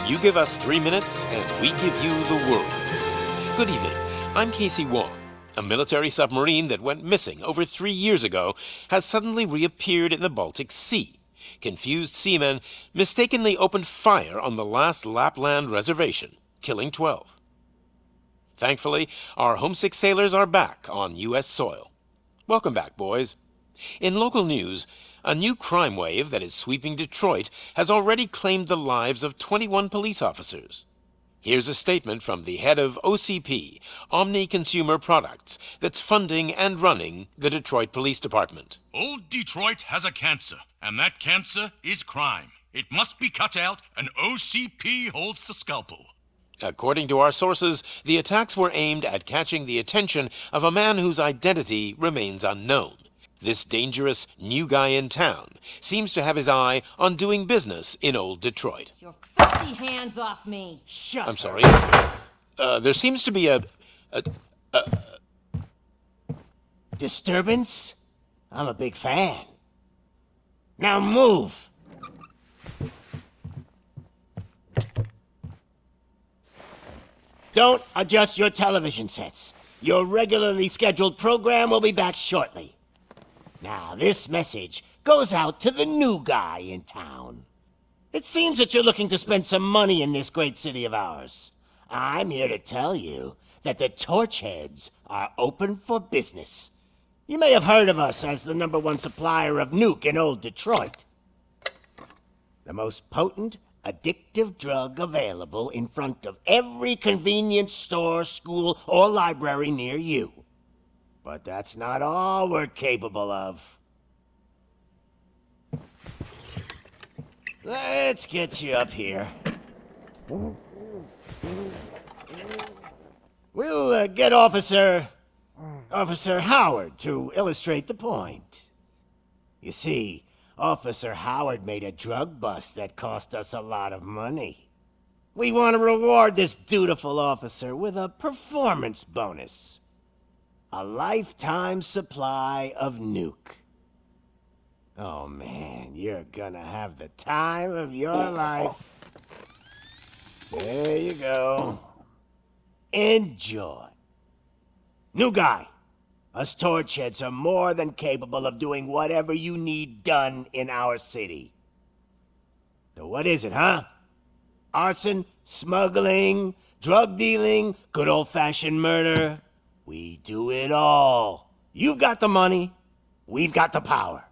You give us 3 minutes, and we give you the world. Good evening. I'm Casey Wong. A military submarine that went missing over 3 years ago has suddenly reappeared in the Baltic Sea. Confused seamen mistakenly opened fire on the last Lapland reservation, killing 12. Thankfully, our homesick sailors are back on U.S. soil. Welcome back, boys. In local news, a new crime wave that is sweeping Detroit has already claimed the lives of 21 police officers. Here's a statement from the head of OCP, Omni Consumer Products, that's funding and running the Detroit Police Department. Old Detroit has a cancer, and that cancer is crime. It must be cut out, and OCP holds the scalpel. According to our sources, the attacks were aimed at catching the attention of a man whose identity remains unknown. This dangerous new guy in town seems to have his eye on doing business in old Detroit. Your filthy hands off me! Shut I'm sorry. There seems to be a disturbance? I'm a big fan. Now move! Don't adjust your television sets. Your regularly scheduled program will be back shortly. Now, this message goes out to the new guy in town. It seems that you're looking to spend some money in this great city of ours. I'm here to tell you that the Torchheads are open for business. You may have heard of us as the #1 supplier of nuke in old Detroit. The most potent, addictive drug available in front of every convenience store, school, or library near you. But that's not all we're capable of. Let's get you up here. We'll get Officer Howard to illustrate the point. You see, Officer Howard made a drug bust that cost us a lot of money. We want to reward this dutiful officer with a performance bonus. A lifetime supply of nuke. Oh man, you're gonna have the time of your life. There you go. Enjoy. New guy. Us Torchheads are more than capable of doing whatever you need done in our city. So what is it, huh? Arson, smuggling, drug dealing, good old-fashioned murder. We do it all. You've got the money, we've got the power.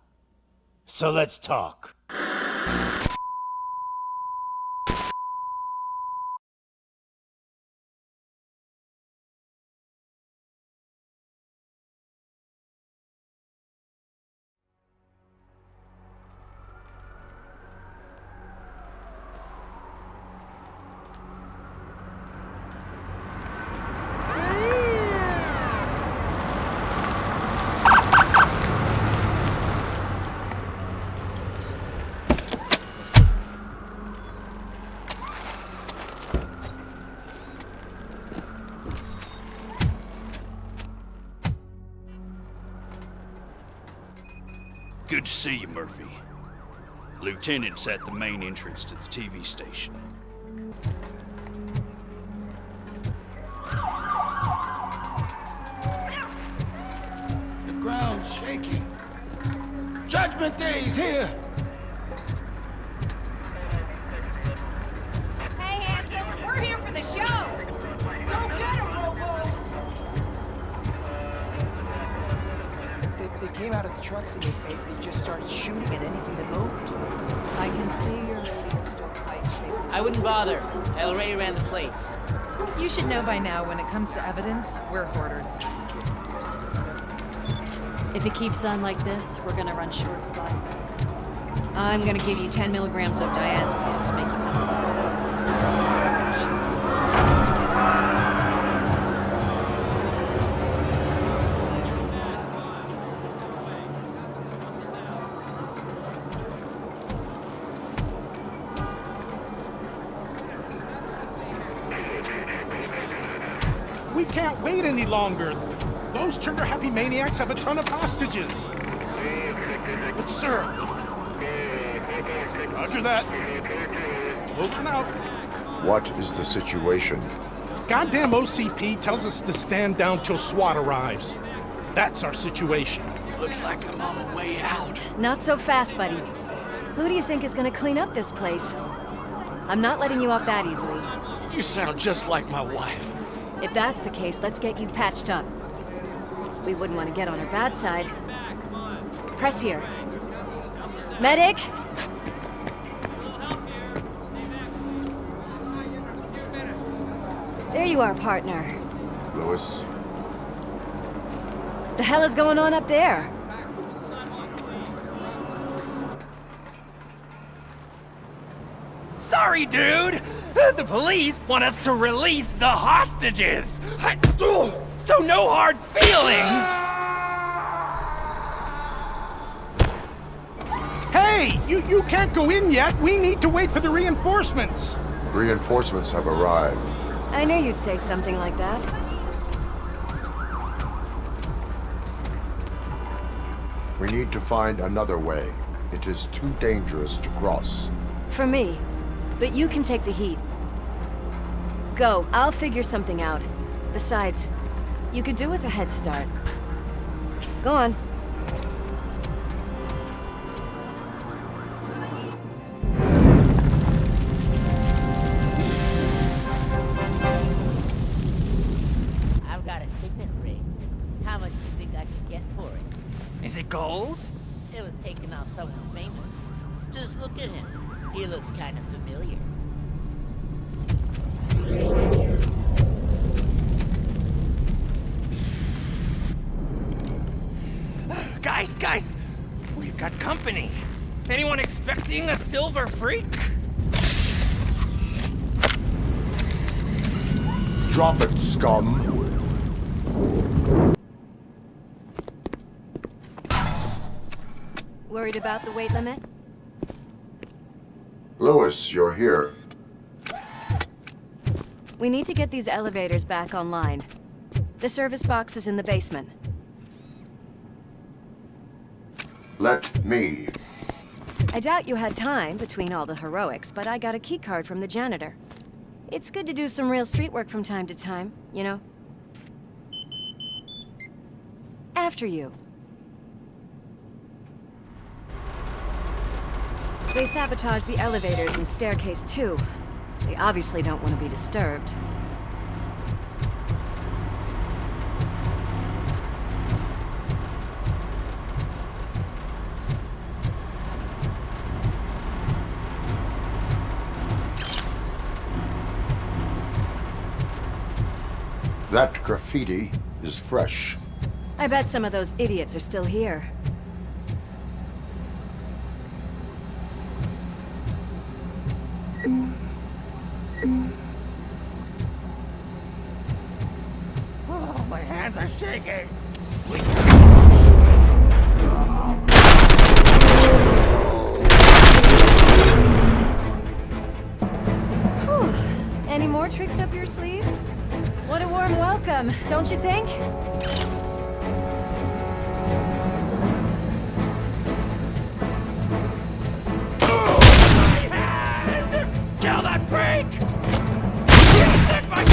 So let's talk. Good to see you, Murphy. Lieutenant's at the main entrance to the TV station. The ground's shaking. Judgment Day's here! Hey, handsome, we're here for the show! Go get him, Robo! They came out of the trucks and they just started shooting at anything that moved. I can see your lady is still quite shaken. I wouldn't bother. I already ran the plates. You should know by now, when it comes to evidence, we're hoarders. If it keeps on like this, we're gonna run short of body bags. I'm gonna give you 10 milligrams of diazepam to make you comfortable. We can't wait any longer. Those trigger-happy maniacs have a ton of hostages. But sir... Roger that. Over and out. What is the situation? Goddamn OCP tells us to stand down till SWAT arrives. That's our situation. Looks like I'm on the way out. Not so fast, buddy. Who do you think is gonna clean up this place? I'm not letting you off that easily. You sound just like my wife. If that's the case, let's get you patched up. We wouldn't want to get on her bad side. Press here. Medic! There you are, partner. Lewis? The hell is going on up there? Sorry, dude! The police want us to release the hostages! So no hard feelings! Hey! You can't go in yet! We need to wait for the reinforcements! Reinforcements have arrived. I knew you'd say something like that. We need to find another way. It is too dangerous to cross. For me. But you can take the heat. Go, I'll figure something out. Besides, you could do with a head start. Go on. I've got a signet ring. How much do you think I could get for it? Is it gold? It was taken off someone famous. Just look at him. He looks kind of familiar. Guys! We've got company. Anyone expecting a silver freak? Drop it, scum! Worried about the weight limit? Lewis, you're here. We need to get these elevators back online. The service box is in the basement. Let me. I doubt you had time between all the heroics, but I got a keycard from the janitor. It's good to do some real street work from time to time, you know? After you. They sabotaged the elevators and staircase too. They obviously don't want to be disturbed. That graffiti is fresh. I bet some of those idiots are still here. Oh, my hands are shaking! Any more tricks up your sleeve? What a warm welcome, don't you think? My hand! Kill that freak! Take my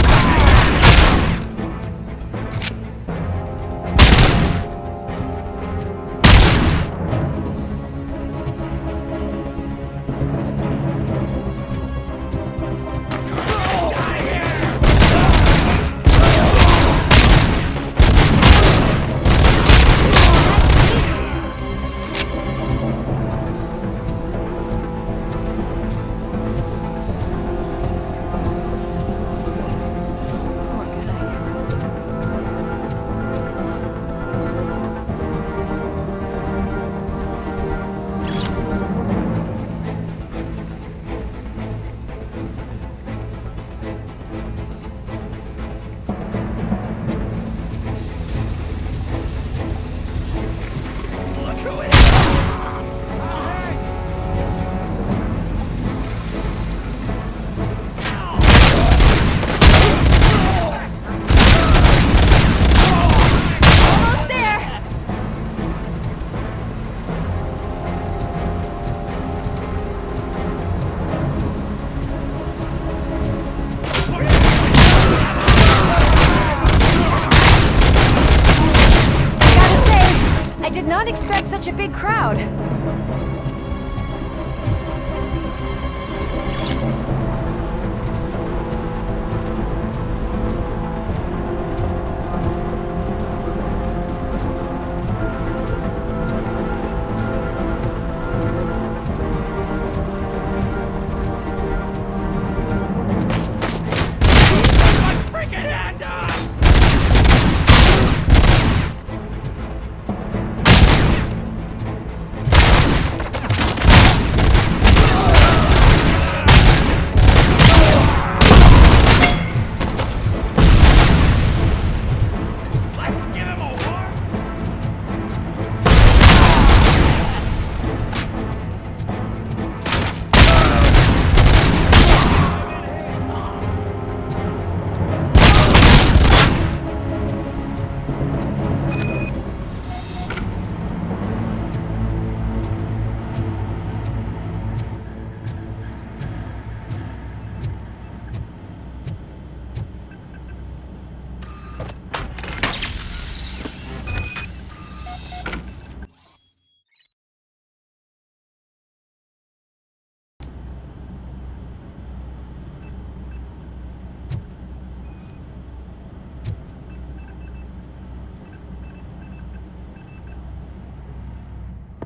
not expect such a big crowd.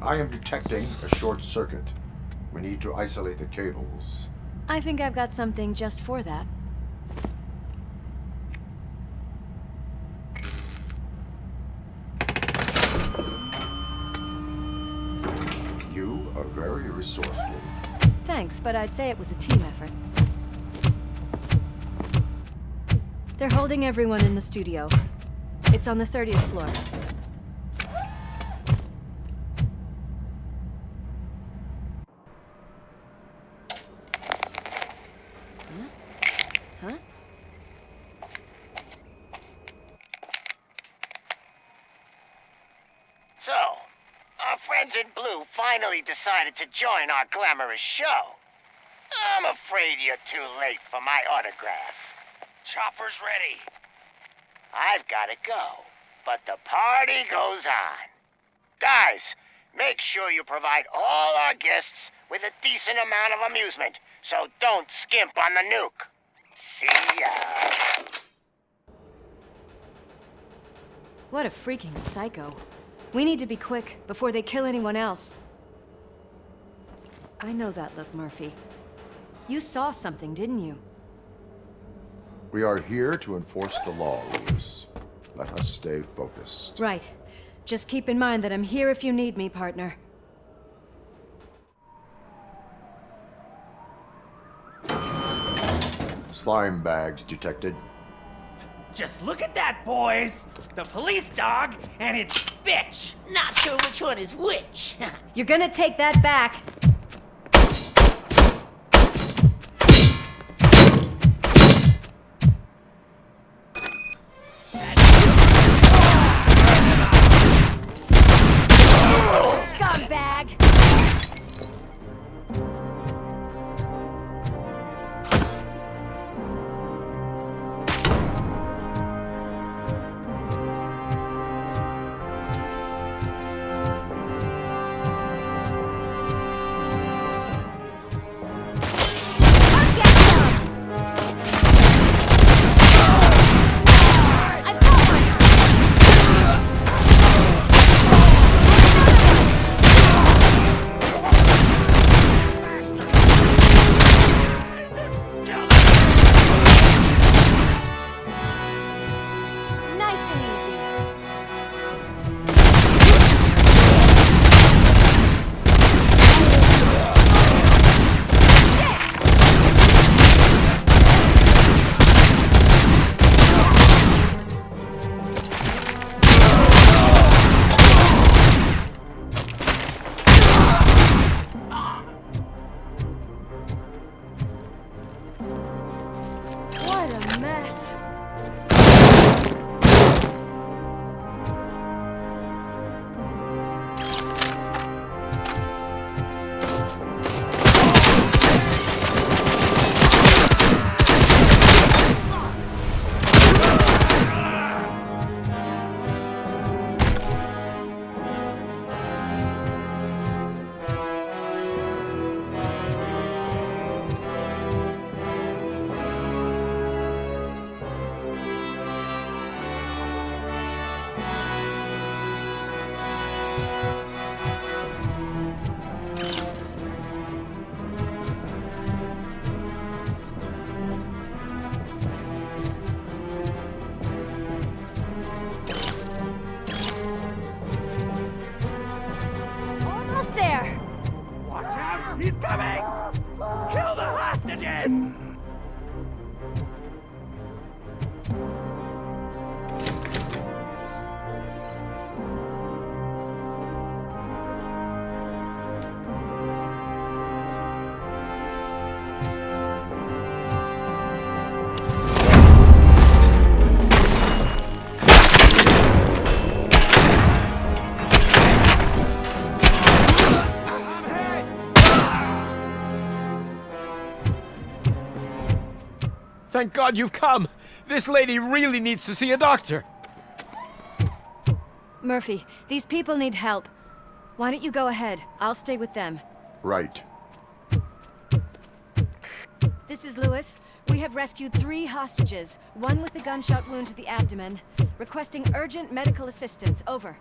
I am detecting a short circuit. We need to isolate the cables. I think I've got something just for that. You are very resourceful. Thanks, but I'd say it was a team effort. They're holding everyone in the studio. It's on the 30th floor. Huh? So, our friends in blue finally decided to join our glamorous show. I'm afraid you're too late for my autograph. Chopper's ready. I've got to go, but the party goes on. Guys, make sure you provide all our guests with a decent amount of amusement, so don't skimp on the nuke. See ya. What a freaking psycho. We need to be quick before they kill anyone else. I know that look, Murphy. You saw something, didn't you? We are here to enforce the law, Lewis. Let us stay focused. Right. Just keep in mind that I'm here if you need me, partner. Slime bags detected. Just look at that, boys! The police dog and its bitch! Not sure which one is which. You're gonna take that back. Scumbag! Thank God you've come. This lady really needs to see a doctor. Murphy, these people need help. Why don't you go ahead? I'll stay with them. Right. This is Lewis. We have rescued 3 hostages, one with a gunshot wound to the abdomen. Requesting urgent medical assistance. Over.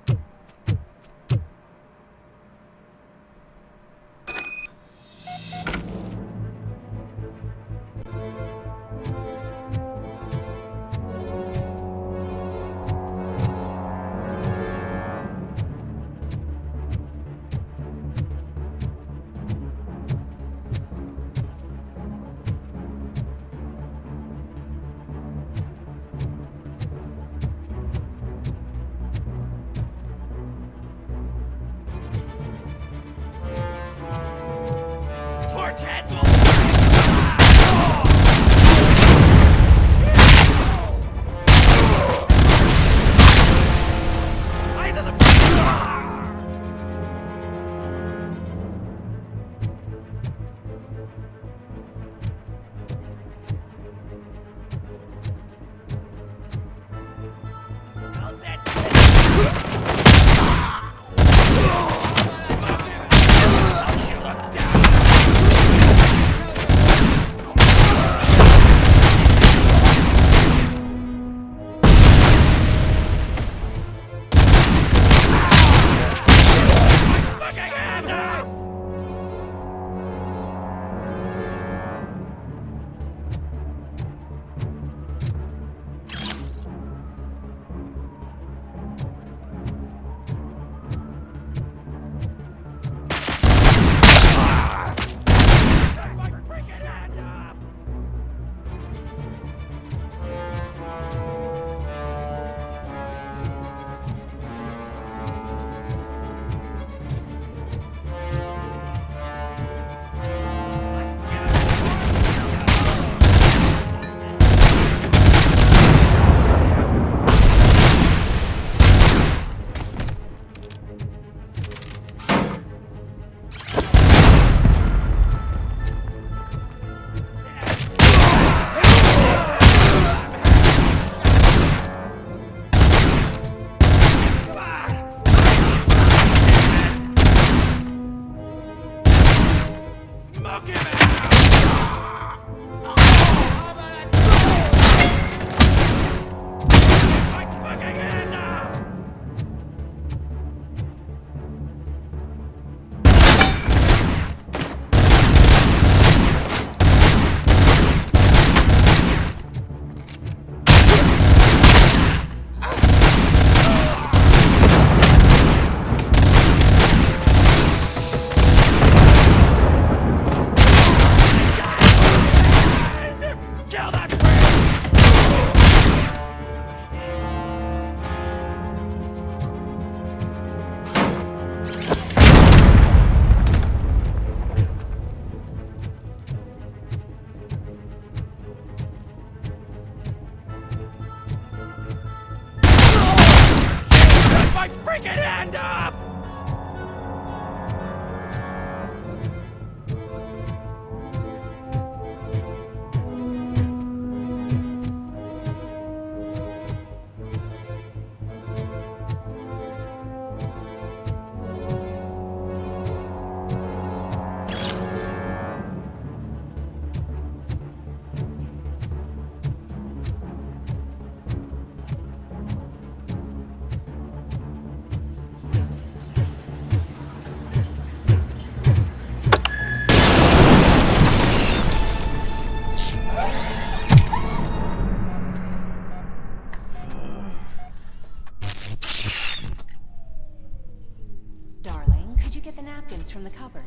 From the cupboard.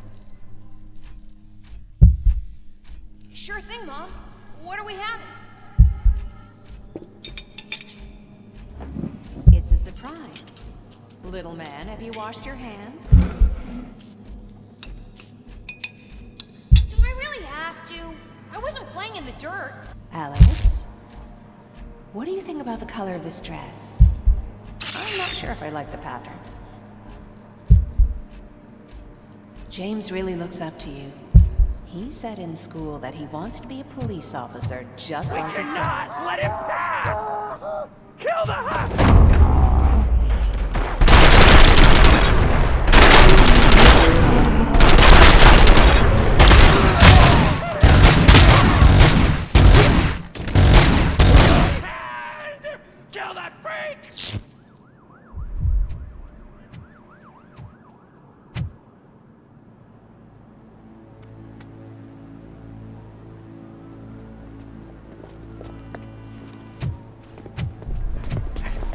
Sure thing, Mom. What are we having? It's a surprise. Little man, have you washed your hands? Do I really have to? I wasn't playing in the dirt. Alex, what do you think about the color of this dress? I'm not sure if I like the pattern. James really looks up to you. He said in school that he wants to be a police officer just like his dad. Let him pass! Kill the hostage! Kill that freak!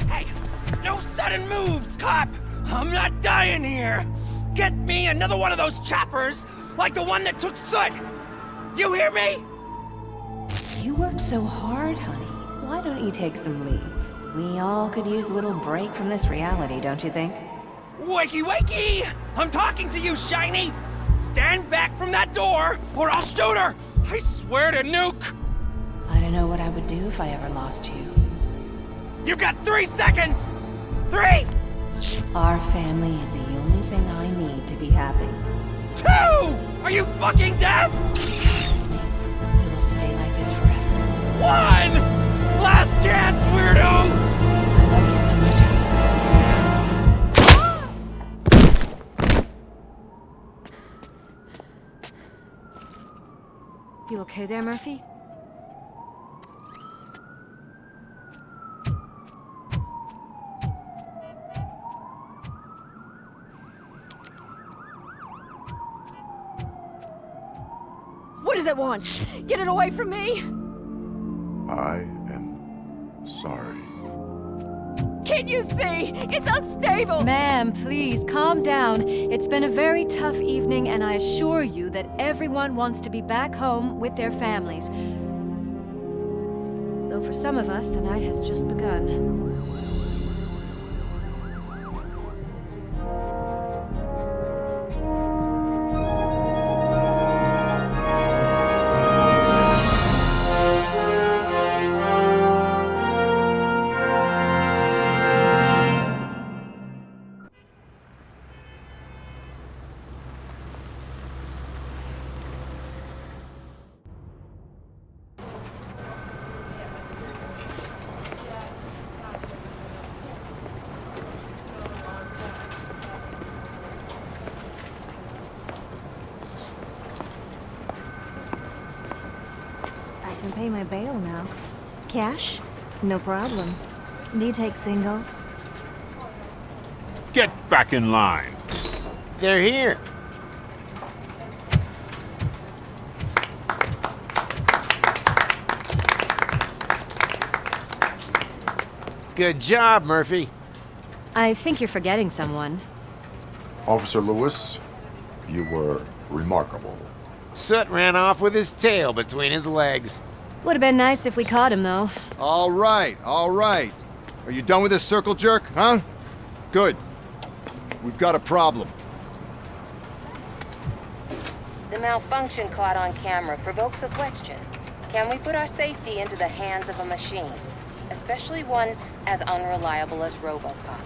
Hey, no sudden moves, cop! I'm not dying here! Get me another one of those choppers, like the one that took Soot! You hear me? You work so hard, honey. Why don't you take some leave? We all could use a little break from this reality, don't you think? Wakey, wakey! I'm talking to you, Shiny! Stand back from that door, or I'll shoot her! I swear to nuke! I don't know what I would do if I ever lost you. You got 3 seconds! 3! Our family is the only thing I need to be happy. 2! Are you fucking deaf? Promise me, we will stay like this forever. 1! Last chance, weirdo! I love you so much, Alice. You okay there, Murphy? What does it want? Get it away from me! I am sorry. Can't you see? It's unstable! Ma'am, please, calm down. It's been a very tough evening, and I assure you that everyone wants to be back home with their families. Though for some of us, the night has just begun. I can pay my bail now. Cash? No problem. Do you take singles? Get back in line. They're here. Good job, Murphy. I think you're forgetting someone. Officer Lewis, you were remarkable. Soot ran off with his tail between his legs. Would have been nice if we caught him, though. All right, all right. Are you done with this circle jerk, huh? Good. We've got a problem. The malfunction caught on camera provokes a question. Can we put our safety into the hands of a machine? Especially one as unreliable as Robocop.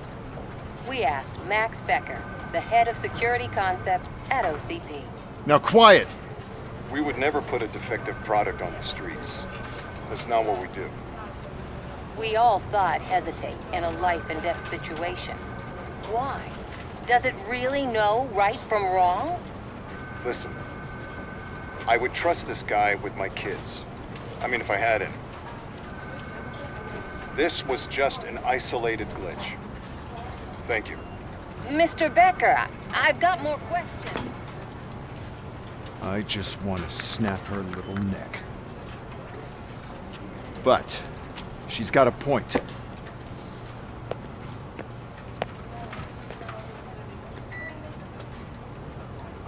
We asked Max Becker, the head of security concepts at OCP. Now quiet! We would never put a defective product on the streets. That's not what we do. We all saw it hesitate in a life and death situation. Why? Does it really know right from wrong? Listen, I would trust this guy with my kids. I mean, if I had any. This was just an isolated glitch. Thank you. Mr. Becker, I've got more questions. I just want to snap her little neck. But she's got a point.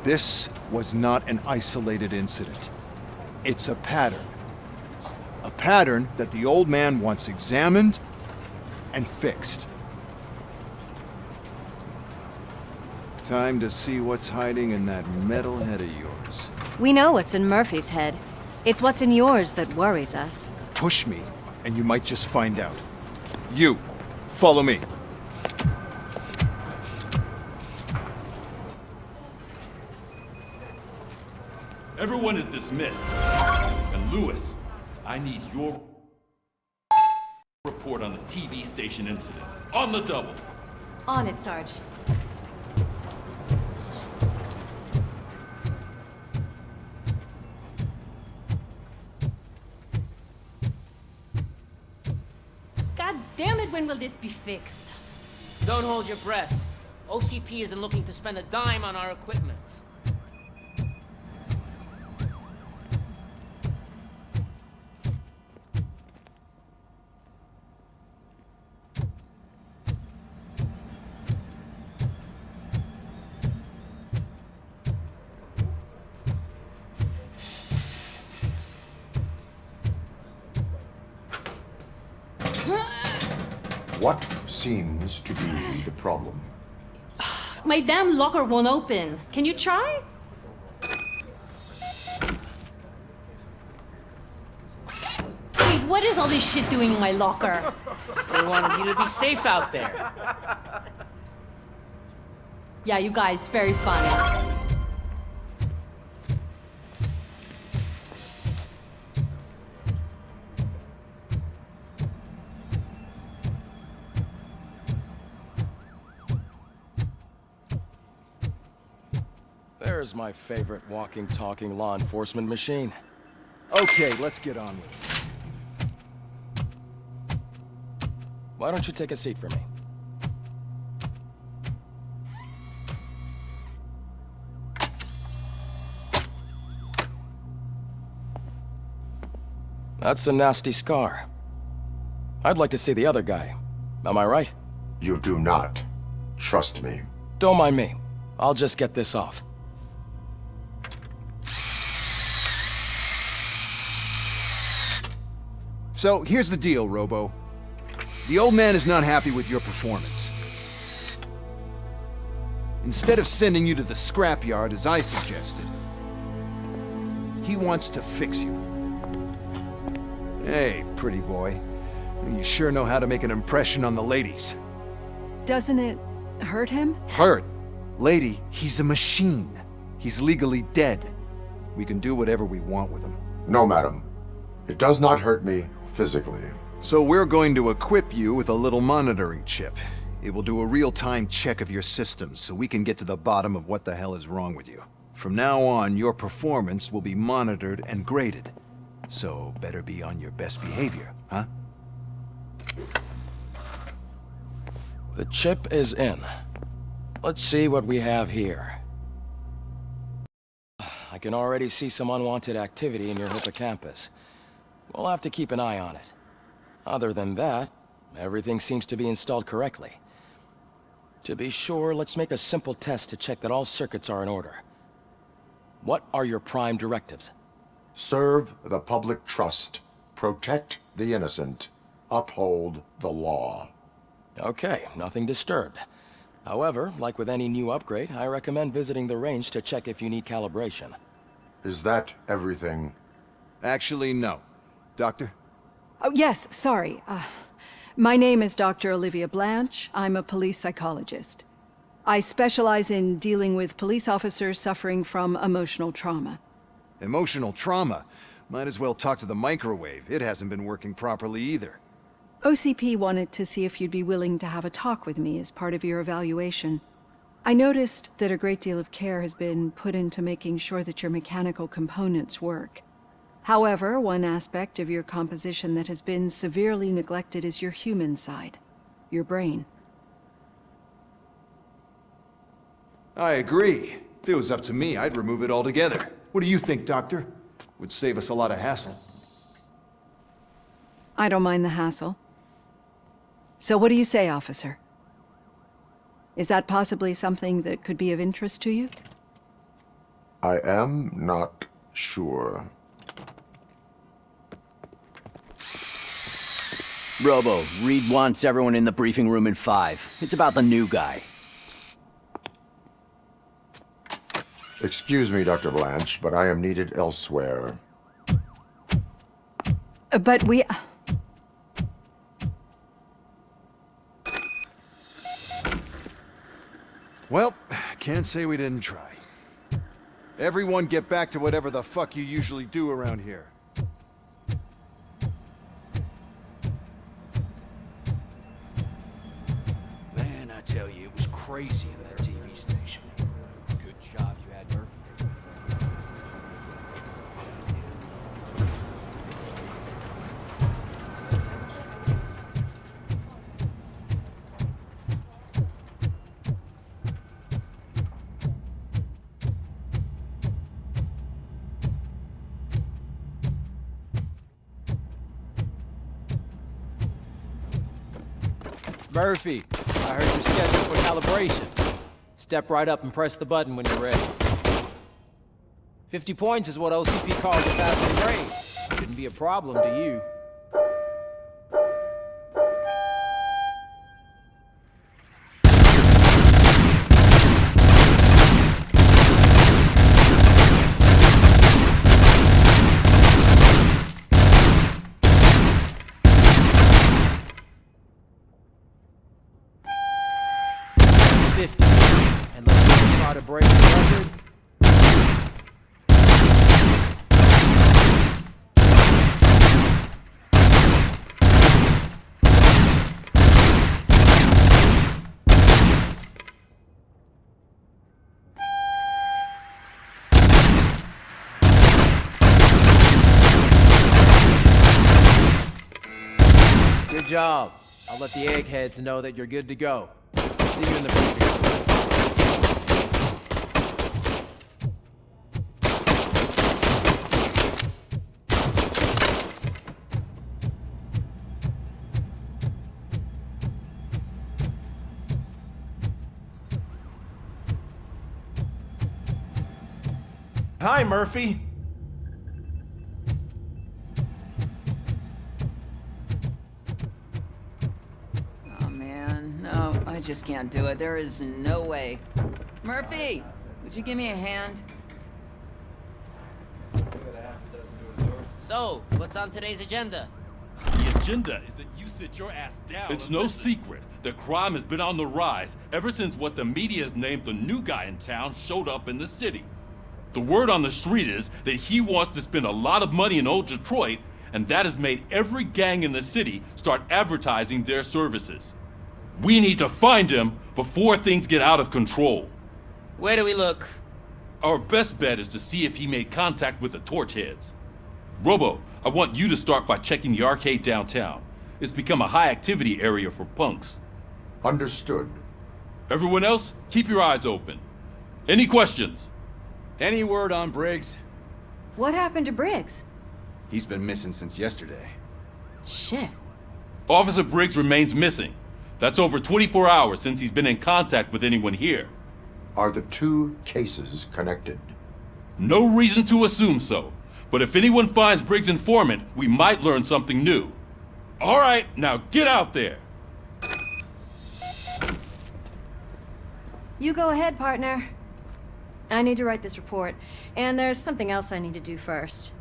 This was not an isolated incident. It's a pattern. A pattern that the old man wants examined and fixed. Time to see what's hiding in that metal head of yours. We know what's in Murphy's head. It's what's in yours that worries us. Push me, and you might just find out. You, follow me. Everyone is dismissed. And Lewis, I need your report on the TV station incident. On the double. On it, Sarge. God damn it, when will this be fixed? Don't hold your breath. OCP isn't looking to spend a dime on our equipment. What seems to be the problem? My damn locker won't open. Can you try? Wait, what is all this shit doing in my locker? They wanted you to be safe out there. Yeah, you guys, very funny. There's my favorite walking, talking law enforcement machine. Okay, let's get on with it. Why don't you take a seat for me? That's a nasty scar. I'd like to see the other guy. Am I right? You do not. Trust me. Don't mind me. I'll just get this off. So, here's the deal, Robo. The old man is not happy with your performance. Instead of sending you to the scrapyard as I suggested, he wants to fix you. Hey, pretty boy. You sure know how to make an impression on the ladies. Doesn't it hurt him? Hurt? Lady, he's a machine. He's legally dead. We can do whatever we want with him. No, madam. It does not hurt me physically. So we're going to equip you with a little monitoring chip. It will do a real-time check of your systems so we can get to the bottom of what the hell is wrong with you. From now on, your performance will be monitored and graded. So better be on your best behavior, huh? The chip is in. Let's see what we have here. I can already see some unwanted activity in your hippocampus. We'll have to keep an eye on it. Other than that, everything seems to be installed correctly. To be sure, let's make a simple test to check that all circuits are in order. What are your prime directives? Serve the public trust. Protect the innocent. Uphold the law. Okay, nothing disturbed. However, like with any new upgrade, I recommend visiting the range to check if you need calibration. Is that everything? Actually, no. Doctor? Oh, yes, sorry. My name is Dr. Olivia Blanche. I'm a police psychologist. I specialize in dealing with police officers suffering from emotional trauma. Emotional trauma? Might as well talk to the microwave. It hasn't been working properly either. OCP wanted to see if you'd be willing to have a talk with me as part of your evaluation. I noticed that a great deal of care has been put into making sure that your mechanical components work. However, one aspect of your composition that has been severely neglected is your human side, your brain. I agree. If it was up to me, I'd remove it altogether. What do you think, Doctor? Would save us a lot of hassle. I don't mind the hassle. So what do you say, officer? Is that possibly something that could be of interest to you? I am not sure. Robo, Reed wants everyone in the briefing room in 5. It's about the new guy. Excuse me, Dr. Blanche, but I am needed elsewhere. But we... Well, can't say we didn't try. Everyone get back to whatever the fuck you usually do around here. Man, I tell you, it was crazy in that TV station. Good job you had Murphy. Murphy, I heard you're scheduled for calibration. Step right up and press the button when you're ready. 50 points is what OCP calls a passing grade. Shouldn't be a problem to you. To break the record. Good job. I'll let the eggheads know that you're good to go. See you in the briefing. Hi, Murphy. Oh, man. No, I just can't do it. There is no way. Murphy, would you give me a hand? So, what's on today's agenda? The agenda is that you sit your ass down. It's no secret that crime has been on the rise ever since what the media has named the new guy in town showed up in the city. The word on the street is that he wants to spend a lot of money in old Detroit, and that has made every gang in the city start advertising their services. We need to find him before things get out of control. Where do we look? Our best bet is to see if he made contact with the Torchheads. Robo, I want you to start by checking the arcade downtown. It's become a high-activity area for punks. Understood. Everyone else, keep your eyes open. Any questions? Any word on Briggs? What happened to Briggs? He's been missing since yesterday. Shit. Officer Briggs remains missing. That's over 24 hours since he's been in contact with anyone here. Are the two cases connected? No reason to assume so. But if anyone finds Briggs' informant, we might learn something new. All right, now get out there. You go ahead, partner. I need to write this report, and there's something else I need to do first.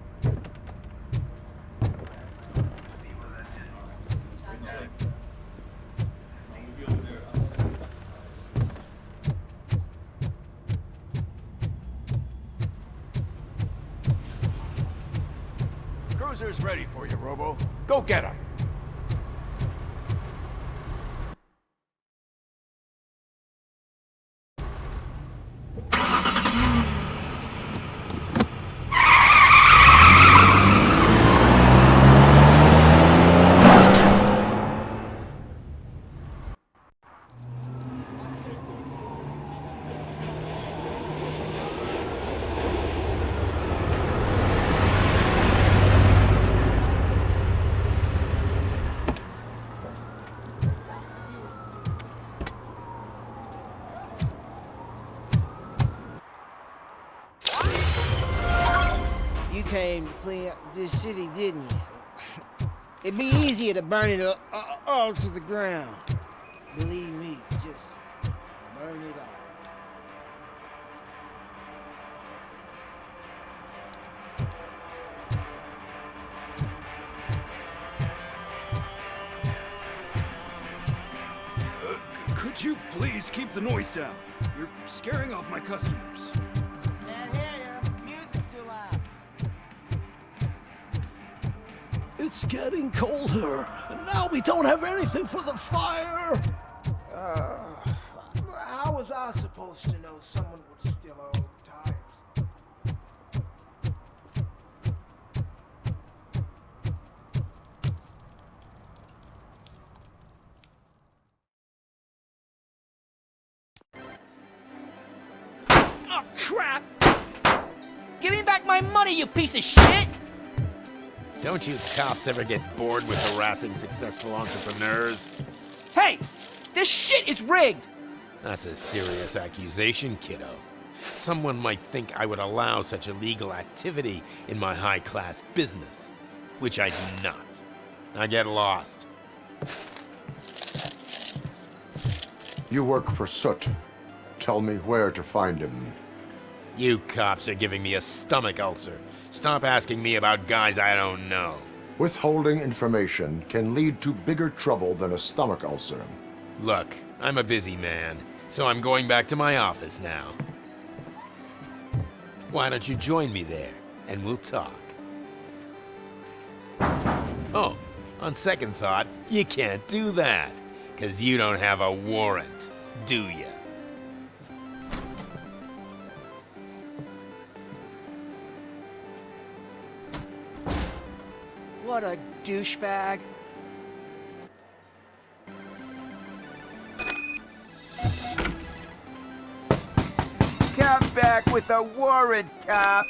Cruiser's ready for you, Robo. Go get him. Came to clean up this city, didn't you? It'd be easier to burn it all to the ground. Believe me, just burn it all. Could you please keep the noise down? You're scaring off my customers. Can't hear you. It's getting colder, and now we don't have anything for the fire. How was I supposed to know someone would steal our old tires? Oh, crap! Give me back my money, you piece of shit! Don't you cops ever get bored with harassing successful entrepreneurs? Hey! This shit is rigged! That's a serious accusation, kiddo. Someone might think I would allow such illegal activity in my high-class business, which I do not. Now get lost. You work for Soot. Tell me where to find him. You cops are giving me a stomach ulcer. Stop asking me about guys I don't know. Withholding information can lead to bigger trouble than a stomach ulcer. Look, I'm a busy man, so I'm going back to my office now. Why don't you join me there, and we'll talk. Oh, on second thought, you can't do that, 'cause you don't have a warrant, do ya? What a douchebag. Come back with a warrant, cop!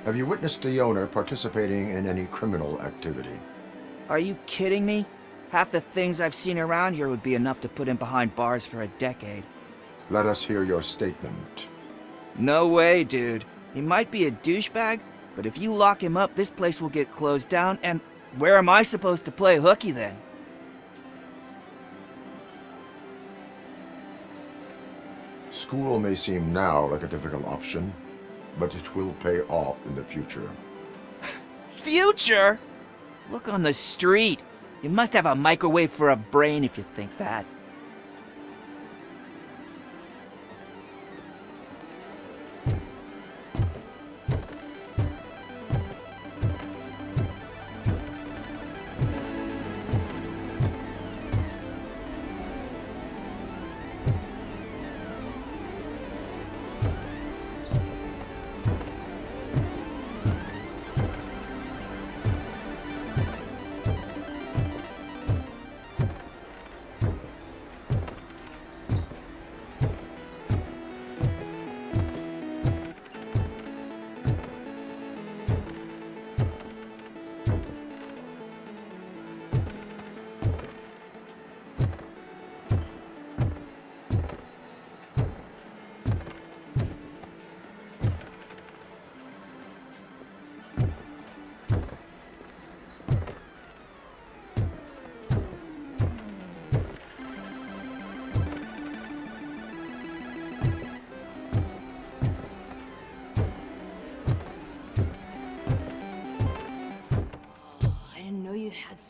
Have you witnessed the owner participating in any criminal activity? Are you kidding me? Half the things I've seen around here would be enough to put him behind bars for a decade. Let us hear your statement. No way, dude. He might be a douchebag, but if you lock him up, this place will get closed down, and where am I supposed to play hooky then? School may seem now like a difficult option, but it will pay off in the future. Future? Look on the street. You must have a microwave for a brain if you think that.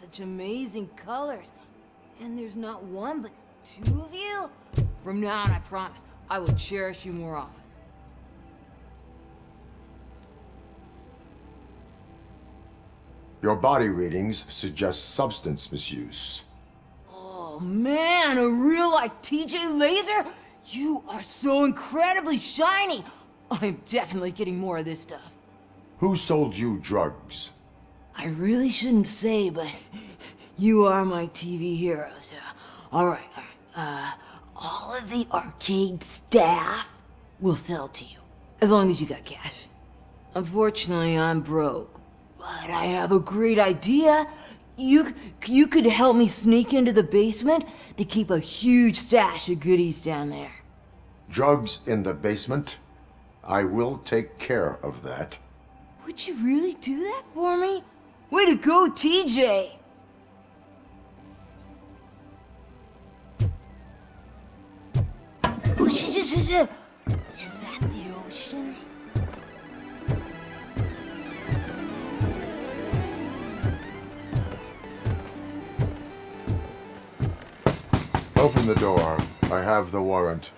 such amazing colors. And there's not one, but two of you? From now on, I promise, I will cherish you more often. Your body readings suggest substance misuse. Oh man, a real like TJ laser? You are so incredibly shiny! I'm definitely getting more of this stuff. Who sold you drugs? I really shouldn't say, but you are my TV heroes. Alright. All of the arcade staff will sell to you, as long as you got cash. Unfortunately, I'm broke, but I have a great idea. You could help me sneak into the basement. They keep a huge stash of goodies down there. Drugs in the basement? I will take care of that. Would you really do that for me? Way to go, TJ! Is that the ocean? Open the door. I have the warrant.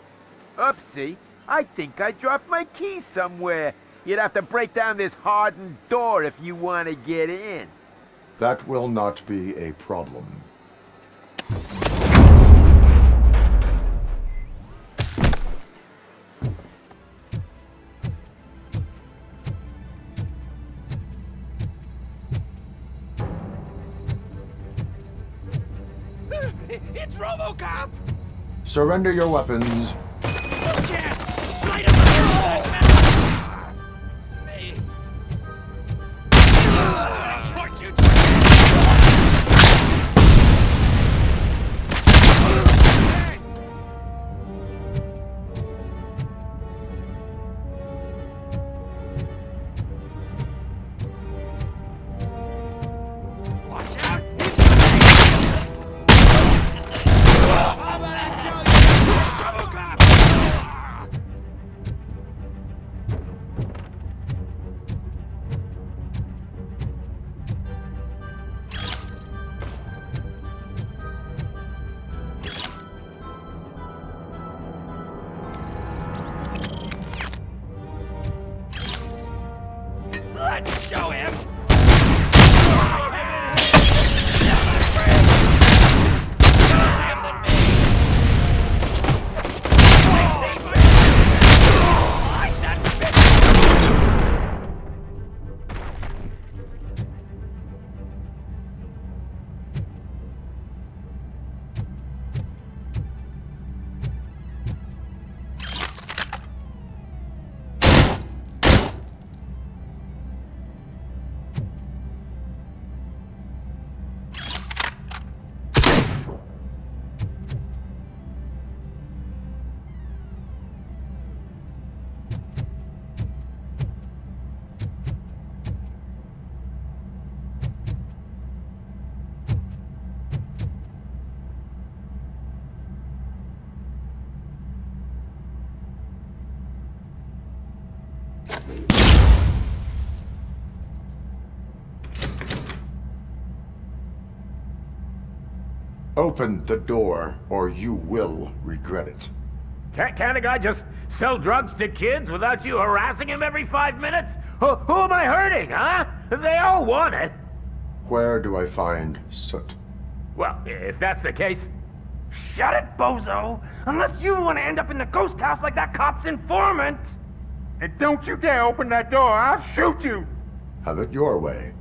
Oopsie. I think I dropped my keys somewhere. You'd have to break down this hardened door if you want to get in. That will not be a problem. It's Robocop! Surrender your weapons. No chance! Light up the me! Torch you! Watch out! Let's show him! Open the door, or you will regret it. Can't a guy just sell drugs to kids without you harassing him every 5 minutes? Who am I hurting, huh? They all want it. Where do I find Soot? Well, if that's the case, shut it, bozo! Unless you want to end up in the ghost house like that cop's informant! And don't you dare open that door, I'll shoot you! Have it your way.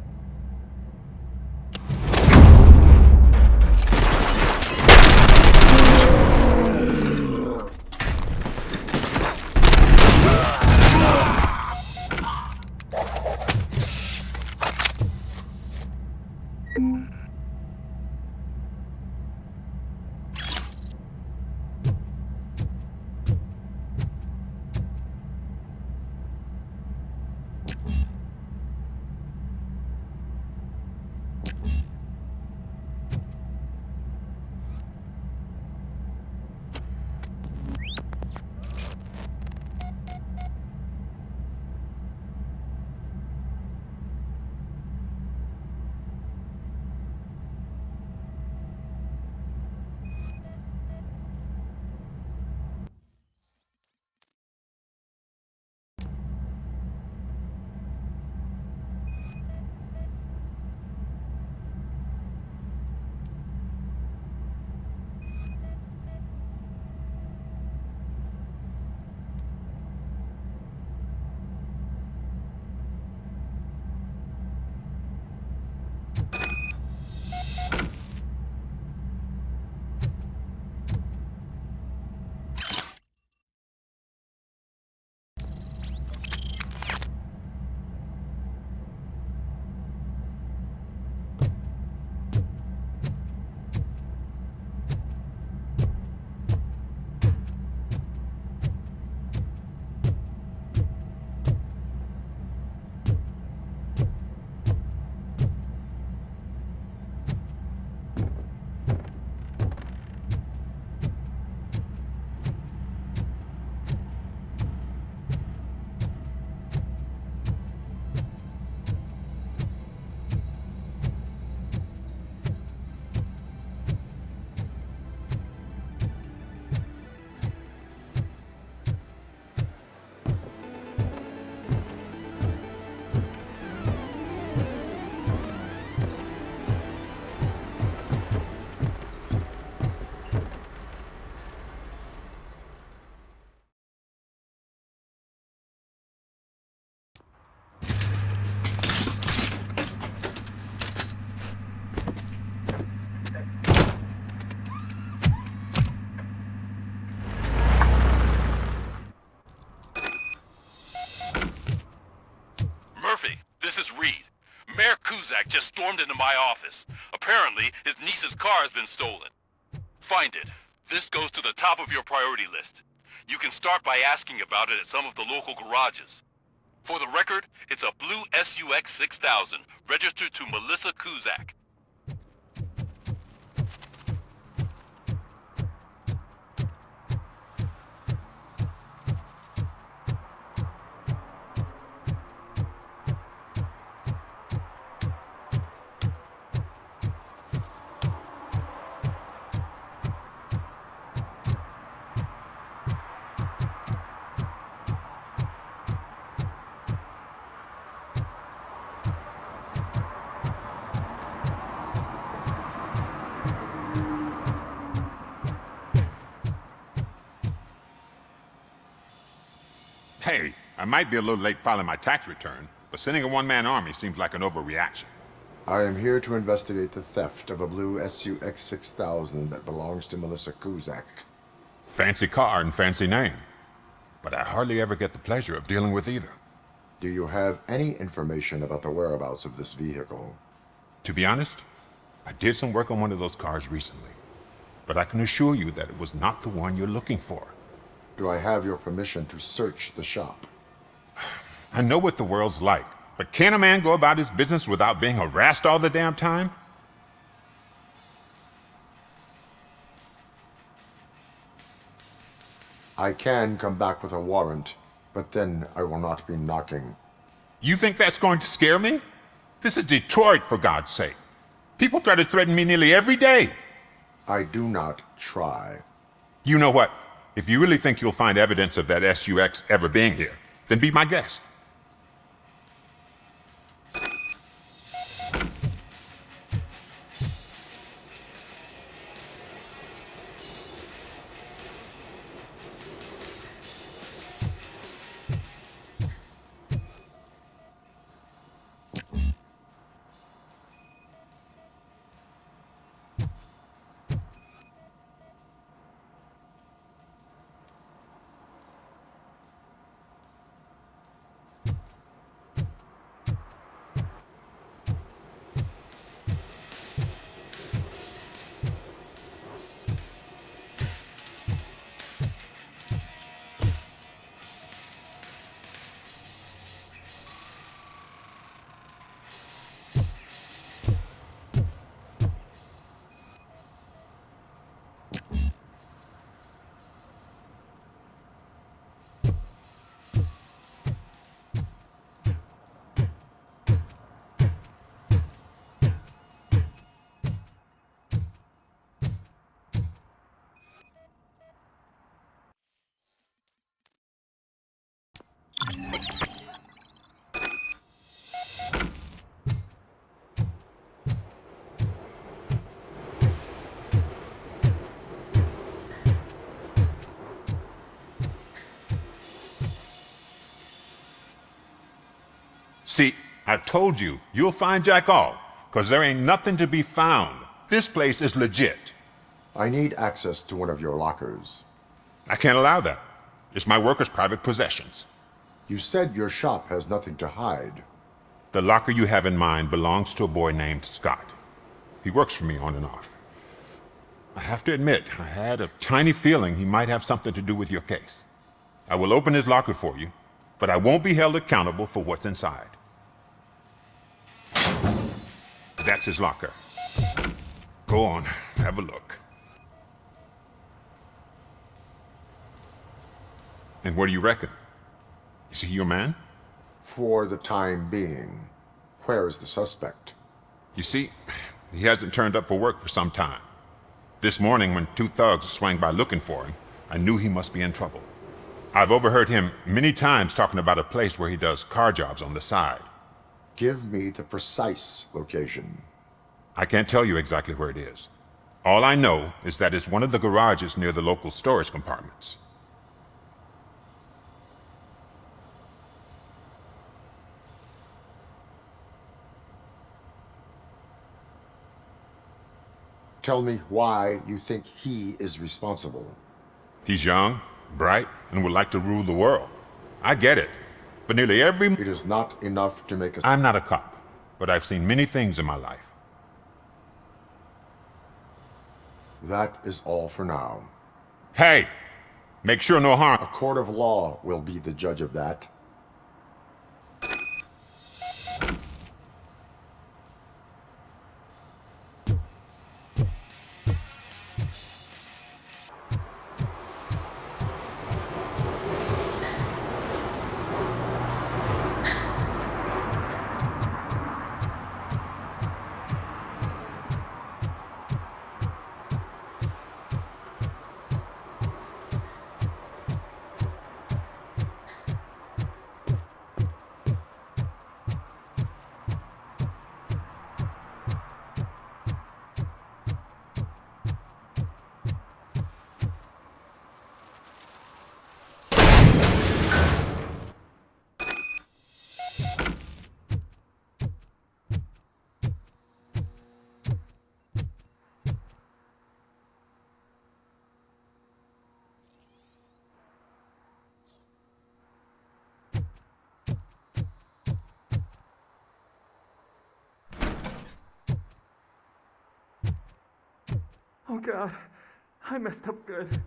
suspect just stormed into my office. Apparently, his niece's car has been stolen. Find it. This goes to the top of your priority list. You can start by asking about it at some of the local garages. For the record, it's a blue SUX 6000, registered to Melissa Kuzak. Hey, I might be a little late filing my tax return, but sending a one-man army seems like an overreaction. I am here to investigate the theft of a blue SUX 6000 that belongs to Melissa Kuzak. Fancy car and fancy name, but I hardly ever get the pleasure of dealing with either. Do you have any information about the whereabouts of this vehicle? To be honest, I did some work on one of those cars recently, but I can assure you that it was not the one you're looking for. Do I have your permission to search the shop? I know what the world's like, but can a man go about his business without being harassed all the damn time? I can come back with a warrant, but then I will not be knocking. You think that's going to scare me? This is Detroit, for God's sake. People try to threaten me nearly every day. I do not try. You know what? If you really think you'll find evidence of that SUX ever being here, then be my guest. See, I've told you, you'll find Jack all, because there ain't nothing to be found. This place is legit. I need access to one of your lockers. I can't allow that. It's my workers' private possessions. You said your shop has nothing to hide. The locker you have in mind belongs to a boy named Scott. He works for me on and off. I have to admit, I had a tiny feeling he might have something to do with your case. I will open his locker for you, but I won't be held accountable for what's inside. That's his locker. Go on, have a look. And what do you reckon? Is he your man? For the time being. Where is the suspect? You see, he hasn't turned up for work for some time. This morning, when two thugs swang by looking for him, I knew he must be in trouble. I've overheard him many times talking about a place where he does car jobs on the side. Give me the precise location. I can't tell you exactly where it is. All I know is that it's one of the garages near the local storage compartments. Tell me why you think he is responsible. He's young, bright, and would like to rule the world. I get it. But nearly every... It is not enough to make us... I'm not a cop. but I've seen many things in my life. That is all for now. Hey! Make sure no harm. A court of law will be the judge of that. Oh God, I messed up good.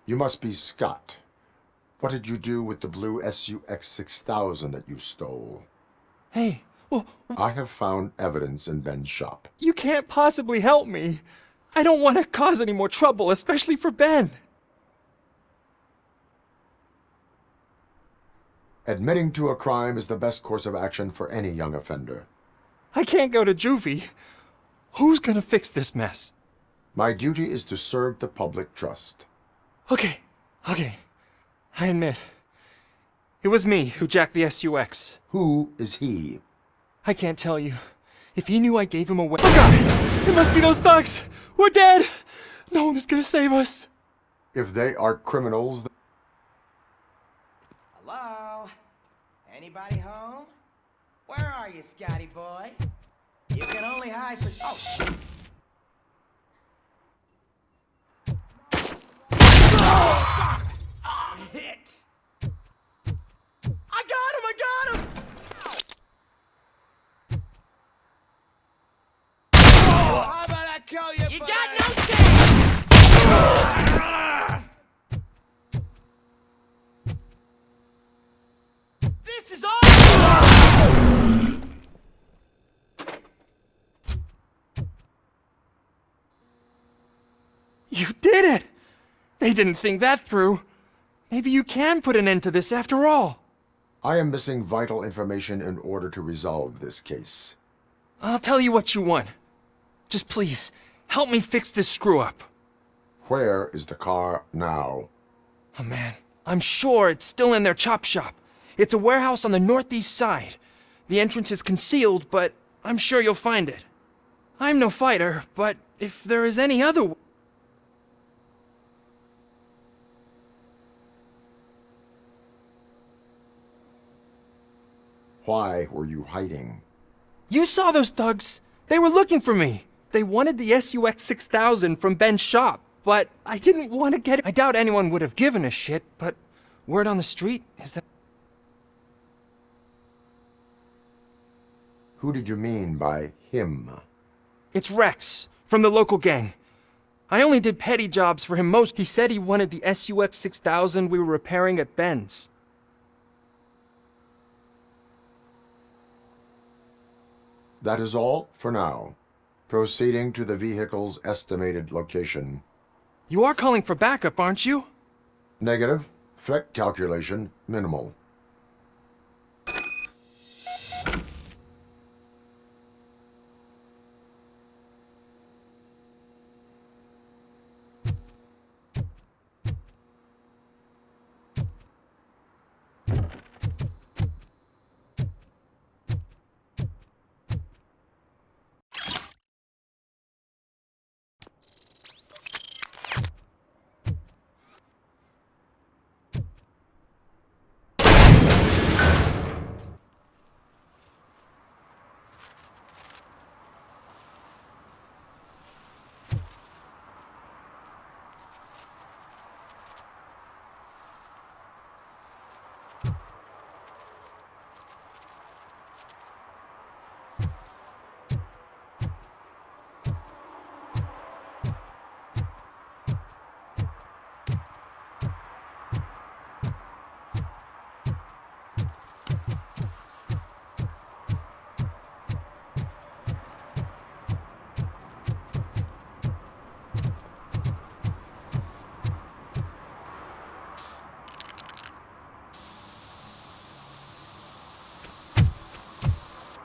You must be Scott. What did you do with the blue SUX 6000 that you stole? Hey, well... I have found evidence in Ben's shop. You can't possibly help me. I don't want to cause any more trouble, especially for Ben. Admitting to a crime is the best course of action for any young offender. I can't go to juvie. Who's gonna fix this mess? My duty is to serve the public trust. Okay. I admit. It was me who jacked the SUX. Who is he? I can't tell you. If he knew I gave him away— Oh God! It must be those thugs! We're dead! No one is gonna save us. If they are criminals... Hello? Anybody home? Where are you, Scotty boy? You can only hide for... Oh, shit! Oh, hit! I got him! Oh, how about I call you? You got no chance! This is awesome! You did it! They didn't think that through. Maybe you can put an end to this after all. I am missing vital information in order to resolve this case. I'll tell you what you want. Just please, help me fix this screw-up. Where is the car now? Oh man, I'm sure it's still in their chop shop. It's a warehouse on the northeast side. The entrance is concealed, but I'm sure you'll find it. I'm no fighter, but if there is any other... Why were you hiding? You saw those thugs! They were looking for me! They wanted the SUX 6000 from Ben's shop, but I didn't want to get it. I doubt anyone would have given a shit, but word on the street is that... Who did you mean by him? It's Rex, from the local gang. I only did petty jobs for him most. He said he wanted the SUX 6000 we were repairing at Ben's. That is all for now. Proceeding to the vehicle's estimated location. You are calling for backup, aren't you? Negative. Threat calculation minimal.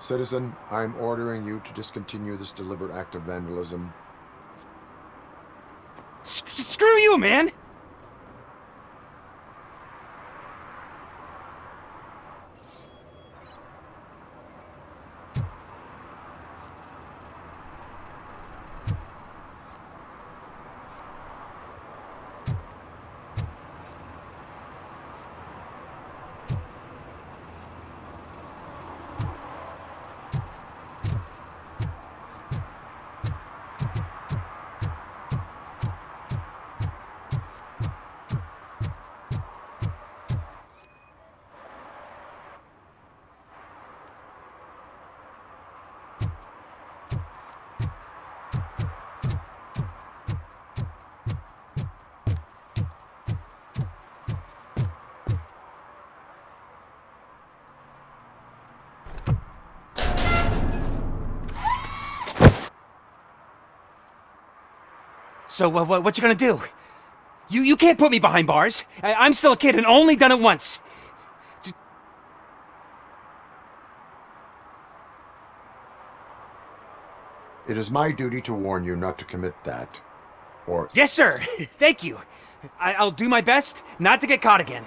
Citizen, I'm ordering you to discontinue this deliberate act of vandalism. Screw you, man! So, what you gonna do? You can't put me behind bars. I'm still a kid and only done it once. It is my duty to warn you not to commit that, or... Yes, sir! Thank you. I'll do my best not to get caught again.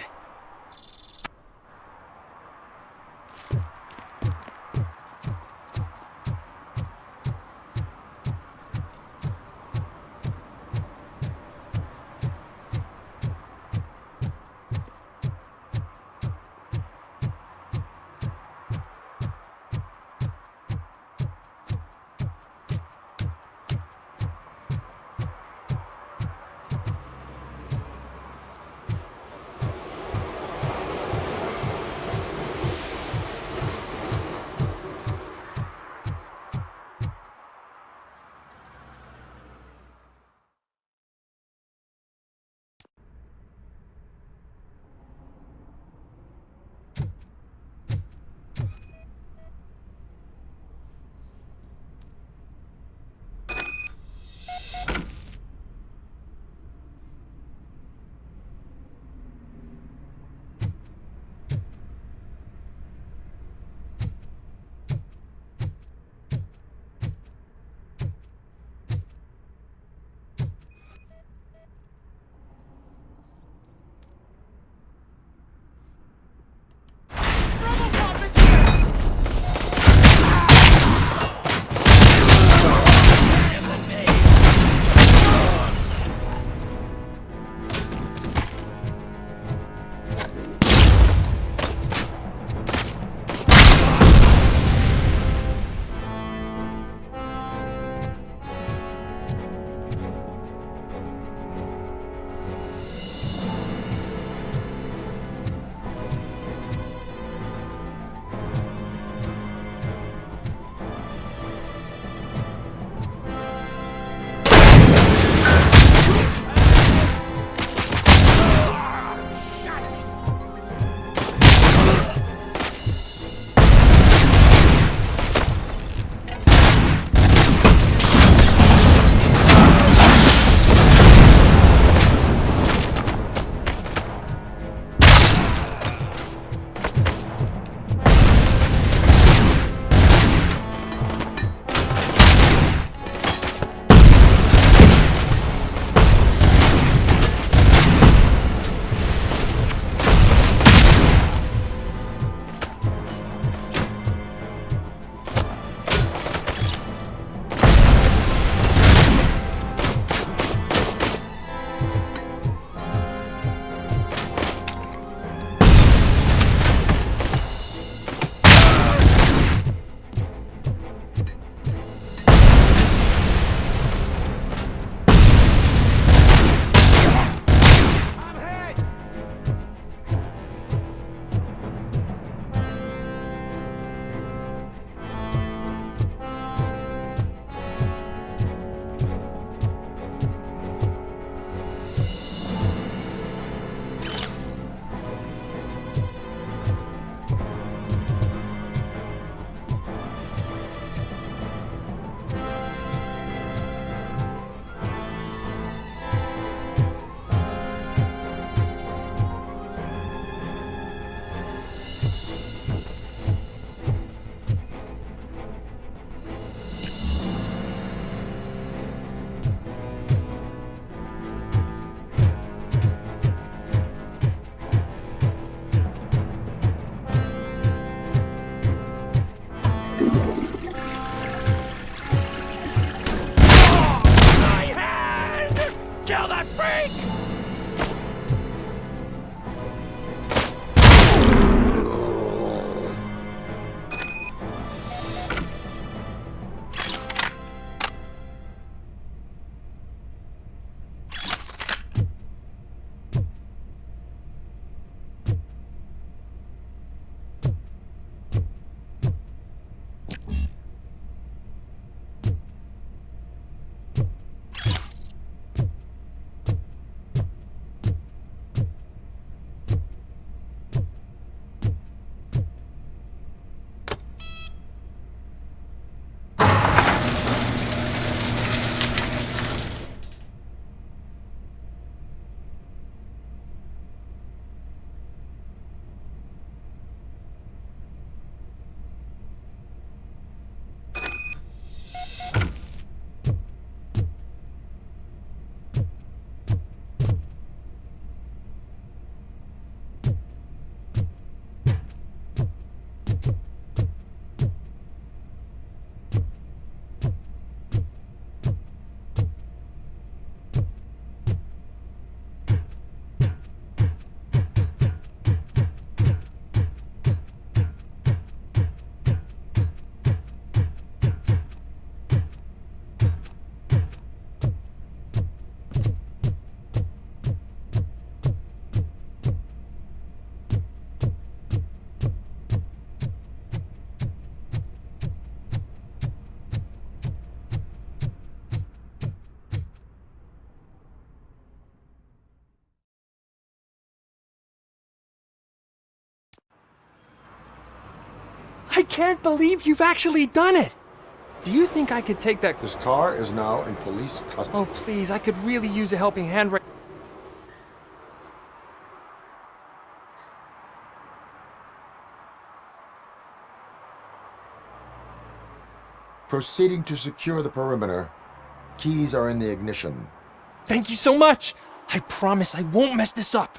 I can't believe you've actually done it! Do you think I could take that— This car is now in police custody. Oh, please, I could really use a helping hand right— Proceeding to secure the perimeter. Keys are in the ignition. Thank you so much! I promise I won't mess this up!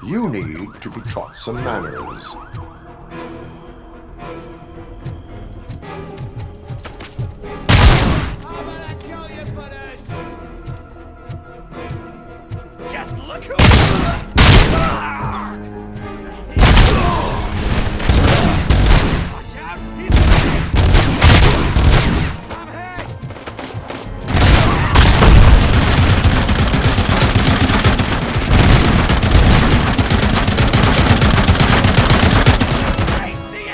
You need to be taught some manners. Just look who... Watch out! Face the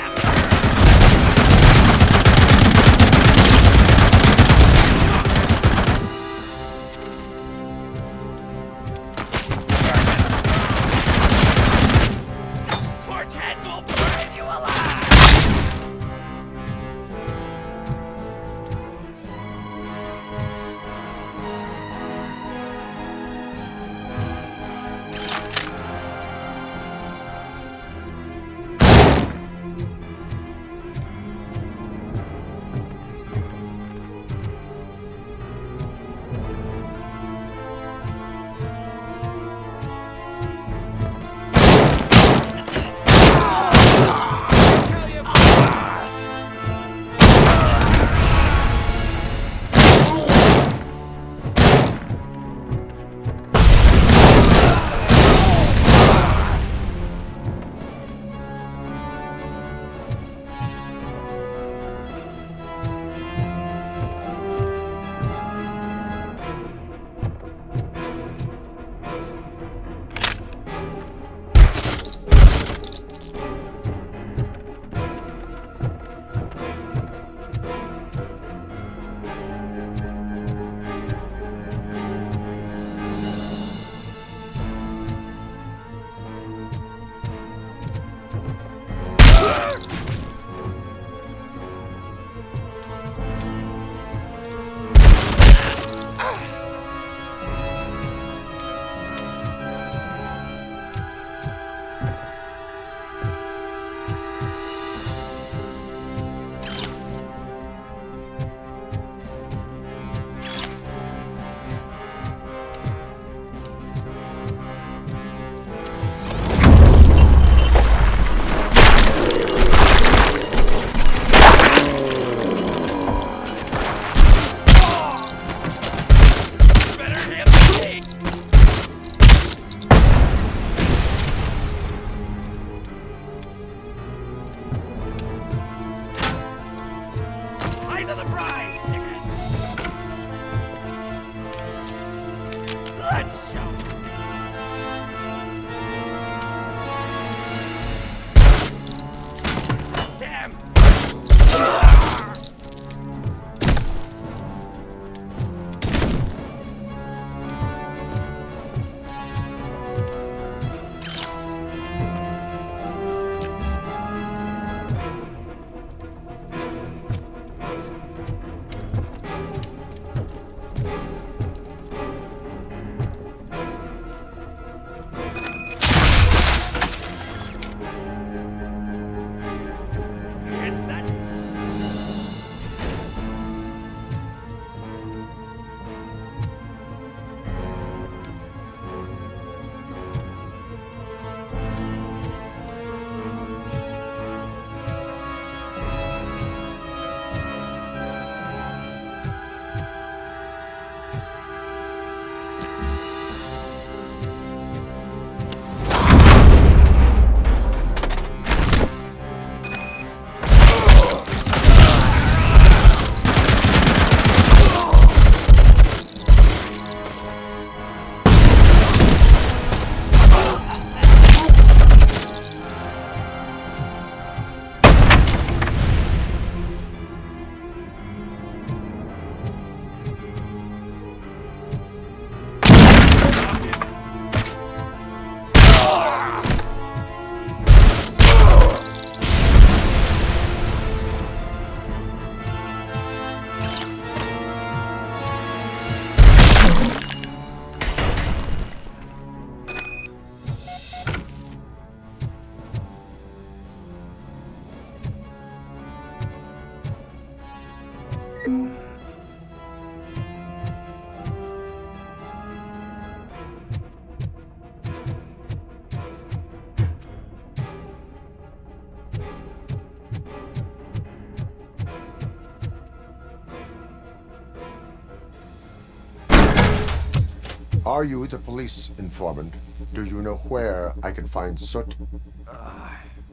Are you the police informant? Do you know where I can find Soot?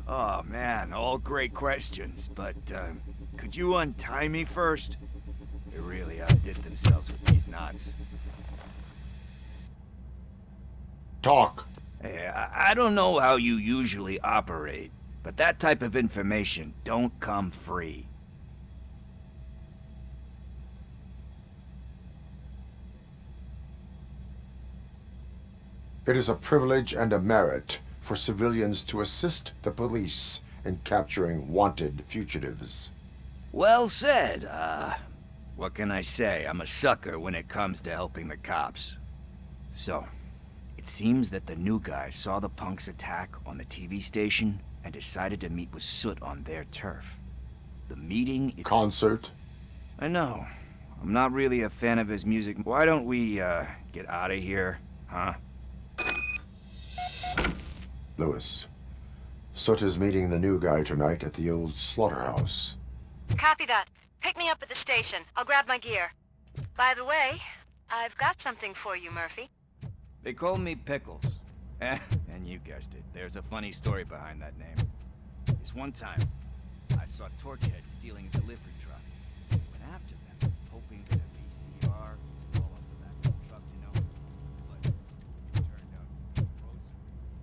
Oh man, all great questions, but could you untie me first? They really outdid themselves with these knots. Talk. Hey, I don't know how you usually operate, but that type of information don't come free. It is a privilege and a merit for civilians to assist the police in capturing wanted fugitives. Well said. What can I say? I'm a sucker when it comes to helping the cops. So, it seems that the new guy saw the punks' attack on the TV station and decided to meet with Soot on their turf. The meeting... Concert? I know. I'm not really a fan of his music. Why don't we, get out of here, huh? Lewis, Soot is meeting the new guy tonight at the old slaughterhouse. Copy that. Pick me up at the station. I'll grab my gear. By the way, I've got something for you, Murphy. They call me Pickles. And you guessed it. There's a funny story behind that name. This one time, I saw Torchhead stealing a delivery truck. I went after them, hoping that a VCR would fall off the back of the truck, you know. But it turned out to be groceries.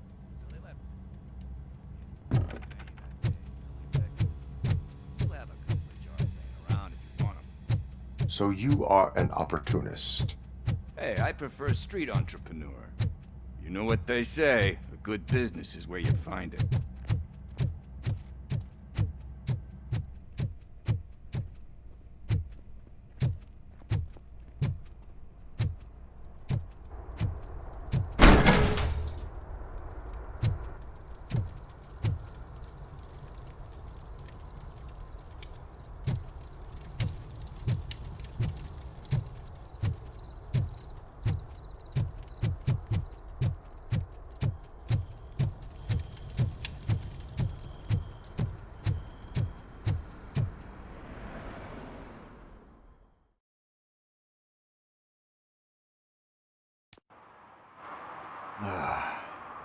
So they left. Still have a couple of jars laying around if you want them. So you are an opportunist. Hey, I prefer street entrepreneur. You know what they say, a good business is where you find it.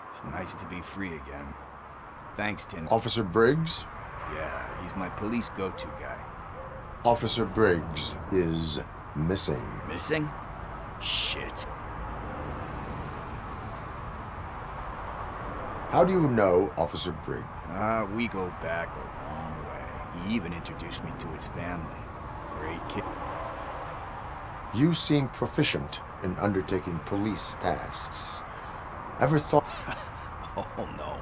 It's nice to be free again. Thanks, Tin. Officer Briggs? Yeah, he's my police go-to guy. Officer Briggs is missing. Missing? Shit. How do you know Officer Briggs? We go back a long way. He even introduced me to his family. Great kid. You seem proficient in undertaking police tasks. Ever thought... Oh, no.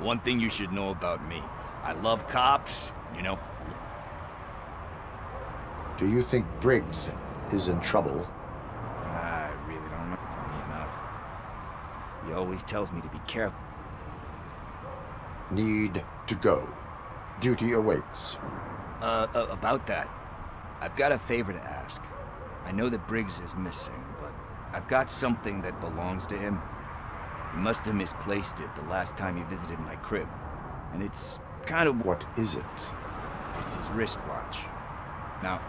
One thing you should know about me. I love cops, you know. Do you think Briggs is in trouble? I really don't know. Funny enough. He always tells me to be careful. Need to go. Duty awaits. About that. I've got a favor to ask. I know that Briggs is missing, but I've got something that belongs to him. He must have misplaced it the last time he visited my crib. And it's kind of... What is it? It's his wristwatch. Now,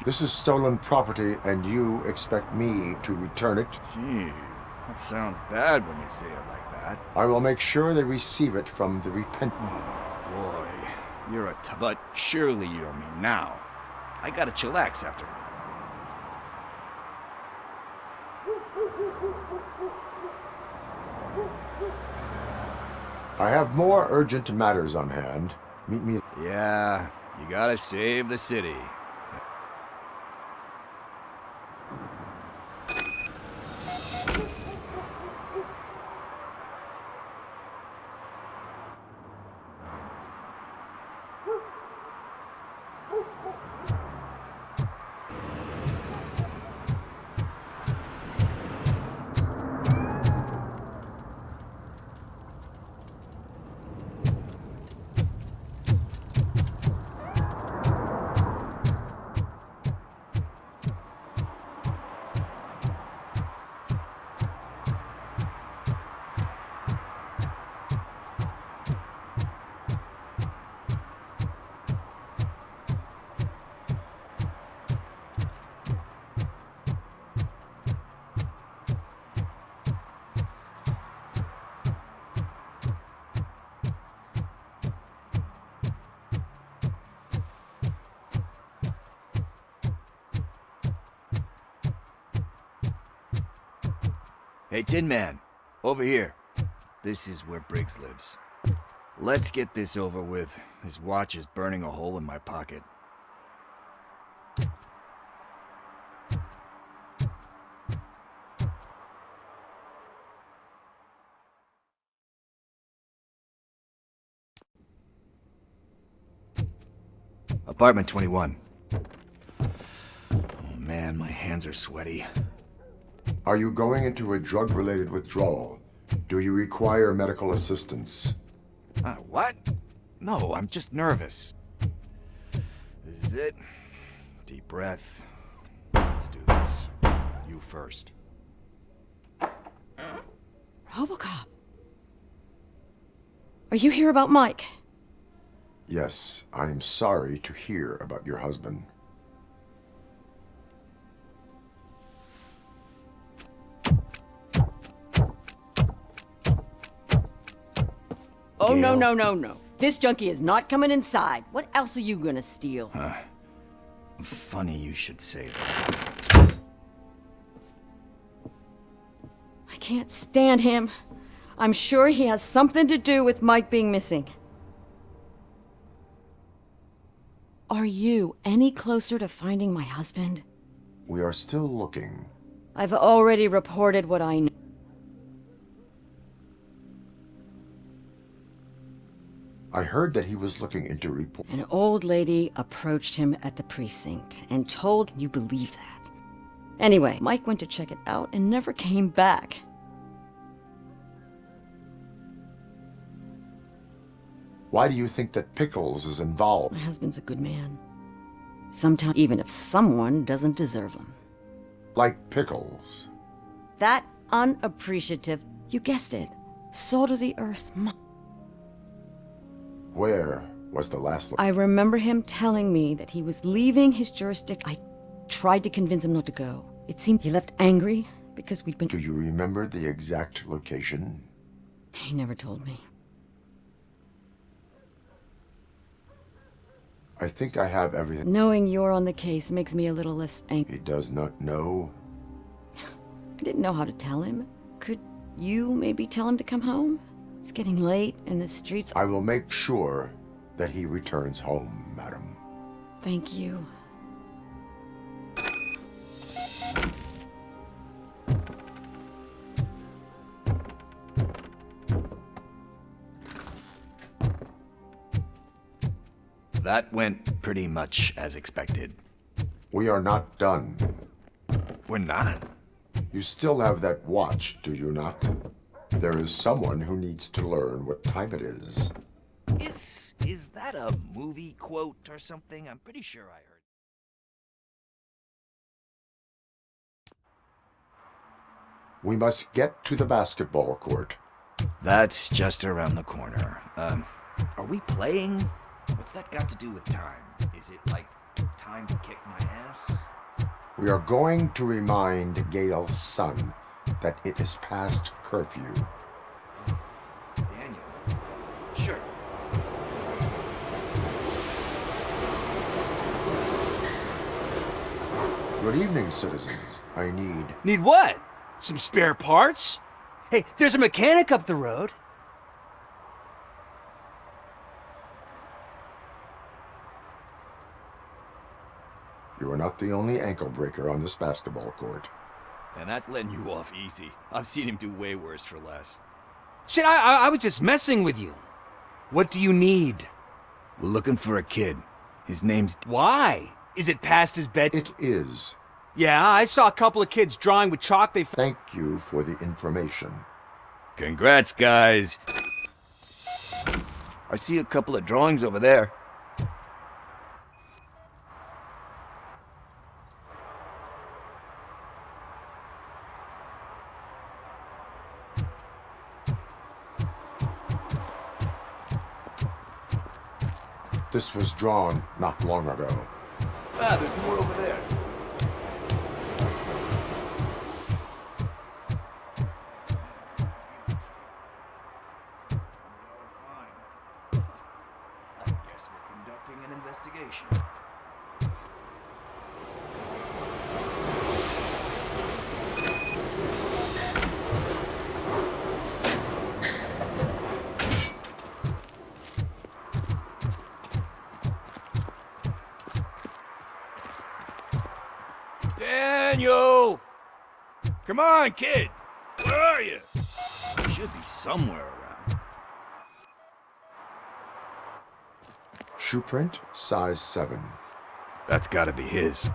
This is stolen property, and you expect me to return it? Gee, that sounds bad when you say it like that. I will make sure they receive it from the repentant... Oh, boy. You're a But surely you don't mean now. I gotta chillax after... I have more urgent matters on hand. Meet me... Yeah, you gotta save the city. Hey, Tin Man, over here. This is where Briggs lives. Let's get this over with. His watch is burning a hole in my pocket. Apartment 21. Oh man, my hands are sweaty. Are you going into a drug-related withdrawal? Do you require medical assistance? What? No, I'm just nervous. This is it. Deep breath. Let's do this. You first. Robocop. Are you here about Mike? Yes, I'm sorry to hear about your husband. Oh, no, no, no, no. This junkie is not coming inside. What else are you gonna steal? Funny you should say that. I can't stand him. I'm sure he has something to do with Mike being missing. Are you any closer to finding my husband? We are still looking. I've already reported what I know. I heard that he was looking into report. An old lady approached him at the precinct and told you believe that. Anyway, Mike went to check it out and never came back. Why do you think that Pickles is involved? My husband's a good man. Sometimes, even if someone doesn't deserve him. Like Pickles. That unappreciative, you guessed it, salt of the earth. Where was the last I remember him telling me that he was leaving his jurisdiction. I tried to convince him not to go. It seemed he left angry because we'd been... Do you remember the exact location? He never told me. I think I have everything. Knowing you're on the case makes me a little less angry. He does not know? I didn't know how to tell him. Could you maybe tell him to come home? It's getting late and the streets... I will make sure that he returns home, madam. Thank you. That went pretty much as expected. We are not done. We're not? You still have that watch, do you not? There is someone who needs to learn what time it is. Is that a movie quote or something? I'm pretty sure I heard. We must get to the basketball court. That's just around the corner. Are we playing? What's that got to do with time? Is it like time to kick my ass? We are going to remind Gail's son that it is past curfew. Daniel. Sure. Good evening, citizens. I need... Need what? Some spare parts? Hey, there's a mechanic up the road. You are not the only ankle breaker on this basketball court. And that's letting you off easy. I've seen him do way worse for less. Shit, I was just messing with you. What do you need? We're looking for a kid. His name's... Why? Is it past his bed? It is. Yeah, I saw a couple of kids drawing with chalk. Thank you for the information. Congrats, guys. I see a couple of drawings over there. This was drawn not long ago. Ah, there's more over there. I guess we're conducting an investigation. Daniel! Come on, kid! Where are you? You should be somewhere around. Shoe print, size 7. That's gotta be his.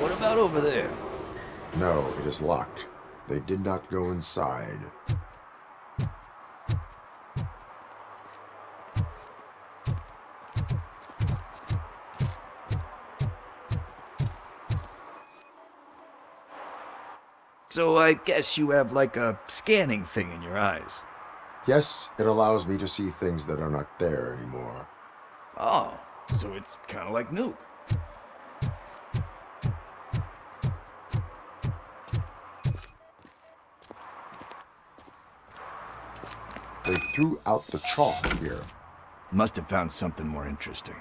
What about over there? No, it is locked. They did not go inside. So I guess you have like a scanning thing in your eyes. Yes, it allows me to see things that are not there anymore. Oh, so it's kind of like Nuke. They threw out the chalk here. Must have found something more interesting.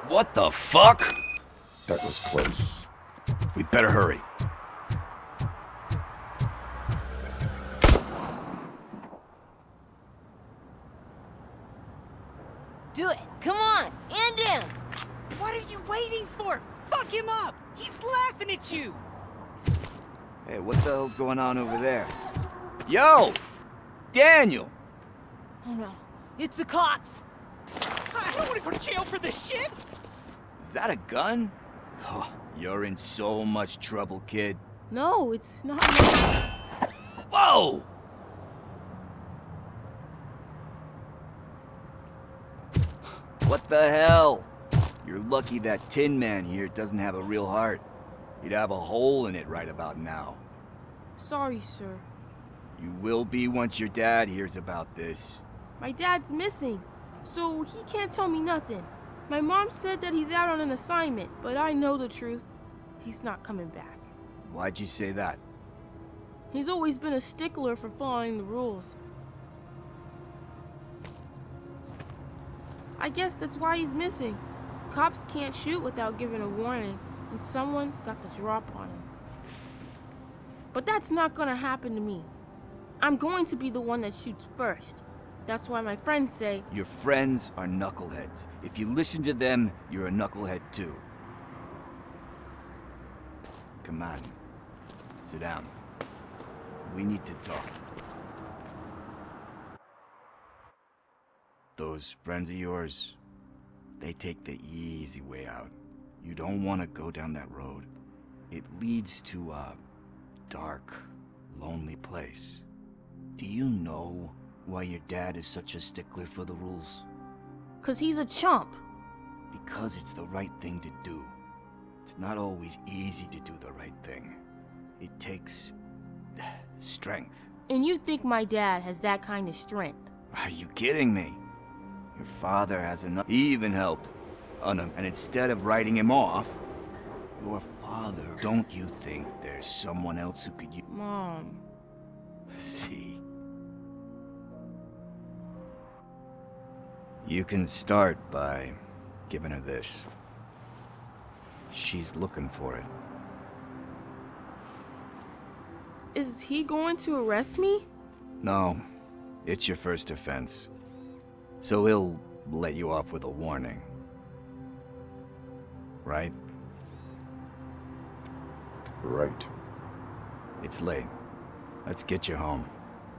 What the fuck? That was close. We better hurry. Do it. Come on. And him. What are you waiting for? Fuck him up! He's laughing at you! Hey, what the hell's going on over there? Yo! Daniel! Oh no. It's the cops. I don't want to go to jail for this shit! Is that a gun? Oh, you're in so much trouble, kid. No, it's not. Whoa! What the hell? You're lucky that Tin Man here doesn't have a real heart. He'd have a hole in it right about now. Sorry, sir. You will be once your dad hears about this. My dad's missing, so he can't tell me nothing. My mom said that he's out on an assignment, but I know the truth. He's not coming back. Why'd you say that? He's always been a stickler for following the rules. I guess that's why he's missing. Cops can't shoot without giving a warning, and someone got the drop on him. But that's not gonna happen to me. I'm going to be the one that shoots first. That's why my friends say... Your friends are knuckleheads. If you listen to them, you're a knucklehead too. Come on. Sit down. We need to talk. Those friends of yours, they take the easy way out. You don't want to go down that road. It leads to a dark, lonely place. Do you know why your dad is such a stickler for the rules? 'Cause he's a chump. Because it's the right thing to do. It's not always easy to do the right thing. It takes strength. And you think my dad has that kind of strength? Are you kidding me? Your father has enough. He even helped. And instead of writing him off, your father, don't you think there's someone else who could use... Mom. See? You can start by giving her this. She's looking for it. Is he going to arrest me? No, it's your first offense. So he'll let you off with a warning. Right? Right. It's late. Let's get you home.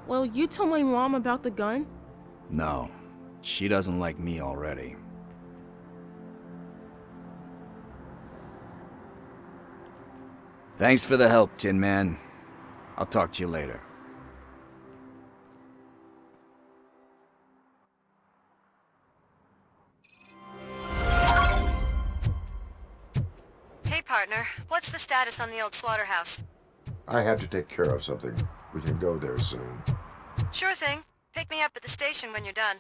Well, you told my mom about the gun? No, she doesn't like me already. Thanks for the help, Tin Man. I'll talk to you later. partner. What's the status on the old slaughterhouse? I had to take care of something. We can go there soon. Sure thing. Pick me up at the station when you're done.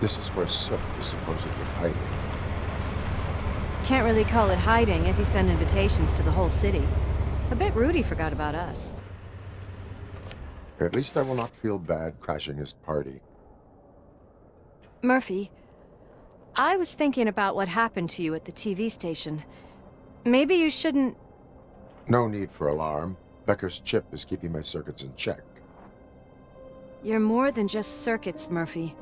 This is where Sook is supposedly hiding. Can't really call it hiding if he sent invitations to the whole city. A bit rude he forgot about us. At least I will not feel bad crashing his party. Murphy, I was thinking about what happened to you at the TV station. Maybe you shouldn't... No need for alarm. Becker's chip is keeping my circuits in check. You're more than just circuits, Murphy.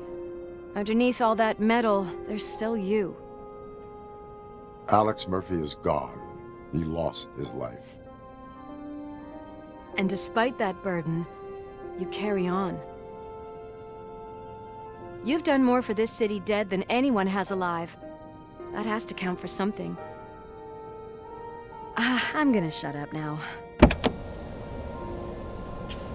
Underneath all that metal, there's still you. Alex Murphy is gone. He lost his life. And despite that burden, you carry on. You've done more for this city dead than anyone has alive. That has to count for something. I'm gonna shut up now.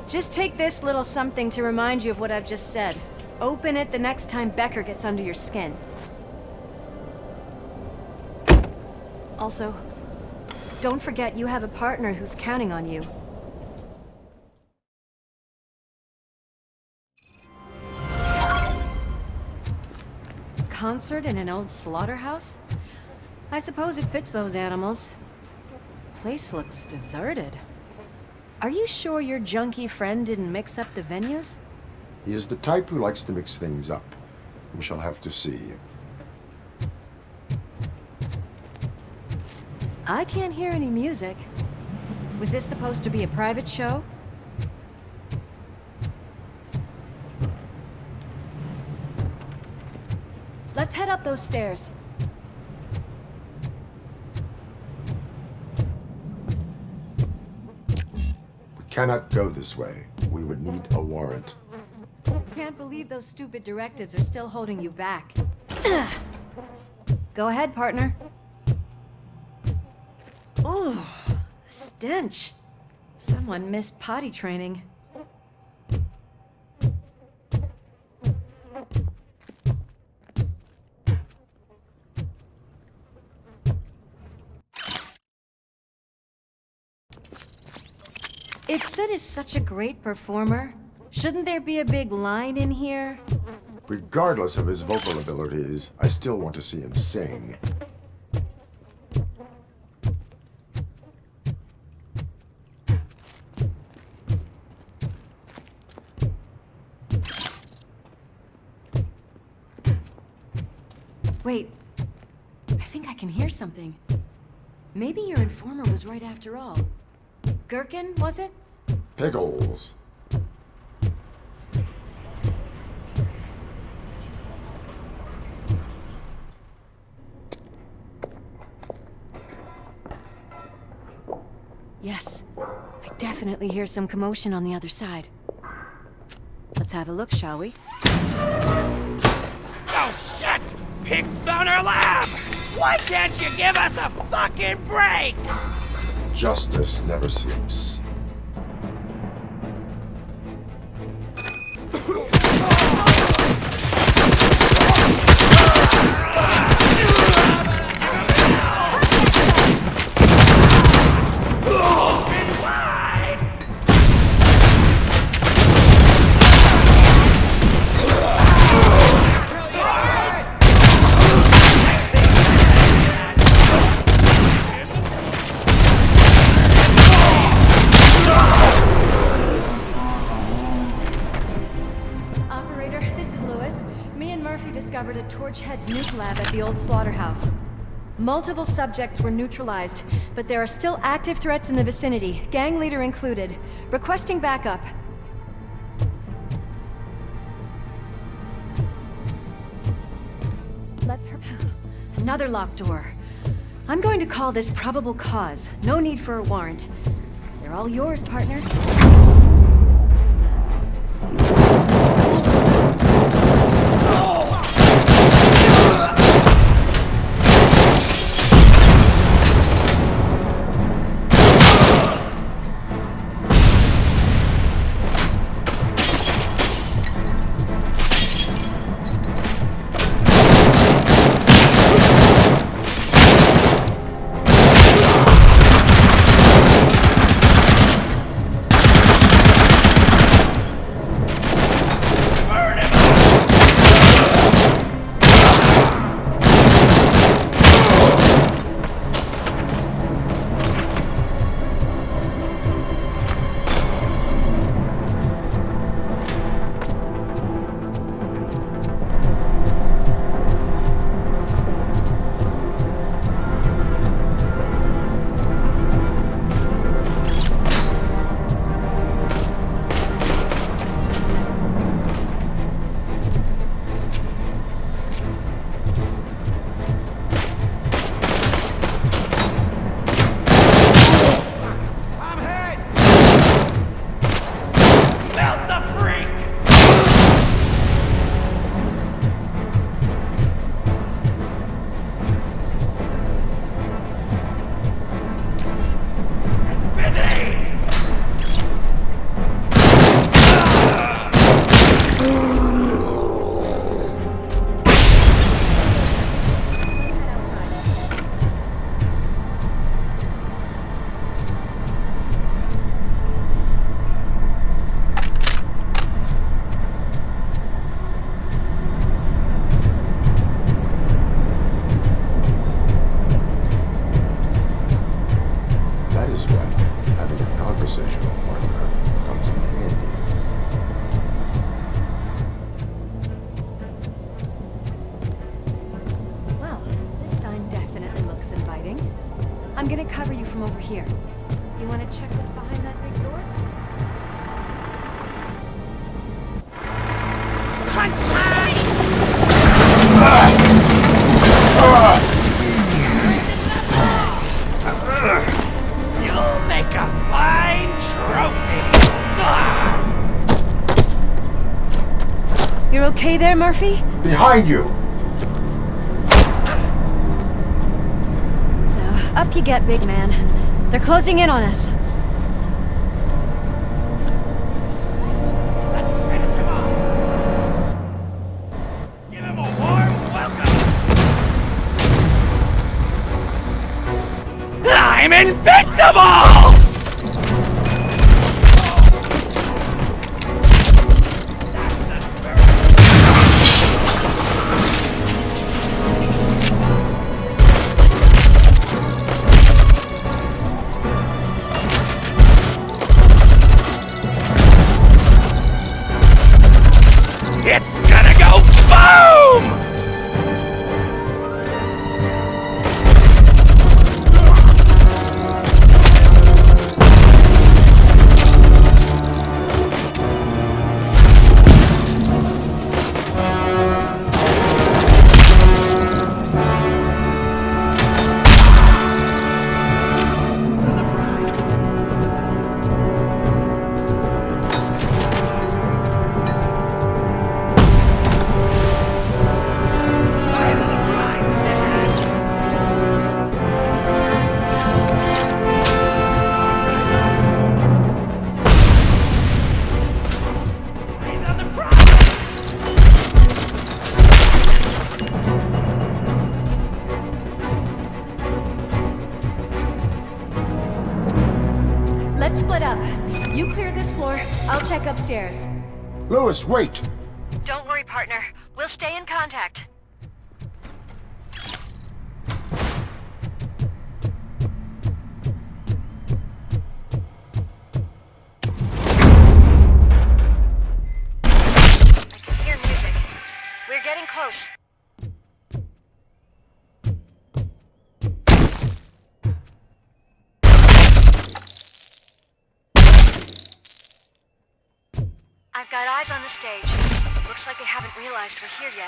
Just take this little something to remind you of what I've just said. Open it the next time Becker gets under your skin. Also, don't forget you have a partner who's counting on you. Concert in an old slaughterhouse? I suppose it fits those animals. Place looks deserted. Are you sure your junkie friend didn't mix up the venues? He is the type who likes to mix things up. We shall have to see. I can't hear any music. Was this supposed to be a private show? Let's head up those stairs. We cannot go this way. We would need a warrant. Can't believe those stupid directives are still holding you back. Go ahead, partner. Oh, the stench. Someone missed potty training. If Sid is such a great performer, shouldn't there be a big line in here? Regardless of his vocal abilities, I still want to see him sing. Wait, I think I can hear something. Maybe your informer was right after all. Gherkin, was it? Pickles. Yes, I definitely hear some commotion on the other side. Let's have a look, shall we? Oh, shit! Pig found our lab! Why can't you give us a fucking break? Justice never sleeps. Operator, this is Lewis. Me and Murphy discovered a Torchhead's nuke lab at the old slaughterhouse. Multiple subjects were neutralized, but there are still active threats in the vicinity, gang leader included. Requesting backup. Let's hurry. Another locked door. I'm going to call this probable cause. No need for a warrant. They're all yours, partner. I'm gonna cover you from over here. You wanna check what's behind that big door? Crunch time! You'll make a fine trophy! You're okay there, Murphy? Behind you! Up you get, big man. They're closing in on us. Give him a warm welcome! I'm invincible! It's gonna go boom! Let's split up. You clear this floor, I'll check upstairs. Lewis, wait! Don't worry, partner. We'll stay in contact. I can hear music. We're getting close. I've got eyes on the stage. Looks like they haven't realized we're here yet.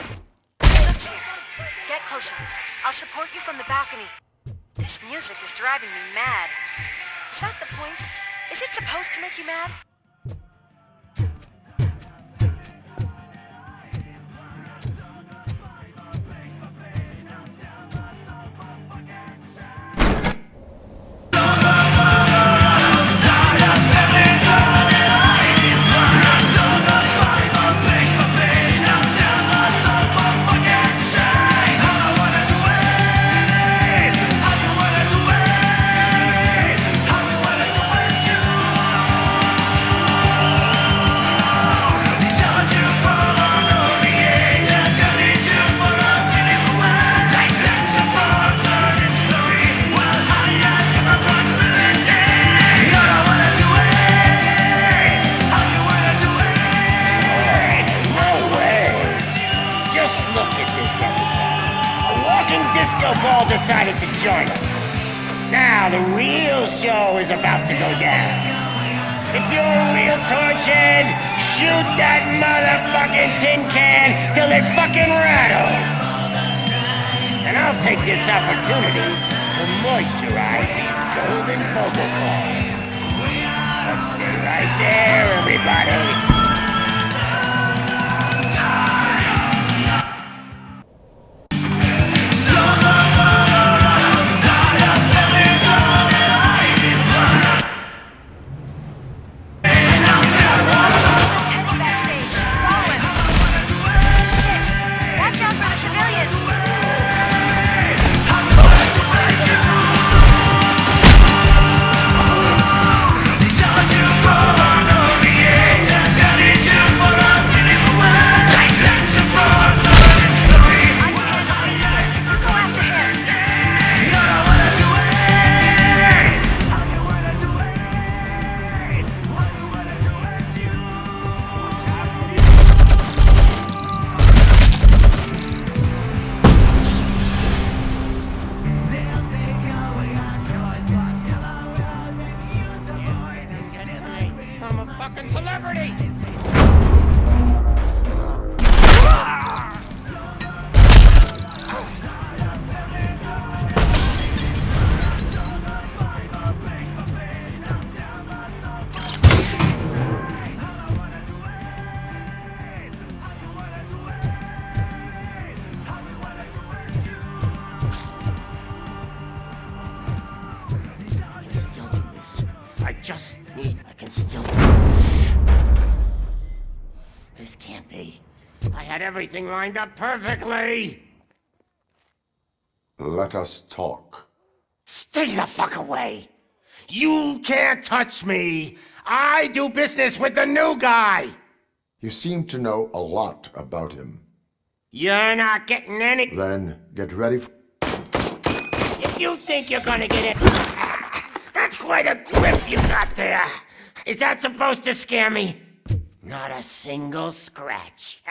Look here. Get closer. I'll support you from the balcony. This music is driving me mad. Is that the point? Is it supposed to make you mad? Decided to join us. Now the real show is about to go down. If you're a real torchhead, shoot that motherfucking tin can till it fucking rattles. And I'll take this opportunity to moisturize these golden vocal cords. But stay right there, everybody. I can still... This can't be. I had everything lined up perfectly! Let us talk. Stay the fuck away! You can't touch me! I do business with the new guy! You seem to know a lot about him. You're not getting any... Then, get ready for... If you think you're gonna get it... That's quite a grip you got there! Is that supposed to scare me? Not a single scratch.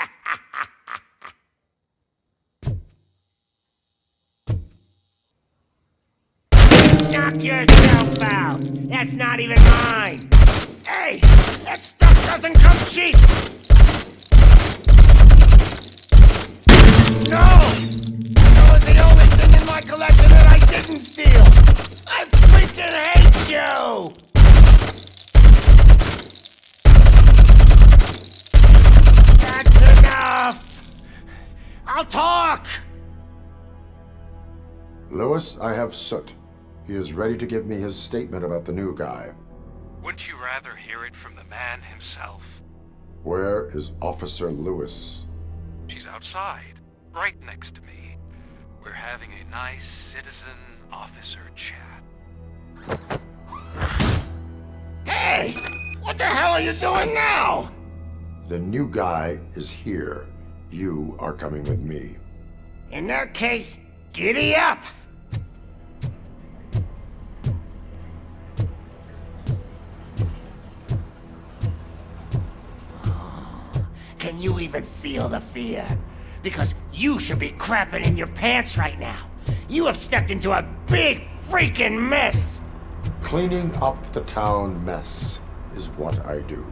Knock yourself out! That's not even mine! Hey! That stuff doesn't come cheap! No! That was the only thing in my collection that I didn't steal! I freaking hate you! That's enough! I'll talk! Lewis, I have Soot. He is ready to give me his statement about the new guy. Wouldn't you rather hear it from the man himself? Where is Officer Lewis? She's outside, right next to me. We're having a nice citizen-officer chat. Hey! What the hell are you doing now? The new guy is here. You are coming with me. In that case, giddy up! Can you even feel the fear? Because you should be crapping in your pants right now. You have stepped into a big freaking mess! Cleaning up the town mess is what I do.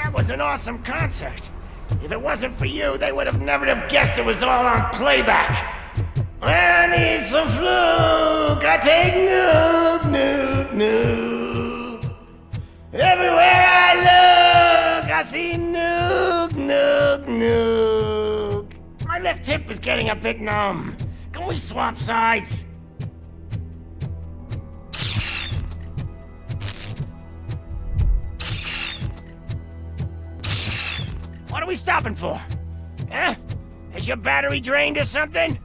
That was an awesome concert. If it wasn't for you, they would have never have guessed it was all on playback. When I need some fluke, I take nuke, nuke, nuke. Everywhere I look, I see nuke, nuke, nuke. My left hip is getting a bit numb. Can we swap sides? What are we stopping for? Huh? Is your battery drained or something?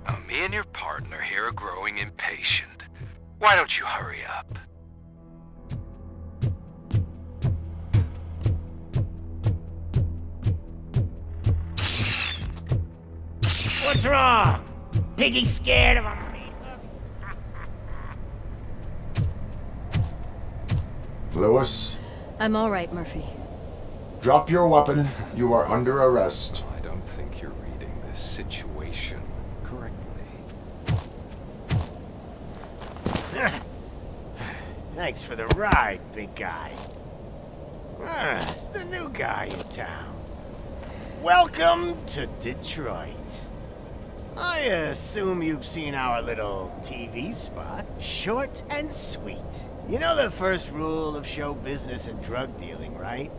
Now, me and your partner here are growing impatient. Why don't you hurry up? What's wrong? Piggy's scared of a meat hook? Lewis, I'm all right, Murphy. drop your weapon. You are under arrest. I don't think you're reading this situation correctly. Thanks for the ride, big guy. It's the new guy in town. Welcome to Detroit. I assume you've seen our little TV spot. Short and sweet. You know the first rule of show business and drug dealing, right?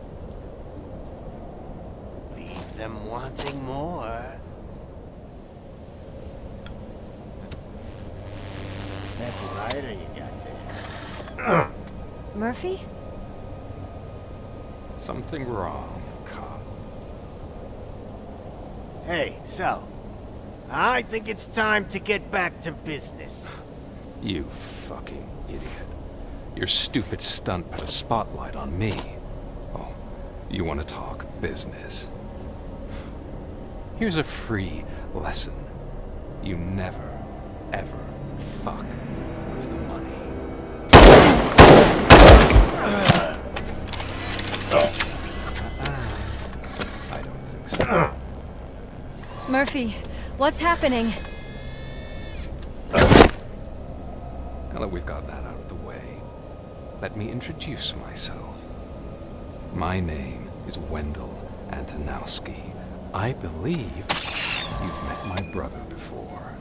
Leave them wanting more. That's a lighter you got there. Murphy? Something wrong, cop. Hey, so, I think it's time to get back to business. You fucking idiot. Your stupid stunt put a spotlight on me. Oh, you want to talk business? Here's a free lesson. You never, ever fuck with the money. I don't think so. Murphy, what's happening? Now that we've got that out of the way, let me introduce myself. My name is Wendell Antonowski. I believe you've met my brother before.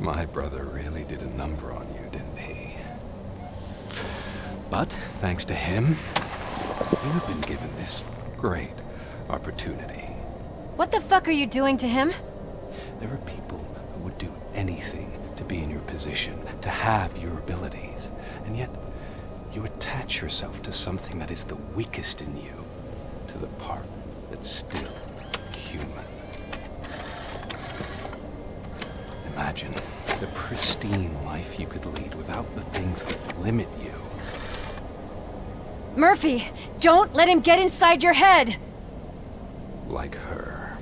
My brother really did a number on you, didn't he? But thanks to him, you've been given this great opportunity. What the fuck are you doing to him? There are people who would do anything to be in your position, to have your abilities, and yet you attach yourself to something that is the weakest in you, to the part that's still human. Imagine the pristine life you could lead without the things that limit you. Murphy, don't let him get inside your head! Like her.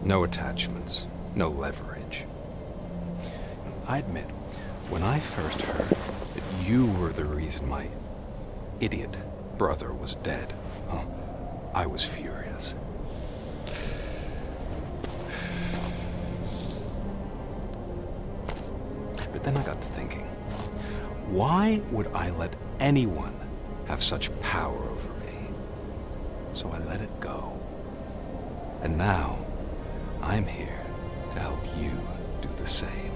No attachments, no leverage. I admit, when I first heard that you were the reason my idiot brother was dead, I was furious. But then I got to thinking, why would I let anyone have such power over me? So I let it go. And now, I'm here to help you do the same.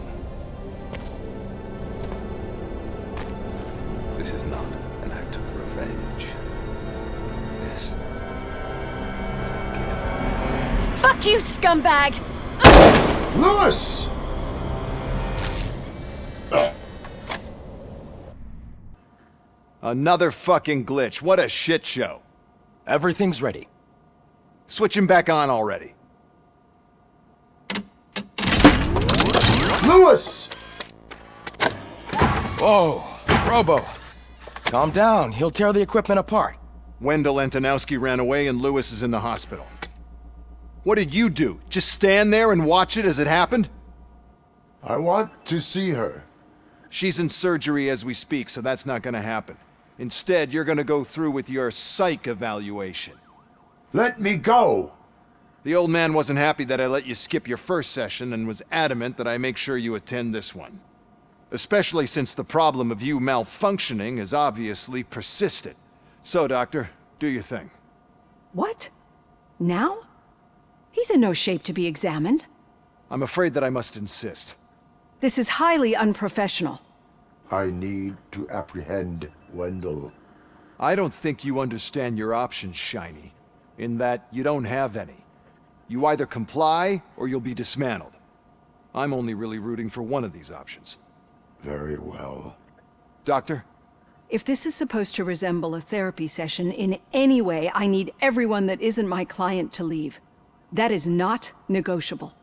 This is not an act of revenge. This is a gift. Fuck you, scumbag! Lewis! Another fucking glitch. What a shit show. Everything's ready. Switch him back on already. Lewis! Whoa, Robo. Calm down. He'll tear the equipment apart. Wendell Antonowski ran away and Lewis is in the hospital. What did you do? Just stand there and watch it as it happened? I want to see her. She's in surgery as we speak, so that's not gonna happen. Instead, you're gonna go through with your psych evaluation. Let me go! The old man wasn't happy that I let you skip your first session and was adamant that I make sure you attend this one. Especially since the problem of you malfunctioning has obviously persisted. So, Doctor, do your thing. What? Now? He's in no shape to be examined. I'm afraid that I must insist. This is highly unprofessional. I need to apprehend Wendell. I don't think you understand your options, Shiny, in that you don't have any. You either comply, or you'll be dismantled. I'm only really rooting for one of these options. Very well. Doctor? If this is supposed to resemble a therapy session in any way, I need everyone that isn't my client to leave. That is not negotiable.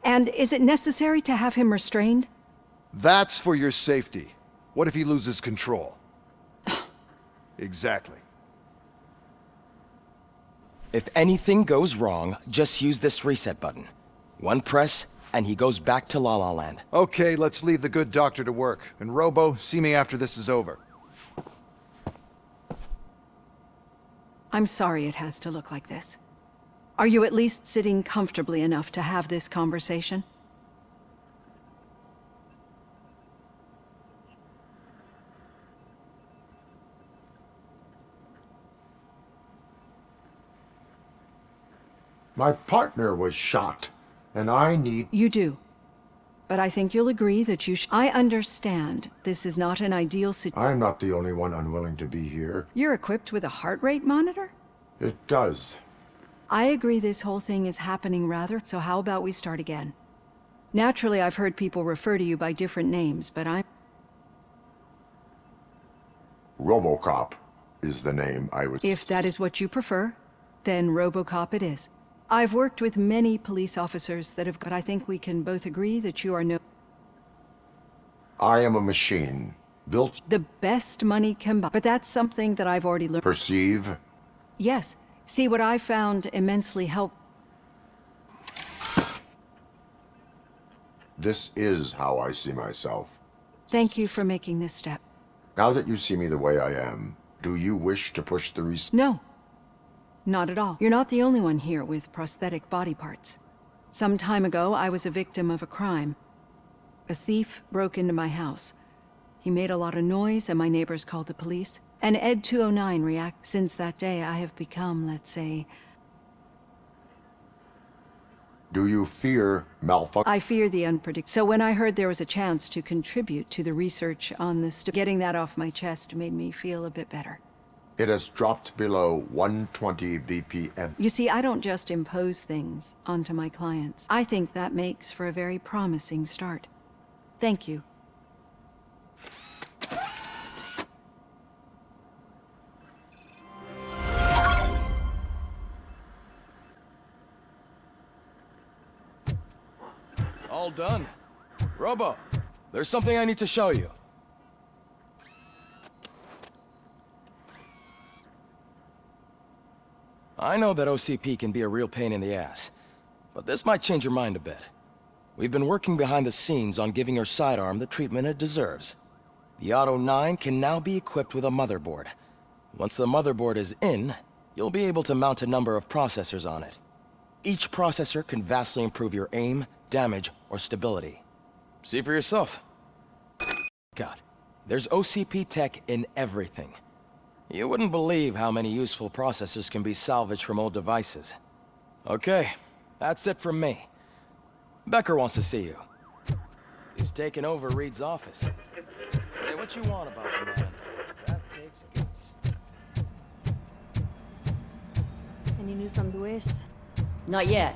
And is it necessary to have him restrained? That's for your safety. What if he loses control? Exactly. If anything goes wrong, just use this reset button. One press, and he goes back to La La Land. Okay, let's leave the good doctor to work. And Robo, see me after this is over. I'm sorry it has to look like this. Are you at least sitting comfortably enough to have this conversation? My partner was shot, and I need... You do. But I think you'll agree that I understand this is not an ideal situation. I'm not the only one unwilling to be here. You're equipped with a heart rate monitor? It does. I agree this whole thing is happening rather, so how about we start again? Naturally, I've heard people refer to you by different names, but I'm... Robocop is the name I was... If that is what you prefer, then Robocop it is. I've worked with many police officers that have got... I think we can both agree that you are no... I am a machine, built... The best money can buy. But that's something that I've already learned. Perceive? Yes. See, what I found immensely helpful. This is how I see myself. Thank you for making this step. Now that you see me the way I am, do you wish to push the reset? No. Not at all. You're not the only one here with prosthetic body parts. Some time ago, I was a victim of a crime. A thief broke into my house. He made a lot of noise and my neighbors called the police. And Ed 209 reacted. Since that day, I have become, let's say... Do you fear malfunction? I fear the unpredictable. So when I heard there was a chance to contribute to the research on this, getting that off my chest made me feel a bit better. It has dropped below 120 BPM. You see, I don't just impose things onto my clients. I think that makes for a very promising start. Thank you. All done. Robo, there's something I need to show you. I know that OCP can be a real pain in the ass, but this might change your mind a bit. We've been working behind the scenes on giving your sidearm the treatment it deserves. The Auto 9 can now be equipped with a motherboard. Once the motherboard is in, you'll be able to mount a number of processors on it. Each processor can vastly improve your aim, damage, or stability. See for yourself. God, there's OCP tech in everything. You wouldn't believe how many useful processors can be salvaged from old devices. Okay, that's it from me. Becker wants to see you. He's taken over Reed's office. Say what you want about the man. That takes guts. Any news on Luis? Not yet,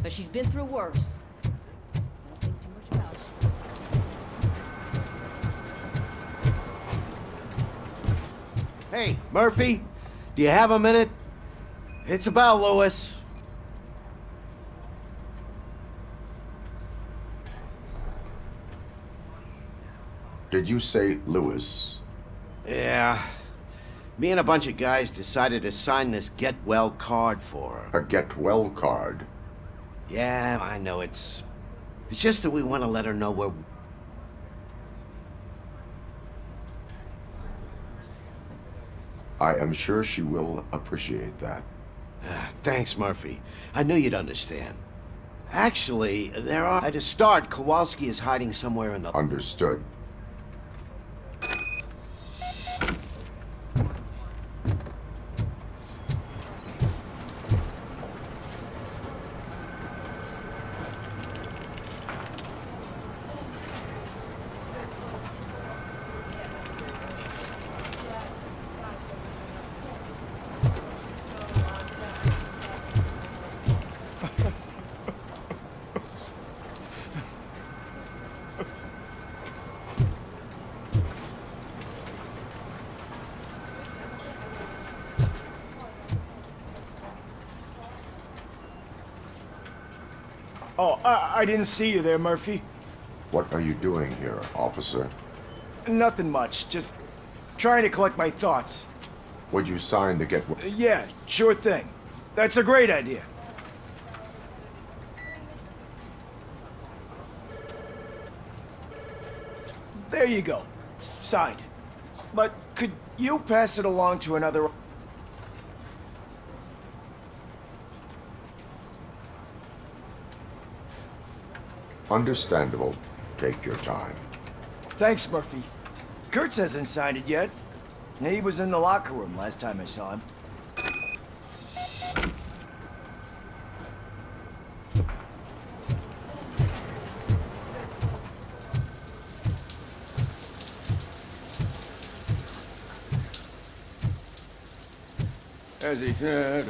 but she's been through worse. Don't think too much about it. Hey, Murphy, do you have a minute? It's about Lewis. Did you say Lewis? Yeah. Me and a bunch of guys decided to sign this get well card for her. A get well card? Yeah, I know it's just that we want to let her know we're... I am sure she will appreciate that. Thanks, Murphy. I knew you'd understand. Actually, to start, Kowalski is hiding somewhere in the... Understood. Oh, I didn't see you there, Murphy. What are you doing here, officer? Nothing much, just trying to collect my thoughts. Would you sign the get... Yeah, sure thing. That's a great idea. There you go. Signed. But could you pass it along to another... Understandable. Take your time. Thanks, Murphy. Kurtz hasn't signed it yet. He was in the locker room last time I saw him. As he said...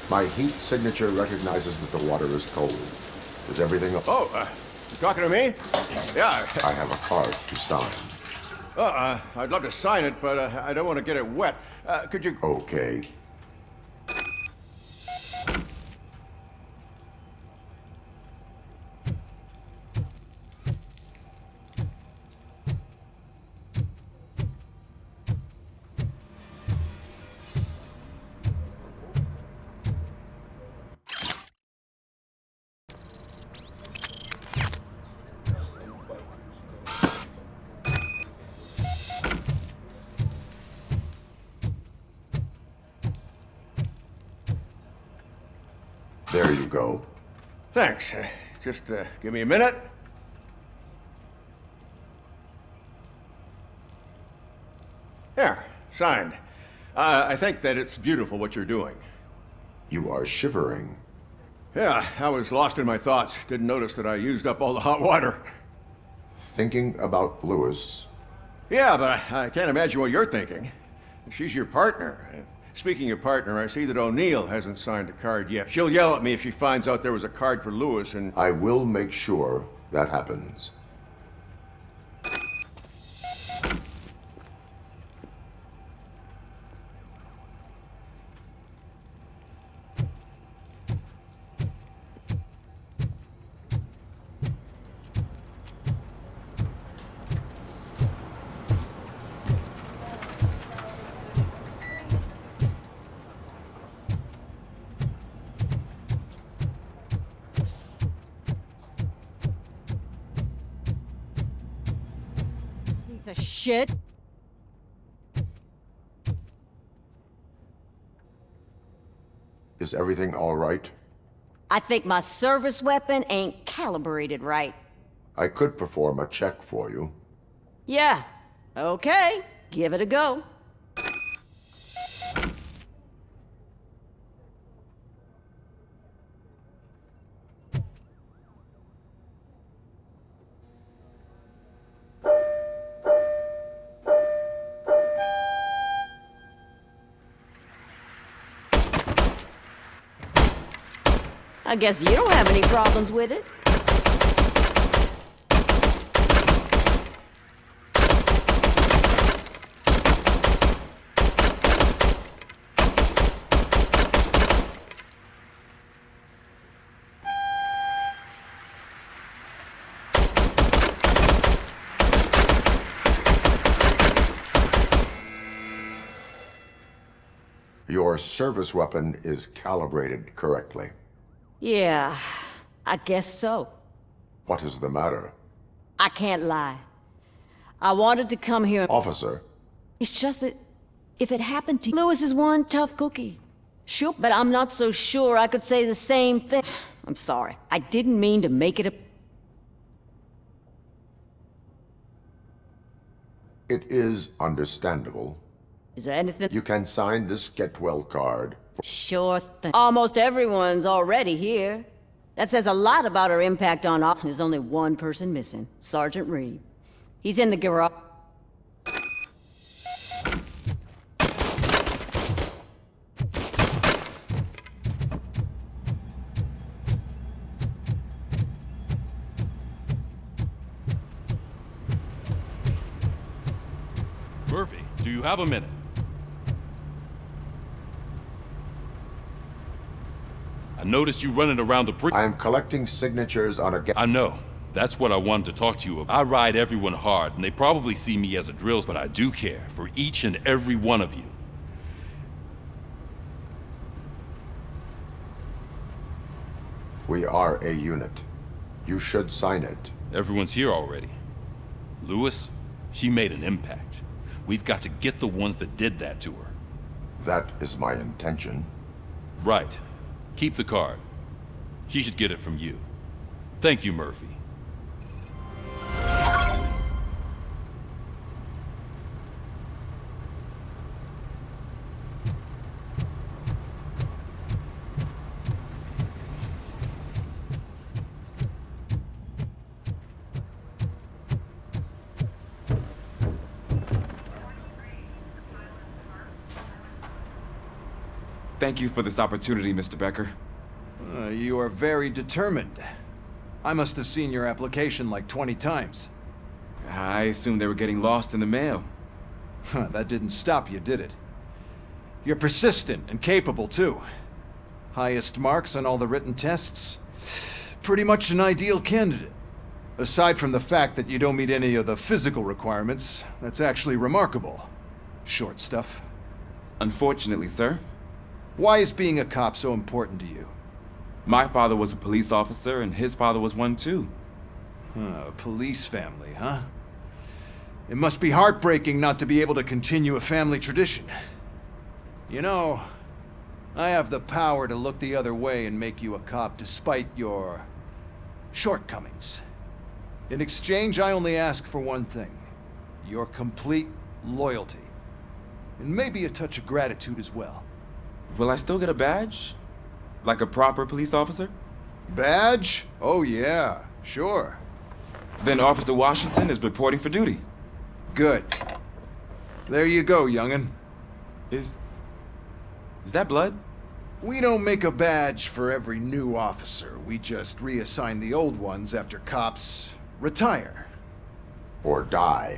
My heat signature recognizes that the water is cold. Is everything... Oh, you talking to me? Yeah. I have a card to sign. I'd love to sign it, but I don't want to get it wet. Could you... Okay. There you go. Thanks. Just give me a minute. There, signed. I think that it's beautiful what you're doing. You are shivering. Yeah, I was lost in my thoughts. Didn't notice that I used up all the hot water. Thinking about Lewis. Yeah, but I can't imagine what you're thinking. She's your partner. Speaking of partner, I see that O'Neill hasn't signed a card yet. She'll yell at me if she finds out there was a card for Lewis and... I will make sure that happens. Piece of shit. Is everything all right? I think my service weapon ain't calibrated right. I could perform a check for you. Yeah. Okay. Give it a go. I guess you don't have any problems with it. Your service weapon is calibrated correctly. Yeah, I guess so. What is the matter? I can't lie. I wanted to come here... Officer. It's just that If it happened to Lewis is one tough cookie. Sure, but I'm not so sure I could say the same thing. I'm sorry. I didn't mean to make it a... It is understandable. Is there anything... You can sign this get well card. Sure thing. Almost everyone's already here. That says a lot about our impact on all. There's only one person missing. Sergeant Reed. He's in the garage. Murphy, do you have a minute? I noticed you running around the I am collecting signatures on a... I know. That's what I wanted to talk to you about. I ride everyone hard, and they probably see me as a drill, but I do care for each and every one of you. We are a unit. You should sign it. Everyone's here already. Lewis, she made an impact. We've got to get the ones that did that to her. That is my intention. Right. Keep the card. She should get it from you. Thank you, Murphy. Thank you for this opportunity, Mr. Becker. You are very determined. I must have seen your application like 20 times. I assumed they were getting lost in the mail. That didn't stop you, did it? You're persistent and capable, too. Highest marks on all the written tests. Pretty much an ideal candidate. Aside from the fact that you don't meet any of the physical requirements, that's actually remarkable. Short stuff. Unfortunately, sir. Why is being a cop so important to you? My father was a police officer, and his father was one too. A police family, huh? It must be heartbreaking not to be able to continue a family tradition. You know, I have the power to look the other way and make you a cop despite your shortcomings. In exchange, I only ask for one thing. Your complete loyalty. And maybe a touch of gratitude as well. Will I still get a badge? Like a proper police officer? Badge? Oh yeah, sure. Then Officer Washington is reporting for duty. Good. There you go, young'un. Is that blood? We don't make a badge for every new officer. We just reassign the old ones after cops retire. Or die.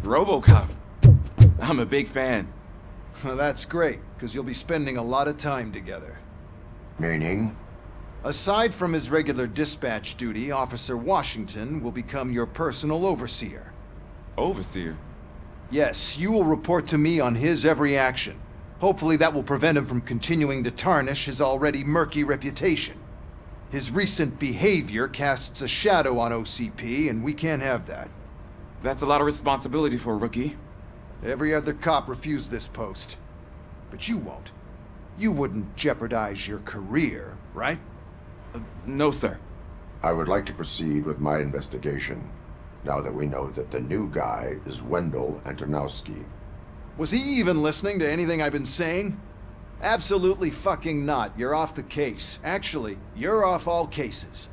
Robocop. I'm a big fan. That's great, because you'll be spending a lot of time together. Meaning? Aside from his regular dispatch duty, Officer Washington will become your personal overseer. Overseer? Yes, you will report to me on his every action. Hopefully that will prevent him from continuing to tarnish his already murky reputation. His recent behavior casts a shadow on OCP, and we can't have that. That's a lot of responsibility for a rookie. Every other cop refused this post. But you won't. You wouldn't jeopardize your career, right? No, sir. I would like to proceed with my investigation, now that we know that the new guy is Wendell Antonowski. Was he even listening to anything I've been saying? Absolutely fucking not. You're off the case. Actually, you're off all cases.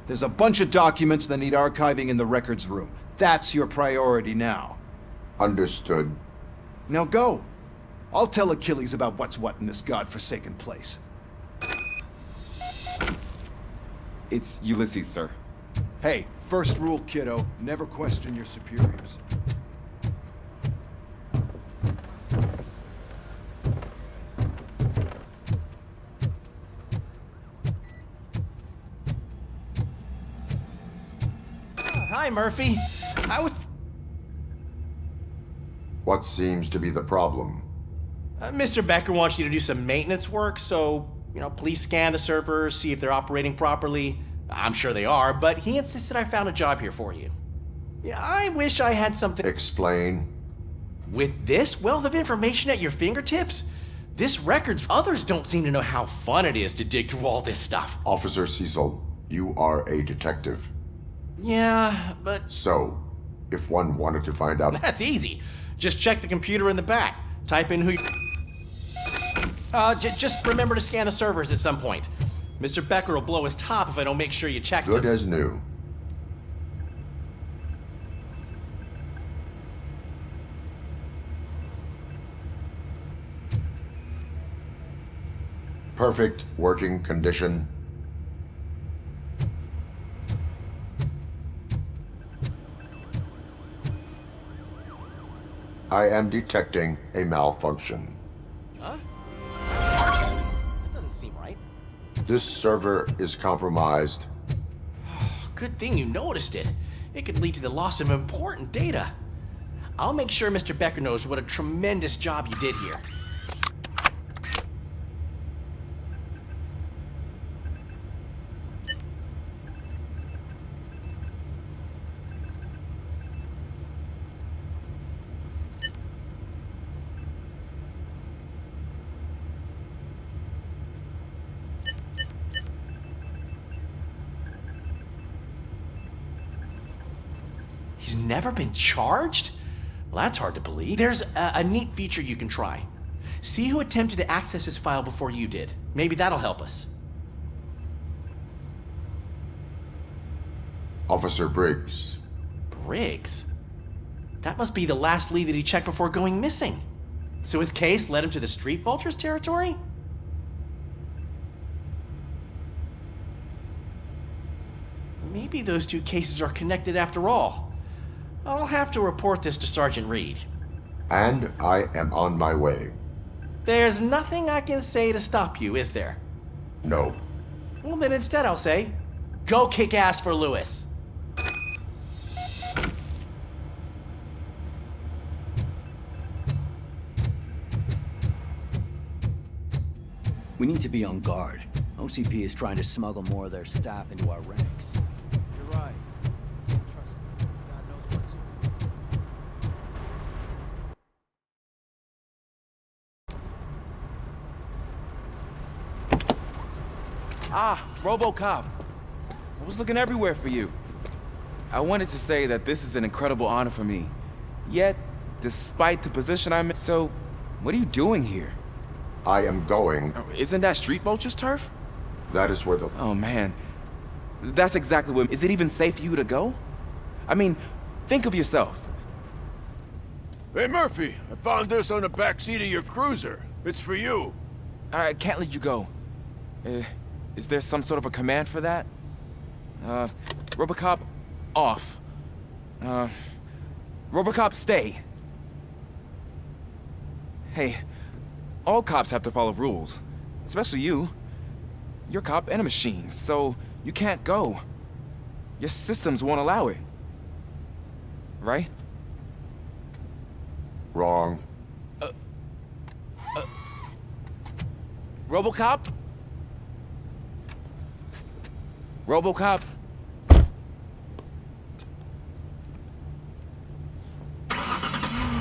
There's a bunch of documents that need archiving in the records room. That's your priority now. Understood. Now go. I'll tell Achilles about what's what in this godforsaken place. It's Ulysses, sir. Hey, first rule, kiddo. Never question your superiors. Hi, Murphy. What seems to be the problem? Mr. Becker wants you to do some maintenance work, so, please scan the servers, see if they're operating properly. I'm sure they are, but he insisted I found a job here for you. Yeah, I wish I had something... Explain. With this wealth of information at your fingertips, this record's others don't seem to know how fun it is to dig through all this stuff. Officer Cecil, you are a detective. Yeah, but... So, if one wanted to find out... That's easy. Just check the computer in the back. Type in who you... just remember to scan the servers at some point. Mr. Becker will blow his top if I don't make sure you checked Good him. as new. Perfect working condition. I am detecting a malfunction. Huh? That doesn't seem right. This server is compromised. Good thing you noticed it. It could lead to the loss of important data. I'll make sure Mr. Becker knows what a tremendous job you did here. He's never been charged? Well, that's hard to believe. There's a neat feature you can try. See who attempted to access his file before you did. Maybe that'll help us. Officer Briggs. Briggs? That must be the last lead that he checked before going missing. So his case led him to the Street Vultures territory? Maybe those two cases are connected after all. I'll have to report this to Sergeant Reed. And I am on my way. There's nothing I can say to stop you, is there? No. Well, then instead I'll say, go kick ass for Lewis. We need to be on guard. OCP is trying to smuggle more of their staff into our ranks. You're right. Trust me. God knows what's... Ah, Robocop. I was looking everywhere for you. I wanted to say that this is an incredible honor for me. Yet, despite the position I'm in... So, what are you doing here? I am going... Isn't that Street Vulture's turf? That is where the... Oh, man. That's exactly what... Is it even safe for you to go? I mean, think of yourself. Hey, Murphy, I found this on the back seat of your cruiser. It's for you. I can't let you go. Is there some sort of a command for that? Robocop, off. Robocop, stay. Hey, all cops have to follow rules. Especially you. You're a cop and a machine, so you can't go. Your systems won't allow it. Right? Wrong. Robocop? Robocop?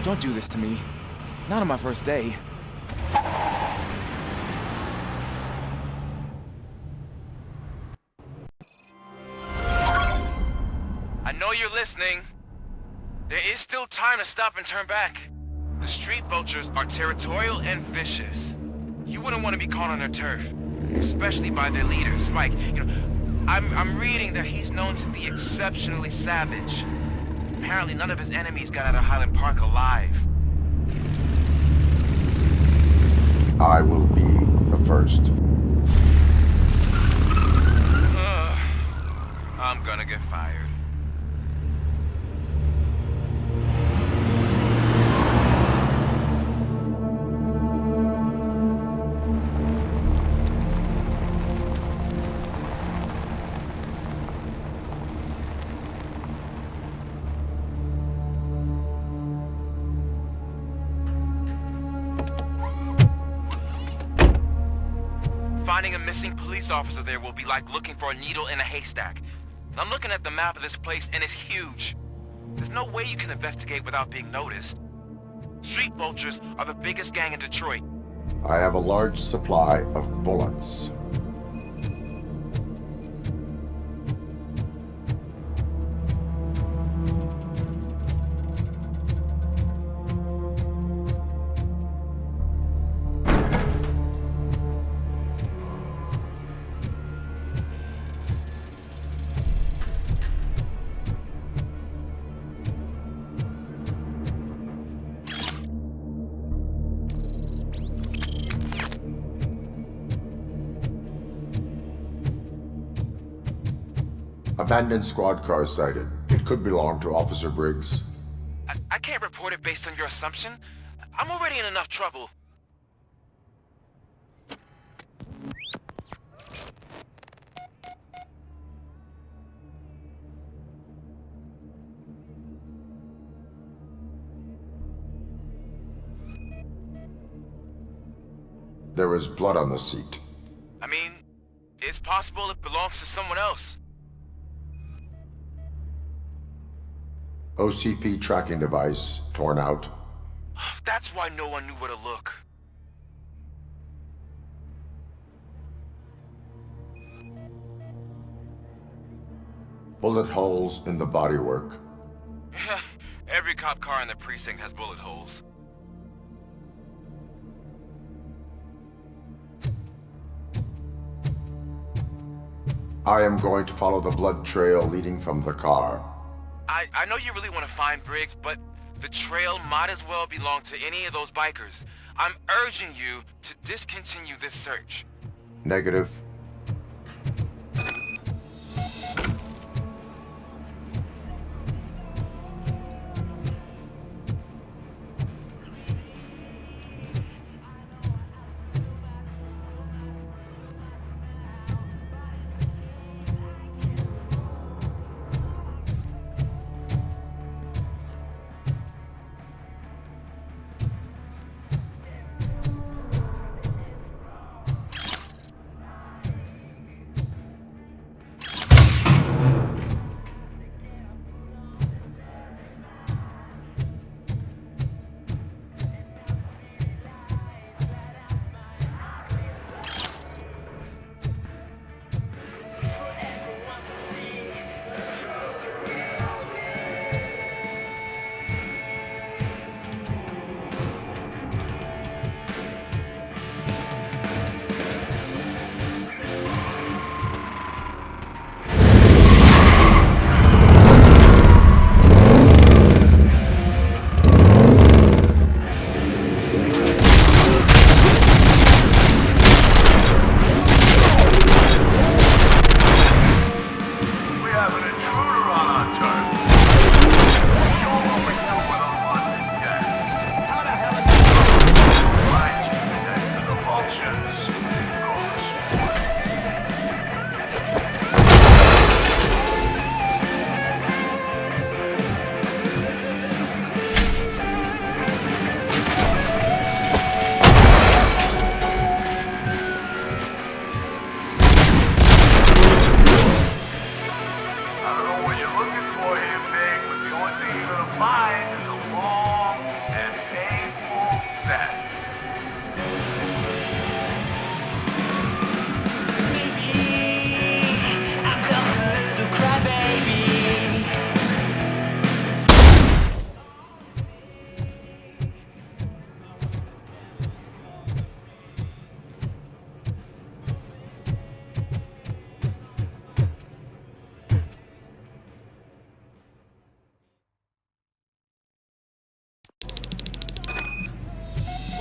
Don't do this to me. Not on my first day. I know you're listening. There is still time to stop and turn back. The Street Vultures are territorial and vicious. You wouldn't want to be caught on their turf, especially by their leader, Spike. You know, I'm reading that he's known to be exceptionally savage. Apparently none of his enemies got out of Highland Park alive. I will be the first. I'm gonna get fired. Finding a missing police officer there will be like looking for a needle in a haystack. I'm looking at the map of this place and it's huge. There's no way you can investigate without being noticed. Street vultures are the biggest gang in Detroit. I have a large supply of bullets. Abandoned squad car sighted. It could belong to Officer Briggs. I can't report it based on your assumption. I'm already in enough trouble. There is blood on the seat. I mean, it's possible it belongs to someone else. OCP tracking device torn out. That's why no one knew where to look. Bullet holes in the bodywork. Every cop car in the precinct has bullet holes. I am going to follow the blood trail leading from the car. I know you really want to find Briggs, but the trail might as well belong to any of those bikers. I'm urging you to discontinue this search. Negative.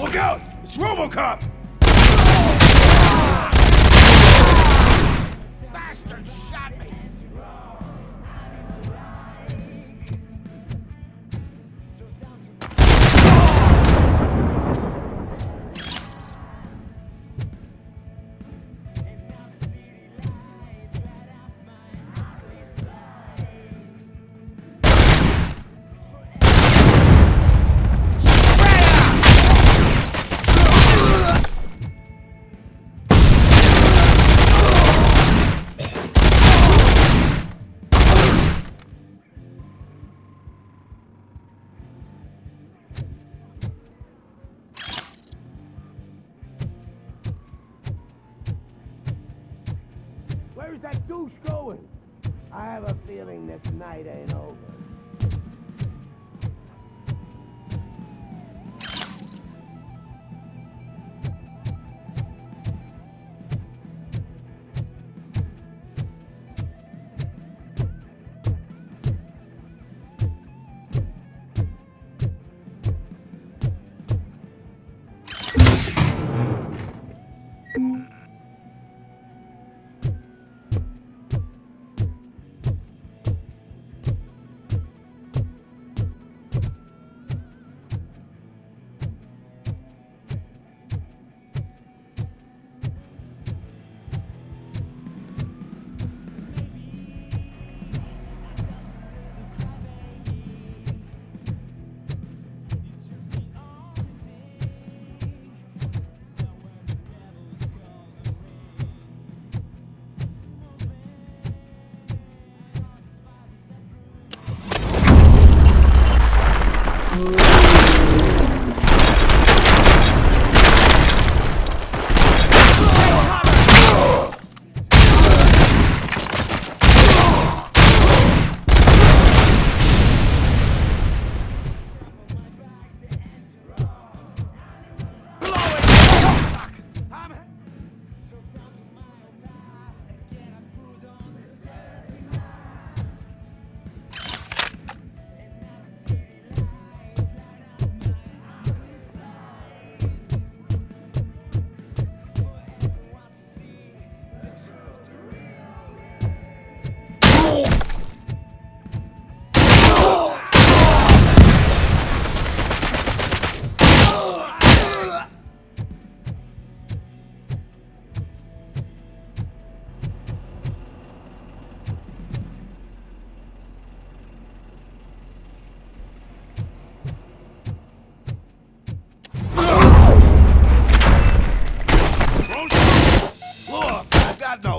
Look out! It's Robocop! Bastard shot me! Where's that douche going? I have a feeling this night ain't over.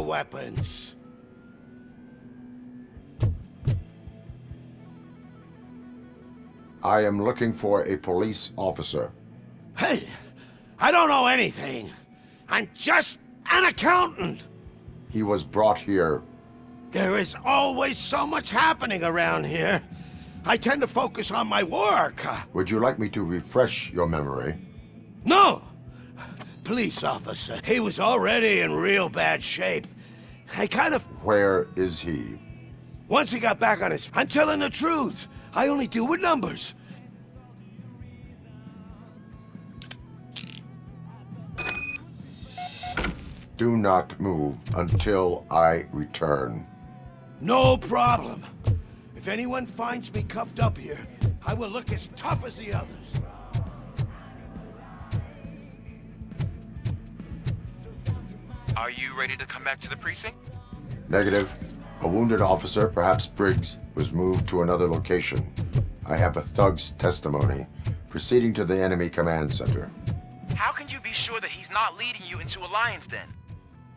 Weapons. I am looking for a police officer. Hey, I don't know anything. I'm just an accountant. He was brought here. There is always so much happening around here. I tend to focus on my work. Would you like me to refresh your memory? No! Police officer. He was already in real bad shape. I kind of... Where is he? Once he got back on his... I'm telling the truth. I only deal with numbers. Do not move until I return. No problem. If anyone finds me cuffed up here, I will look as tough as the others. Are you ready to come back to the precinct? Negative. A wounded officer, perhaps Briggs, was moved to another location. I have a thug's testimony, proceeding to the enemy command center. How can you be sure that he's not leading you into a lion's den?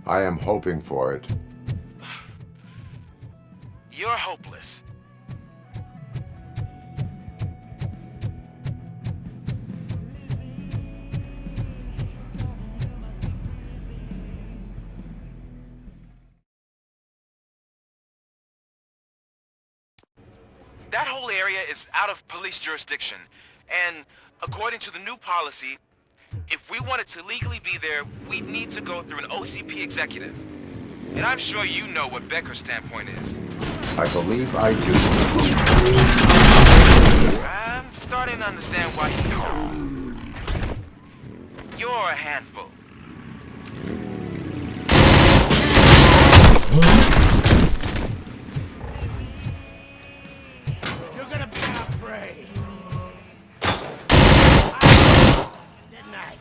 I am hoping for it. You're hopeless. That whole area is out of police jurisdiction, and according to the new policy, if we wanted to legally be there, we'd need to go through an OCP executive. And I'm sure you know what Becker's standpoint is. I believe I do. I'm starting to understand why you're a handful. You're gonna be our prey. Didn't I?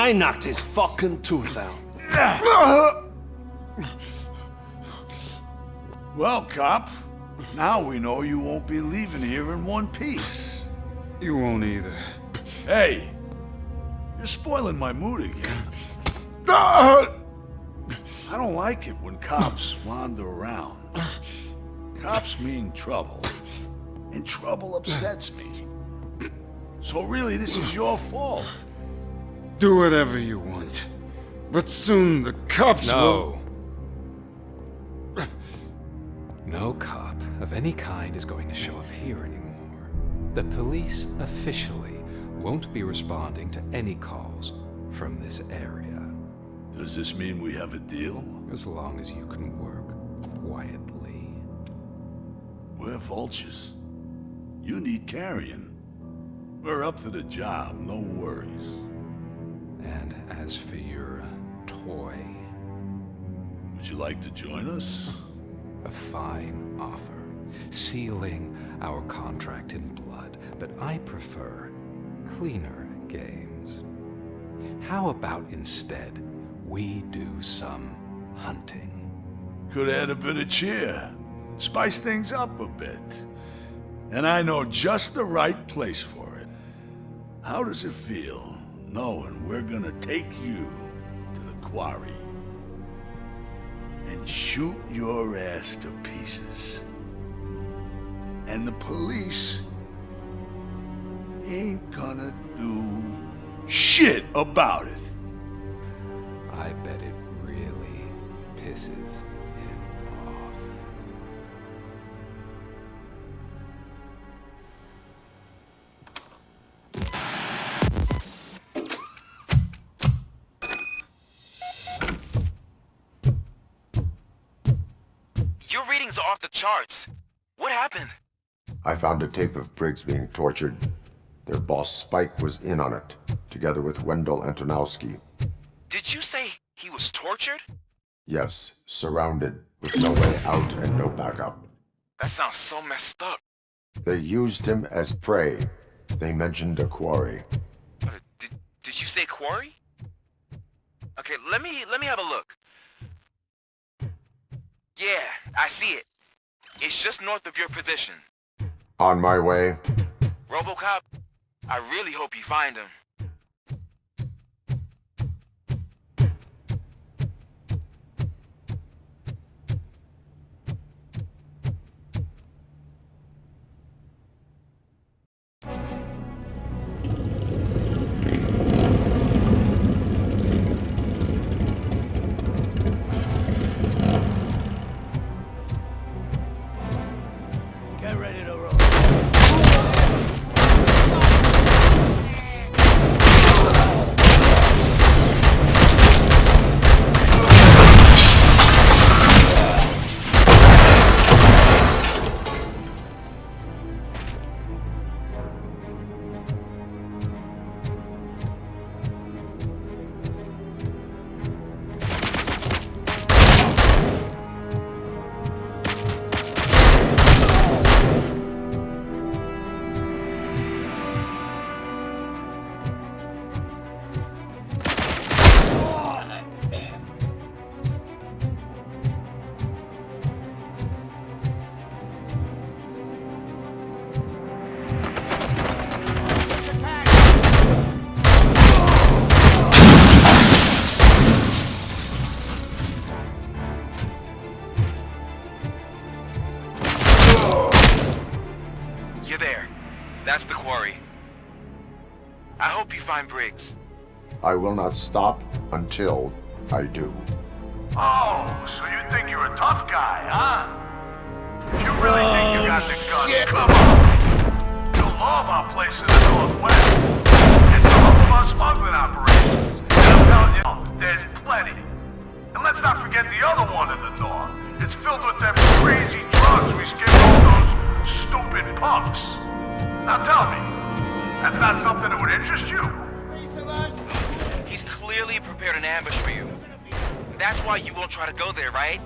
I knocked his fucking tooth out. Well, cop, now we know you won't be leaving here in one piece. You won't either. Hey, you're spoiling my mood again. I don't like it when cops wander around. Cops mean trouble, and trouble upsets me. So really, this is your fault. Do whatever you want. But soon the cops will... No cop of any kind is going to show up here anymore. The police officially won't be responding to any calls from this area. Does this mean we have a deal? As long as you can work quietly. We're vultures. You need carrion. We're up to the job, no worries. And as for your toy... Would you like to join us? A fine offer, sealing our contract in blood, but I prefer cleaner games. How about instead we do some hunting? Could add a bit of cheer, spice things up a bit. And I know just the right place for it. How does it feel knowing we're gonna take you to the quarry and shoot your ass to pieces? And the police ain't gonna do shit about it. I bet it really pisses him off. Your readings are off the charts. What happened? I found a tape of Briggs being tortured. Their boss Spike was in on it, together with Wendell Antonowski. Did you say he was tortured? Yes, surrounded, with no way out and no backup. That sounds so messed up. They used him as prey. They mentioned a quarry. Did you say quarry? Okay, let me have a look. Yeah, I see it. It's just north of your position. On my way. Robocop, I really hope you find him. Get ready to roll. I hope you find Briggs. I will not stop until I do. Oh, so you think you're a tough guy, huh? If you really think you got the guts, come on. You'll know about places in the Northwest. It's the home of our smuggling operations. And I'm telling you, there's plenty. And let's not forget the other one in the North. It's filled with them crazy drugs we skipped all those stupid punks. Now tell me, that's not something that would interest you? He's clearly prepared an ambush for you. That's why you won't try to go there, right?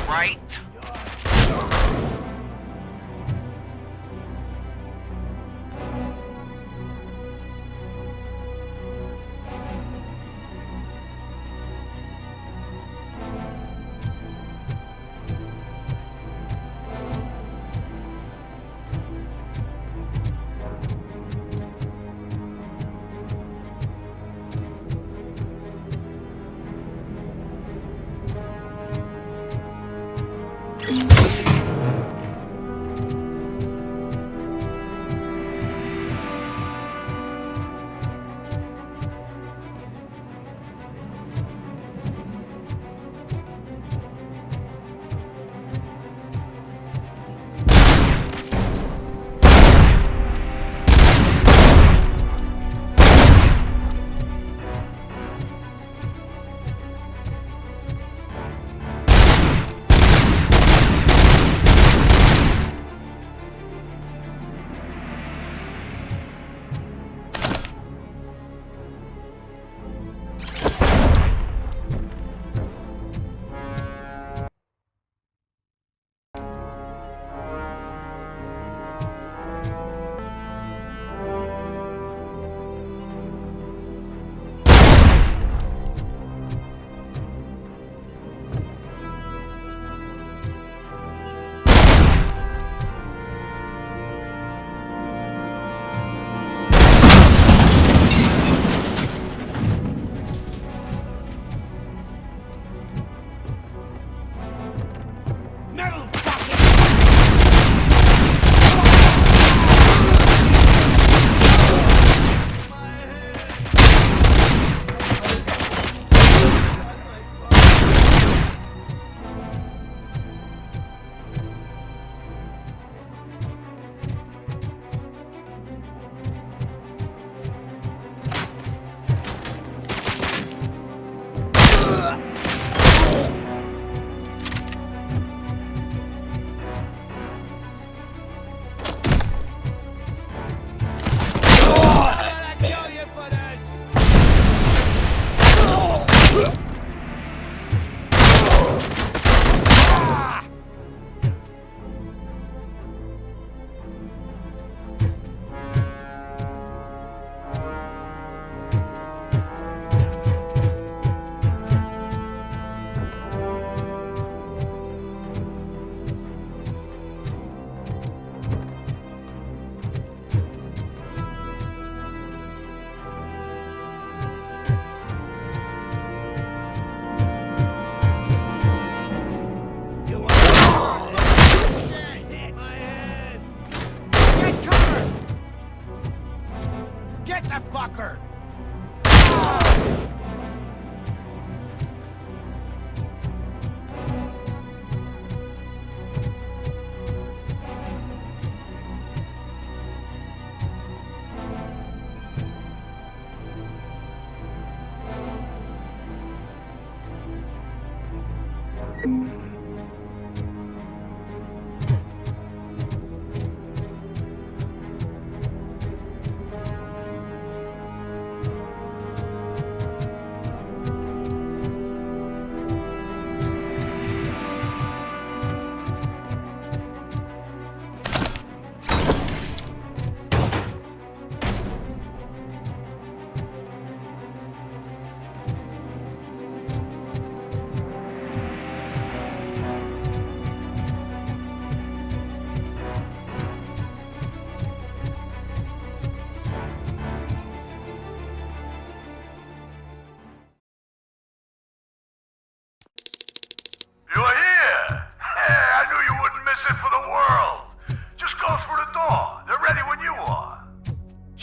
Right?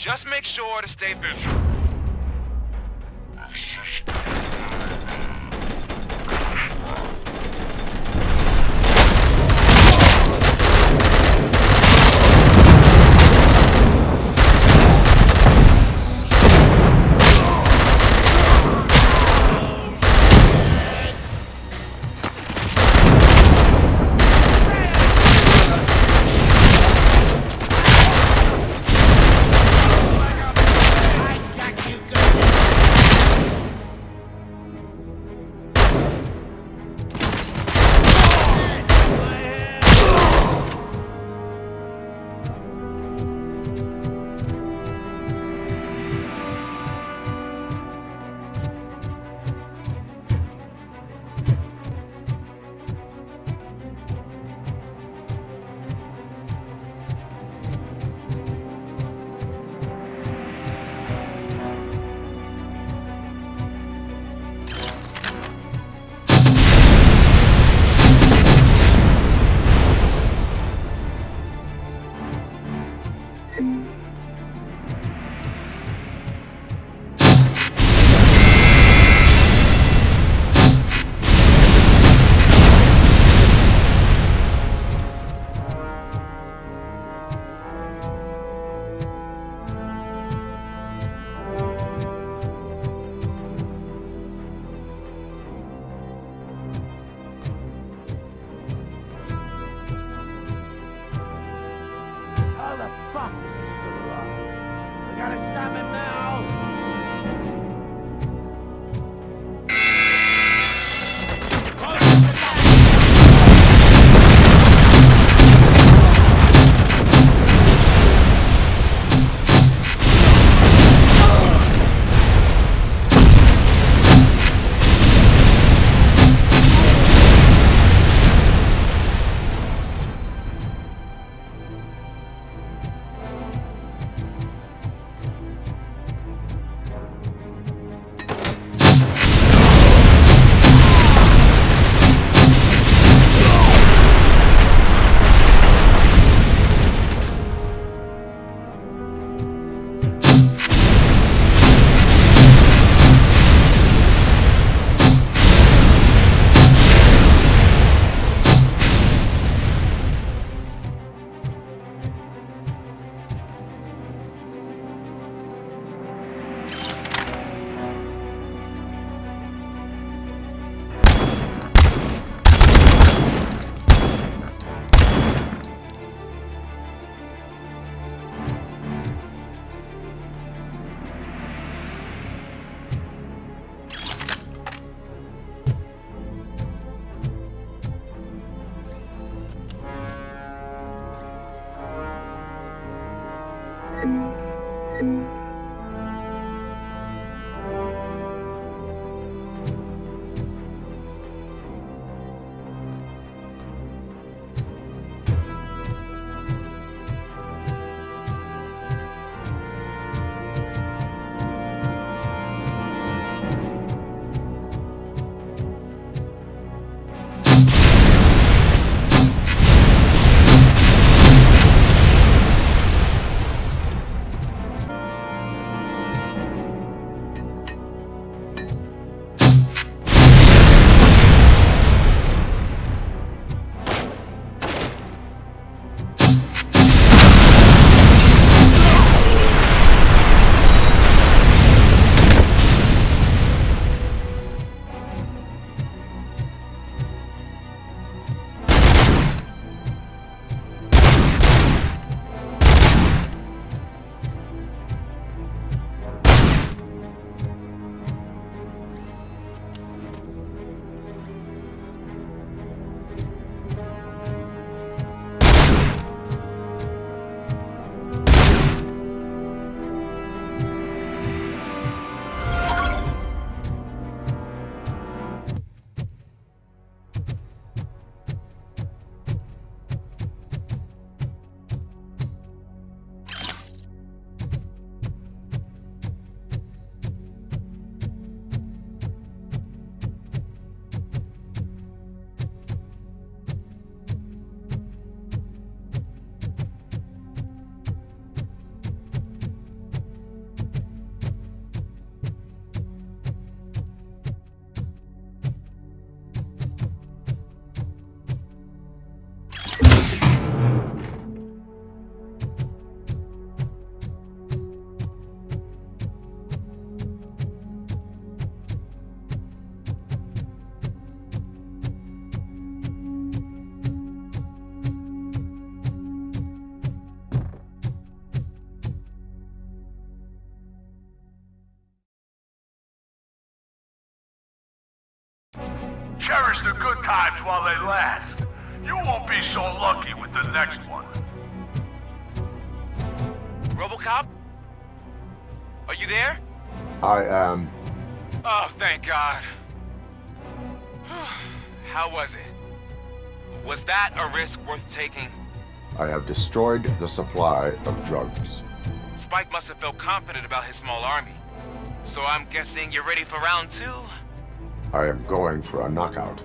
Just make sure to stay vigilant. Cherish the good times while they last. You won't be so lucky with the next one. Robocop? Are you there? I am. Oh, thank God. How was it? Was that a risk worth taking? I have destroyed the supply of drugs. Spike must have felt confident about his small army. So I'm guessing you're ready for round 2? I am going for a knockout.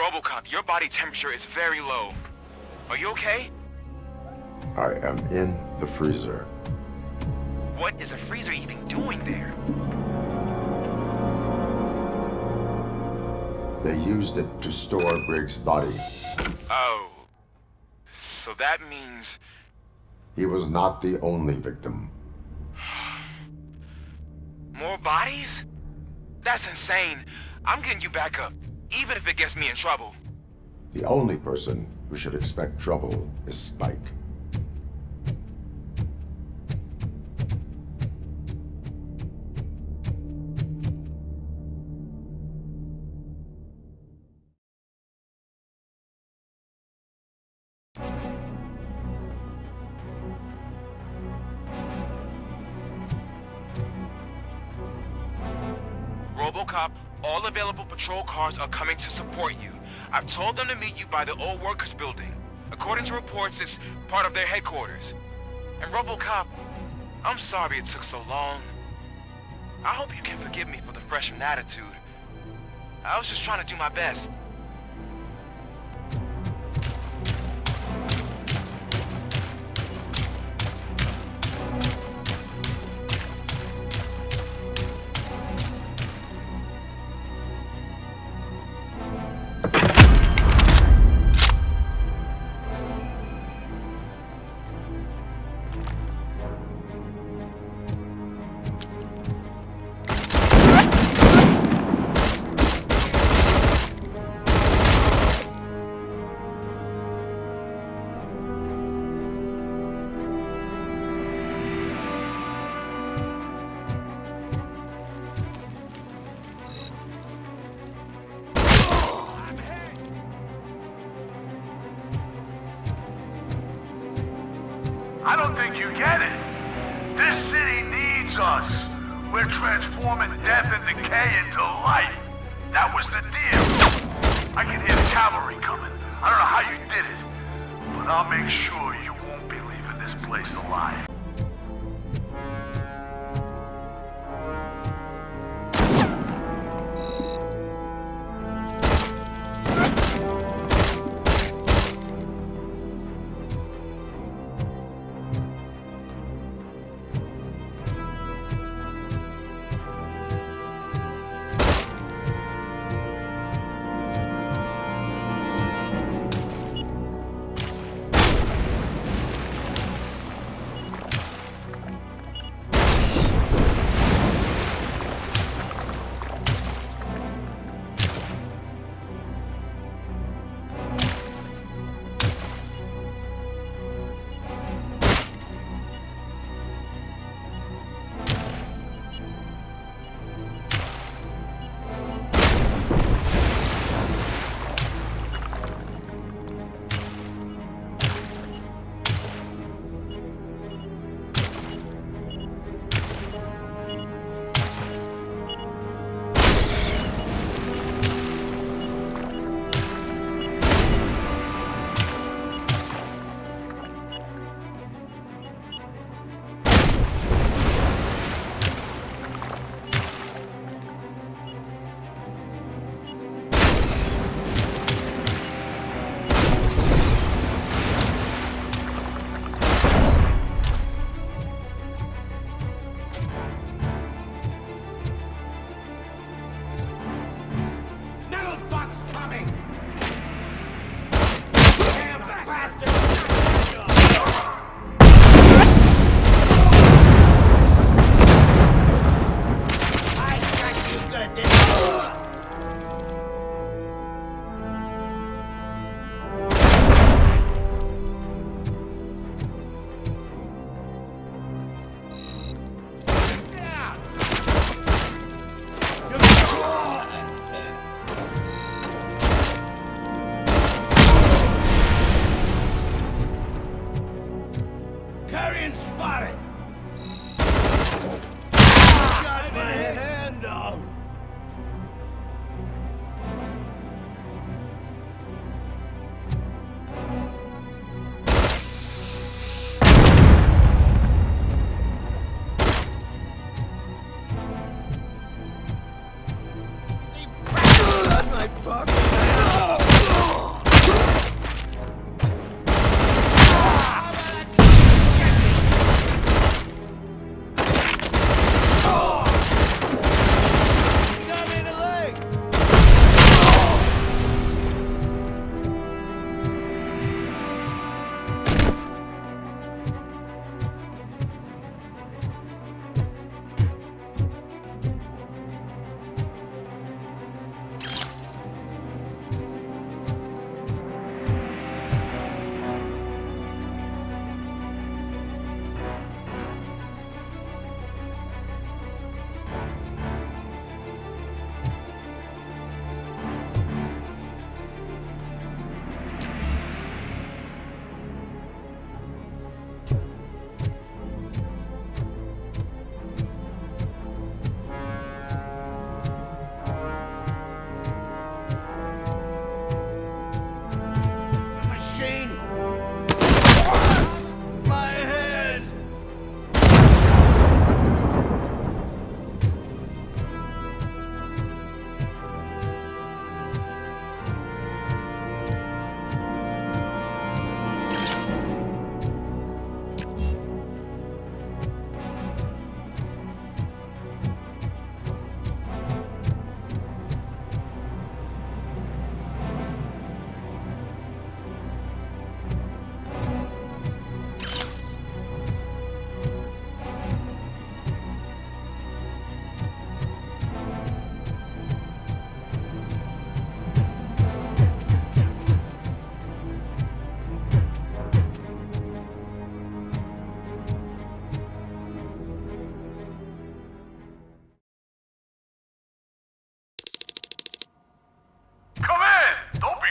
Robocop, your body temperature is very low. Are you okay? I am in the freezer. What is a freezer even doing there? They used it to store Briggs' body. Oh. So that means... He was not the only victim. More bodies? That's insane. I'm getting you back up, even if it gets me in trouble. The only person who should expect trouble is Spike. Robocop, all available patrol cars are coming to support you. I've told them to meet you by the old workers building. According to reports, it's part of their headquarters. And Robocop, I'm sorry it took so long. I hope you can forgive me for the freshman attitude. I was just trying to do my best. I don't think you get it. This city needs us. We're transforming death and decay into life. That was the deal. I can hear the cavalry coming. I don't know how you did it, but I'll make sure you won't be leaving this place alive.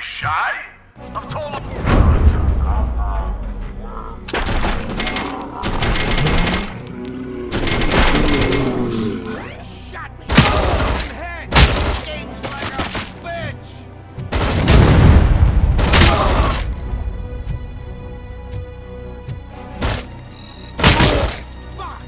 be shy. I've told him. Shot me in the head. Stings like a bitch. Fuck.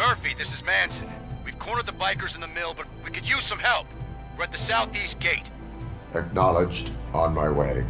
Murphy, this is Manson. We've cornered the bikers in the mill, but we could use some help. We're at the southeast gate. Acknowledged. On my way.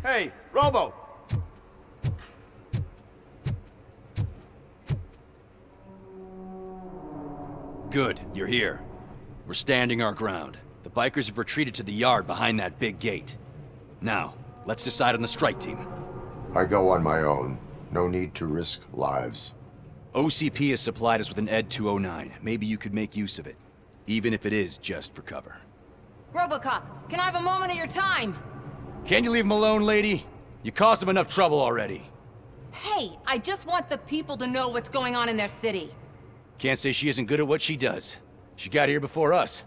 Hey, Robo! Good, you're here. We're standing our ground. The bikers have retreated to the yard behind that big gate. Now, let's decide on the strike team. I go on my own. No need to risk lives. OCP has supplied us with an ED 209. Maybe you could make use of it. Even if it is just for cover. Robocop, can I have a moment of your time? Can you leave him alone, lady? You caused him enough trouble already. Hey, I just want the people to know what's going on in their city. Can't say she isn't good at what she does. She got here before us.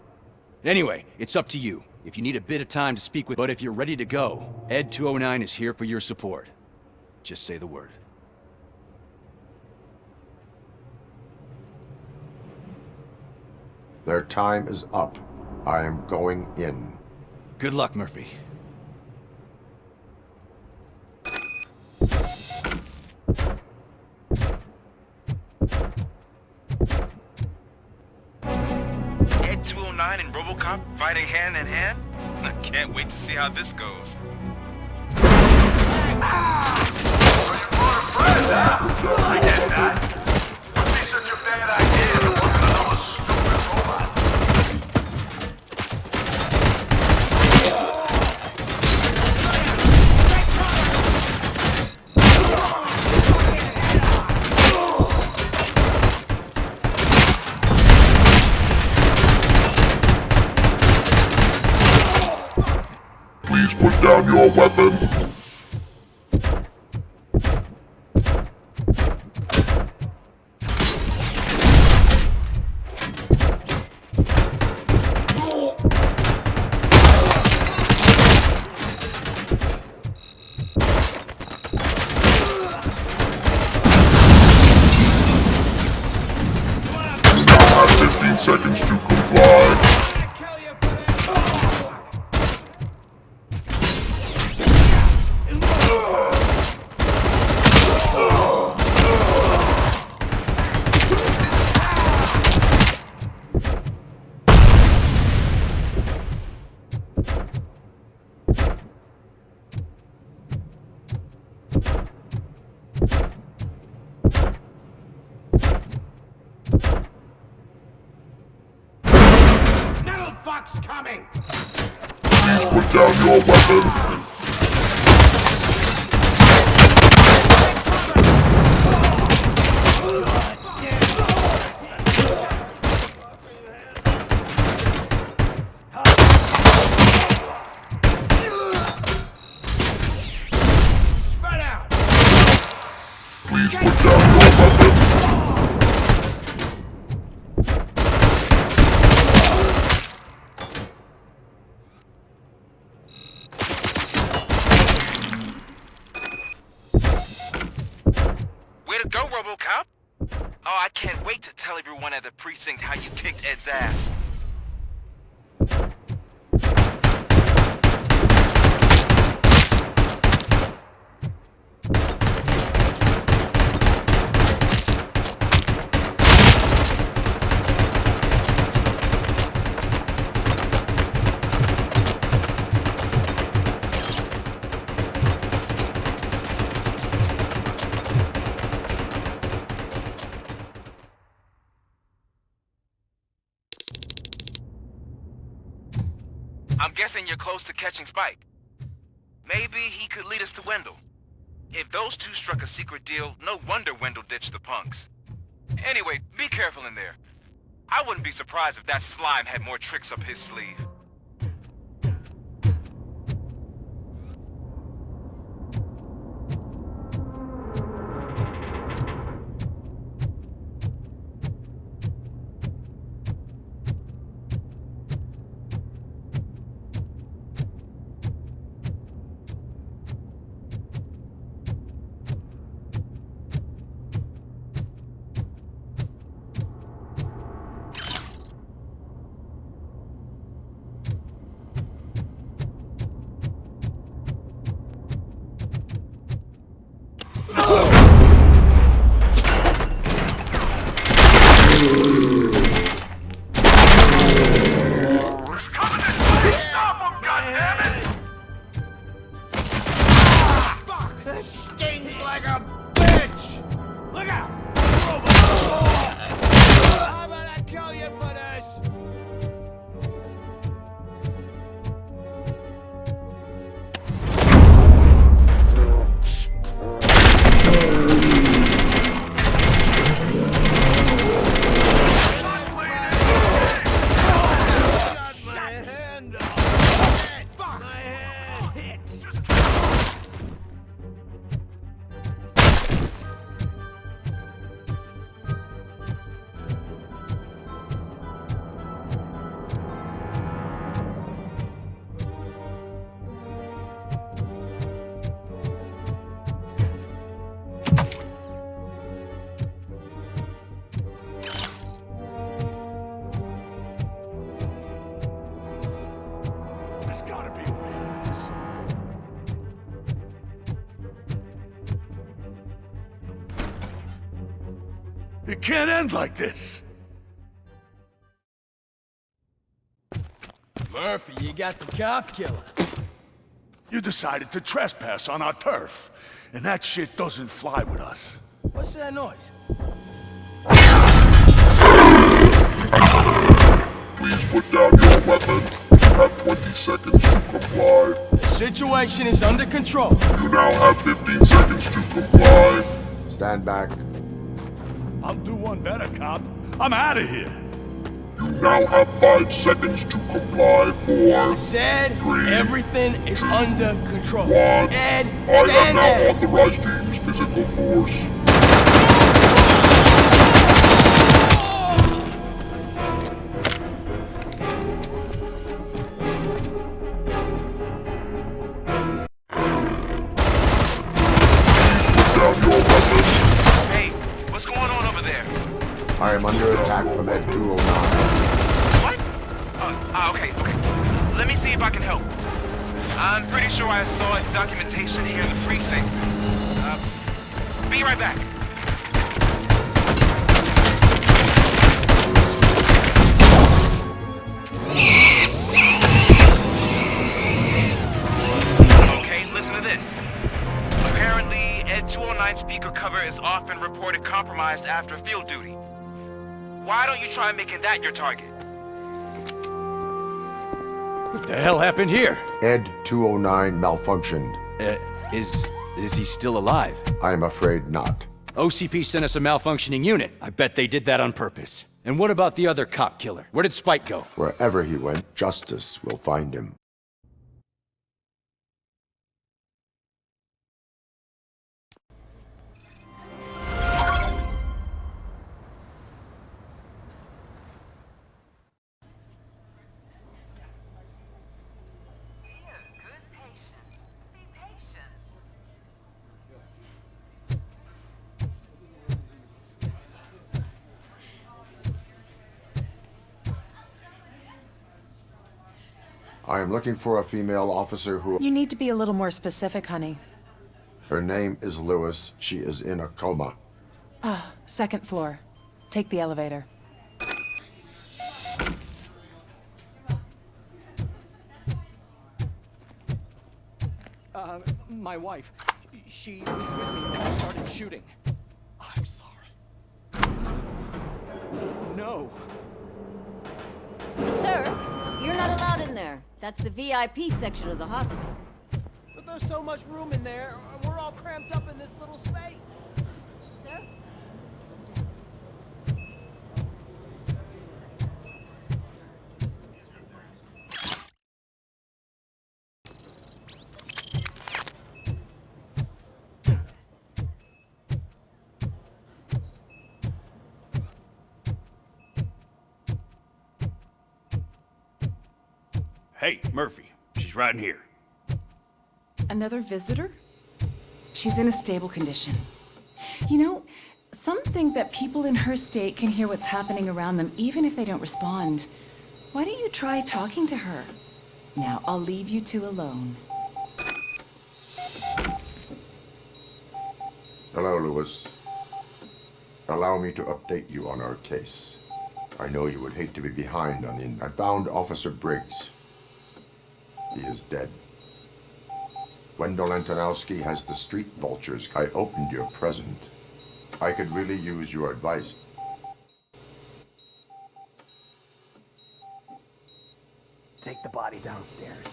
Anyway, it's up to you. If you need a bit of time to speak with, but if you're ready to go, ED 209 is here for your support. Just say the word. Their time is up. I am going in. Good luck, Murphy. ED 209 and Robocop fighting hand in hand? I can't wait to see how this goes. I get that. Wouldn't be such a bad idea to work on another stupid robot. Please put down your weapon. Seconds to comply. Coming! Please put down your weapon. Spread out! Please put down your weapon. Go, Robocop! Oh, I can't wait to tell everyone at the precinct how you kicked Ed's ass. I'm guessing you're close to catching Spike. Maybe he could lead us to Wendell. If those two struck a secret deal, no wonder Wendell ditched the punks. Anyway, be careful in there. I wouldn't be surprised if that slime had more tricks up his sleeve. It can't end like this. Murphy, you got the cop killer. You decided to trespass on our turf, and that shit doesn't fly with us. What's that noise? Please put down your weapon. You have 20 seconds to comply. The situation is under control. You now have 15 seconds to comply. Stand back. I'll do one better, cop. I'm out of here. You now have 5 seconds to comply. 4, I said 3, everything is under control. 1. Ed, I am stand now Ed. authorized to use physical force. I am under attack from Ed 209. What? Okay. Let me see if I can help. I'm pretty sure I saw documentation here in the precinct. Be right back. Okay, listen to this. Apparently, Ed 209 speaker cover is often reported compromised after field duty. Why don't you try making that your target? What the hell happened here? Ed 209 malfunctioned. Is he still alive? I am afraid not. OCP sent us a malfunctioning unit. I bet they did that on purpose. And what about the other cop killer? Where did Spike go? Wherever he went, justice will find him. I am looking for a female officer who... You need to be a little more specific, honey. Her name is Lewis. She is in a coma. Ah, second floor. Take the elevator. My wife. She was with me when we started shooting. I'm sorry. No. Sir, you're not allowed in there. That's the VIP section of the hospital. But there's so much room in there, we're all cramped up in this little space. Sir? Hey, Murphy. She's right in here. Another visitor? She's in a stable condition. You know, some think that people in her state can hear what's happening around them even if they don't respond. Why don't you try talking to her? Now, I'll leave you two alone. Hello, Lewis. Allow me to update you on our case. I know you would hate to be behind on the... I found Officer Briggs. He is dead. Wendell Antonowski has the street vultures. I opened your present. I could really use your advice. Take the body downstairs.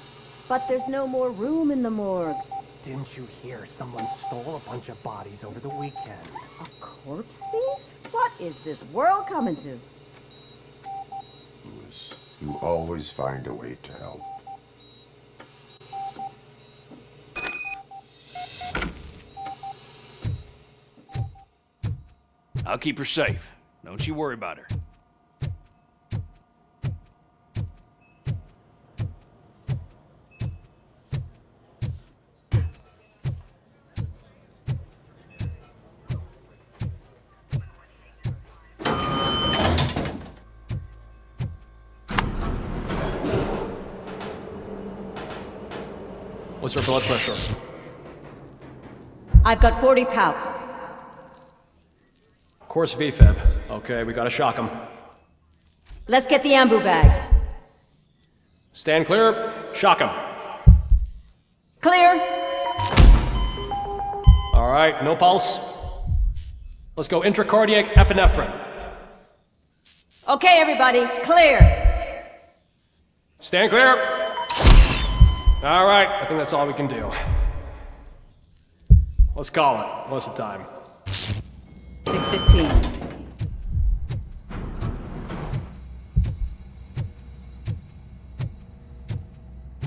But there's no more room in the morgue. Didn't you hear someone stole a bunch of bodies over the weekend? A corpse thief? What is this world coming to? Lewis, you always find a way to help. I'll keep her safe. Don't you worry about her. What's her blood pressure? I've got 40 pow. Course VFib. Okay, we gotta shock him. Let's get the ambu bag. Stand clear. Shock him. Clear. All right, no pulse. Let's go intracardiac epinephrine. Okay, everybody, clear. Stand clear. All right, I think that's all we can do. Let's call it. What's the time? 6:15.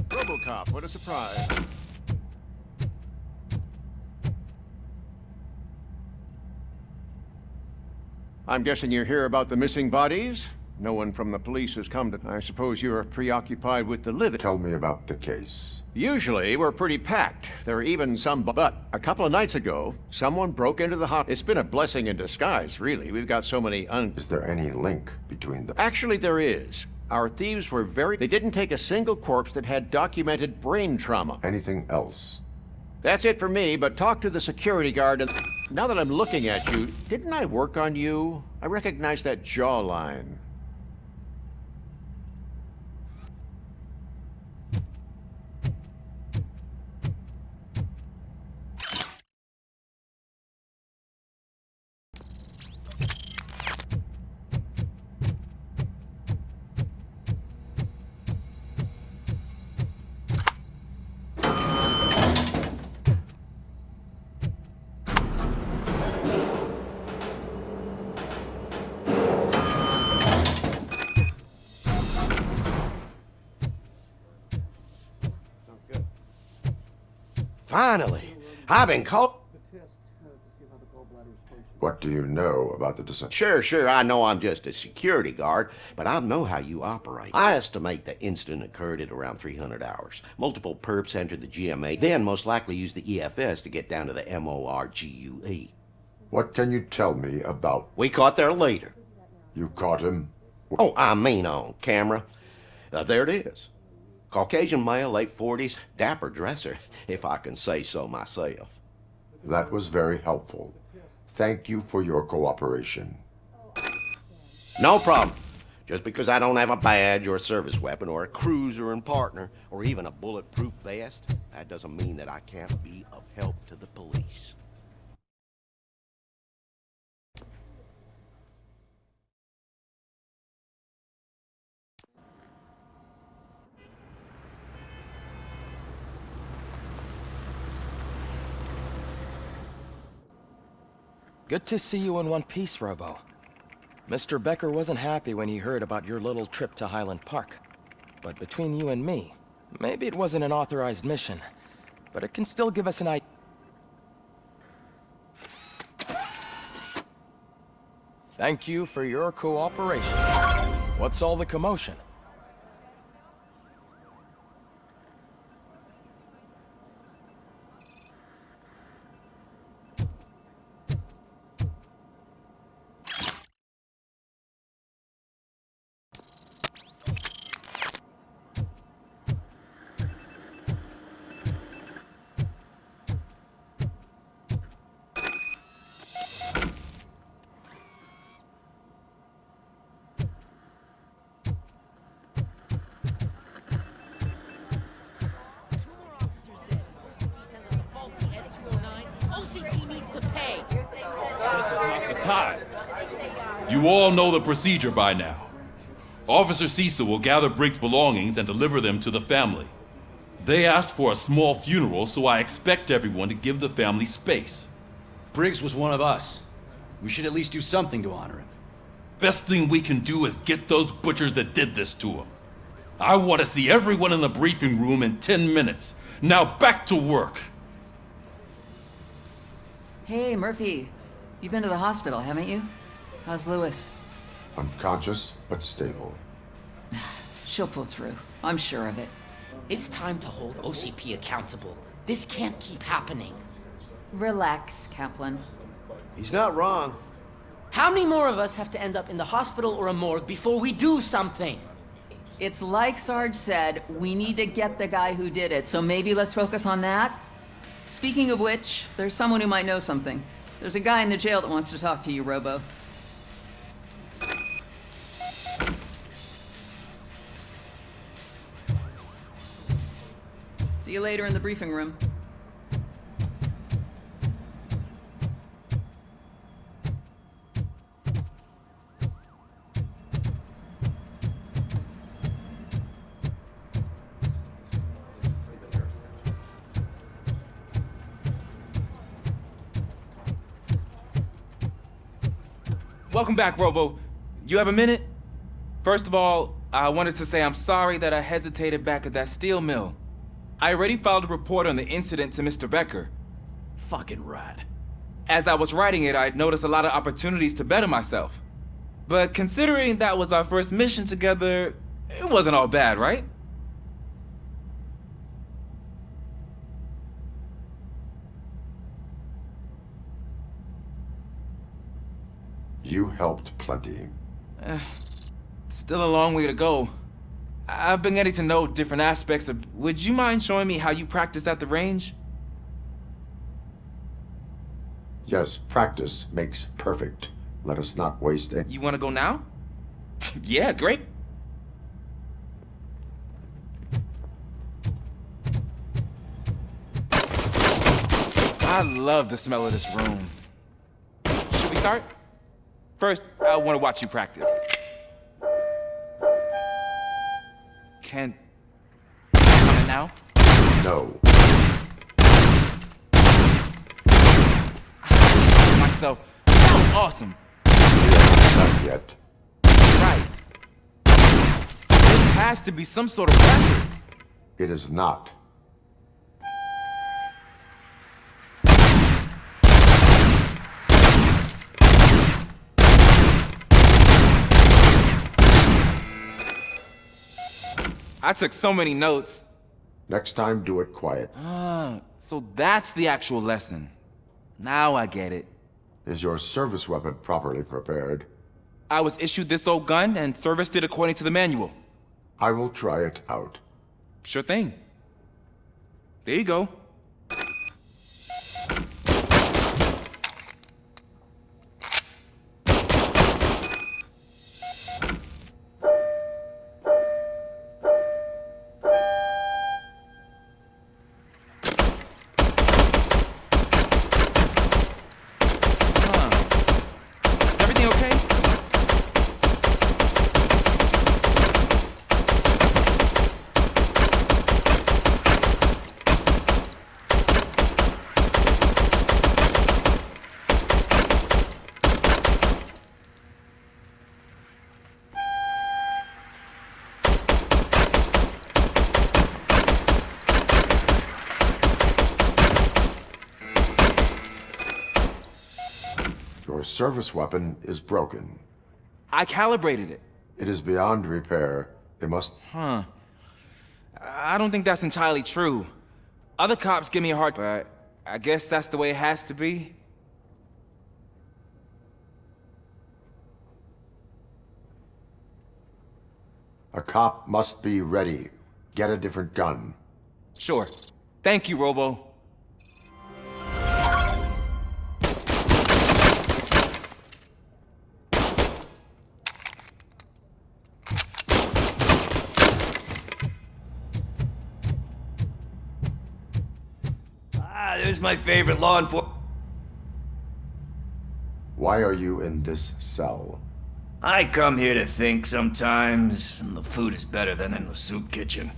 Robocop, what a surprise. I'm guessing you're here about the missing bodies? No one from the police has come to... I suppose you're preoccupied with the living. Tell me about the case. Usually, we're pretty packed. There are even some... But a couple of nights ago, someone broke into the hospital. It's been a blessing in disguise, really. We've got so many Is there any link between them? Actually, there is. Our thieves were very... They didn't take a single corpse that had documented brain trauma. Anything else? That's it for me, but talk to the security guard and... Now that I'm looking at you, didn't I work on you? I recognize that jawline. Finally, I've been called. What do you know about the design? Sure, I know I'm just a security guard, but I know how you operate. I estimate the incident occurred at around 300 hours. Multiple perps entered the GMA, then most likely used the EFS to get down to the MORGUE. What can you tell me about... We caught their leader. You caught him? Oh, I mean on camera. There it is. Caucasian male, late 40s, dapper dresser, if I can say so myself. That was very helpful. Thank you for your cooperation. No problem. Just because I don't have a badge or a service weapon or a cruiser and partner or even a bulletproof vest, that doesn't mean that I can't be of help to the police. Good to see you in one piece, Robo. Mr. Becker wasn't happy when he heard about your little trip to Highland Park. But between you and me, maybe it wasn't an authorized mission, but it can still give us an idea. Thank you for your cooperation. What's all the commotion? You all know the procedure by now. Officer Cecil will gather Briggs' belongings and deliver them to the family. They asked for a small funeral, so I expect everyone to give the family space. Briggs was one of us. We should at least do something to honor him. Best thing we can do is get those butchers that did this to him. I want to see everyone in the briefing room in 10 minutes. Now back to work. Hey, Murphy. You've been to the hospital, haven't you? How's Lewis? Unconscious, but stable. She'll pull through. I'm sure of it. It's time to hold OCP accountable. This can't keep happening. Relax, Kaplan. He's not wrong. How many more of us have to end up in the hospital or a morgue before we do something? It's like Sarge said, we need to get the guy who did it, so maybe let's focus on that? Speaking of which, there's someone who might know something. There's a guy in the jail that wants to talk to you, Robo. See you later in the briefing room. Welcome back, Robo. You have a minute? First of all, I wanted to say I'm sorry that I hesitated back at that steel mill. I already filed a report on the incident to Mr. Becker. Fucking rad. As I was writing it, I'd noticed a lot of opportunities to better myself. But considering that was our first mission together, it wasn't all bad, right? You helped plenty. Still a long way to go. I've been getting to know different aspects of... Would you mind showing me how you practice at the range? Yes, practice makes perfect. Let us not waste any... You want to go now? Yeah, great. I love the smell of this room. Should we start? First, I want to watch you practice. Can... Come in now? No. Myself. That was awesome. Not yet. Right. This has to be some sort of record. It is not. I took so many notes. Next time, do it quiet. So that's the actual lesson. Now I get it. Is your service weapon properly prepared? I was issued this old gun and serviced it according to the manual. I will try it out. Sure thing. There you go. service weapon is broken. I calibrated it. It is beyond repair. They must... Huh. I don't think that's entirely true. Other cops give me a hard... but I guess that's the way it has to be. A cop must be ready. Get a different gun. Sure. Thank you, Robo. There's my favorite law enforcement. Why are you in this cell? I come here to think sometimes, and the food is better than in the soup kitchen.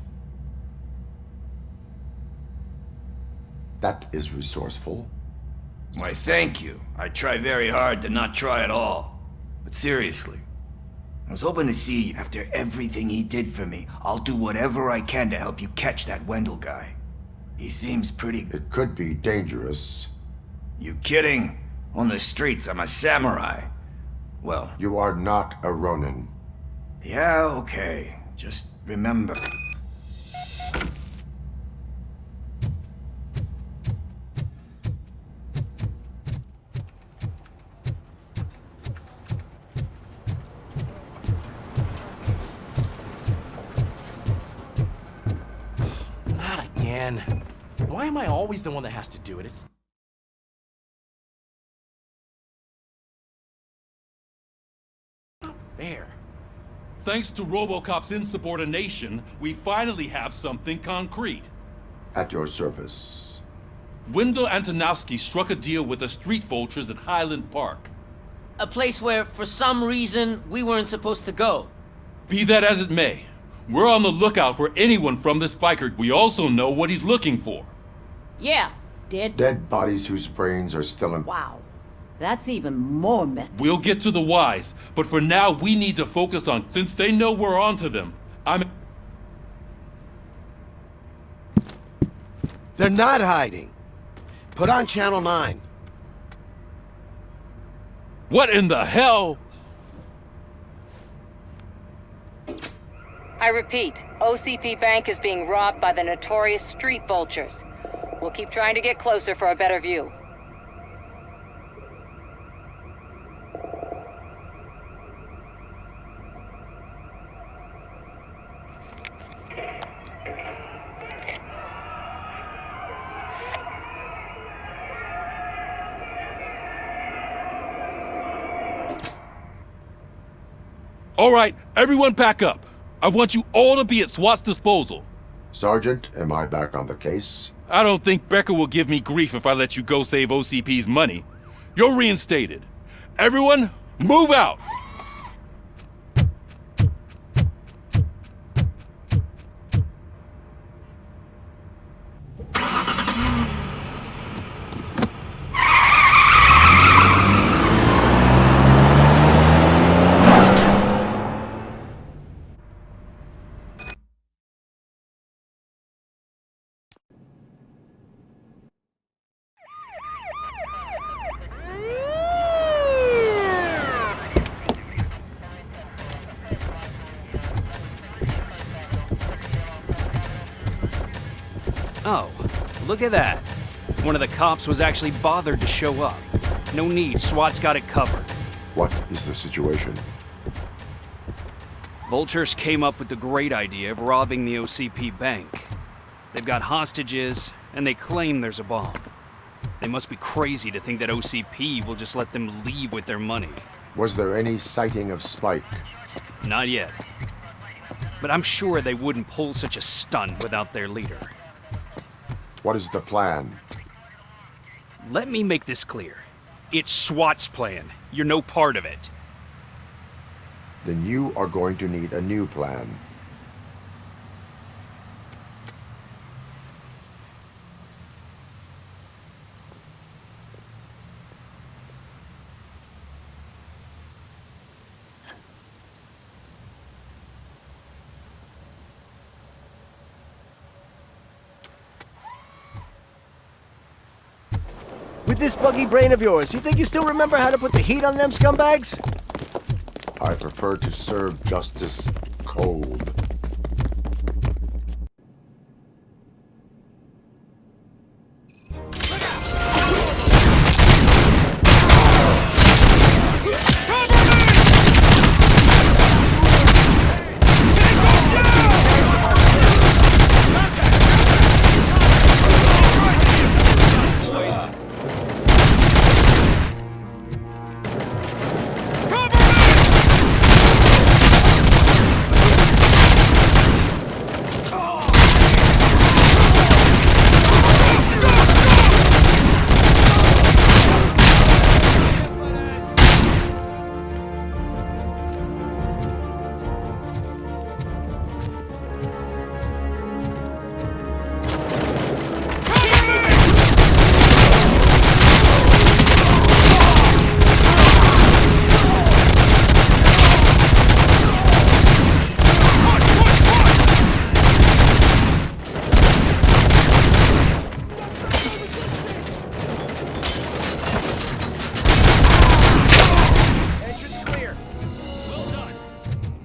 That is resourceful. Why, thank you. I try very hard to not try at all. But seriously, I was hoping to see you. After everything he did for me, I'll do whatever I can to help you catch that Wendell guy. He seems pretty... It could be dangerous. You kidding? On the streets, I'm a samurai. Well... You are not a Ronin. Yeah, okay. Just remember... Not again. Why am I always the one that has to do it? It's... not fair. Thanks to Robocop's insubordination, we finally have something concrete. At your service. Wendell Antonowski struck a deal with the street vultures at Highland Park. A place where, for some reason, we weren't supposed to go. Be that as it may, we're on the lookout for anyone from this biker. We also know what he's looking for. Yeah, dead. Dead bodies whose brains are still in... Wow. That's even more meth. We'll get to the whys, but for now we need to focus on, since they know we're onto them. They're not hiding. Put on Channel 9. What in the hell? I repeat, OCP Bank is being robbed by the notorious street vultures. We'll keep trying to get closer for a better view. All right, everyone pack up. I want you all to be at SWAT's disposal. Sergeant, am I back on the case? I don't think Becker will give me grief if I let you go save OCP's money. You're reinstated. Everyone, move out! Oh, look at that. One of the cops was actually bothered to show up. No need, SWAT's got it covered. What is the situation? Vultures came up with the great idea of robbing the OCP bank. They've got hostages, and they claim there's a bomb. They must be crazy to think that OCP will just let them leave with their money. Was there any sighting of Spike? Not yet. But I'm sure they wouldn't pull such a stunt without their leader. What is the plan? Let me make this clear. It's SWAT's plan. You're no part of it. Then you are going to need a new plan. With this buggy brain of yours, you think you still remember how to put the heat on them scumbags? I prefer to serve justice cold.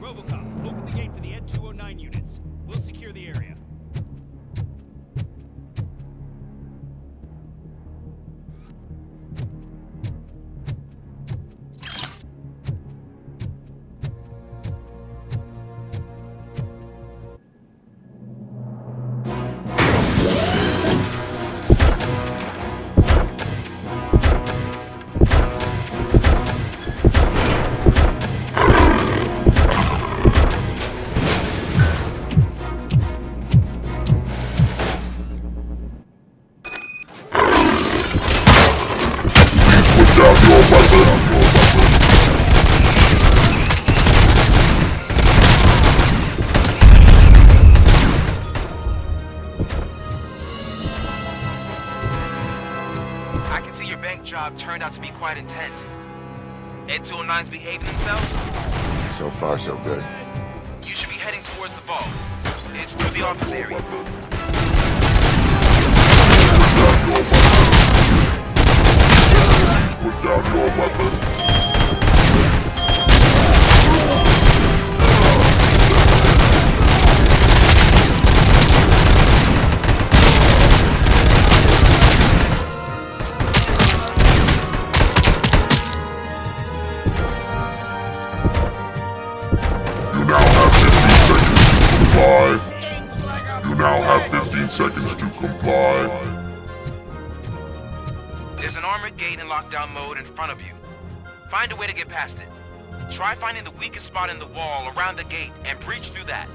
Robocop, open the gate for the Ed 209 units. We'll secure the area. I can see your bank job turned out to be quite intense. Ed 209's behaving themselves? So far, so good. You should be heading towards the vault. It's through the office area. Please put down your weapon. You now have 15 seconds to comply. There's an armored gate in lockdown mode in front of you. Find a way to get past it. Try finding the weakest spot in the wall around the gate and breach through that.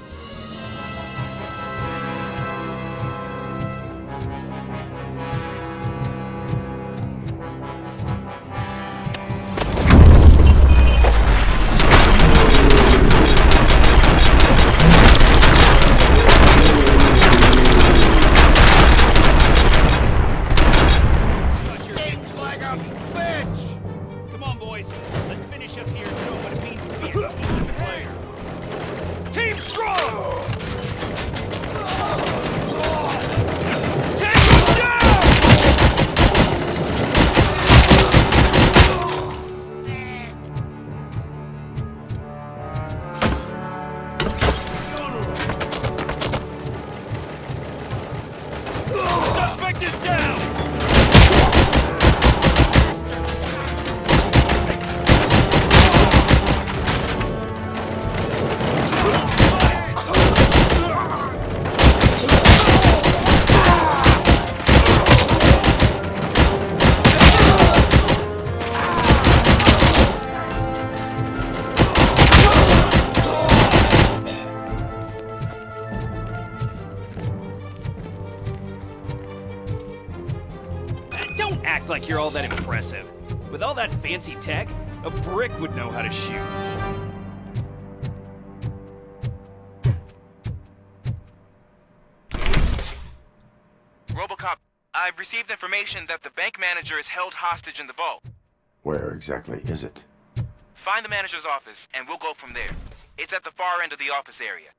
Like you're all that impressive. With all that fancy tech, a brick would know how to shoot. Robocop, I've received information that the bank manager is held hostage in the vault. Where exactly is it? Find the manager's office, and we'll go from there. It's at the far end of the office area.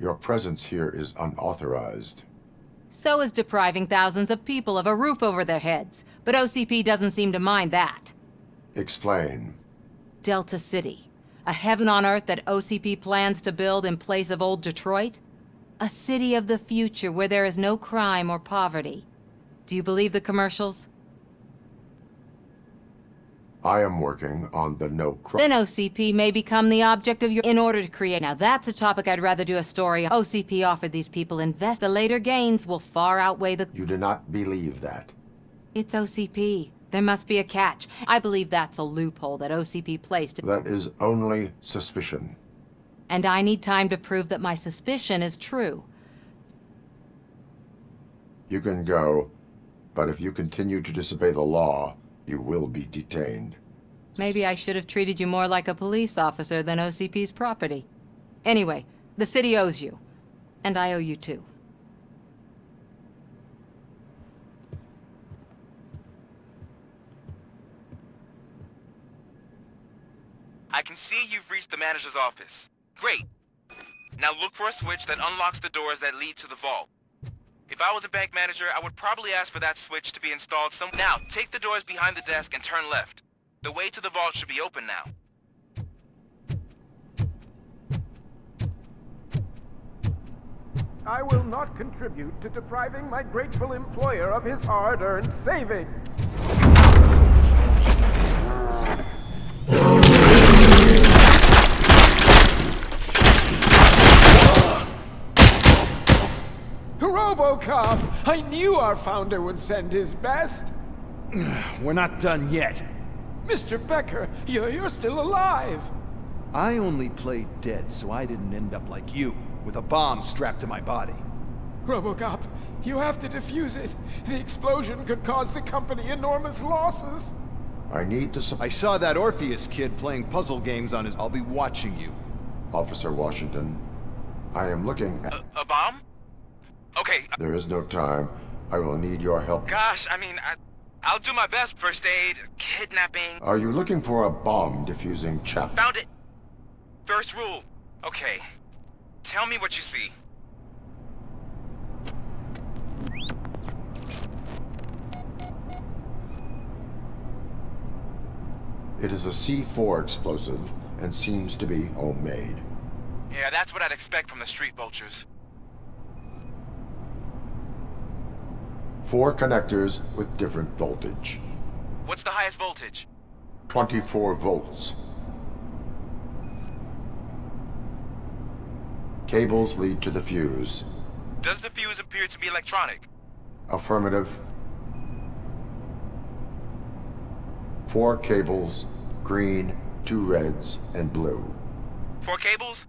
Your presence here is unauthorized. So is depriving thousands of people of a roof over their heads. But OCP doesn't seem to mind that. Explain. Delta City. A heaven on earth that OCP plans to build in place of old Detroit? A city of the future where there is no crime or poverty. Do you believe the commercials? I am working on the no crime. Then OCP may become the object of your... In order to create... Now that's a topic I'd rather do a story on. OCP offered these people invest. The later gains will far outweigh the... You do not believe that. It's OCP. There must be a catch. I believe that's a loophole that OCP placed. That is only suspicion. And I need time to prove that my suspicion is true. You can go, but if you continue to disobey the law, you will be detained. Maybe I should have treated you more like a police officer than OCP's property. Anyway, the city owes you. And I owe you too. I can see you've reached the manager's office. Great. Now look for a switch that unlocks the doors that lead to the vault. If I was a bank manager, I would probably ask for that switch to be installed Now, take the doors behind the desk and turn left. The way to the vault should be open now. I will not contribute to depriving my grateful employer of his hard-earned savings. Robocop! I knew our founder would send his best. We're not done yet. Mr. Becker, you're still alive. I only played dead so I didn't end up like you, with a bomb strapped to my body. Robocop, you have to defuse it. The explosion could cause the company enormous losses. I need to... I saw that Orpheus kid playing puzzle games on his... I'll be watching you. Officer Washington, I am looking at... A bomb? Okay. There is no time. I will need your help. Gosh, I mean, I'll do my best. First aid, kidnapping. Are you looking for a bomb-diffusing chap? Found it. First rule. Okay. Tell me what you see. It is a C4 explosive and seems to be homemade. Yeah, that's what I'd expect from the street vultures. 4 connectors with different voltage. What's the highest voltage? 24 volts. Cables lead to the fuse. Does the fuse appear to be electronic? Affirmative. 4 cables, green, 2 reds, and blue. 4 cables?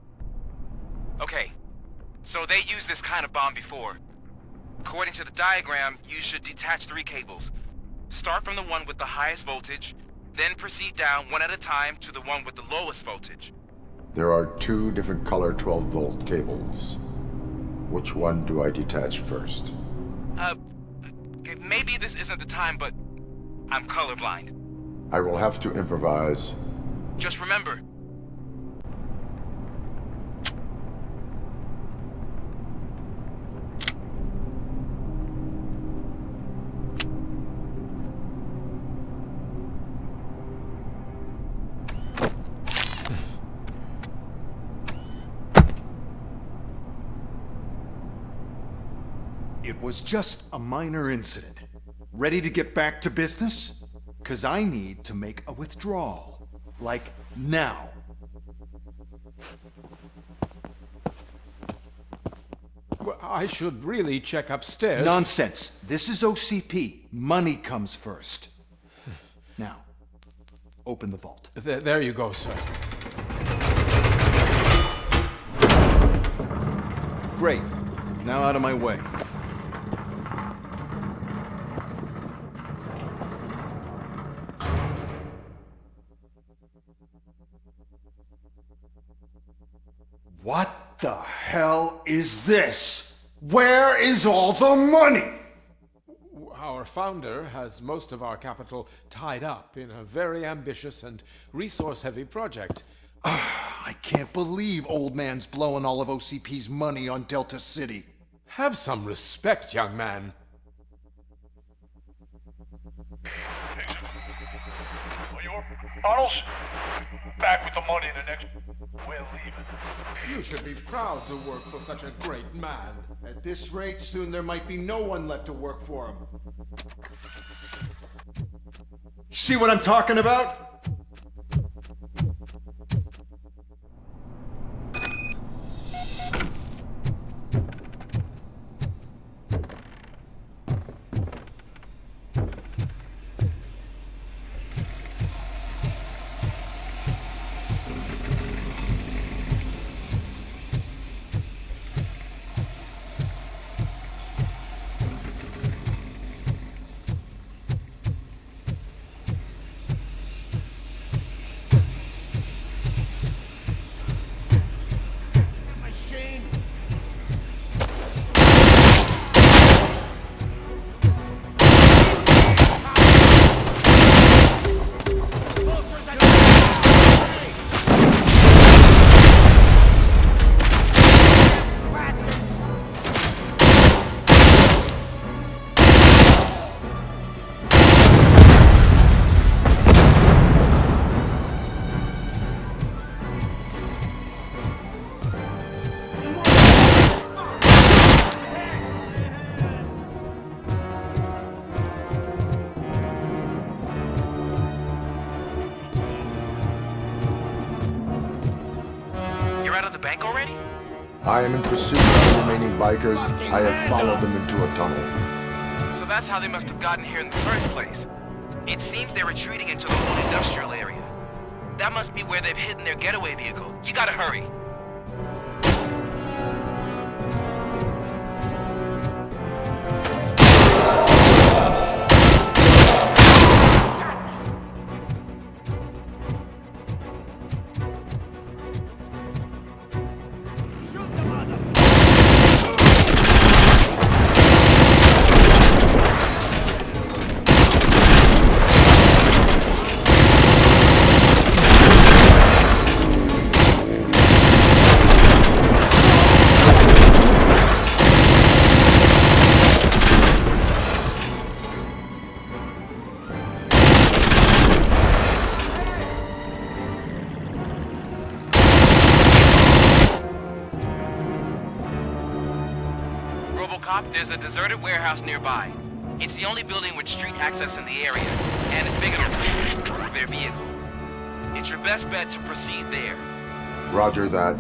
Okay. So they used this kind of bomb before. According to the diagram, you should detach 3 cables. Start from the one with the highest voltage, then proceed down one at a time to the one with the lowest voltage. There are 2 different color 12-volt cables. Which one do I detach first? Okay, maybe this isn't the time, but I'm colorblind. I will have to improvise. Just remember, It was just a minor incident. Ready to get back to business? 'Cause I need to make a withdrawal. Like, now. Well, I should really check upstairs. Nonsense. This is OCP. Money comes first. Now, open the vault. There you go, sir. Great. Now out of my way. What the hell is this? Where is all the money? Our founder has most of our capital tied up in a very ambitious and resource-heavy project. I can't believe old man's blowing all of OCP's money on Delta City. Have some respect, young man. Bottles? Back with the money in the next... We're leaving. You should be proud to work for such a great man. At this rate, soon there might be no one left to work for him. See what I'm talking about? I am in pursuit of the remaining bikers. I have followed them into a tunnel. So that's how they must have gotten here in the first place. It seems they're retreating into the old industrial area. That must be where they've hidden their getaway vehicle. You gotta hurry. Robocop, there's a deserted warehouse nearby. It's the only building with street access in the area, and it's big enough for their vehicle. It's your best bet to proceed there. Roger that.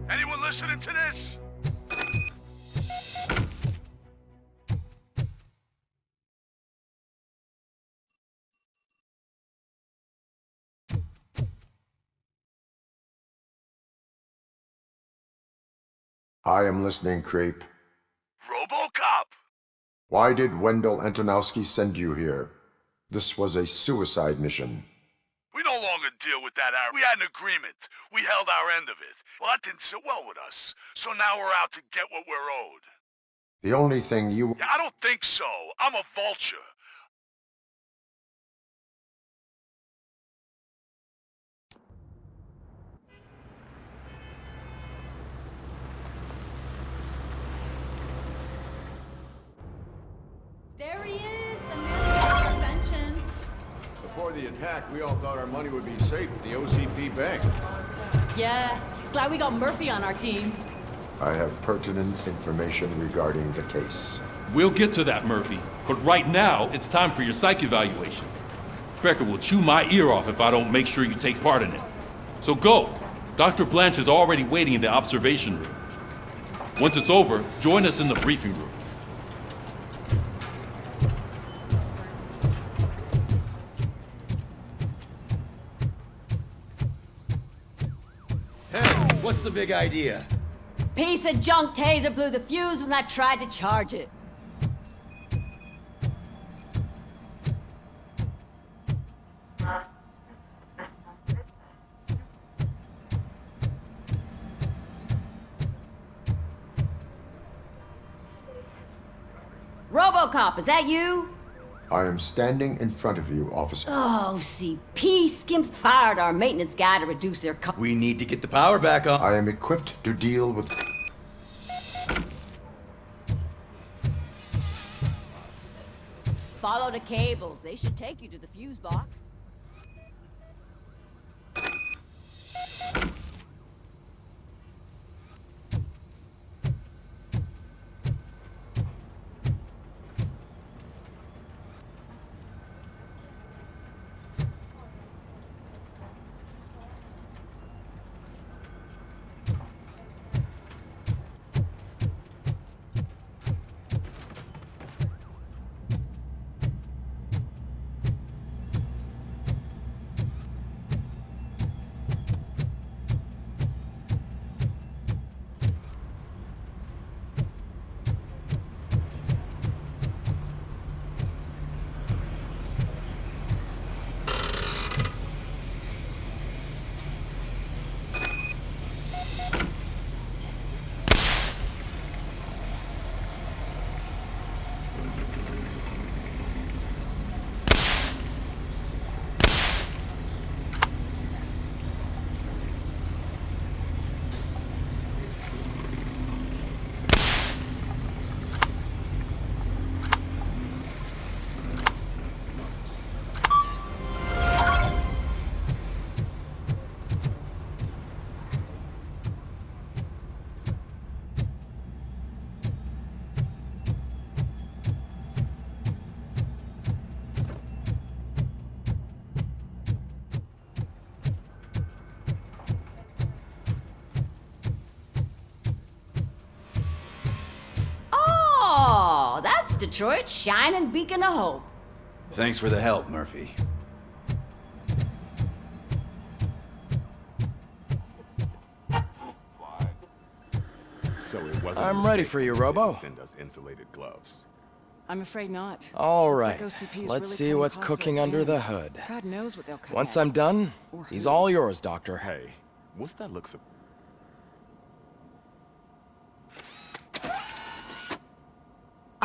Anyone listening to this? I am listening, Creep. Robocop! Why did Wendell Antonowski send you here? This was a suicide mission. We no longer deal with that. We had an agreement. We held our end of it. Well, that didn't sit well with us. So now we're out to get what we're owed. The only thing you... Yeah, I don't think so. I'm a vulture. There he is, the man of interventions. Before the attack, we all thought our money would be safe at the OCP bank. Yeah, glad we got Murphy on our team. I have pertinent information regarding the case. We'll get to that, Murphy. But right now, it's time for your psych evaluation. Becker will chew my ear off if I don't make sure you take part in it. So go. Dr. Blanche is already waiting in the observation room. Once it's over, join us in the briefing room. What's the big idea? Piece of junk taser blew the fuse when I tried to charge it. Robocop, is that you? I am standing in front of you, officer. Oh, CP skimps fired our maintenance guy to reduce their cost. We need to get the power back on. I am equipped to deal with... Follow the cables. They should take you to the fuse box. Detroit's shining beacon of hope. Thanks for the help, Murphy. So it wasn't. I'm ready for you, Robo. Send us insulated gloves. I'm afraid not. All right. Looks like OCP is Let's really see cutting what's costs cooking like under candy. the hood. God knows what they'll cut Once next. I'm done, Or he's who. all yours, Doctor. Hey, what's that look so...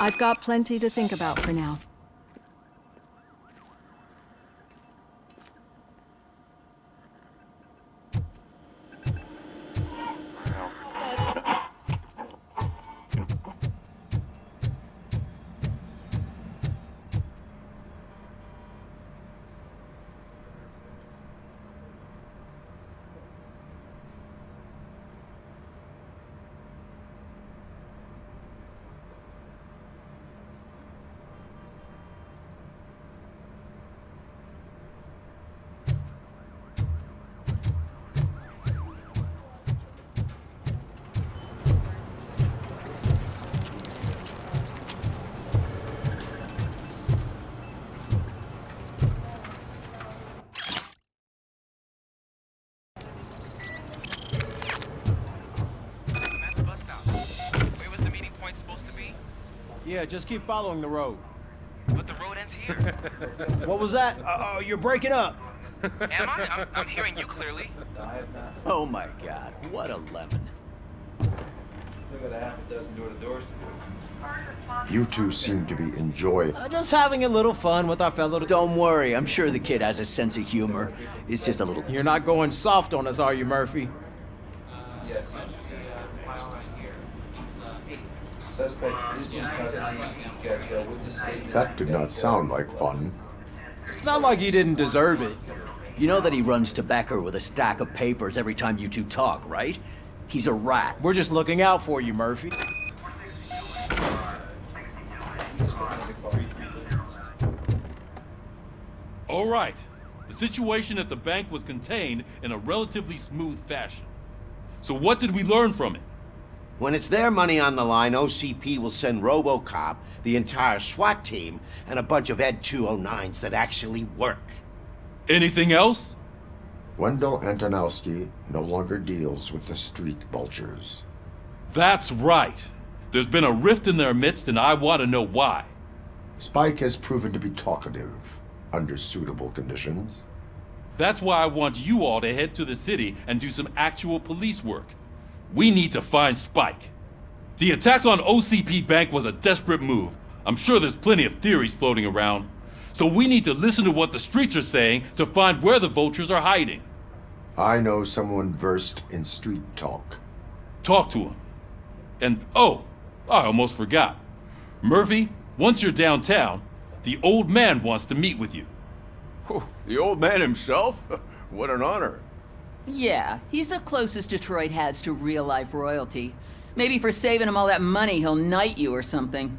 I've got plenty to think about for now. Yeah, just keep following the road. But the road ends here. What was that? You're breaking up. Am I? I'm hearing you clearly. Oh my god, what a lemon. Still got a half a dozen door-to-doors to do. You two seem to be enjoying. Just having a little fun with our fellow. Don't worry, I'm sure the kid has a sense of humor. It's just a little. You're not going soft on us, are you, Murphy? Yes. Suspect is in custody. Got witness statement. That did not sound like fun. It's not like he didn't deserve it. You know that he runs tobacco with a stack of papers every time you two talk, right? He's a rat. We're just looking out for you, Murphy. All right. The situation at the bank was contained in a relatively smooth fashion. So what did we learn from it? When it's their money on the line, OCP will send Robocop, the entire SWAT team, and a bunch of Ed 209s that actually work. Anything else? Wendell Antonowski no longer deals with the street vultures. That's right. There's been a rift in their midst, and I want to know why. Spike has proven to be talkative under suitable conditions. That's why I want you all to head to the city and do some actual police work. We need to find Spike. The attack on OCP Bank was a desperate move. I'm sure there's plenty of theories floating around. So we need to listen to what the streets are saying to find where the vultures are hiding. I know someone versed in street talk. Talk to him. And oh, I almost forgot. Murphy, once you're downtown, the old man wants to meet with you. Oh, the old man himself? What an honor. Yeah, he's the closest Detroit has to real-life royalty. Maybe for saving him all that money, he'll knight you or something.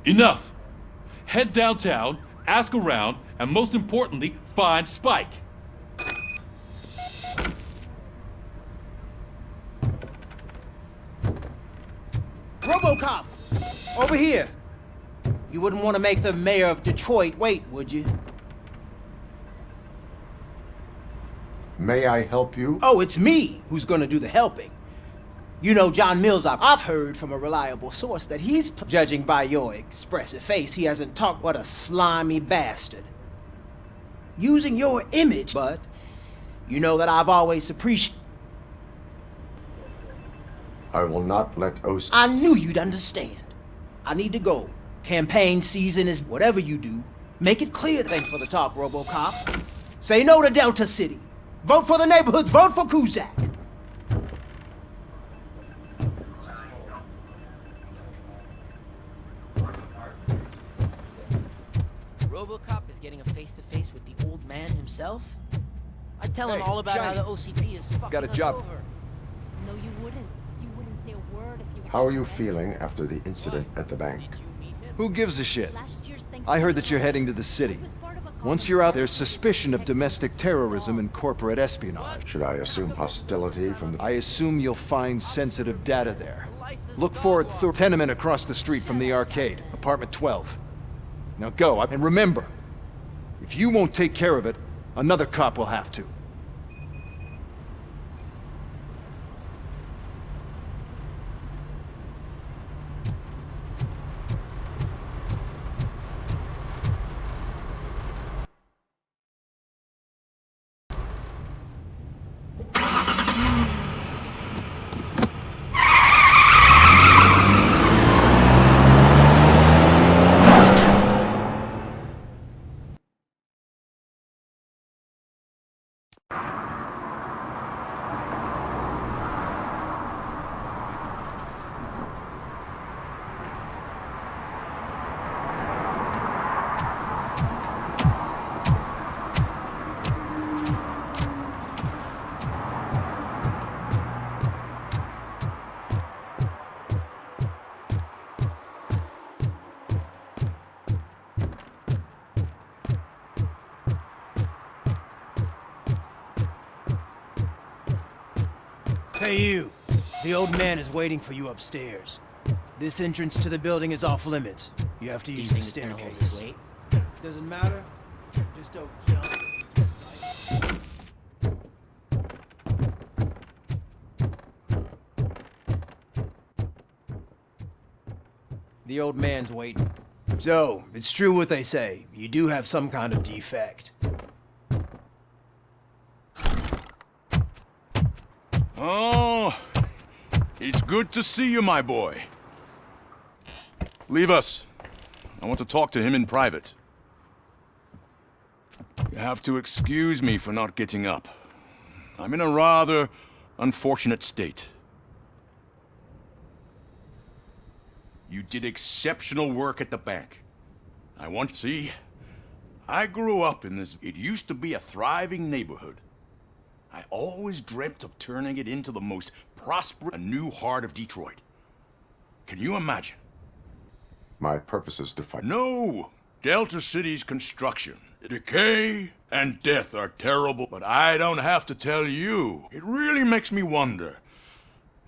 Enough! Head downtown, ask around, and most importantly, find Spike. Robocop! Over here! You wouldn't want to make the mayor of Detroit wait, would you? May I help you? Oh, it's me who's gonna do the helping. You know John Mills, I've heard from a reliable source that he's judging by your expressive face, he hasn't talked what a slimy bastard. Using your image, but you know that I've always appreciated. I will not let OC. I knew you'd understand. I need to go. Campaign season is whatever you do. Make it clear. Thanks for the talk, Robocop. Say no to Delta City. Vote for the neighborhoods. Vote for Kuzak. Robocop is getting a face-to-face with the old man himself? I'd tell him all about how the OCP is fucking Got a job. us over. No, you wouldn't. You wouldn't say a word if you were... How are you feeling after the incident at the bank? Who gives a shit? I heard that you're heading to the city. Once you're out, there's suspicion of domestic terrorism and corporate espionage. Should I assume hostility from the... I assume you'll find sensitive data there. Look for it through tenement across the street from the arcade, apartment 12. Now go, and remember, if you won't take care of it, another cop will have to. Hey you, the old man is waiting for you upstairs. This entrance to the building is off limits. You have to use the staircase. Doesn't matter, just don't jump. The old man's waiting. So, it's true what they say. You do have some kind of defect. Oh, it's good to see you, my boy. Leave us. I want to talk to him in private. You have to excuse me for not getting up. I'm in a rather unfortunate state. You did exceptional work at the bank. I want to see. I grew up in this. It used to be a thriving neighborhood. I always dreamt of turning it into the most prosperous, a new heart of Detroit. Can you imagine? My purpose is to fight. No! Delta City's construction, decay, and death are terrible, but I don't have to tell you. It really makes me wonder.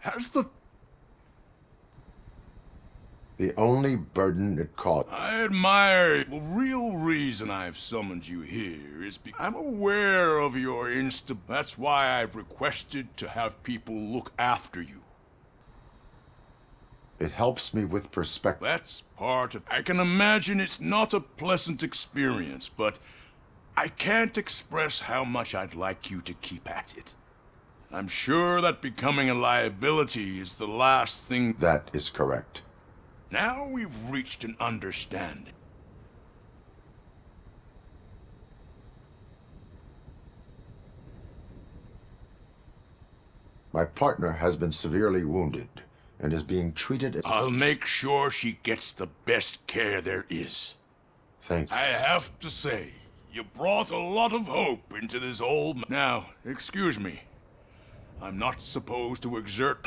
Has the only burden it caused. I admire. The real reason I've summoned you here is because I'm aware of your That's why I've requested to have people look after you. It helps me with perspective. That's part of. I can imagine it's not a pleasant experience, but I can't express how much I'd like you to keep at it. I'm sure that becoming a liability is the last thing. That is correct. Now we've reached an understanding. My partner has been severely wounded and is being treated. I'll make sure she gets the best care there is. Thank you. I have to say, you brought a lot of hope into this old... Now, excuse me. I'm not supposed to exert...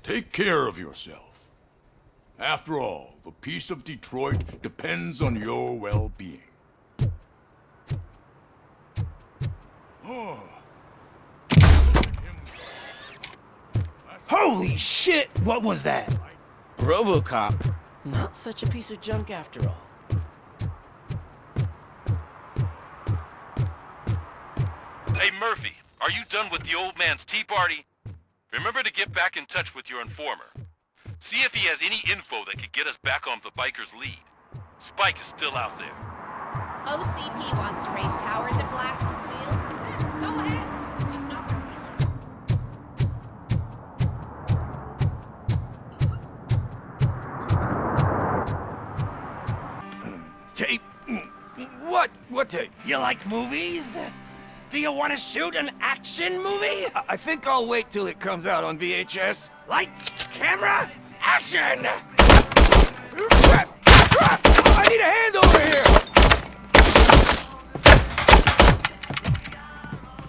Take care of yourself. After all, the peace of Detroit depends on your well-being. Oh. Holy shit! What was that? Robocop. Not such a piece of junk after all. Hey, Murphy, are you done with the old man's tea party? Remember to get back in touch with your informer. See if he has any info that could get us back on the biker's lead. Spike is still out there. OCP wants to raise towers and blast and steal. Go ahead. Just not Tape? What tape? You like movies? Do you want to shoot an action movie? I think I'll wait till it comes out on VHS. Lights, camera, action! I need a hand over here!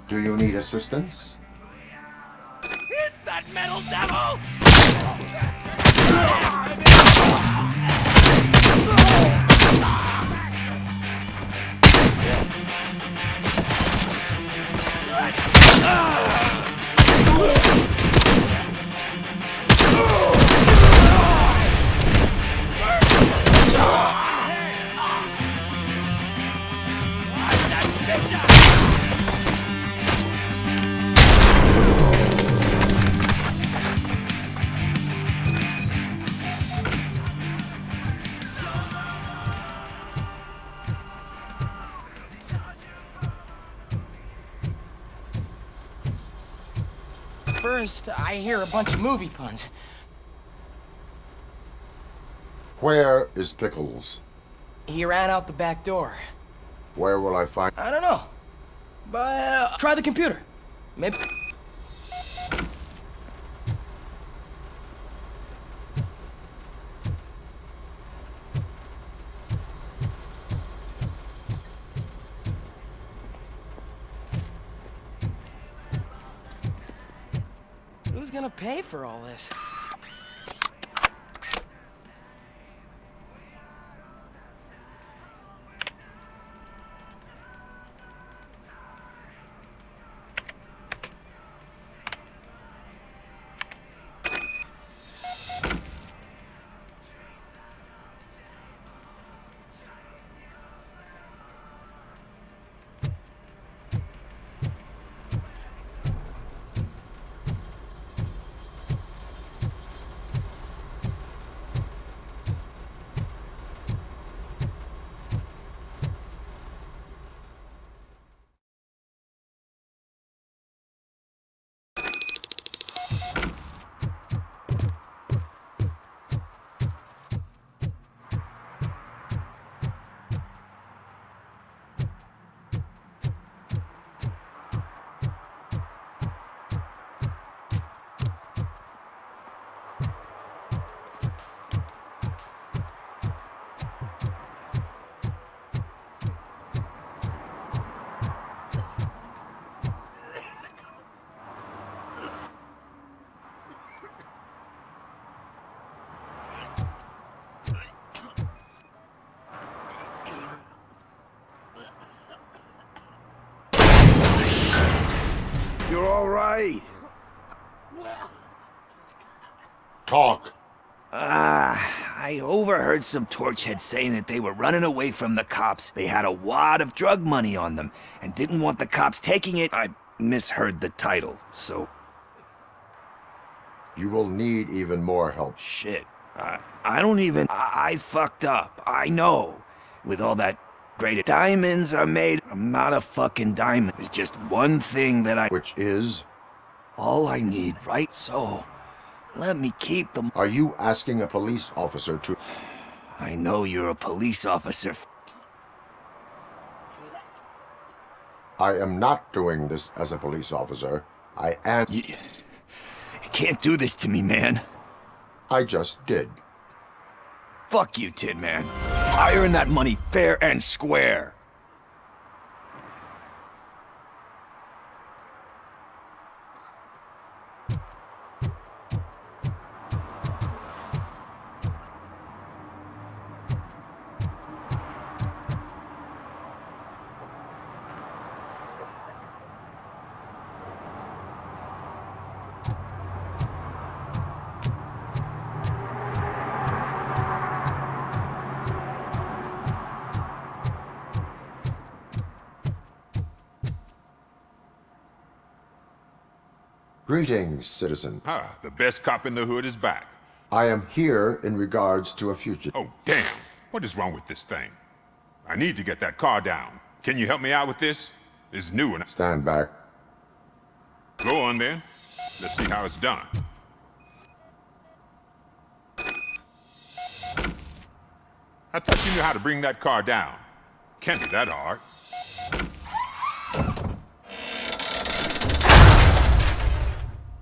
Do you need assistance? It's that metal devil! First, I hear a bunch of movie puns. Where is Pickles? He ran out the back door. Where will I find... I don't know. But, try the computer. Maybe... Who's gonna pay for all this? right. Talk. I overheard some torchheads saying that they were running away from the cops. They had a wad of drug money on them and didn't want the cops taking it. I misheard the title, so... You will need even more help. Shit. I don't even... I fucked up. I know. With all that great... Diamonds are made... I'm not a fucking diamond. There's just one thing that I... Which is? All I need, right? So... Let me keep them. Are you asking a police officer to... I know you're a police officer. I am not doing this as a police officer. I am... You can't do this to me, man. I just did. Fuck you, Tin Man. I earned that money fair and square. Greetings, citizen. The best cop in the hood is back. I am here in regards to a fugitive. Oh, damn. What is wrong with this thing? I need to get that car down. Can you help me out with this? It's new and... Stand back. Go on, then. Let's see how it's done. I thought you knew how to bring that car down. Can't be that hard.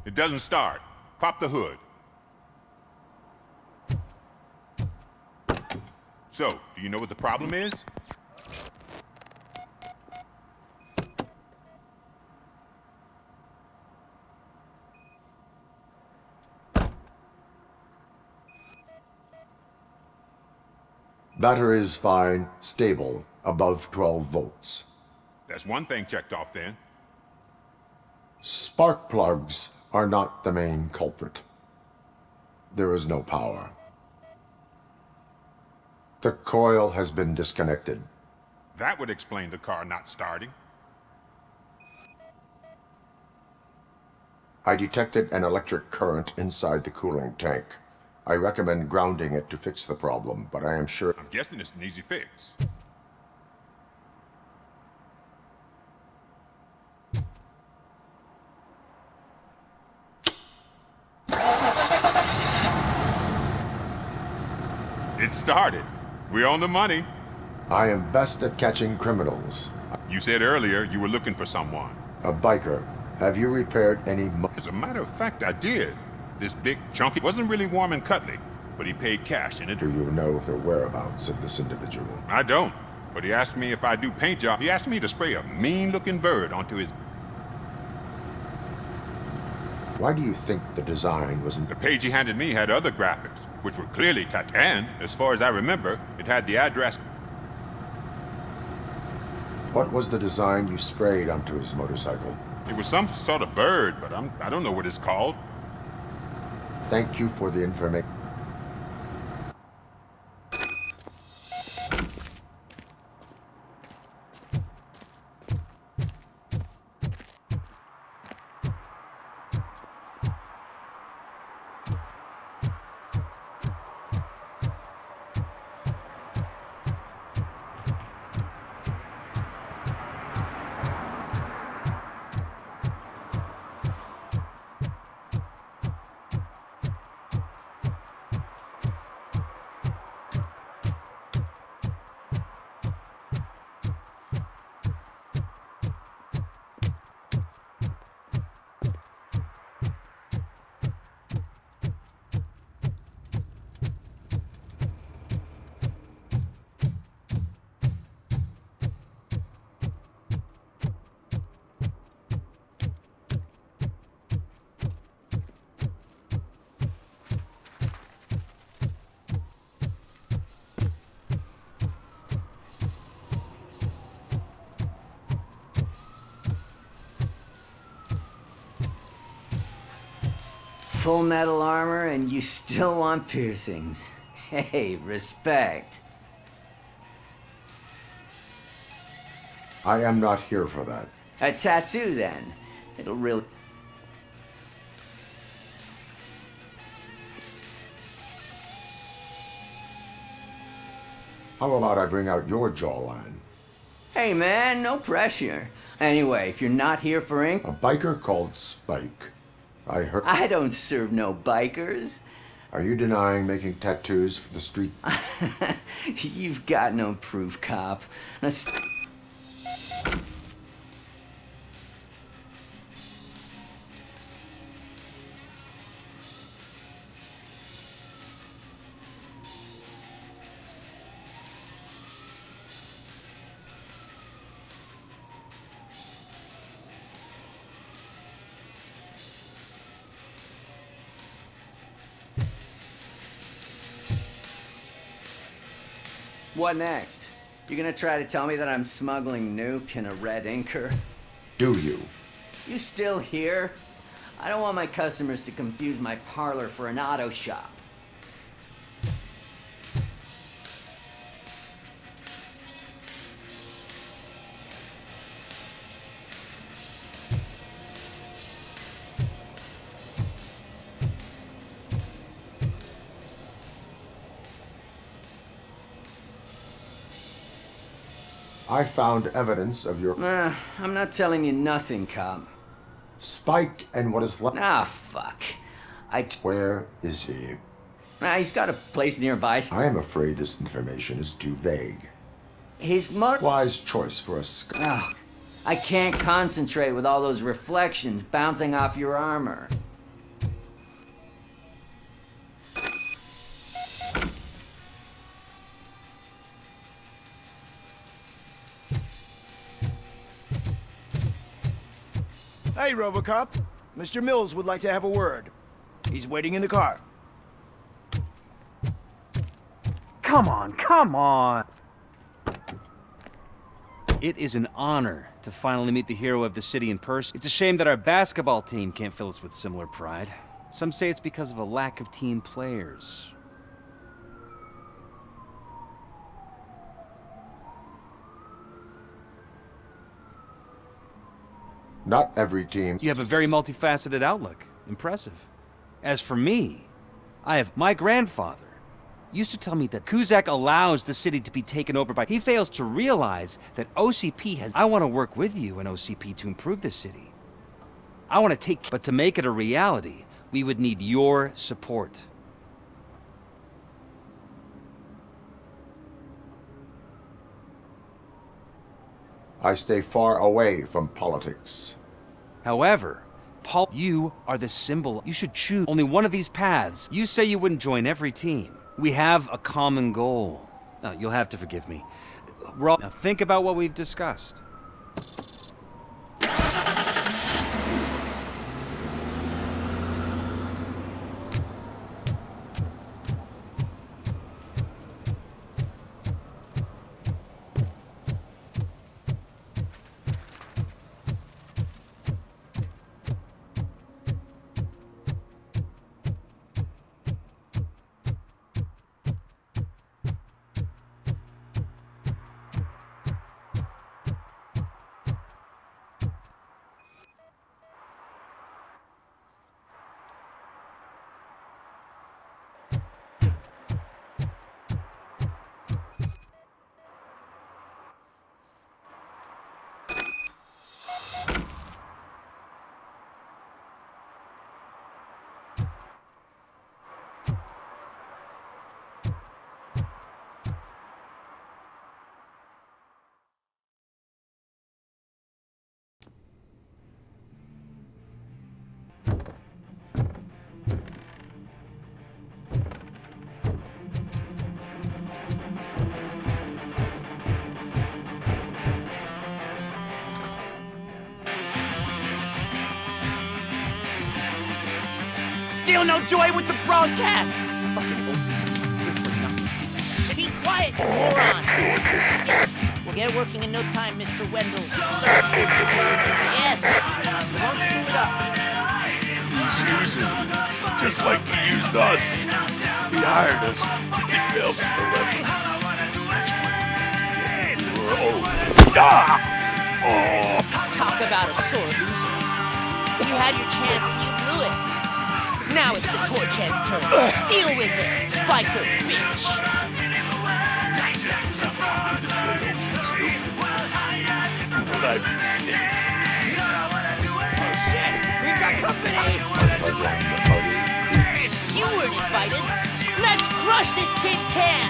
It doesn't start. Pop the hood. So, do you know what the problem is? Battery is fine, stable, above 12 volts. That's one thing checked off then. Spark plugs are not the main culprit. There is no power. The coil has been disconnected. That would explain the car not starting. I detected an electric current inside the cooling tank. I recommend grounding it to fix the problem, but I am sure... I'm guessing it's an easy fix. It started. We're on the money. I am best at catching criminals. You said earlier you were looking for someone. A biker. Have you repaired any... As a matter of fact, I did. This big chunky wasn't really warm and cuddly, but he paid cash in it. Do you know the whereabouts of this individual? I don't, but he asked me if I do paint job. He asked me to spray a mean-looking bird onto his... Why do you think the design wasn't... The page he handed me had other graphics, which were clearly tattooed. And, as far as I remember, it had the address. What was the design you sprayed onto his motorcycle? It was some sort of bird, but I don't know what it's called. Thank you for the information. full metal armor and you still want piercings. Hey, respect. I am not here for that. A tattoo, then. It'll really... How about I bring out your jawline? Hey, man, no pressure. Anyway, if you're not here for ink... A biker called Spike. I heard... I don't serve no bikers. Are you denying making tattoos for the street? You've got no proof, cop. Now, what next? You gonna try to tell me that I'm smuggling Nuke in a red inker? Do you? You still here? I don't want my customers to confuse my parlor for an auto shop. I found evidence of your... I'm not telling you nothing, cop. Spike and what is left... Ah, fuck. Where is he? He's got a place nearby. I am afraid this information is too vague. His mother... Wise choice for a Oh, I can't concentrate with all those reflections bouncing off your armor. Hey, Robocop. Mr. Mills would like to have a word. He's waiting in the car. Come on, come on! It is an honor to finally meet the hero of the city in person. It's a shame that our basketball team can't fill us with similar pride. Some say it's because of a lack of team players. Not every team... You have a very multifaceted outlook. Impressive. As for me, my grandfather used to tell me that Kuzak allows the city to be taken over by... He fails to realize that OCP has... I want to work with you and OCP to improve the city. I want to take... But to make it a reality, we would need your support. I stay far away from politics. However, Paul, you are the symbol. You should choose only one of these paths. You say you wouldn't join every team. We have a common goal. Now, you'll have to forgive me. Now think about what we've discussed. Still no joy with the broadcast! Fucking OCP, good for nothing piece of shit. Be quiet, you moron! Yes, we'll get it working in no time, Mr. Wendell. Sir. Yes, we won't screw it up. using you, just like he used us. He hired us, he failed to deliver. That's when we meant to get you. We were old. Talk about a sore loser. You had your chance and you blew it. Now it's the toy cat's turn. Deal with it, biker bitch. It's a shame don't be stupid. Who would I be kidding? Oh shit, we've got company. You weren't invited. Let's crush this tin can.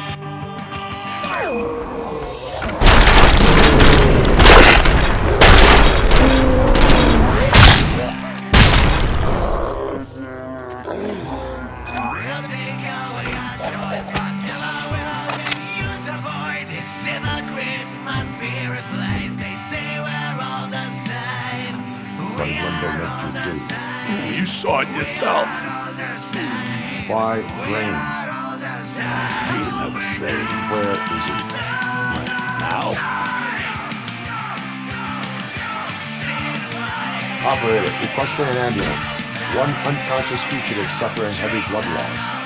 You saw it yourself. Why brains? You never say. Where is he? Now? Operator, requesting an ambulance. One unconscious fugitive suffering heavy blood loss.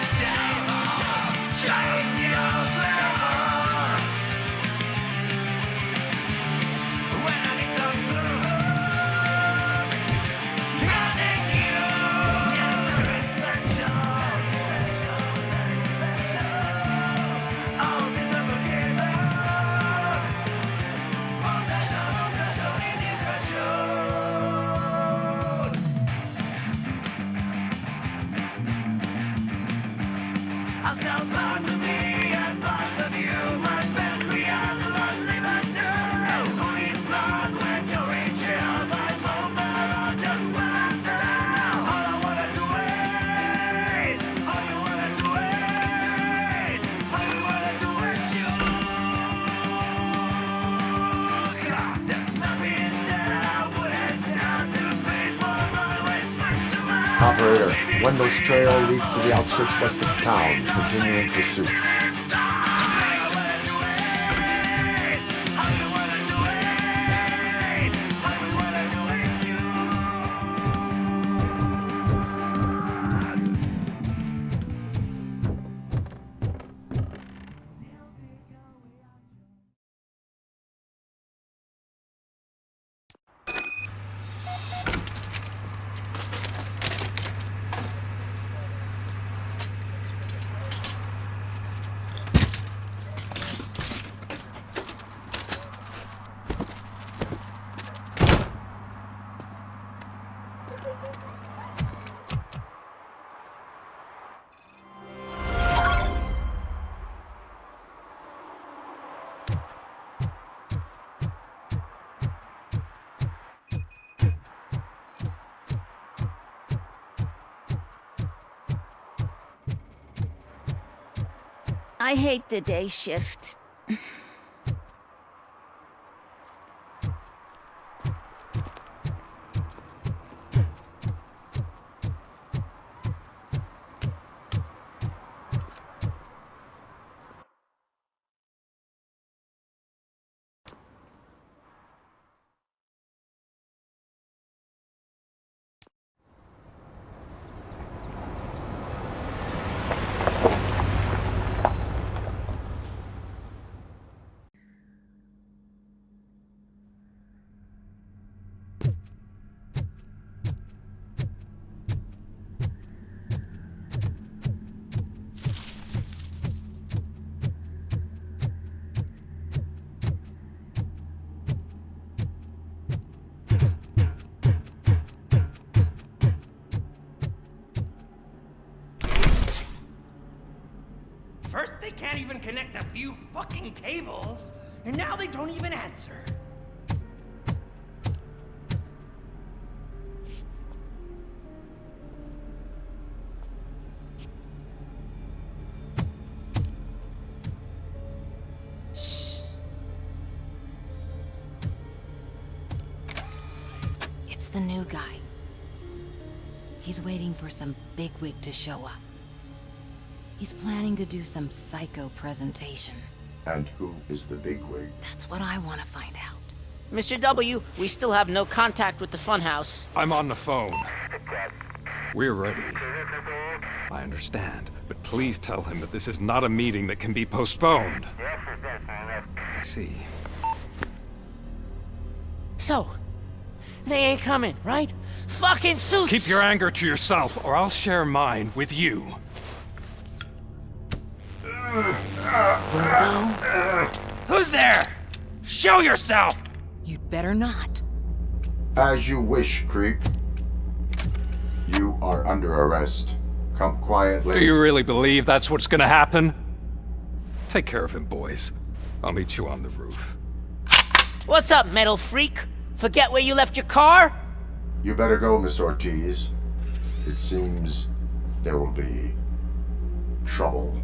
Operator, Wendell's trail leads to the outskirts west of town, continuing pursuit. I hate the day shift. First, they can't even connect a few fucking cables, and now they don't even answer. Shh. It's the new guy. He's waiting for some bigwig to show up. He's planning to do some psycho presentation. And who is the bigwig? That's what I want to find out. Mr. W, we still have no contact with the funhouse. I'm on the phone. We're ready. I understand, but please tell him that this is not a meeting that can be postponed. I see. So, they ain't coming, right? Fucking suits! Keep your anger to yourself, or I'll share mine with you. Who's there? Show yourself! You'd better not. As you wish, creep. You are under arrest. Come quietly. Do you really believe that's what's gonna happen? Take care of him, boys. I'll meet you on the roof. What's up, metal freak? Forget where you left your car? You better go, Miss Ortiz. It seems there will be trouble.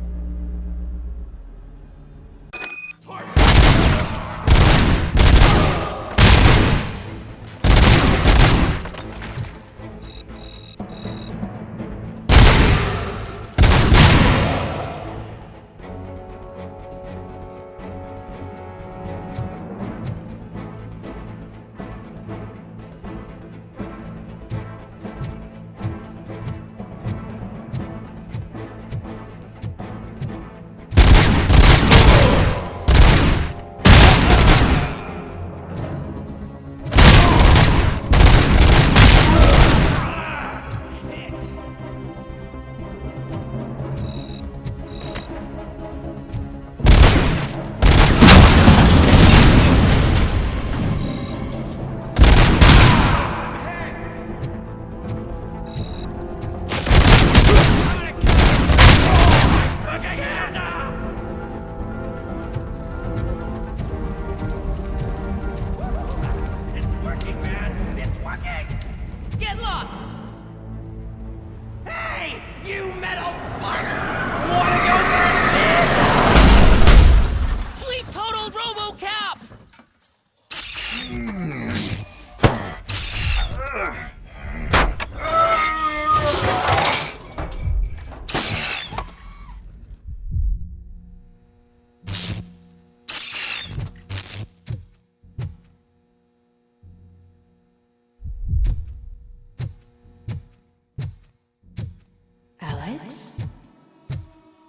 Alex?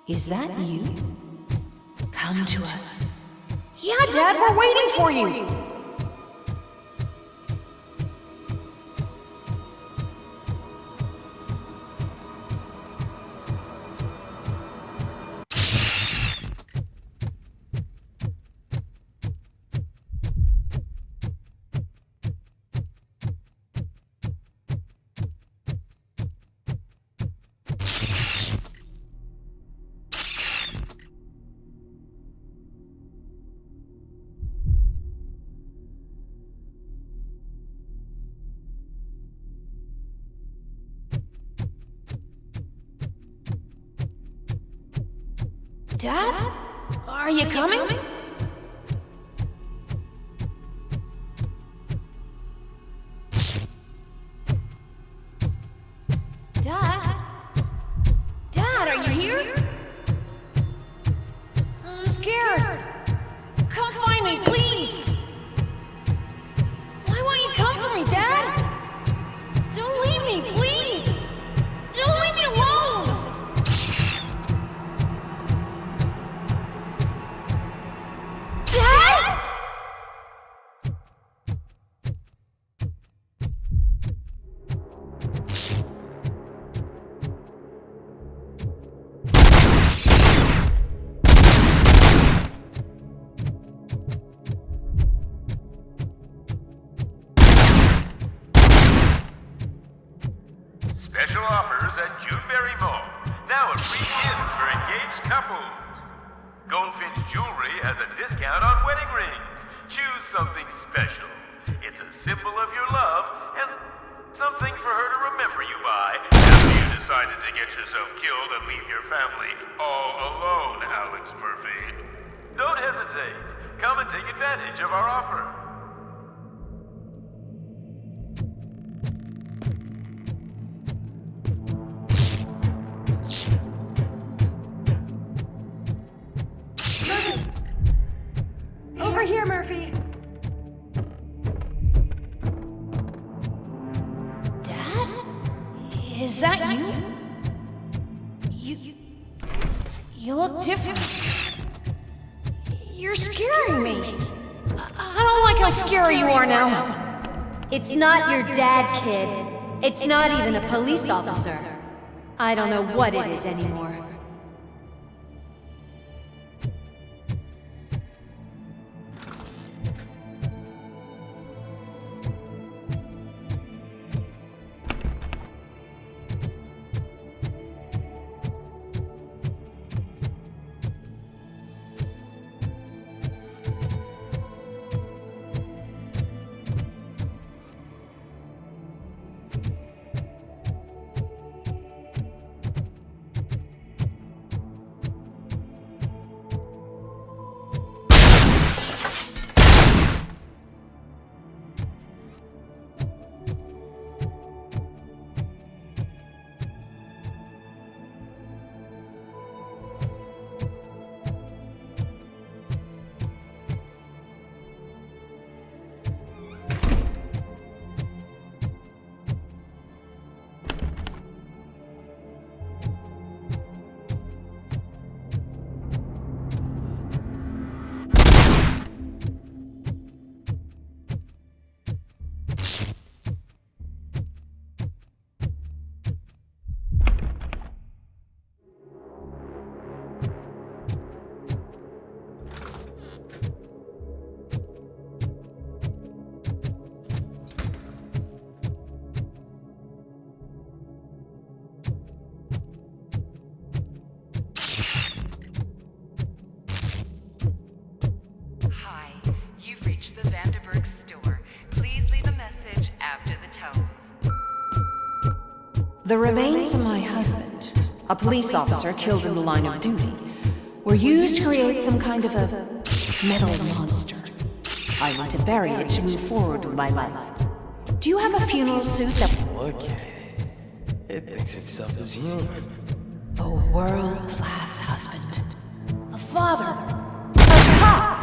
Is that you? Come to us. Yeah, Dad, we're waiting for you! Dad? Are you coming? Dad? Dad, are you here? I'm scared. Come find me, please. Why won't you come for me, Dad? Don't leave me, please. Don't leave me alone. Special offers at Juneberry Mall. Now a free gift for engaged couples. Goldfinch Jewelry has a discount on wedding rings. Choose something special. It's a symbol of your love and something for her to remember you by after you decided to get yourself killed and leave your family all alone, Alex Murphy. Don't hesitate. Come and take advantage of our offer. Over here, Murphy. Dad? Is Is that you? You look different. You're scaring me. I don't like how scary you are now. It's not your dad, kid. It's not even a police officer. I don't know what it is anymore. The remains of my husband, a police officer killed in the line of duty, were used to create some kind of a metal monster. I want to bury it to move forward with my life. Do you have a funeral suit that... Look at it. It thinks itself as human. A world-class husband. A father. A cop!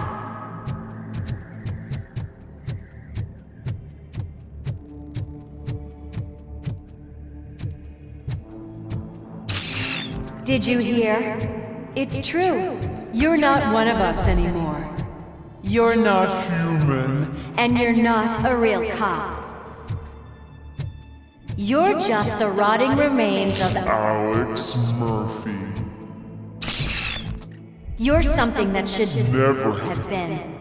Did you hear? It's true. You're not one of us anymore. You're not human. And you're not a real cop. You're just the rotting remains of Alex Murphy. You're something that should never have been.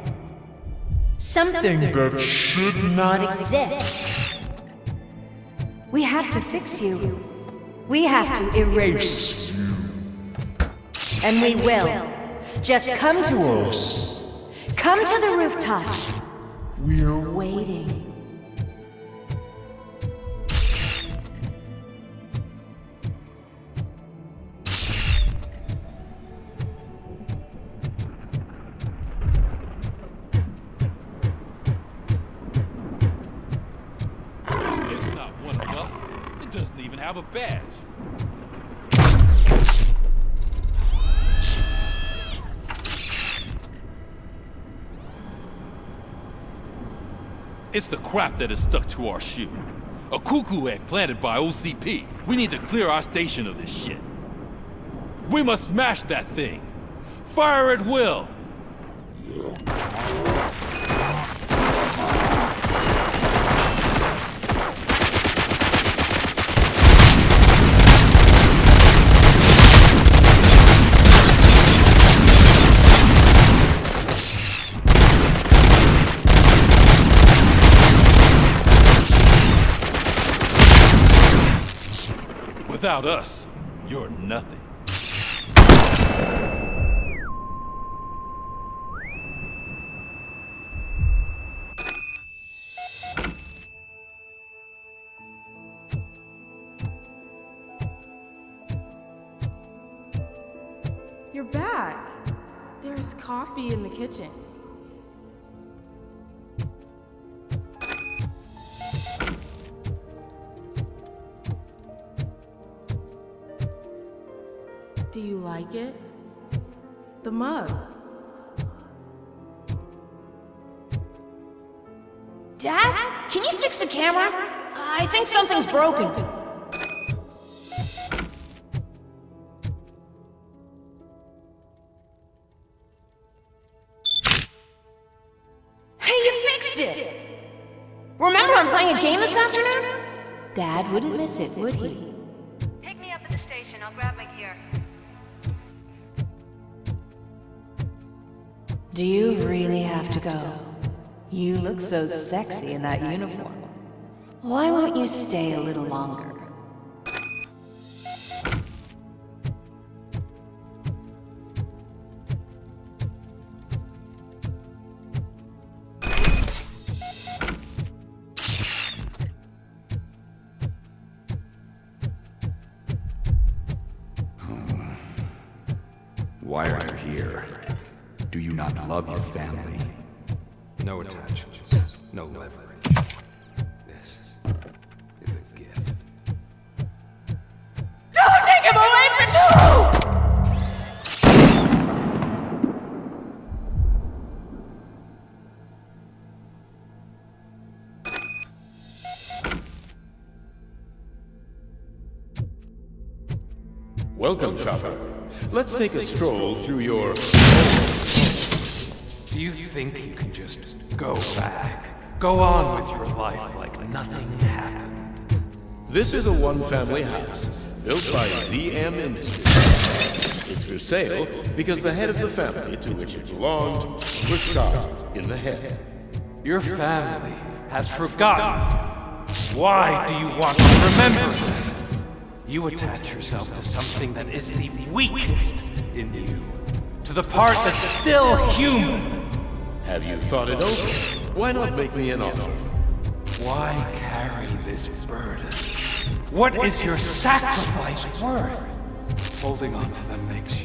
Something that should not exist. We have to fix you. We have to erase you. And we will. Just come to us. Come to the rooftop. We're waiting. It's not one of us. It doesn't even have a badge. It's the crap that is stuck to our shoe. A cuckoo egg planted by OCP. We need to clear our station of this shit. We must smash that thing. Fire at will. Without us, you're nothing. You're back. There's coffee in the kitchen. Do you like it? The mug. Dad? Can you fix the camera? I think something's broken. it! Remember I'm playing a game this afternoon? Dad wouldn't miss it, would he? Pick me up at the station. I'll grab my gear. Do you really have to go? You look so sexy in that uniform. Why won't you stay a little longer? Why are you here? Do you not love your family? No attachments, no leverage. This is a gift. Don't take him away from me! Welcome, Chopper. Let's take a stroll through your... Do you think you can just go back? Go on with your life like nothing happened? This is a one-family house, built by ZM Industries. It's for sale because the head of the family to which it belonged was shot in the head. Your family has forgotten you. Why do you want to remember it? You attach yourself to something that is the weakest in you. To the part that's still human. Have you thought it over? Why not make me an offer? Why carry this burden? What is your sacrifice worth? Holding on to them makes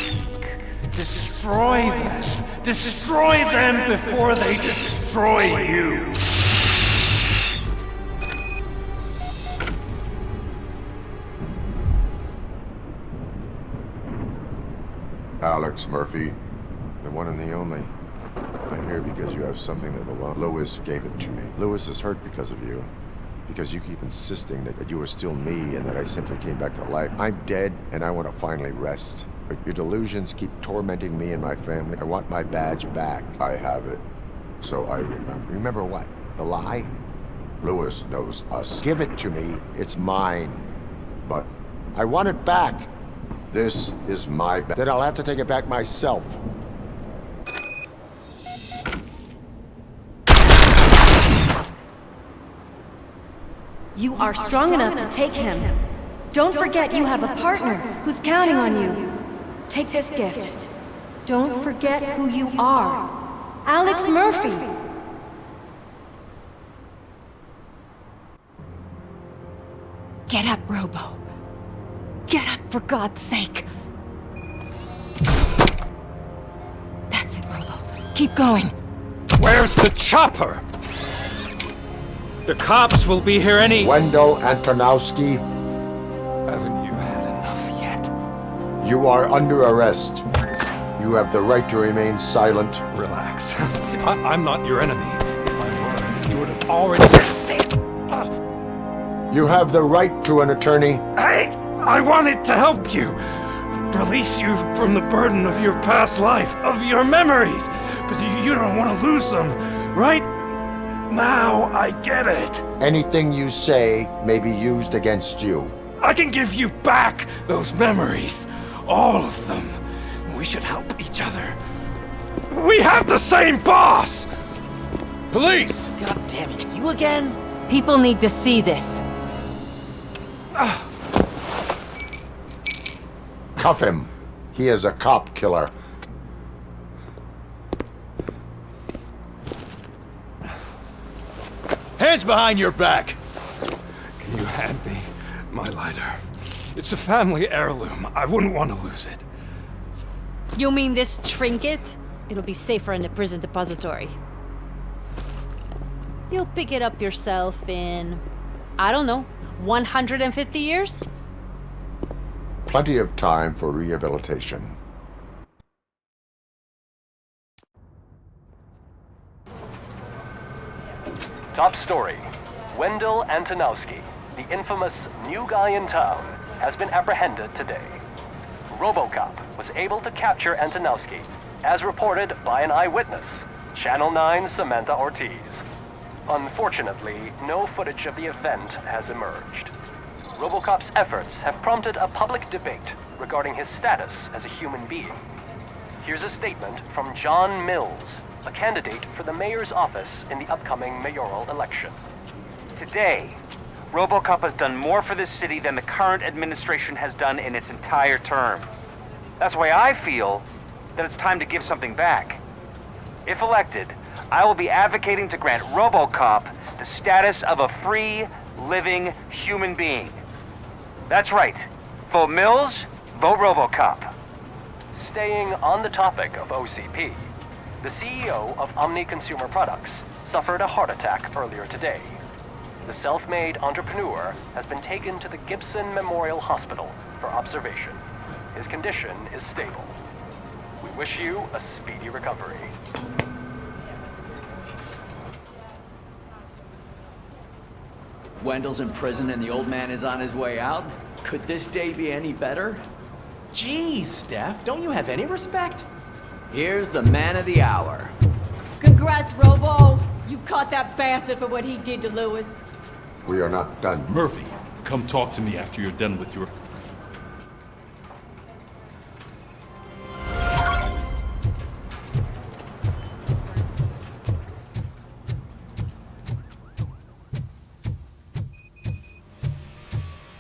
you weak. Destroy them. Destroy them before they destroy you. Alex Murphy, the one and the only. I'm here because you have something that belongs. Lewis gave it to me. Lewis is hurt because of you. Because you keep insisting that you are still me and that I simply came back to life. I'm dead and I want to finally rest. But your delusions keep tormenting me and my family. I want my badge back. I have it. So I remember. Remember what? The lie? Lewis knows us. Give it to me. It's mine. But I want it back. This is my badge. Then I'll have to take it back myself. You are strong enough to take him. Don't forget you have a partner who's counting on you. Take this gift. Don't forget who you are. Alex Murphy. Get up, Robo. Get up, for God's sake. That's it, Robo. Keep going. Where's the chopper? The cops will be here any... Wendell Antonowski. Haven't you had enough yet? You are under arrest. You have the right to remain silent. Relax. I'm not your enemy. If I were, you would have already... You have the right to an attorney. I wanted to help you. Release you from the burden of your past life, of your memories. But you don't want to lose them, right? Now I get it. Anything you say may be used against you. I can give you back those memories. All of them. We should help each other. We have the same boss! Police! God damn it, you again? People need to see this. Cuff him. He is a cop killer. Hands behind your back! Can you hand me my lighter? It's a family heirloom. I wouldn't want to lose it. You mean this trinket? It'll be safer in the prison depository. You'll pick it up yourself in, I don't know, 150 years? Plenty of time for rehabilitation. Top story. Wendell Antonowski, the infamous new guy in town, has been apprehended today. Robocop was able to capture Antonowski, as reported by an eyewitness. Channel 9's Samantha Ortiz. Unfortunately, no footage of the event has emerged. Robocop's efforts have prompted a public debate regarding his status as a human being. Here's a statement from John Mills, a candidate for the mayor's office in the upcoming mayoral election. Today, Robocop has done more for this city than the current administration has done in its entire term. That's why I feel that it's time to give something back. If elected, I will be advocating to grant Robocop the status of a free, living human being. That's right. Vote Mills, vote Robocop. Staying on the topic of OCP, the CEO of Omni Consumer Products suffered a heart attack earlier today. The self-made entrepreneur has been taken to the Gibson Memorial Hospital for observation. His condition is stable. We wish you a speedy recovery. Wendell's in prison and the old man is on his way out? Could this day be any better? Jeez, Steph, don't you have any respect? Here's the man of the hour. Congrats, Robo! You caught that bastard for what he did to Lewis. We are not done. Murphy, come talk to me after you're done with your...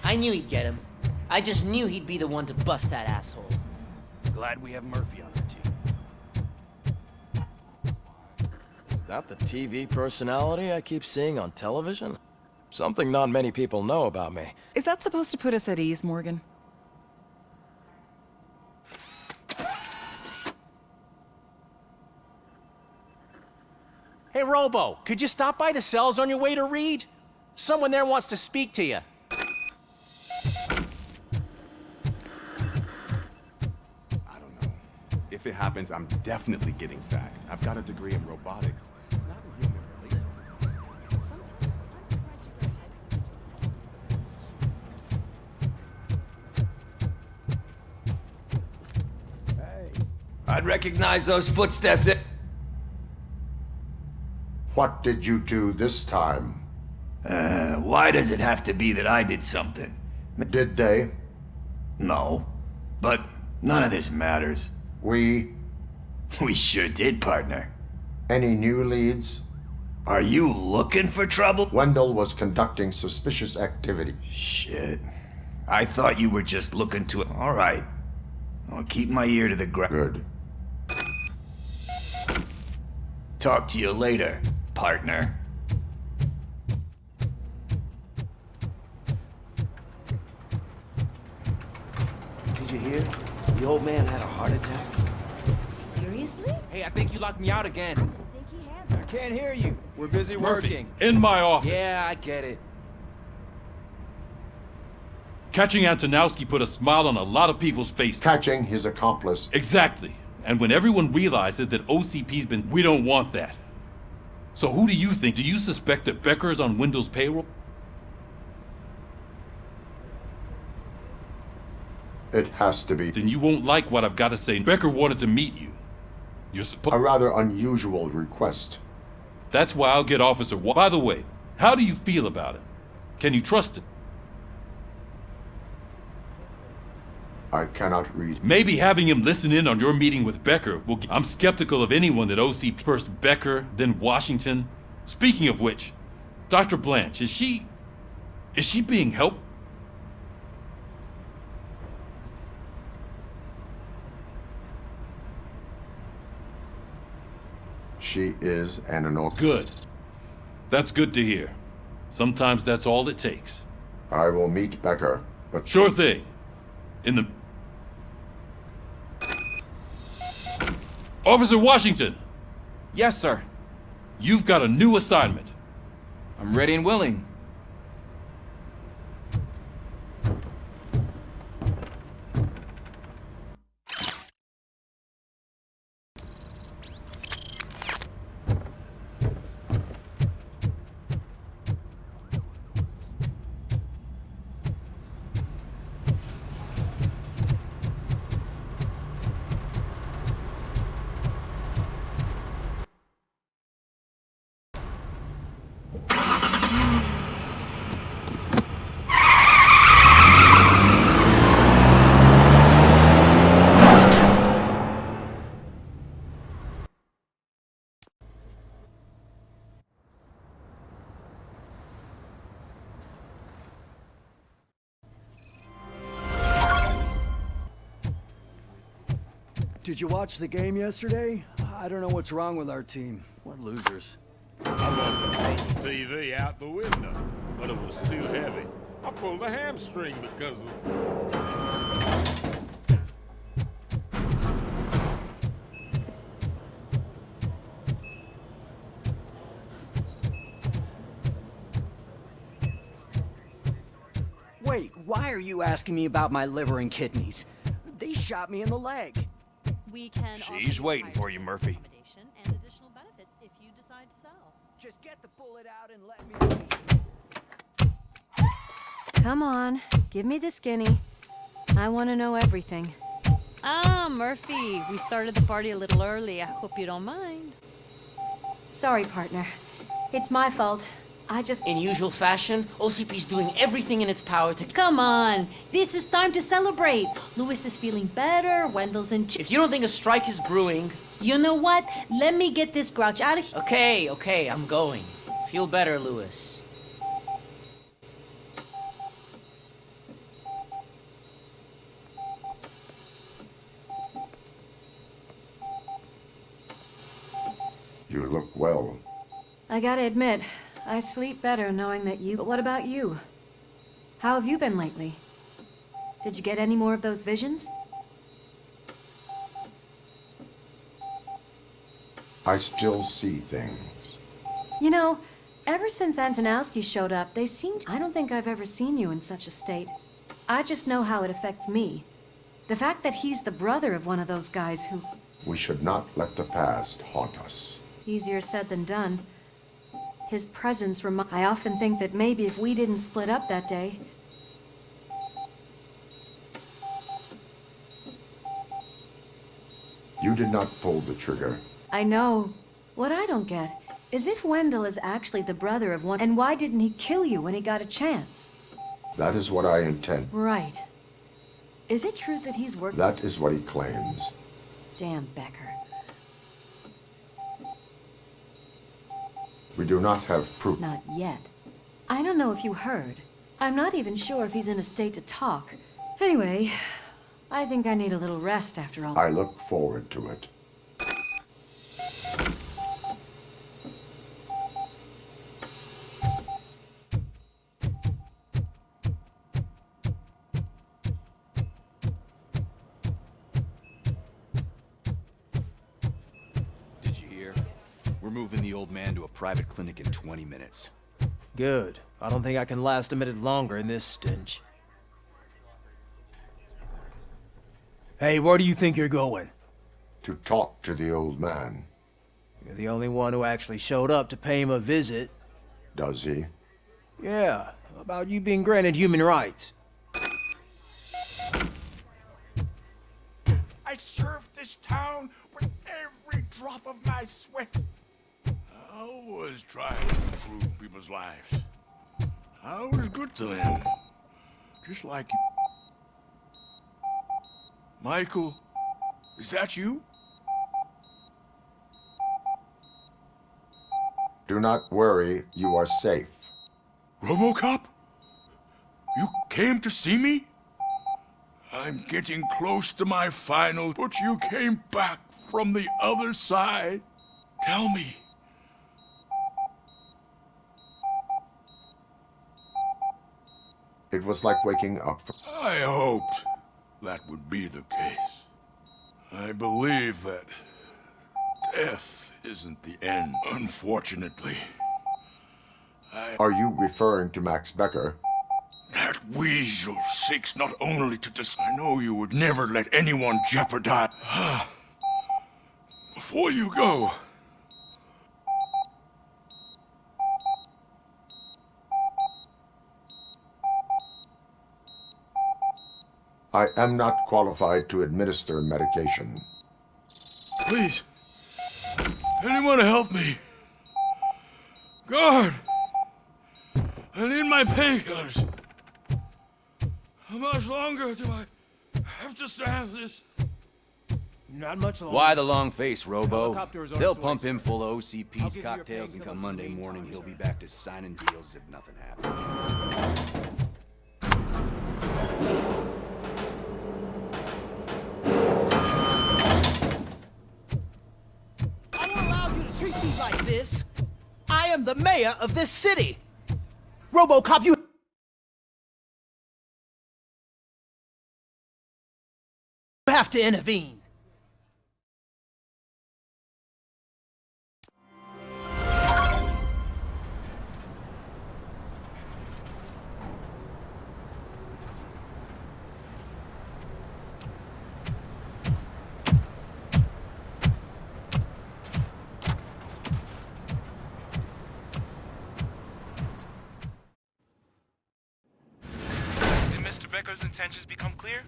I knew he'd get him. I just knew he'd be the one to bust that asshole. Glad we have Murphy on our team. Is that the TV personality I keep seeing on television? Something not many people know about me. Is that supposed to put us at ease, Morgan? Hey, Robo, could you stop by the cells on your way to Reed? Someone there wants to speak to you. If it happens, I'm definitely getting sacked. I've got a degree in robotics. Not in human relations. I'd recognize those footsteps. What did you do this time? Why does it have to be that I did something? Did they? No. But none of this matters. We sure did, partner. Any new leads? Are you looking for trouble? Wendell was conducting suspicious activity. Shit. I thought you were just looking to... All right. I'll keep my ear to the ground. Good. Talk to you later, partner. Did you hear? The old man had a heart attack. Seriously? Hey, I think you locked me out again. I can't hear you. We're busy Murphy, working. in my office. Yeah, I get it. Catching Antonowski put a smile on a lot of people's faces. Catching his accomplice. Exactly. And when everyone realizes that OCP's been... We don't want that. So who do you think? Do you suspect that Becker is on Wendell's payroll? It has to be. Then you won't like what I've got to say. Becker wanted to meet you. You're supposed... A rather unusual request. That's why I'll get Officer By the way, how do you feel about it? Can you trust it? I cannot read. Maybe having him listen in on your meeting with Becker will... I'm skeptical of anyone that OCP... First Becker, then Washington. Speaking of which, Dr. Blanche, is she being helped? She is an anomaly. Good. That's good to hear. Sometimes that's all it takes. I will meet Becker, but... Sure thing. In the... Officer Washington! Yes, sir. You've got a new assignment. I'm ready and willing. did you watch the game yesterday? I don't know what's wrong with our team. What losers. I wanted to throw the TV out the window, but it was too heavy. I pulled a hamstring because of... Wait, why are you asking me about my liver and kidneys? They shot me in the leg. We can She's waiting for you, Murphy. and additional benefits if you decide to sell. Just get the bullet out and let me leave. Come on, give me the skinny. I want to know everything. Ah, Murphy, we started the party a little early. I hope you don't mind. Sorry, partner. It's my fault. I just... In usual fashion, OCP's doing everything in its power to... Come on, this is time to celebrate. Louis is feeling better, Wendell's in... If you don't think a strike is brewing... You know what? Let me get this grouch out of here. Okay, I'm going. Feel better, Louis. You look well. I gotta admit, I sleep better knowing that you... But what about you? How have you been lately? Did you get any more of those visions? I still see things. You know, ever since Antonowski showed up, they seemed... I don't think I've ever seen you in such a state. I just know how it affects me. The fact that he's the brother of one of those guys who... We should not let the past haunt us. Easier said than done. His presence I often think that maybe if we didn't split up that day... You did not pull the trigger. I know. What I don't get is if Wendell is actually the brother of one... And why didn't he kill you when he got a chance? That is what I intend. Right. Is it true that he's working... That is what he claims. Damn Becker. We do not have proof. Not yet. I don't know if you heard. I'm not even sure if he's in a state to talk. Anyway, I think I need a little rest after all. I look forward to it. Did you hear? We're moving the old man to a private clinic in 20 minutes. Good. I don't think I can last a minute longer in this stench. Hey, where do you think you're going? To talk to the old man. You're the only one who actually showed up to pay him a visit. Does he? Yeah, about you being granted human rights. I served this town with every drop of my sweat. I was trying to improve people's lives. I was good to them. Just like you. Michael, is that you? Do not worry, you are safe. Robocop? You came to see me? I'm getting close to my final, but you came back from the other side. Tell me. It was like waking up from... I hoped that would be the case. I believe that death isn't the end, unfortunately. Are you referring to Max Becker? That weasel seeks not only to I know you would never let anyone jeopardize... Before you go... I am not qualified to administer medication. Please, anyone help me? Guard! I need my painkillers. How much longer do I have to stand this? Not much longer. Why the long face, Robo? Helicopters on They'll its way, pump him sir. full of I'll OCP's give you your cocktails, and painkillers come in the Monday meantime, morning, he'll be sir. back to signing deals as if nothing happened. treat me like this. I am the mayor of this city. Robocop, you have to intervene. Becker's intentions become clear?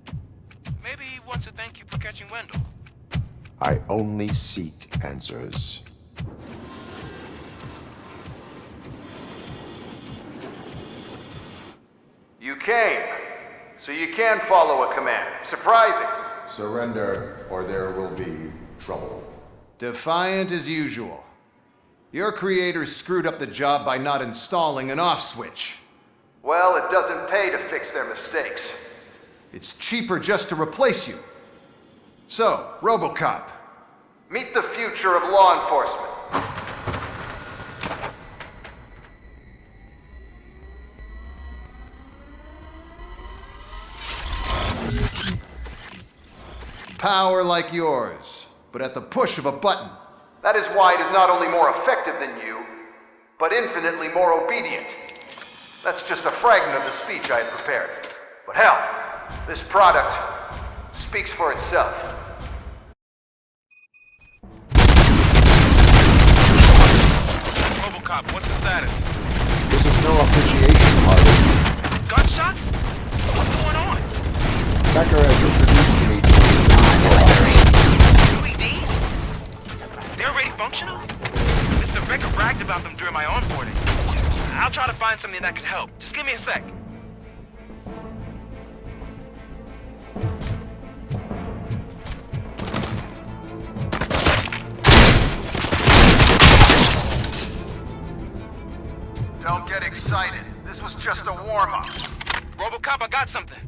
Maybe he wants to thank you for catching Wendell. I only seek answers. You came, so you can follow a command. Surprising. Surrender, or there will be trouble. Defiant as usual. Your creators screwed up the job by not installing an off switch. Well, it doesn't pay to fix their mistakes. It's cheaper just to replace you. So, Robocop, meet the future of law enforcement. Power like yours, but at the push of a button. That is why it is not only more effective than you, but infinitely more obedient. That's just a fragment of the speech I had prepared. But hell, this product speaks for itself. Robocop, what's the status? This is no appreciation party. Gunshots? What's going on? Becker has introduced me to UEDs? They're already functional? Mr. Becker bragged about them during my onboarding. I'll try to find something that could help. Just give me a sec. Don't get excited. This was just a warm-up. Robocop, I got something.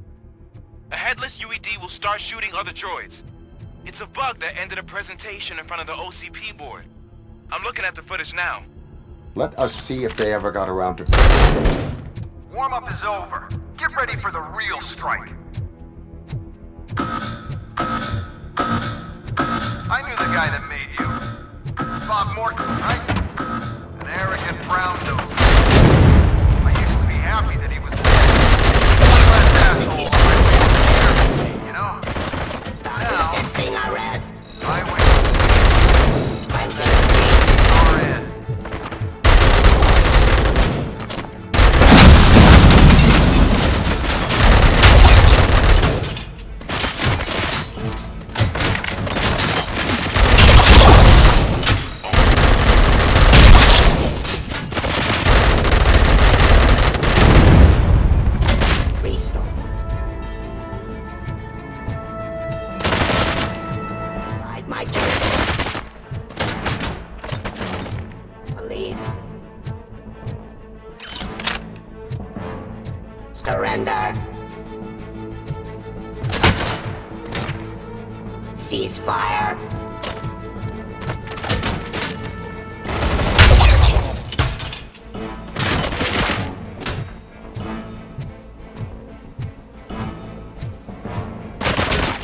A headless UED will start shooting other droids. It's a bug that ended a presentation in front of the OCP board. I'm looking at the footage now. Let us see if they ever got around to... Warm-up is over. Get ready for the real strike. I knew the guy that made you. Bob Morton, right? An arrogant brown nose. I used to be happy that he was dead. One less asshole on my way to the you know? Stop resisting arrest. I wait. You're in. Surrender. Ceasefire.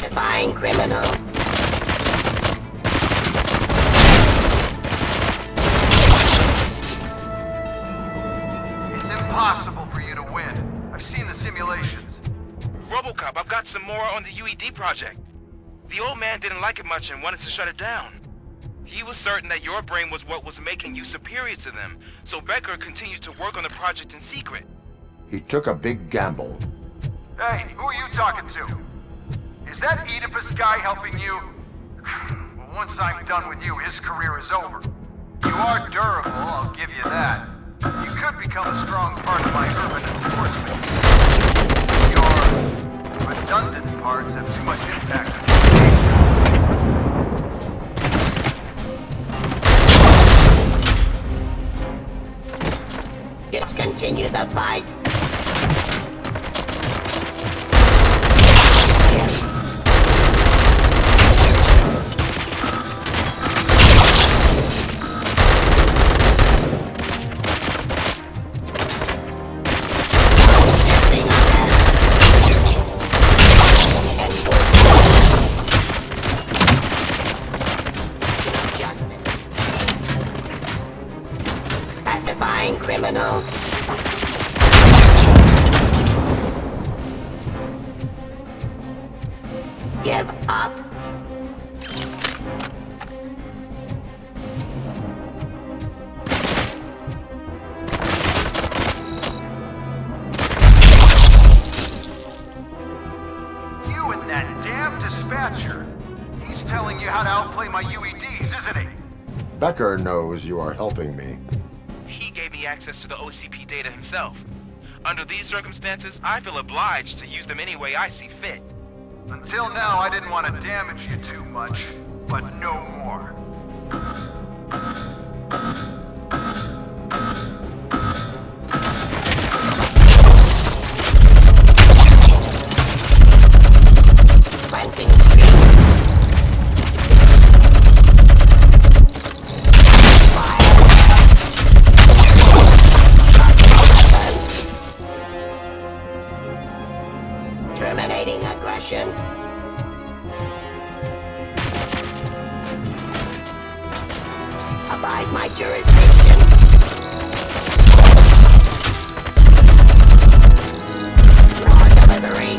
Defying criminal. It's impossible for you to win. I've seen the simulations. Robocop, I've got some more on the UED project. The old man didn't like it much and wanted to shut it down. He was certain that your brain was what was making you superior to them, so Becker continued to work on the project in secret. He took a big gamble. Hey, who are you talking to? Is that Oedipus guy helping you? Well, once I'm done with you, his career is over. You are durable, I'll give you that. You could become a strong part of my urban enforcement. Your redundant parts have too much impact. Let's continue the fight. criminal. Give up. You and that damn dispatcher. He's telling you how to outplay my UEDs, isn't he? Becker knows you are helping me. He gave me access to the OCP data himself. Under these circumstances, I feel obliged to use them any way I see fit. Until now, I didn't want to damage you too much, but no more. Planting tree. Terminating aggression. Abide my jurisdiction. Raw delivery.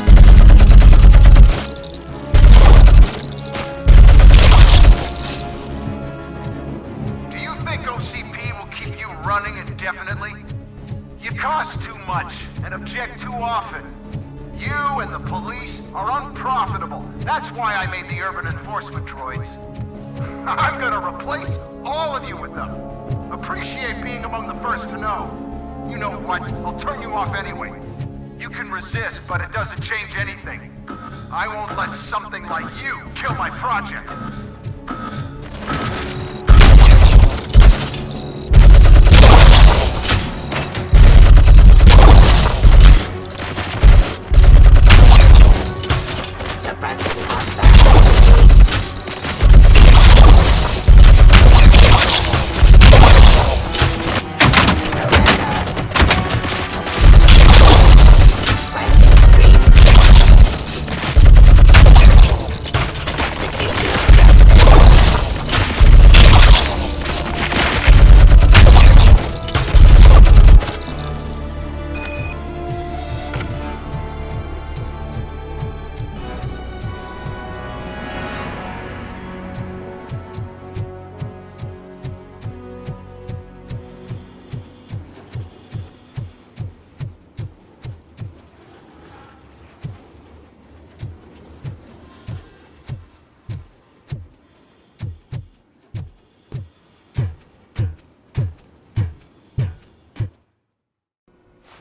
Do you think OCP will keep you running indefinitely? You cost too much and object too often. You and the police are unprofitable. That's why I made the urban enforcement droids. I'm gonna replace all of you with them. Appreciate being among the first to know. You know what? I'll turn you off anyway. You can resist, but it doesn't change anything. I won't let something like you kill my project. Suppressing hostile.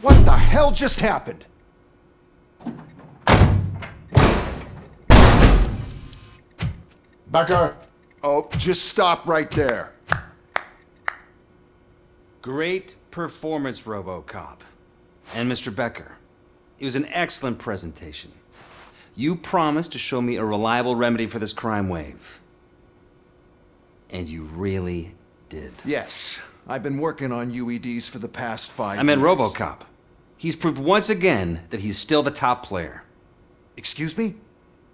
What the hell just happened? Becker! Oh, just stop right there. Great performance, Robocop. And Mr. Becker, it was an excellent presentation. You promised to show me a reliable remedy for this crime wave. And you really did. Yes, I've been working on UEDs for the past 5 years. I meant Robocop. He's proved once again that he's still the top player. Excuse me?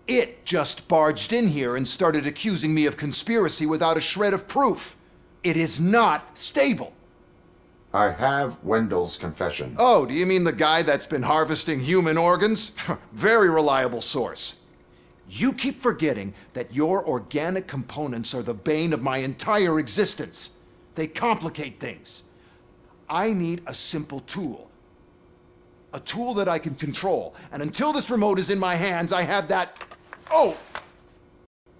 It just barged in here and started accusing me of conspiracy without a shred of proof. It is not stable. I have Wendell's confession. Oh, do you mean the guy that's been harvesting human organs? Very reliable source. You keep forgetting that your organic components are the bane of my entire existence. They complicate things. I need a simple tool. A tool that I can control. And until this remote is in my hands, I have that... Oh!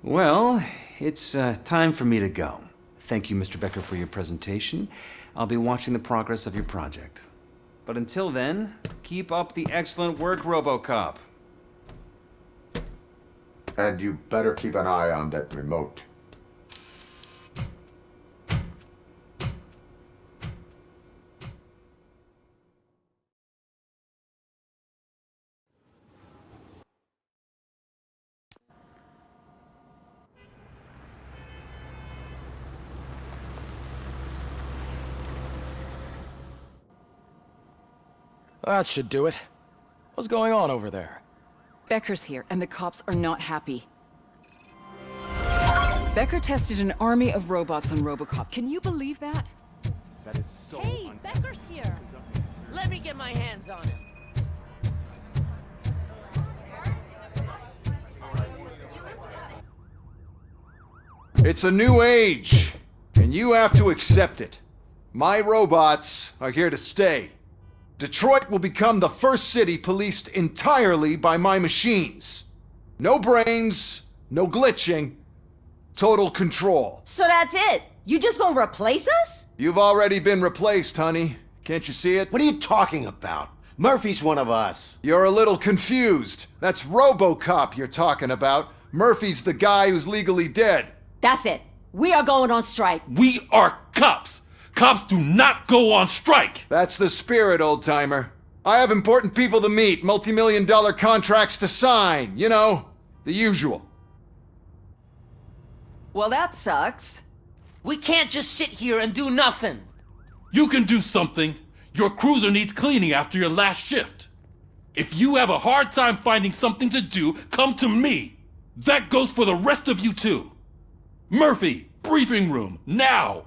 Well, it's time for me to go. Thank you, Mr. Becker, for your presentation. I'll be watching the progress of your project. But until then, keep up the excellent work, Robocop. And you better keep an eye on that remote. That should do it. What's going on over there? Becker's here, and the cops are not happy. Becker tested an army of robots on Robocop. Can you believe that? That is so Hey, Becker's here. Let me get my hands on him. It's a new age, and you have to accept it. My robots are here to stay. Detroit will become the first city policed entirely by my machines. No brains, no glitching, total control. So that's it? You just gonna replace us? You've already been replaced, honey. Can't you see it? What are you talking about? Murphy's one of us. You're a little confused. That's Robocop you're talking about. Murphy's the guy who's legally dead. That's it. We are going on strike. We are cops! Cops do not go on strike! That's the spirit, old-timer. I have important people to meet, multi-million-dollar contracts to sign. You know, the usual. Well, that sucks. We can't just sit here and do nothing. You can do something. Your cruiser needs cleaning after your last shift. If you have a hard time finding something to do, come to me. That goes for the rest of you too. Murphy, briefing room, now!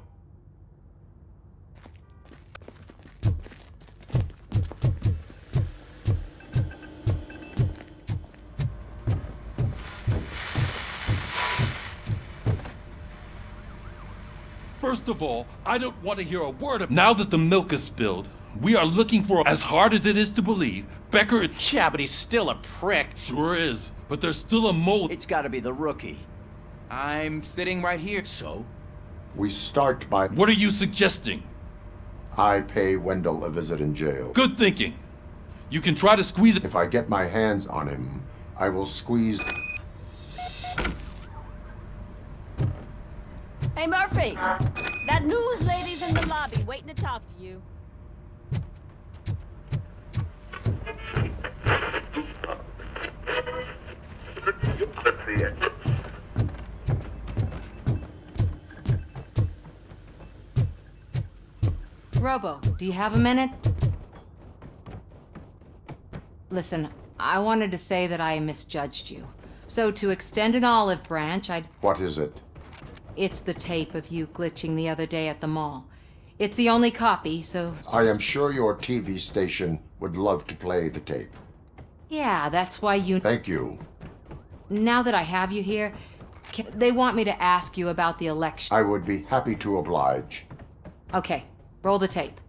First of all, I don't want to hear a word of— Now that the milk is spilled, we are looking for, as hard as it is to believe, Becker— Yeah, but he's still a prick. Sure is, but there's still a mole— It's gotta be the rookie. I'm sitting right here. So? We start by... What are you suggesting? I pay Wendell a visit in jail. Good thinking. You can try to squeeze it— If I get my hands on him, I will squeeze... Hey, Murphy! That news lady's in the lobby waiting to talk to you. Robo, do you have a minute? Listen, I wanted to say that I misjudged you. So to extend an olive branch, I'd... What is it? It's the tape of you glitching the other day at the mall. It's the only copy, so... I am sure your TV station would love to play the tape. Yeah, that's why you... Thank you. Now that I have you here, they want me to ask you about the election. I would be happy to oblige. Okay, roll the tape.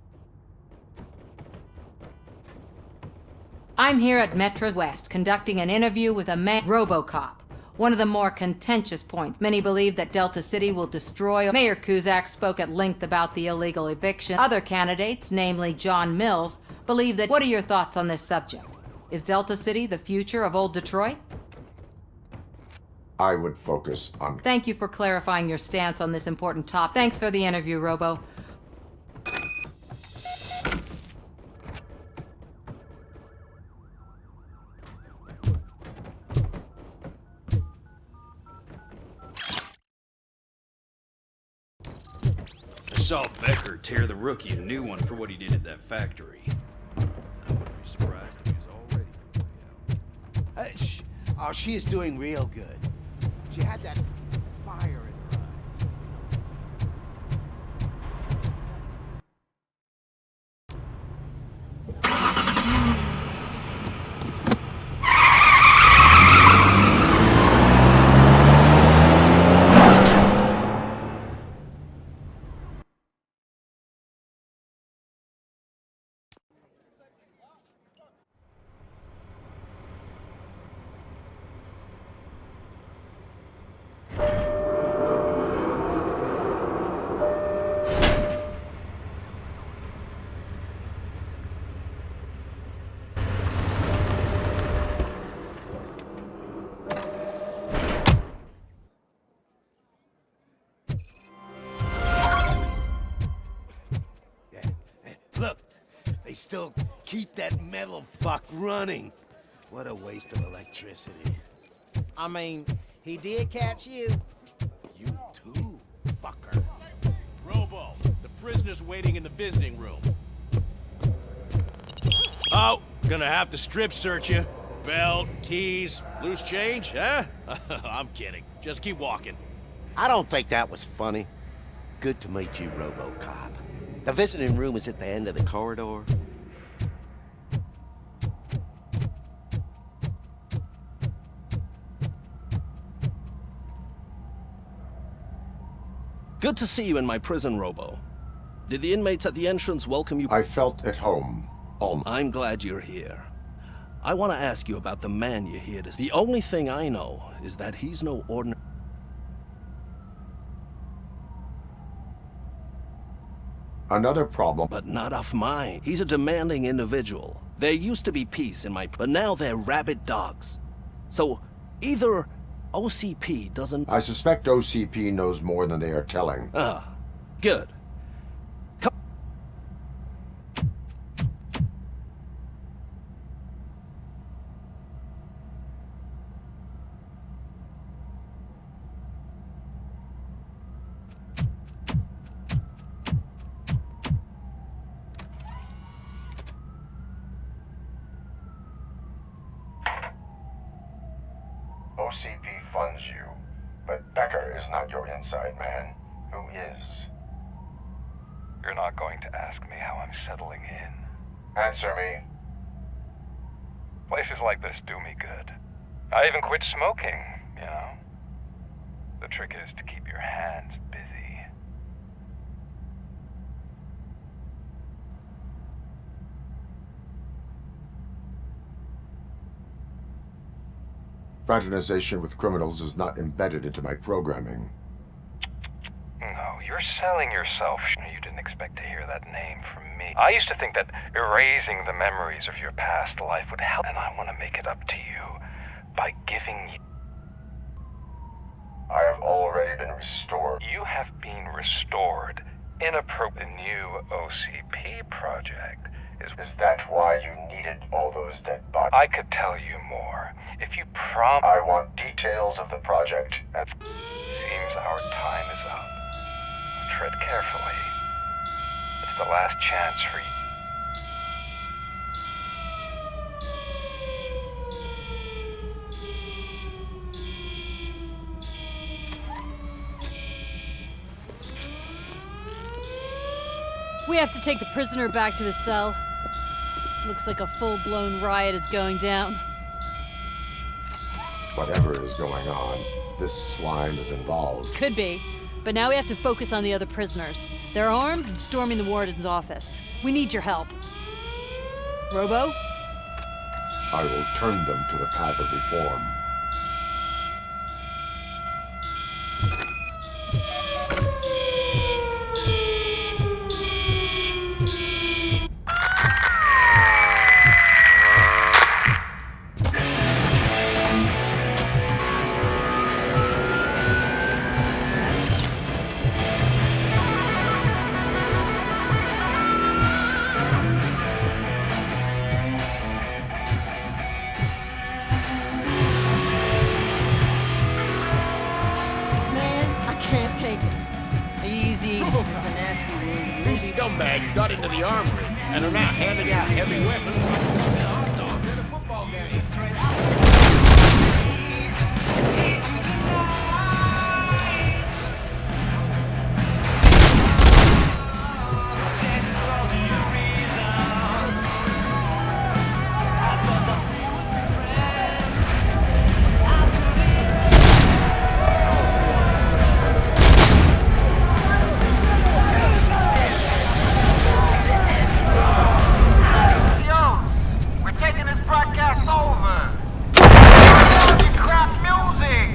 I'm here at Metro West conducting an interview with a man, Robocop. One of the more contentious points. Many believe that Delta City will destroy. Mayor Cusack spoke at length about the illegal eviction. Other candidates, namely John Mills, believe that... What are your thoughts on this subject? Is Delta City the future of old Detroit? I would focus on... Thank you for clarifying your stance on this important topic. Thanks for the interview, Robo. I saw Becker tear the rookie a new one for what he did at that factory. I wouldn't be surprised if he's already... Oh, she is doing real good. She had that fire in her eyes. Look, they still keep that metal fuck running. What a waste of electricity. I mean, he did catch you. You too, fucker. Robo, the prisoner's waiting in the visiting room. Oh, gonna have to strip search you. Belt, keys, loose change, huh? I'm kidding. Just keep walking. I don't think that was funny. Good to meet you, Robocop. The visiting room is at the end of the corridor. Good to see you in my prison, Robo. Did the inmates at the entrance welcome you? I felt at home. I'm glad you're here. I want to ask you about the man you're here to see. The only thing I know is that he's no ordinary... Another problem. But not of mine. He's a demanding individual. There used to be peace in my... But now they're rabid dogs. So, either OCP doesn't... I suspect OCP knows more than they are telling. Ah, good. OCP funds you, but Becker is not your inside man. Who is? You're not going to ask me how I'm settling in. Answer me. Places like this do me good. I even quit smoking, you know. The trick is to keep your hands busy. Fraternization with criminals is not embedded into my programming. No, you're selling yourself. You didn't expect to hear that name from me. I used to think that erasing the memories of your past life would help, and I want to make it up to you by giving you... I have already been restored. You have been restored. Inappropriate. The new OCP project is that why you needed all those dead bodies? I could tell you more. If you promise... I want details of the project. Seems our time is up. Tread carefully. It's the last chance for you. We have to take the prisoner back to his cell. Looks like a full-blown riot is going down. Whatever is going on, this slime is involved. Could be, but now we have to focus on the other prisoners. They're armed and storming the warden's office. We need your help. Robo? I will turn them to the path of reform. It's a nasty wound. These scumbags got into the armory and are now handing out heavy weapons like hot dogs at a football game. Crap music!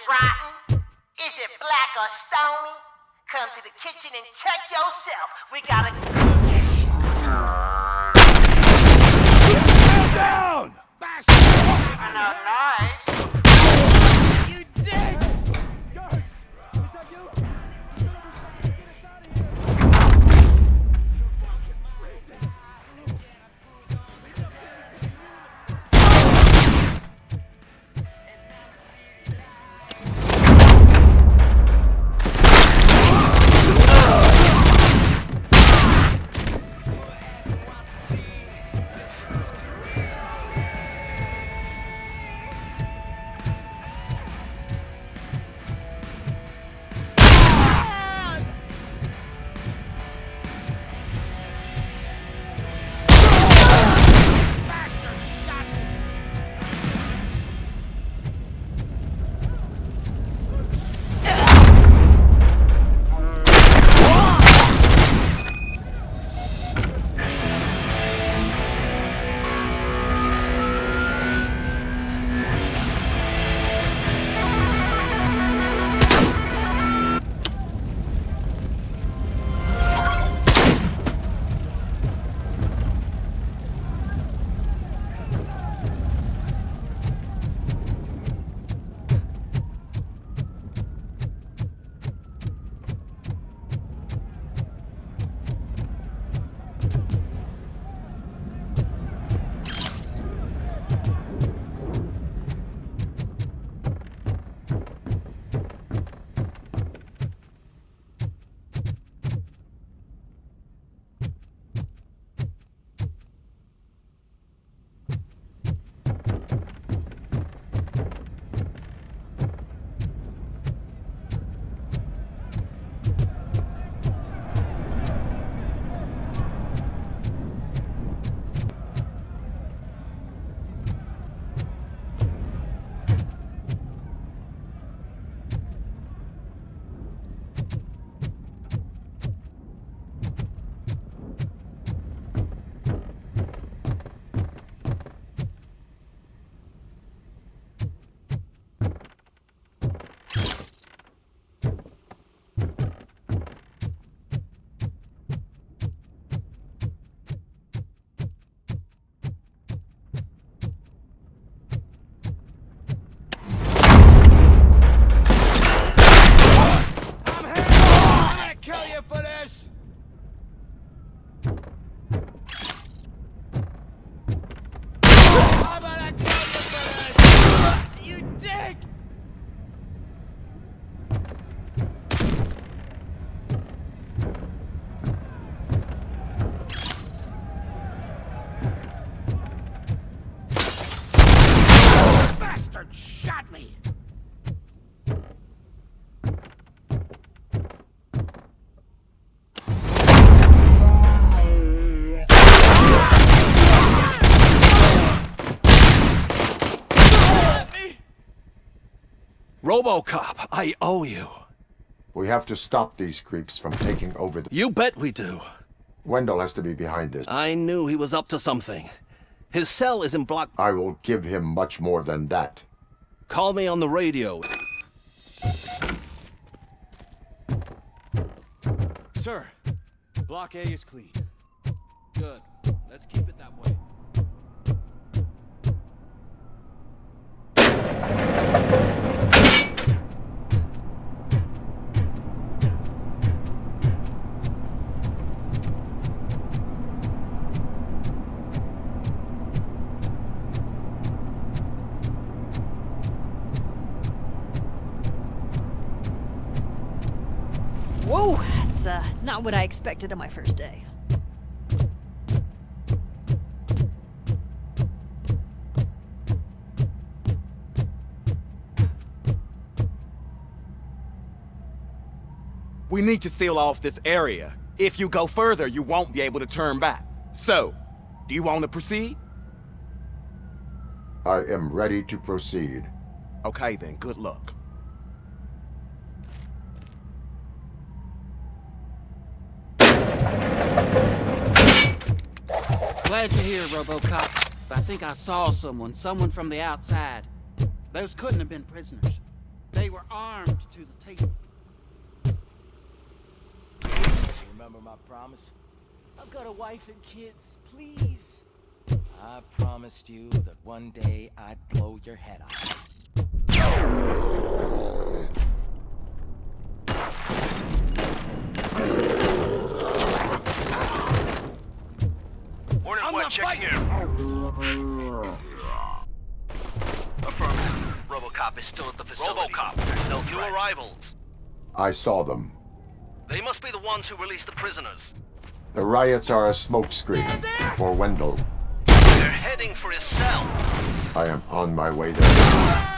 it rotten? Is it black or stony? Come to the kitchen and check yourself. We gotta... Stand down! No knives. You dick! Robocop, I owe you. We have to stop these creeps from taking over the... You bet we do. Wendell has to be behind this. I knew he was up to something. His cell is in block... I will give him much more than that. Call me on the radio. Sir, Block A is clean. Good. Let's keep it that way. Whoa, that's not what I expected on my first day. We need to seal off this area. If you go further, you won't be able to turn back. So, do you want to proceed? I am ready to proceed. Okay then, good luck. Glad you're here, Robocop. I think I saw someone from the outside. Those couldn't have been prisoners. They were armed to the teeth. Remember my promise? I've got a wife and kids, please. I promised you that one day I'd blow your head off. Order one, check here. Affirmative. Robocop is still at the facility. Robocop, there's no new arrivals. I saw them. They must be the ones who released the prisoners. The riots are a smokescreen for Wendell. They're heading for his cell. I am on my way there.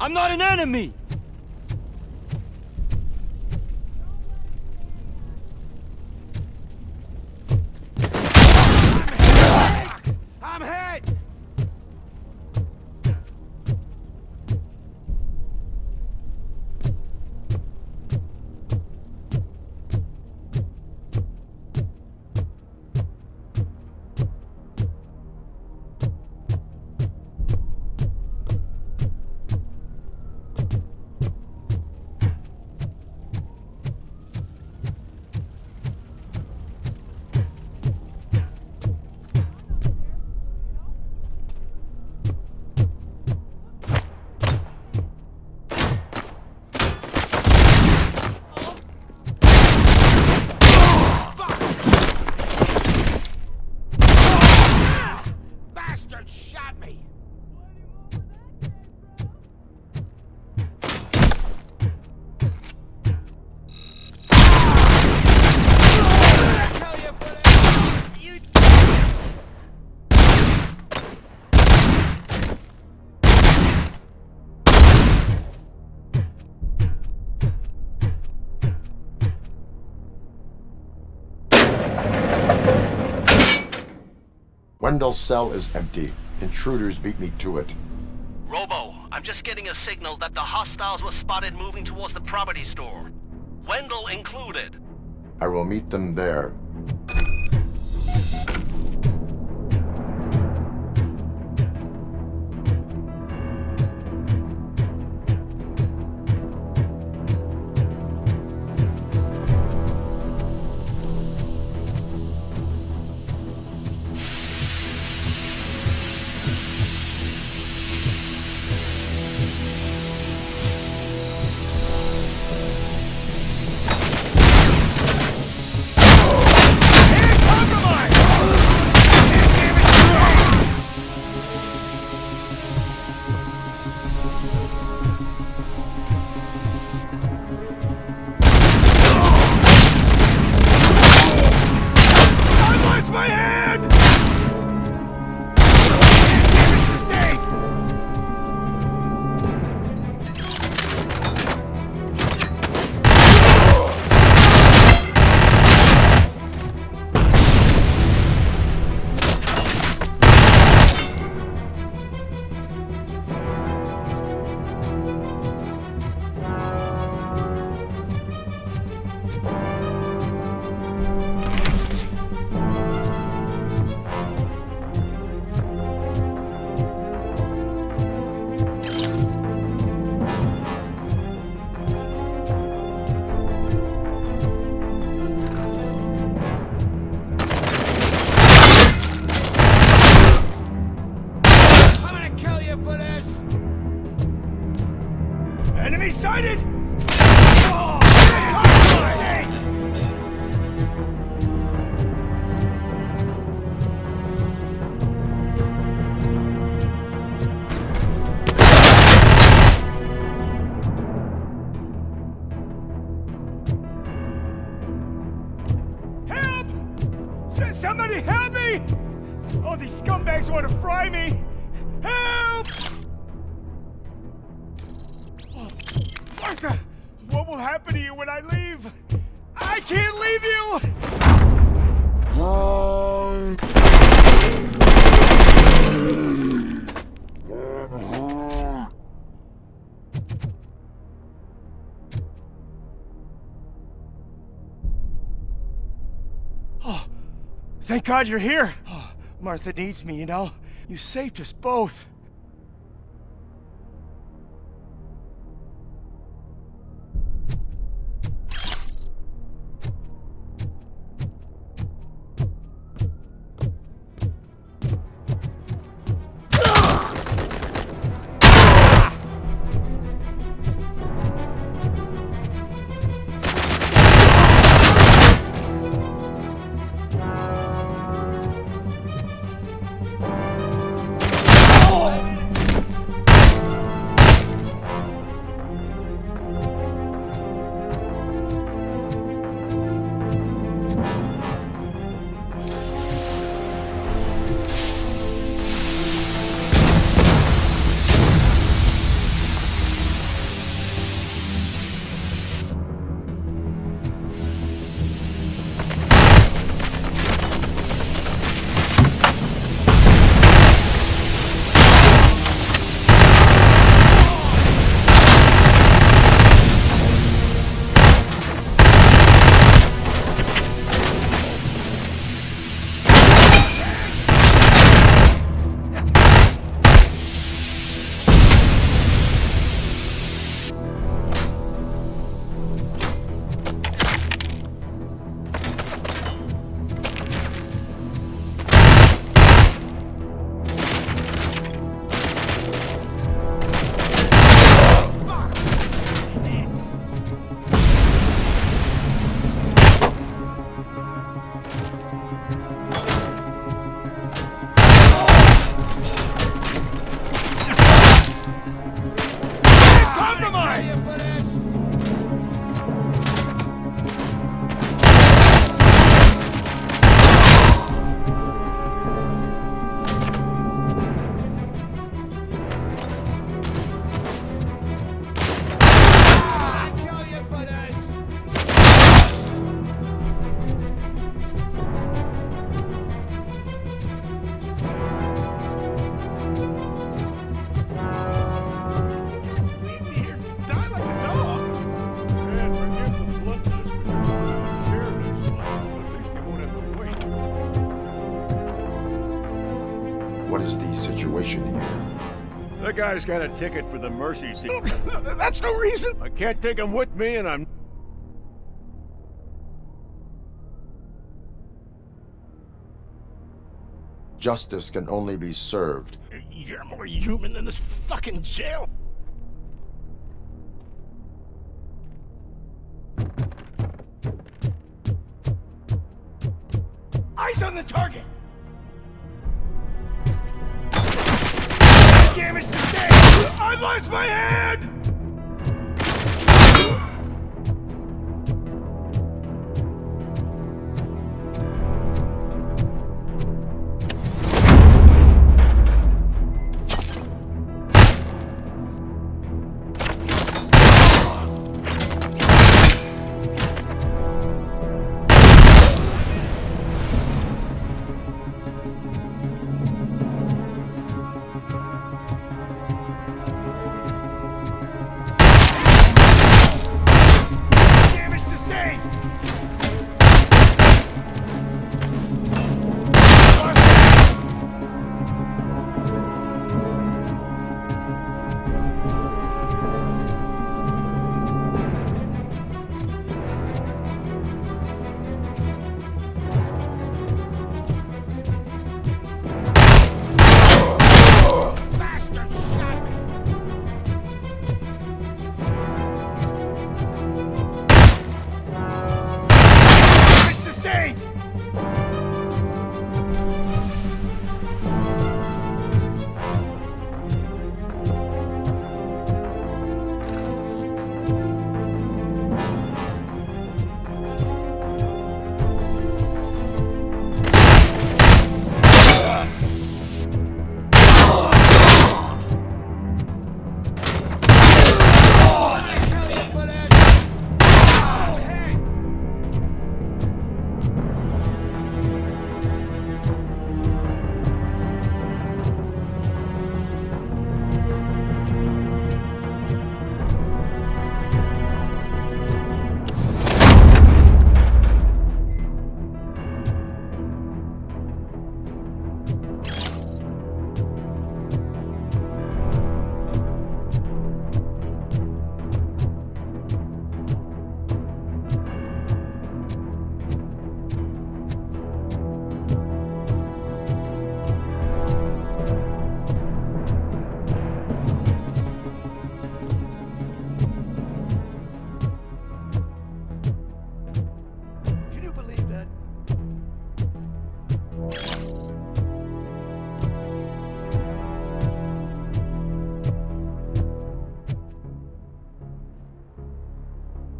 I'm not an enemy! I'm hit! Wendell's cell is empty. Intruders beat me to it. Robo, I'm just getting a signal that the hostiles were spotted moving towards the property store. Wendell included. I will meet them there. Enemy sighted! Help! Somebody help me! Oh, these scumbags want to fry me! Help! Martha, what will happen to you when I leave? I can't leave you! Oh, thank God you're here. Oh, Martha needs me, you know. You saved us both. That guy's got a ticket for the mercy seat. That's no reason. I can't take him with me, and I'm... Justice can only be served. You're more human than this fucking jail. Eyes on the target! Damage sustained! I've lost my hand!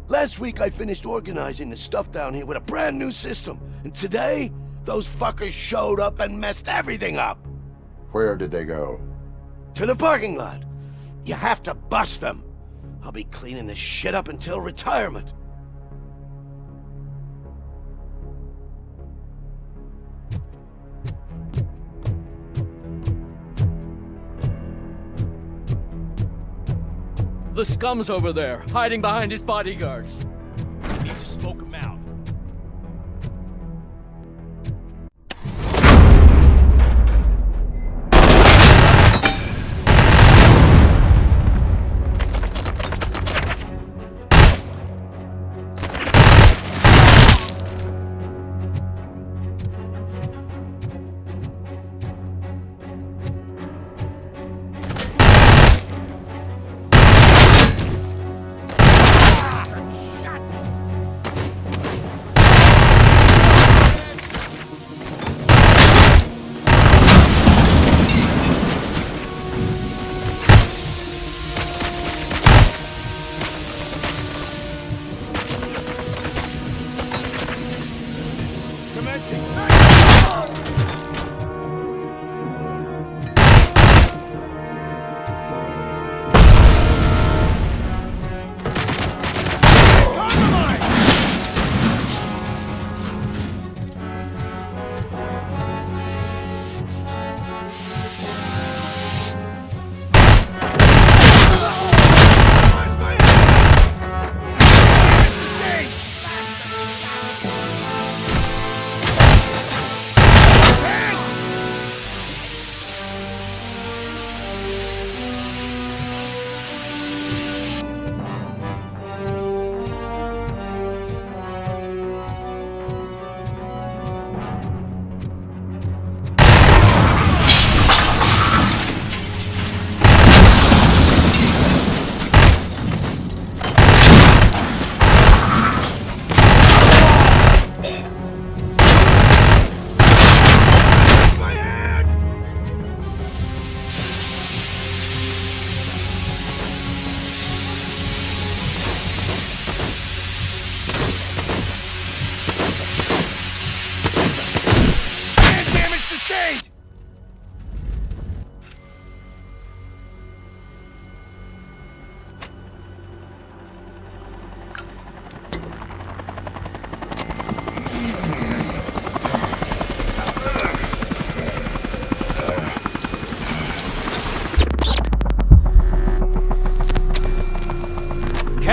Last week I finished organizing the stuff down here with a brand new system. And today, those fuckers showed up and messed everything up. Where did they go? To the parking lot. You have to bust them. I'll be cleaning this shit up until retirement. The scum's over there, hiding behind his bodyguards. I need to smoke him out.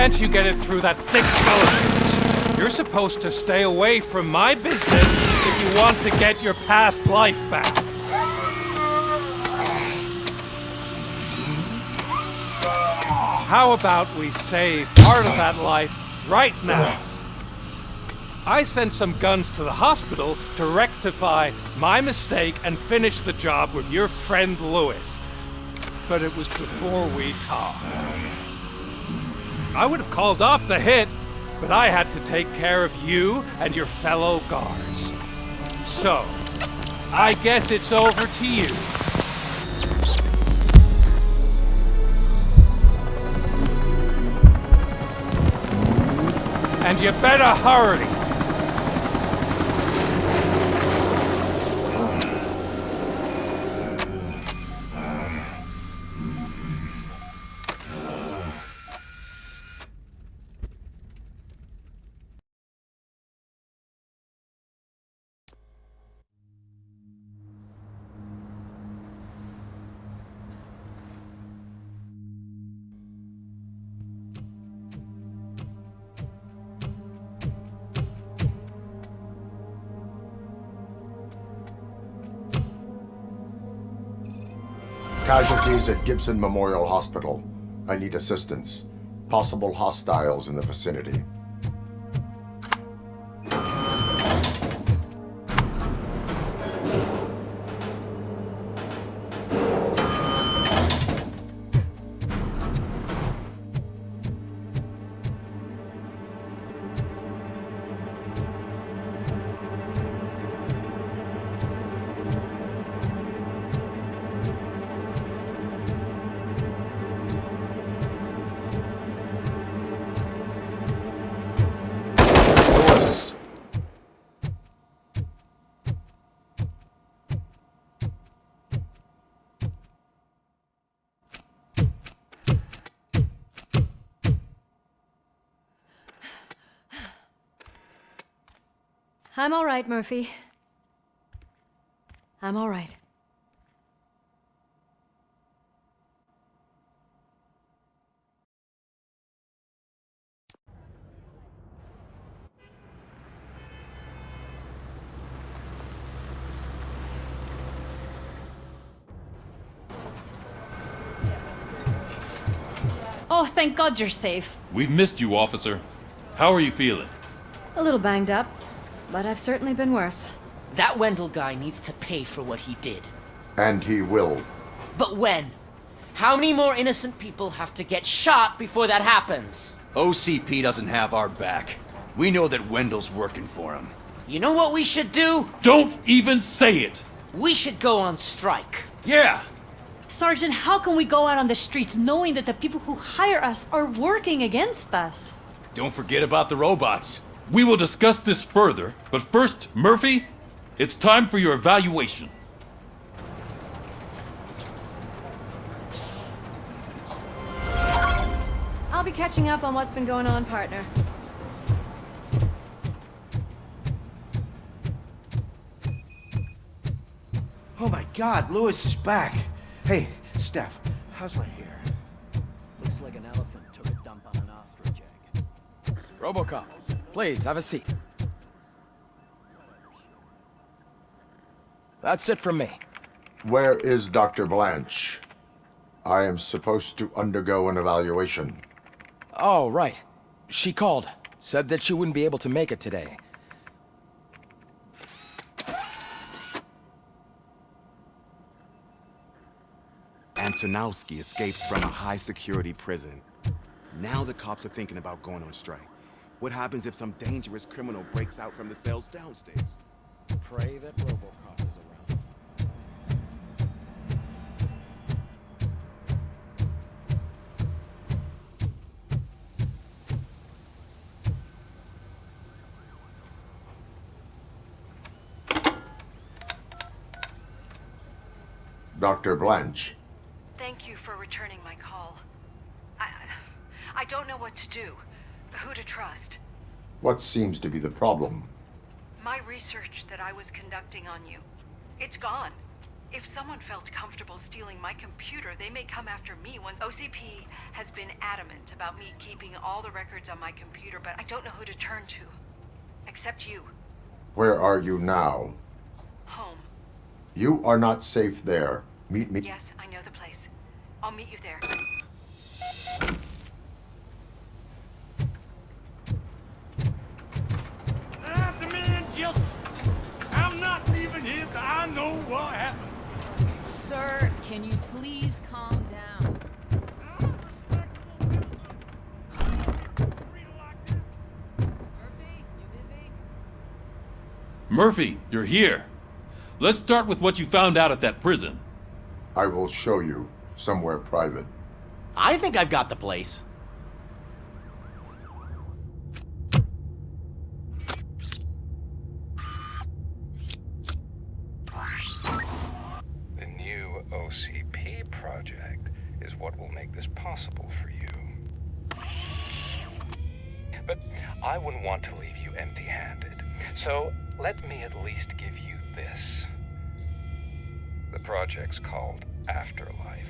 Can't you get it through that thick skull of yours? You're supposed to stay away from my business if you want to get your past life back. How about we save part of that life right now? I sent some guns to the hospital to rectify my mistake and finish the job with your friend Lewis. But it was before we talked. I would have called off the hit, but I had to take care of you and your fellow guards. So, I guess it's over to you. And you better hurry. Casualties at Gibson Memorial Hospital. I need assistance. Possible hostiles in the vicinity. I'm all right, Murphy. I'm all right. Oh, thank God you're safe. We've missed you, officer. How are you feeling? A little banged up, but I've certainly been worse. That Wendell guy needs to pay for what he did. And he will. But when? How many more innocent people have to get shot before that happens? OCP doesn't have our back. We know that Wendell's working for him. You know what we should do? Don't even say it! We should go on strike. Yeah! Sergeant, how can we go out on the streets knowing that the people who hire us are working against us? Don't forget about the robots. We will discuss this further, but first, Murphy, it's time for your evaluation. I'll be catching up on what's been going on, partner. Oh my God, Lewis is back. Hey, Steph, how's my hair? Looks like an elephant took a dump on an ostrich egg. Robocop, please, have a seat. That's it from me. Where is Dr. Blanche? I am supposed to undergo an evaluation. Oh, right. She called. Said that she wouldn't be able to make it today. Antonowski escapes from a high-security prison. Now the cops are thinking about going on strike. What happens if some dangerous criminal breaks out from the cells downstairs? Pray that Robocop is around. Dr. Blanche. Thank you for returning my call. I don't know what to do, who to trust. What seems to be the problem? My research that I was conducting on you, it's gone. If someone felt comfortable stealing my computer, they may come after me once. OCP has been adamant about me keeping all the records on my computer, but I don't know who to turn to. Except you. Where are you now? Home. You are not safe there. Meet me. Yes, I know the place. I'll meet you there. I demand justice. I'm not leaving here till I know what happened. Sir, can you please calm down? Murphy, you're here. Let's start with what you found out at that prison. I will show you somewhere private. I think I've got the place. The new OCP project is what will make this possible for you. But I wouldn't want to leave you empty-handed. So let me at least give you this. The project's called Afterlife.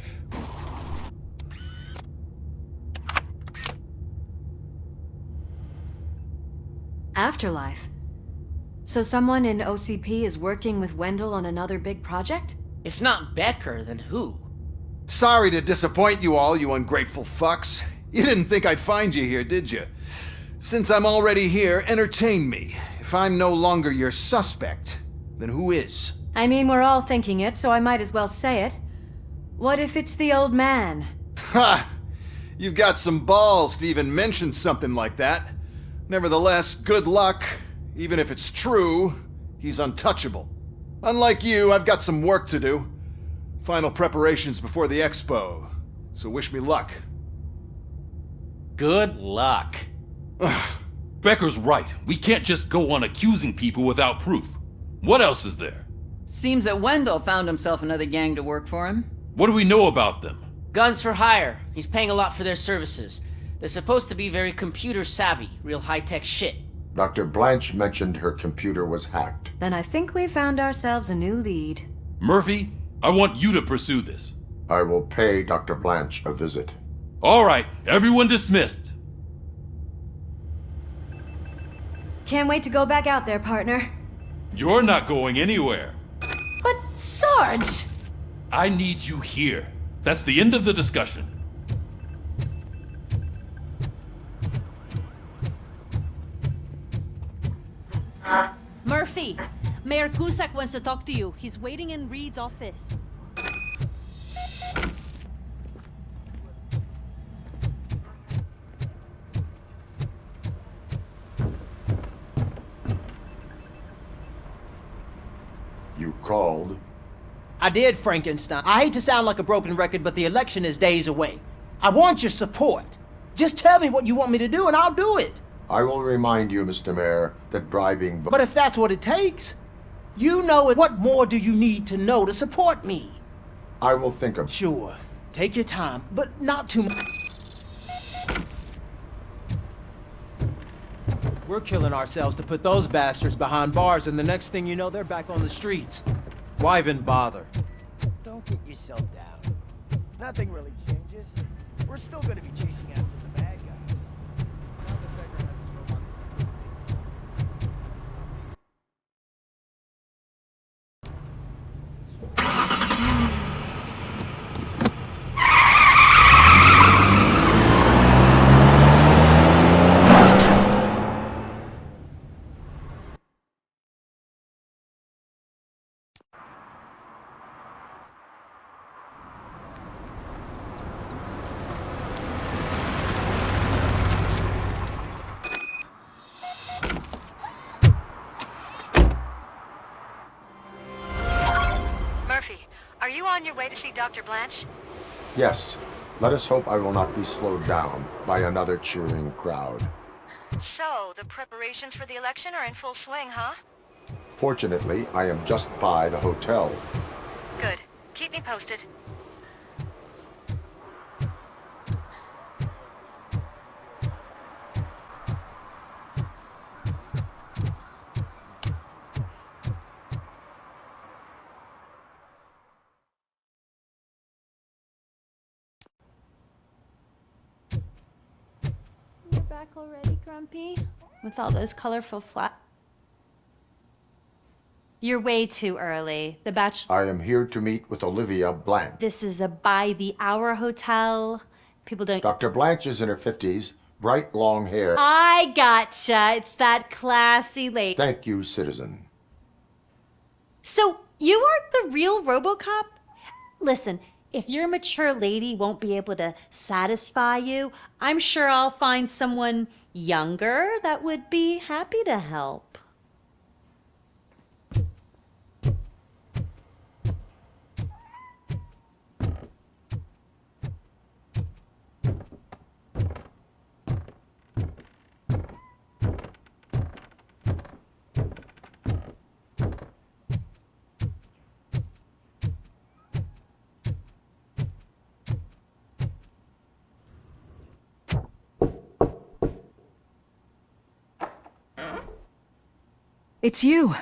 Afterlife? So someone in OCP is working with Wendell on another big project? If not Becker, then who? Sorry to disappoint you all, you ungrateful fucks. You didn't think I'd find you here, did you? Since I'm already here, entertain me. If I'm no longer your suspect, then who is? I mean, we're all thinking it, so I might as well say it. What if it's the old man? Ha! You've got some balls to even mention something like that. Nevertheless, good luck. Even if it's true, he's untouchable. Unlike you, I've got some work to do. Final preparations before the expo, so wish me luck. Good luck. Becker's right. We can't just go on accusing people without proof. What else is there? Seems that Wendell found himself another gang to work for him. What do we know about them? Guns for hire. He's paying a lot for their services. They're supposed to be very computer savvy, real high-tech shit. Dr. Blanche mentioned her computer was hacked. Then I think we found ourselves a new lead. Murphy, I want you to pursue this. I will pay Dr. Blanche a visit. All right, everyone dismissed. Can't wait to go back out there, partner. You're not going anywhere. But, Sarge! I need you here. That's the end of the discussion. Murphy, Mayor Cusack wants to talk to you. He's waiting in Reed's office. You called? I did, Frankenstein. I hate to sound like a broken record, but the election is days away. I want your support. Just tell me what you want me to do and I'll do it. I will remind you, Mr. Mayor, that bribing... But if that's what it takes, you know it. What more do you need to know to support me? I will think of... Sure. Take your time, but not too much. We're killing ourselves to put those bastards behind bars, and the next thing you know, they're back on the streets. Why even bother? Don't get yourself down. Nothing really changes. We're still gonna be chasing after the bad guys. Now that Becker has his robots. Are you on your way to see Dr. Blanche? Yes. Let us hope I will not be slowed down by another cheering crowd. So, the preparations for the election are in full swing, huh? Fortunately, I am just by the hotel. Good. Keep me posted. back already, Grumpy? With all those colorful You're way too early. The batch. I am here to meet with Olivia Blanche. This is a by-the-hour hotel. People don't. Dr. Blanche is in her 50s, bright long hair. I gotcha. It's that classy lady. Thank you, citizen. So, you aren't the real Robocop? Listen, if your mature lady won't be able to satisfy you, I'm sure I'll find someone younger that would be happy to help. It's you.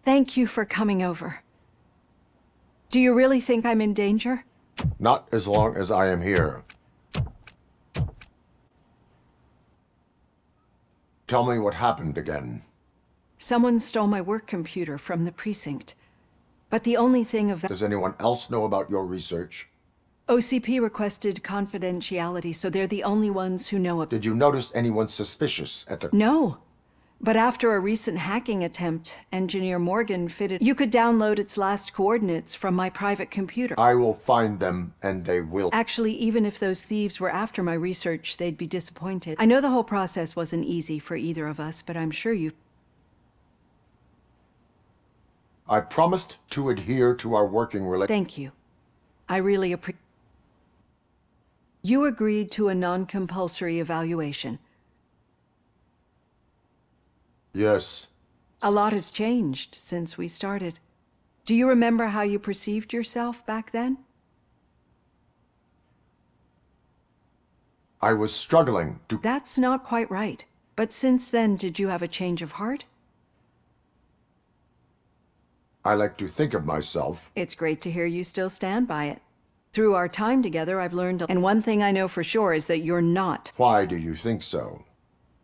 Thank you for coming over. Do you really think I'm in danger? Not as long as I am here. Tell me what happened again. Someone stole my work computer from the precinct. But the only thing of... Does anyone else know about your research? OCP requested confidentiality, so they're the only ones who know about... Did you notice anyone suspicious at the... No. But after a recent hacking attempt, Engineer Morgan fitted... You could download its last coordinates from my private computer. I will find them, and they will... Actually, even if those thieves were after my research, they'd be disappointed. I know the whole process wasn't easy for either of us, but I'm sure you... I promised to adhere to our working relationship. Thank you. I really appreciate... You agreed to a non-compulsory evaluation. Yes. A lot has changed since we started. Do you remember how you perceived yourself back then? I was struggling to... That's not quite right. But since then, did you have a change of heart? I like to think of myself. It's great to hear you still stand by it. Through our time together, I've learned... And one thing I know for sure is that you're not. Why do you think so?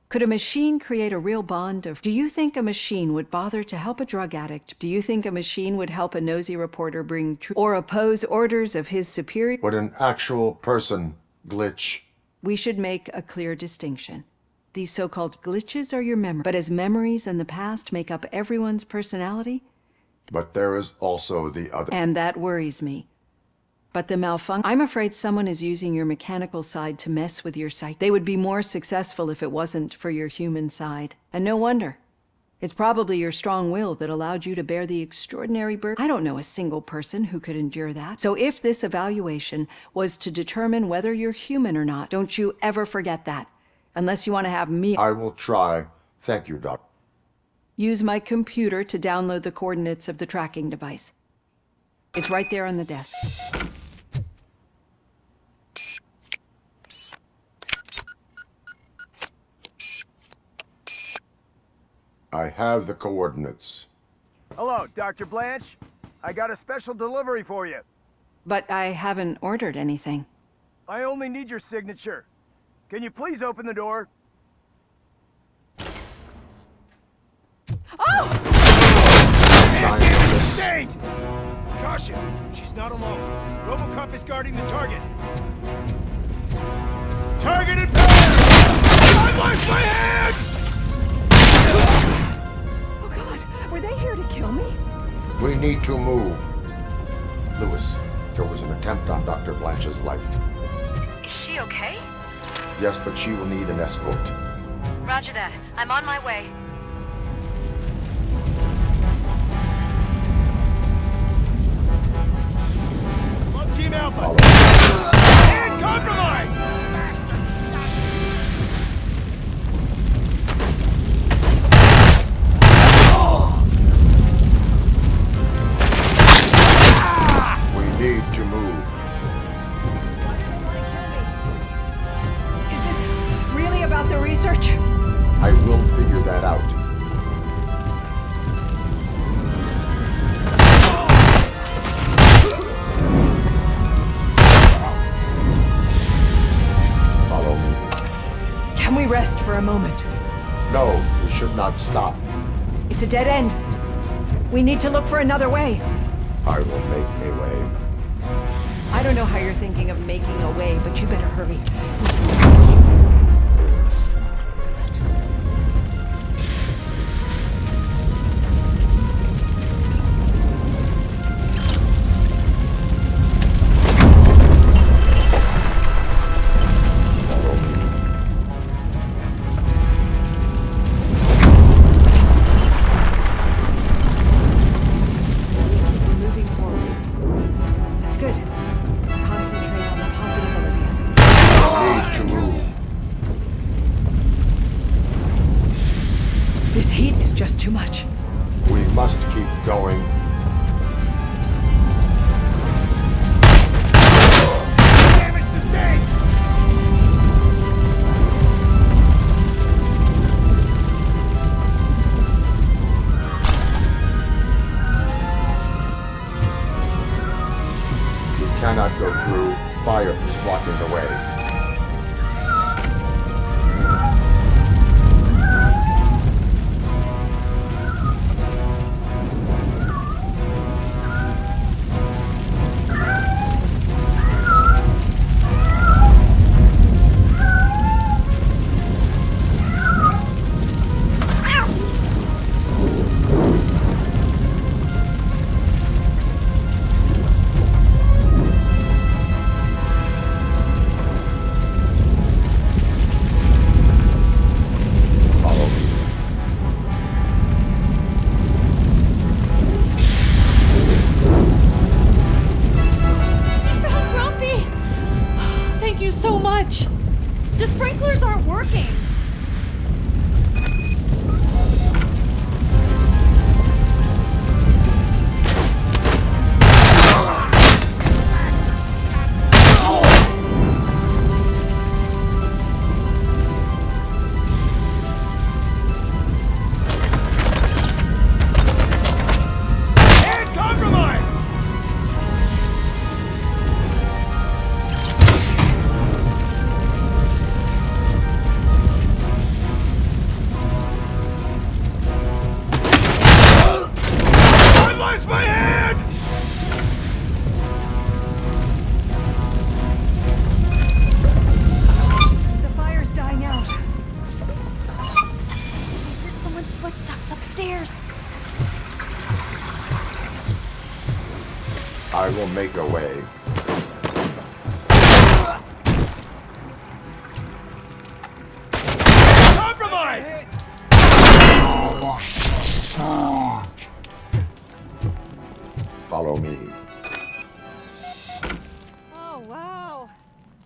Could a machine create a real bond of... Do you think a machine would bother to help a drug addict? Do you think a machine would help a nosy reporter bring truth? Or oppose orders of his superior? Would an actual person glitch? We should make a clear distinction. These so-called glitches are your memories. But as memories in the past make up everyone's personality... But there is also the other... And that worries me. But the malfunction... I'm afraid someone is using your mechanical side to mess with your psyche. They would be more successful if it wasn't for your human side. And no wonder. It's probably your strong will that allowed you to bear the extraordinary burden. I don't know a single person who could endure that. So if this evaluation was to determine whether you're human or not, don't you ever forget that. Unless you want to have me... I will try. Thank you, Doc. Use my computer to download the coordinates of the tracking device. It's right there on the desk. I have the coordinates. Hello, Dr. Blanche. I got a special delivery for you. But I haven't ordered anything. I only need your signature. Can you please open the door? Saint! Caution! She's not alone. Robocop is guarding the target. Target in fire! I lost my hands! Oh God, were they here to kill me? We need to move. Lewis, there was an attempt on Dr. Blanche's life. Is she okay? Yes, but she will need an escort. Roger that. I'm on my way. Love Team Alpha! And compromise! We need to move. Is this really about the research? I will figure that out. rest for a moment. No, we should not stop. It's a dead end. We need to look for another way. I will make a way. I don't know how you're thinking of making a way, but you better hurry. This heat is just too much. We must keep going. Damage sustained! We cannot go through. Fire is blocking the way. The sprinklers aren't working. I will make a way. Compromise! Follow me. Oh, wow.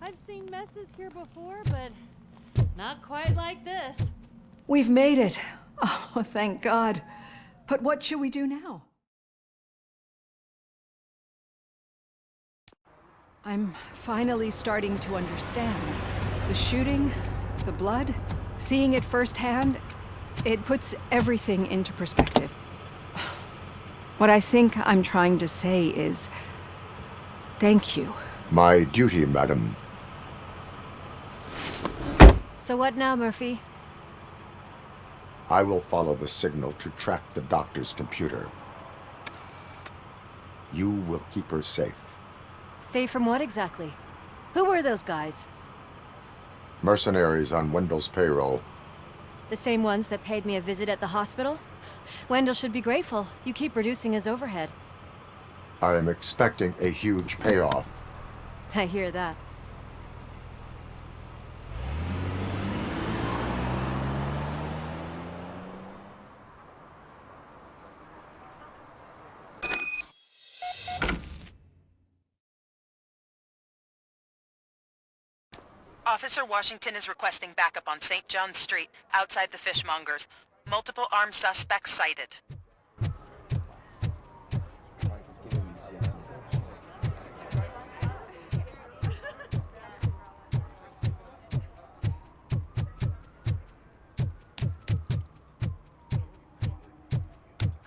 I've seen messes here before, but not quite like this. We've made it. Oh, thank God. But what should we do now? I'm finally starting to understand. The shooting, the blood, seeing it firsthand, it puts everything into perspective. What I think I'm trying to say is, thank you. My duty, madam. So what now, Murphy? I will follow the signal to track the doctor's computer. You will keep her safe. Safe from what exactly? Who were those guys? Mercenaries on Wendell's payroll. The same ones that paid me a visit at the hospital? Wendell should be grateful. You keep reducing his overhead. I am expecting a huge payoff. I hear that. Officer Washington is requesting backup on St. John's Street, outside the fishmongers. Multiple armed suspects sighted.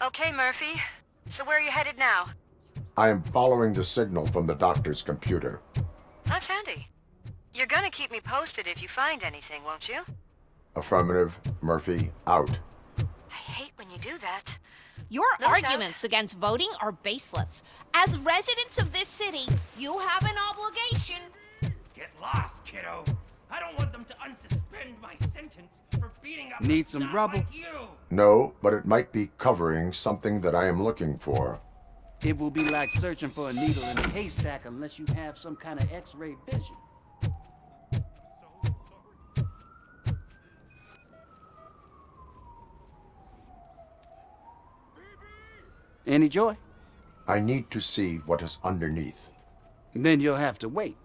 Okay, Murphy. So where are you headed now? I am following the signal from the doctor's computer. That's handy. You're gonna keep me posted if you find anything, won't you? Affirmative. Murphy, out. I hate when you do that. Your arguments against voting are baseless. As residents of this city, you have an obligation. Get lost, kiddo. I don't want them to unsuspend my sentence for beating up Need some rubble? like you. No, but it might be covering something that I am looking for. It will be like searching for a needle in a haystack unless you have some kind of X-ray vision. Any joy? I need to see what is underneath. Then you'll have to wait.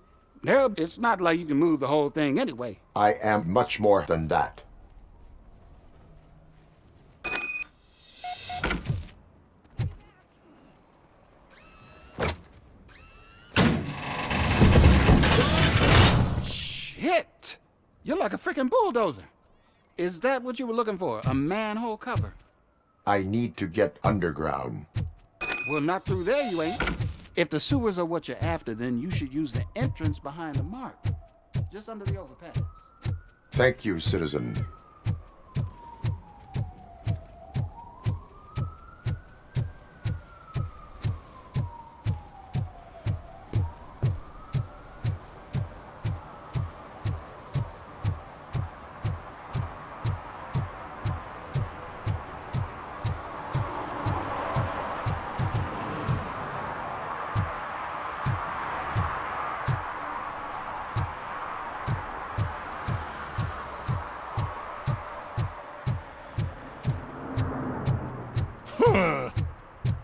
It's not like you can move the whole thing anyway. I am much more than that. Shit! You're like a freaking bulldozer. Is that what you were looking for? A manhole cover? I need to get underground. Well, not through there, you ain't. If the sewers are what you're after, then you should use the entrance behind the mark. Just under the overpass. Thank you, citizen.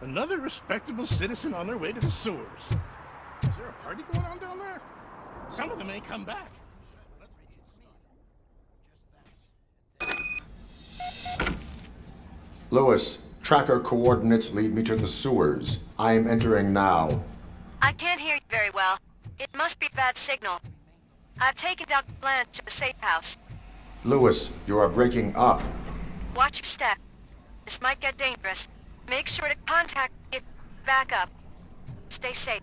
Another respectable citizen on their way to the sewers. Is there a party going on down there? Some of them ain't come back. Lewis, tracker coordinates lead me to the sewers. I am entering now. I can't hear you very well. It must be a bad signal. I've taken Dr. Blanche to the safe house. Lewis, you are breaking up. Watch your step. This might get dangerous. Make sure to contact me if back up. Stay safe.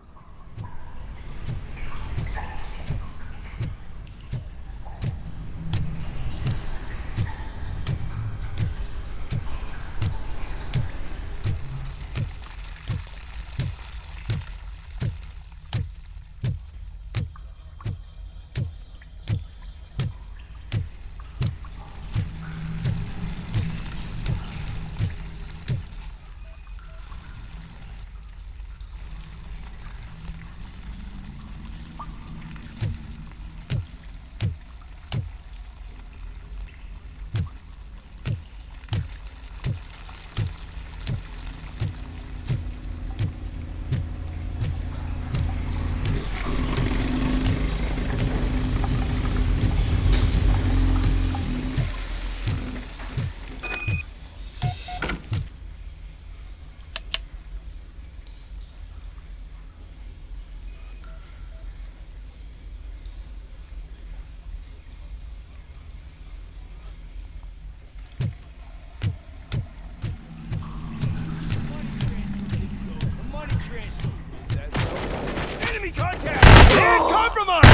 Enemy contact! And compromise!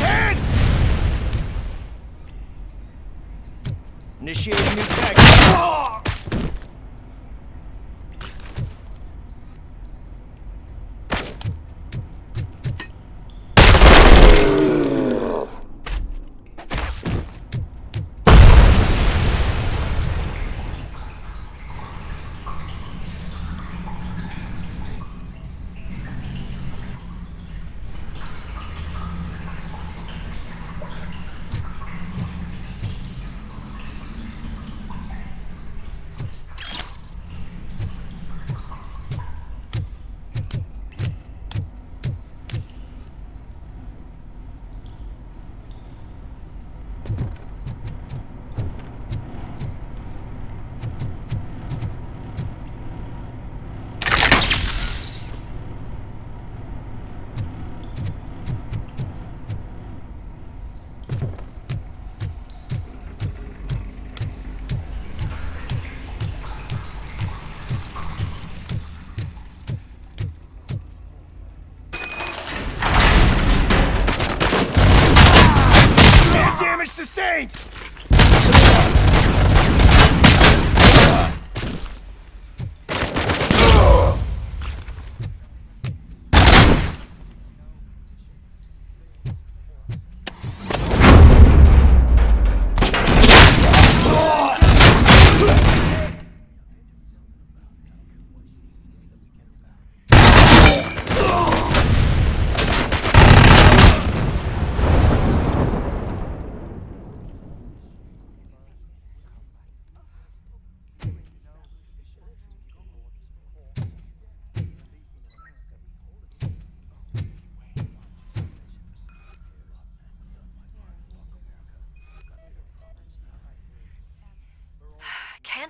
Hand! Initiating new tag. Oh!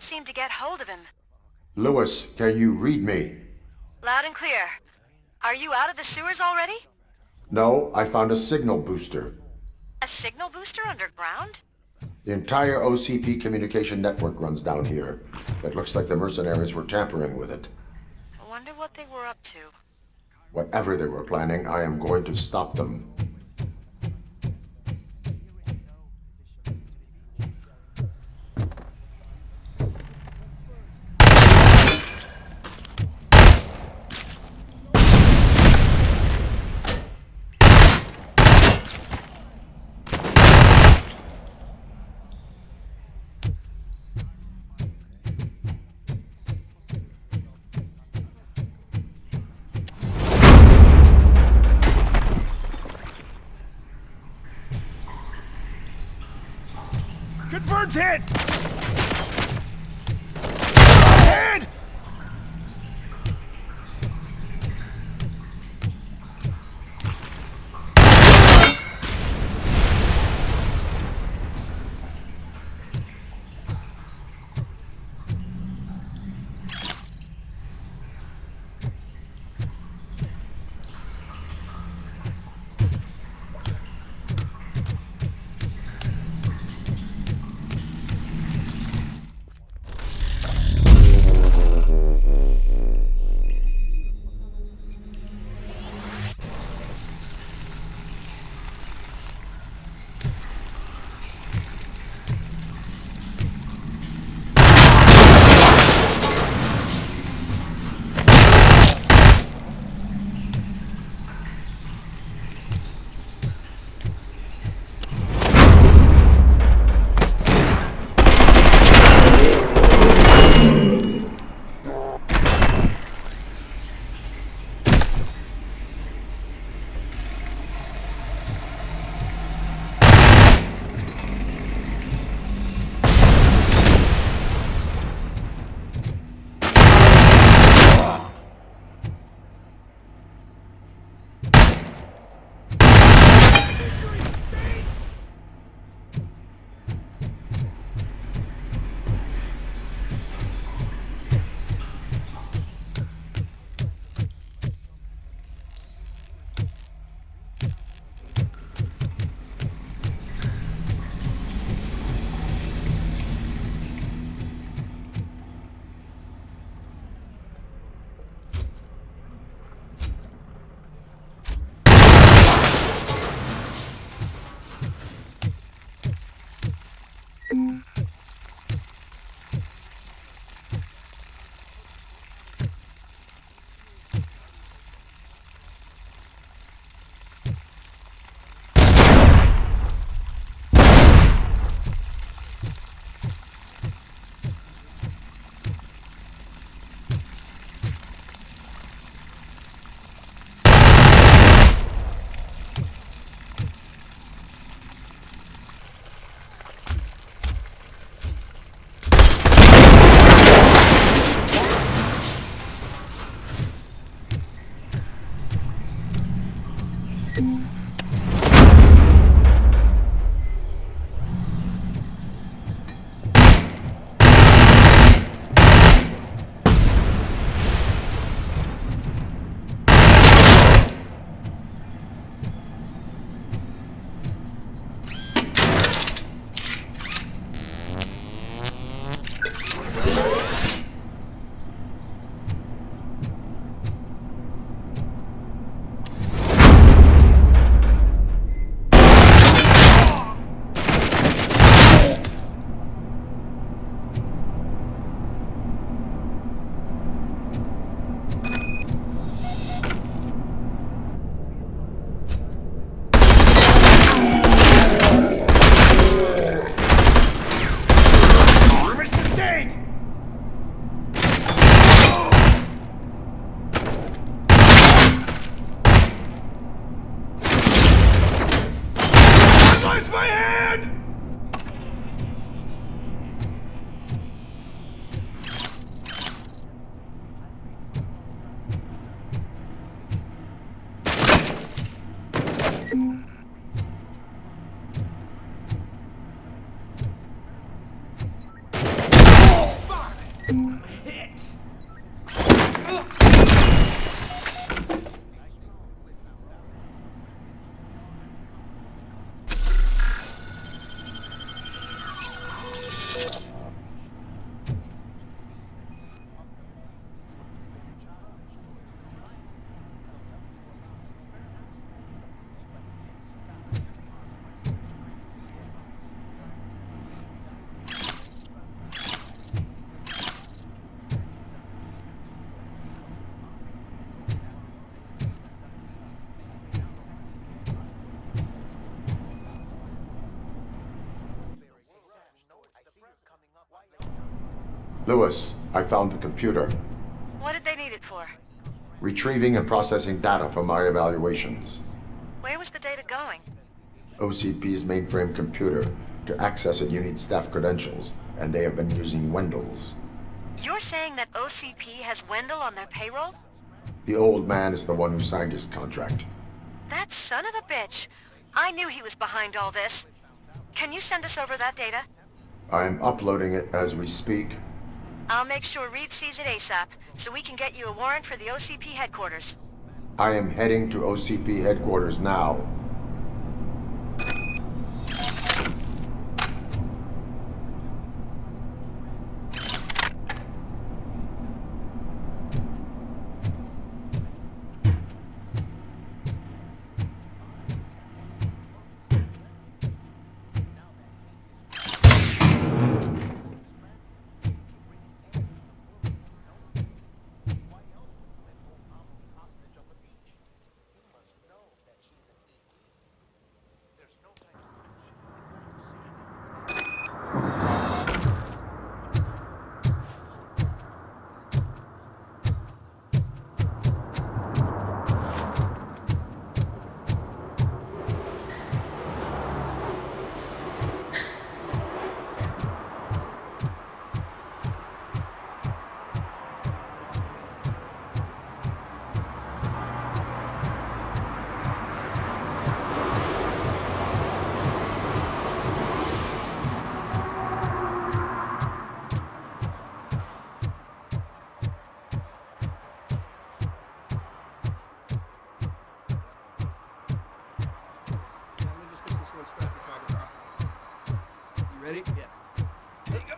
can't seem to get hold of him. Lewis, can you read me? Loud and clear. Are you out of the sewers already? No, I found a signal booster. A signal booster underground? The entire OCP communication network runs down here. It looks like the mercenaries were tampering with it. I wonder what they were up to. Whatever they were planning, I am going to stop them. Confirmed hit! Hit! Lewis, I found the computer. What did they need it for? Retrieving and processing data from my evaluations. Where was the data going? OCP's mainframe computer. To access it, you need staff credentials, and they have been using Wendell's. You're saying that OCP has Wendell on their payroll? The old man is the one who signed his contract. That son of a bitch. I knew he was behind all this. Can you send us over that data? I'm uploading it as we speak. I'll make sure Reed sees it ASAP, so we can get you a warrant for the OCP headquarters. I am heading to OCP headquarters now. Ready? Yeah. There you go.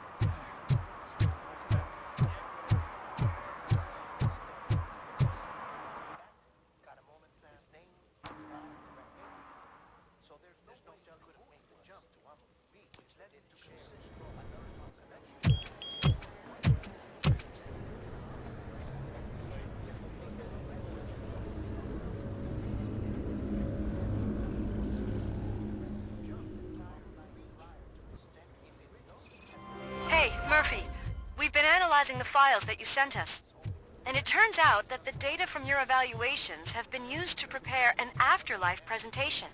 Murphy, we've been analyzing the files that you sent us. And it turns out that the data from your evaluations have been used to prepare an afterlife presentation.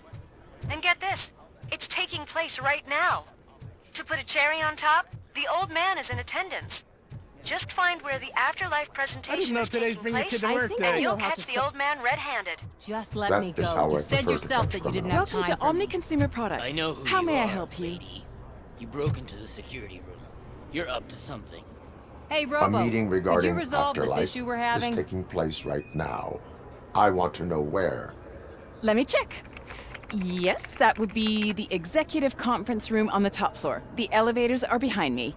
And get this, it's taking place right now. To put a cherry on top, the old man is in attendance. Just find where the afterlife presentation is taking place, and you'll catch the old man red-handed. Just let me go. You said yourself that you didn't have time. Welcome to Omni Consumer Products. I know who How you may I are, help you? lady. You broke into the security room. You're up to something. Hey, Robo, A meeting regarding could you resolve this afterlife issue we're having? is taking place right now. I want to know where. Let me check. Yes, that would be the executive conference room on the top floor. The elevators are behind me.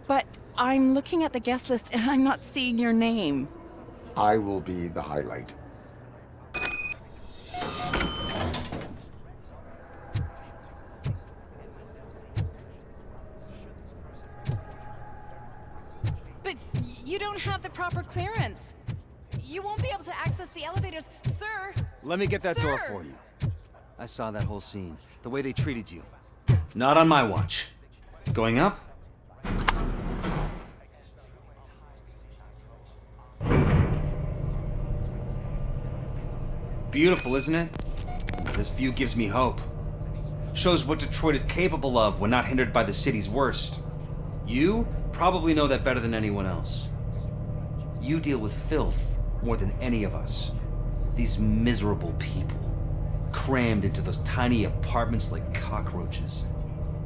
But I'm looking at the guest list and I'm not seeing your name. I will be the highlight. But you don't have the proper clearance. You won't be able to access the elevators, sir. Let me get that door for you. I saw that whole scene. The way they treated you. Not on my watch. Going up? Beautiful, isn't it? This view gives me hope. Shows what Detroit is capable of when not hindered by the city's worst. You probably know that better than anyone else. You deal with filth more than any of us. These miserable people, crammed into those tiny apartments like cockroaches.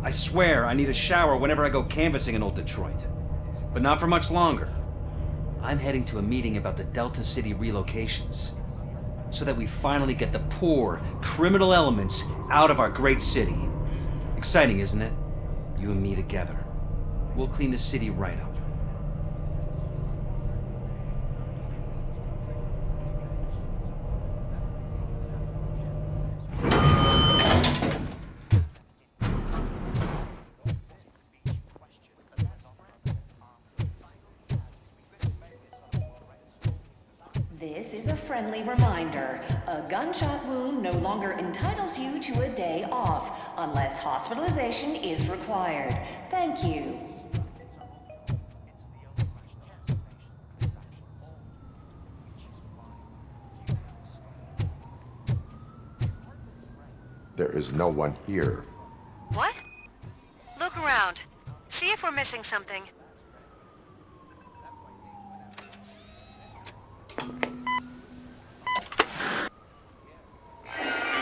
I swear I need a shower whenever I go canvassing in old Detroit. But not for much longer. I'm heading to a meeting about the Delta City relocations, so that we finally get the poor, criminal elements out of our great city. Exciting, isn't it? You and me together. We'll clean the city right up. This is a friendly reminder. A gunshot wound no longer entitles you to a day off, unless hospitalization is required. Thank you. There is no one here. What? Look around. See if we're missing something. Do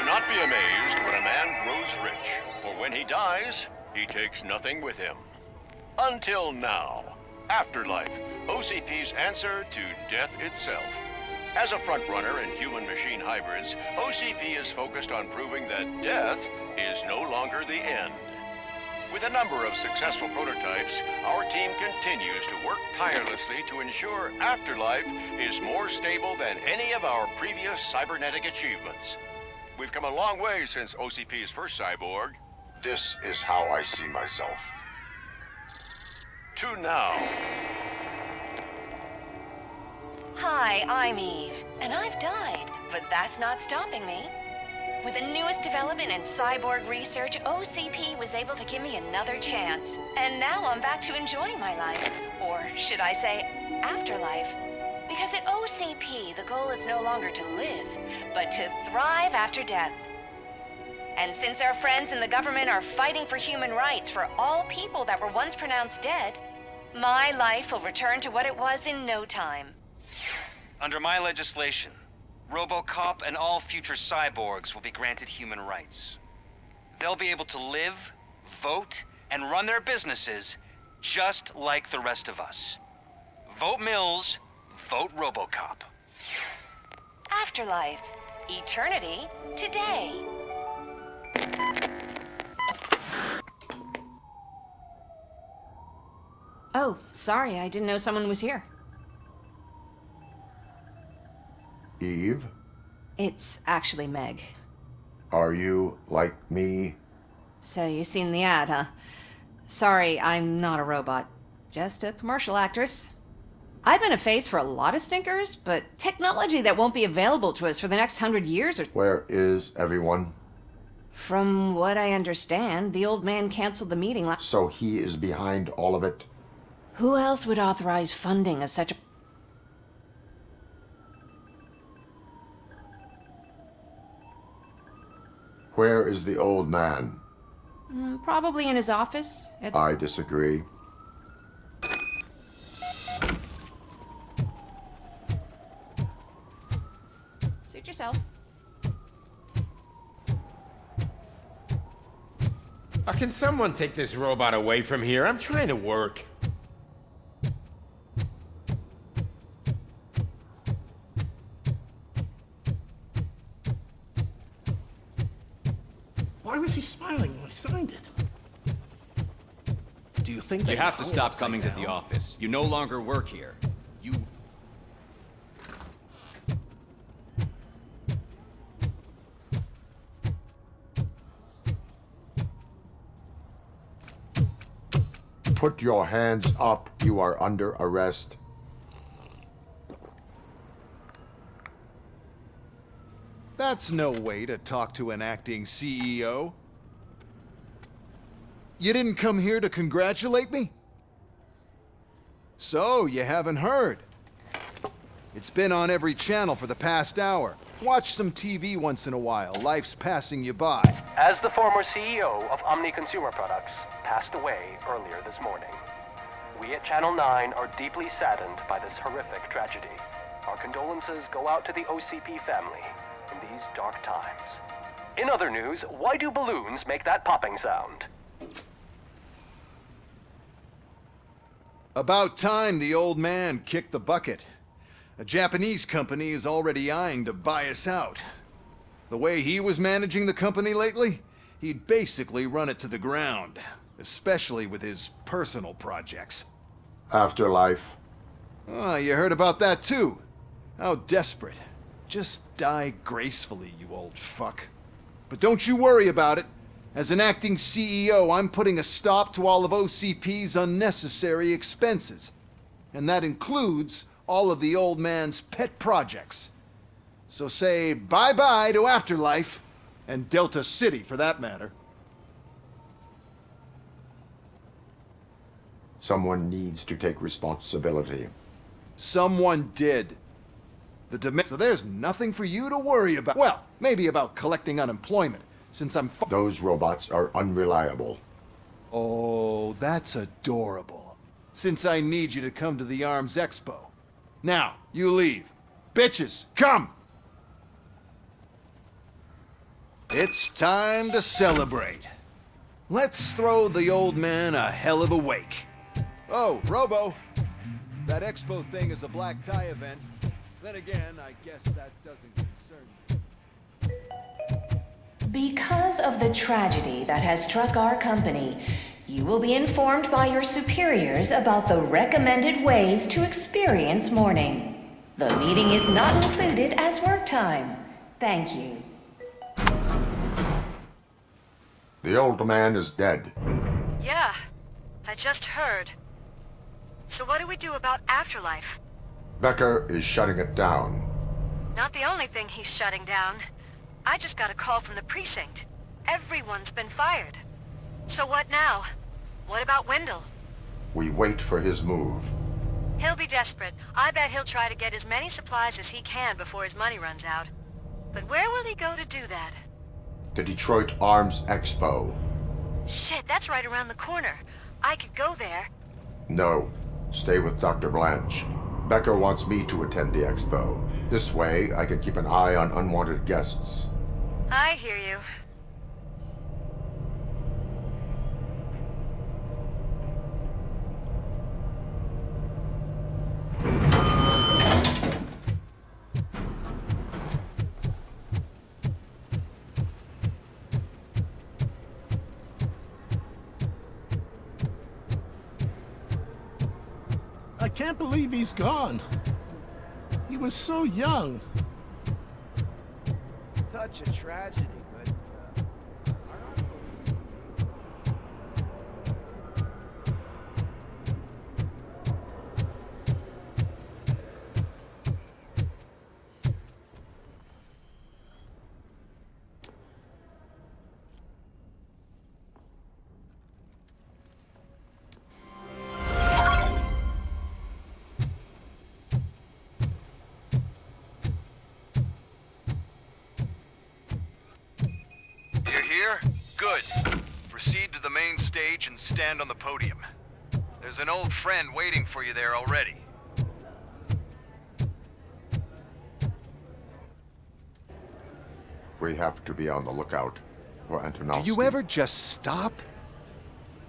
not be amazed when a man grows rich, for when he dies, he takes nothing with him. Until now. Afterlife, OCP's answer to death itself. As a frontrunner in human-machine hybrids, OCP is focused on proving that death is no longer the end. With a number of successful prototypes, our team continues to work tirelessly to ensure Afterlife is more stable than any of our previous cybernetic achievements. We've come a long way since OCP's first cyborg. This is how I see myself. To now. Hi, I'm Eve, and I've died, but that's not stopping me. With the newest development in cyborg research, OCP was able to give me another chance. And now I'm back to enjoying my life. Or should I say, afterlife. Because at OCP, the goal is no longer to live, but to thrive after death. And since our friends in the government are fighting for human rights for all people that were once pronounced dead, my life will return to what it was in no time. Under my legislation, Robocop and all future cyborgs will be granted human rights. They'll be able to live, vote, and run their businesses just like the rest of us. Vote Mills, vote Robocop. Afterlife. Eternity. Today. Oh, sorry, I didn't know someone was here. Eve? It's actually Meg. Are you like me? So you've seen the ad, huh? Sorry, I'm not a robot. Just a commercial actress. I've been a face for a lot of stinkers, but technology that won't be available to us for the next 100 years or... Where is everyone? From what I understand, the old man canceled the meeting last... So he is behind all of it? Who else would authorize funding of such a... Where is the old man? Probably in his office. I disagree. Suit yourself. Can someone take this robot away from here? I'm trying to work. Why was he smiling when I signed it? Do you think you have to stop coming to the office? You no longer work here. You... Put your hands up. You are under arrest. That's no way to talk to an acting CEO. You didn't come here to congratulate me? So, you haven't heard. It's been on every channel for the past hour. Watch some TV once in a while. Life's passing you by. As the former CEO of Omni Consumer Products passed away earlier this morning, we at Channel 9 are deeply saddened by this horrific tragedy. Our condolences go out to the OCP family in these dark times. In other news, why do balloons make that popping sound? About time the old man kicked the bucket. A Japanese company is already eyeing to buy us out. The way he was managing the company lately, he'd basically run it to the ground, especially with his personal projects. Afterlife. Oh, you heard about that too. How desperate. Just die gracefully, you old fuck. But don't you worry about it. As an acting CEO, I'm putting a stop to all of OCP's unnecessary expenses. And that includes all of the old man's pet projects. So say bye-bye to Afterlife, and Delta City for that matter. Someone needs to take responsibility. Someone did. So there's nothing for you to worry about. Well, maybe about collecting unemployment, since I'm Those robots are unreliable. Oh, that's adorable. Since I need you to come to the Arms Expo. Now, you leave. Bitches, come! It's time to celebrate. Let's throw the old man a hell of a wake. Oh, Robo. That expo thing is a black tie event. Then again, I guess that doesn't concern me. Because of the tragedy that has struck our company, you will be informed by your superiors about the recommended ways to experience mourning. The meeting is not included as work time. Thank you. The old man is dead. Yeah, I just heard. So what do we do about afterlife? Becker is shutting it down. Not the only thing he's shutting down. I just got a call from the precinct. Everyone's been fired. So what now? What about Wendell? We wait for his move. He'll be desperate. I bet he'll try to get as many supplies as he can before his money runs out. But where will he go to do that? The Detroit Arms Expo. Shit, that's right around the corner. I could go there. No. Stay with Dr. Blanche. Becker wants me to attend the expo. This way, I can keep an eye on unwanted guests. I hear you. I can't believe he's gone. He was so young. Such a tragedy, but our police is safe. Good. Proceed to the main stage and stand on the podium. There's an old friend waiting for you there already. We have to be on the lookout for Antonovsky. Do you ever just stop?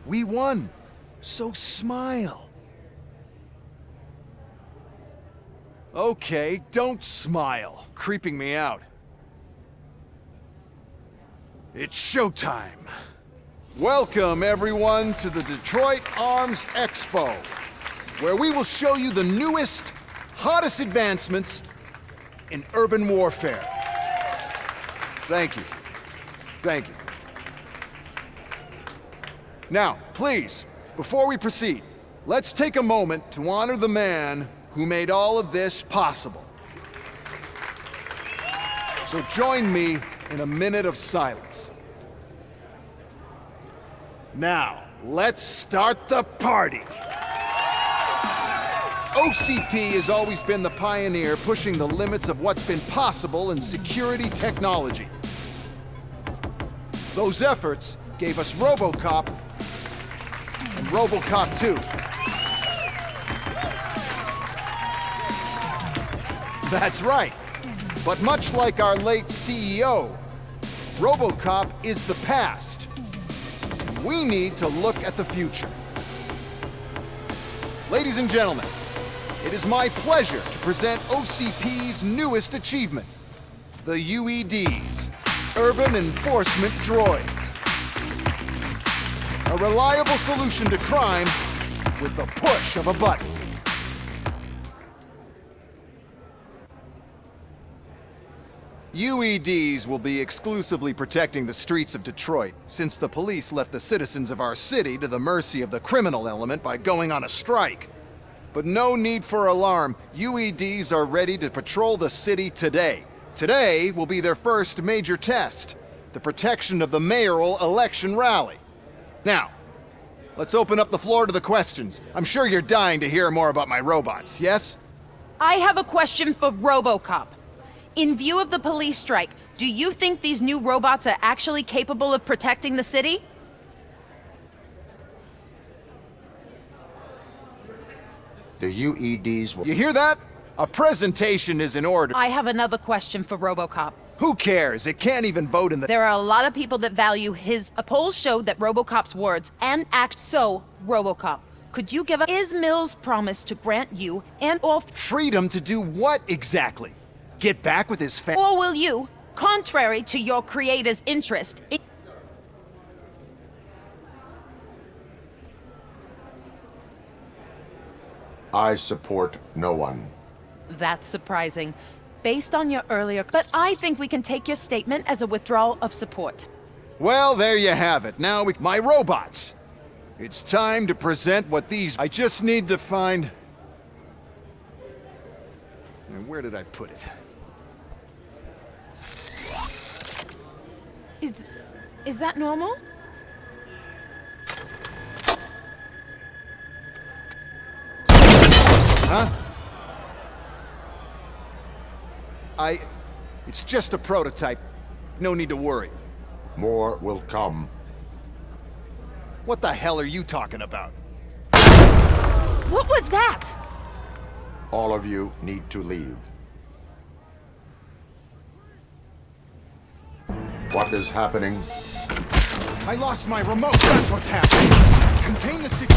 We won. So smile. Okay, don't smile. Creeping me out. It's showtime. Welcome, everyone, to the Detroit Arms Expo, where we will show you the newest, hottest advancements in urban warfare. Thank you. Thank you. Now, please, before we proceed, let's take a moment to honor the man who made all of this possible. So join me in a minute of silence. Now, let's start the party. OCP has always been the pioneer pushing the limits of what's been possible in security technology. Those efforts gave us Robocop and Robocop 2. That's right. But much like our late CEO, Robocop is the past. We need to look at the future. Ladies and gentlemen, it is my pleasure to present OCP's newest achievement, the UEDs, Urban Enforcement Droids. A reliable solution to crime with the push of a button. UEDs will be exclusively protecting the streets of Detroit, since the police left the citizens of our city to the mercy of the criminal element by going on a strike. But no need for alarm. UEDs are ready to patrol the city today. Today will be their first major test, the protection of the mayoral election rally. Now, let's open up the floor to the questions. I'm sure you're dying to hear more about my robots, yes? I have a question for Robocop. In view of the police strike, Do you think these new robots are actually capable of protecting the city? The UEDs will... You hear that? A presentation is in order. I have another question for Robocop. Who cares? It can't even vote in the... There are a lot of people that value his... A poll showed that Robocop's words and acts so Robocop. Could you give up... Is Mills' promise to grant you and all... Freedom to do what exactly? Get back with his family? Or will you, contrary to your creator's interest... I support no one. That's surprising. Based on your earlier... But I think we can take your statement as a withdrawal of support. Well, there you have it. Now my robots. It's time to present what these... I just need to find... And where did I put it? Is that normal? Huh? It's just a prototype. No need to worry. More will come. What the hell are you talking about? What was that? All of you need to leave. What is happening? I lost my remote. That's what's happening. Contain the situation.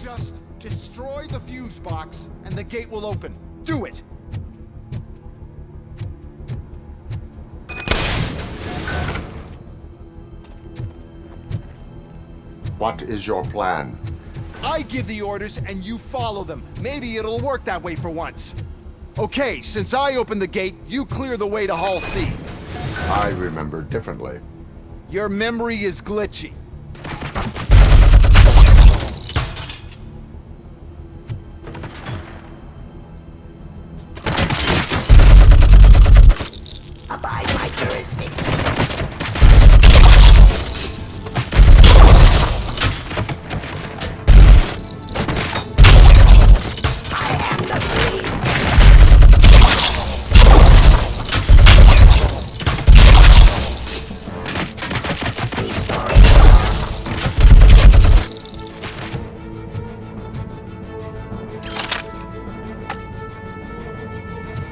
Just destroy the fuse box, and the gate will open. Do it! What is your plan? I give the orders, and you follow them. Maybe it'll work that way for once. Okay, since I opened the gate, you clear the way to Hall C. I remember differently. Your memory is glitchy. Abide by jurisdiction.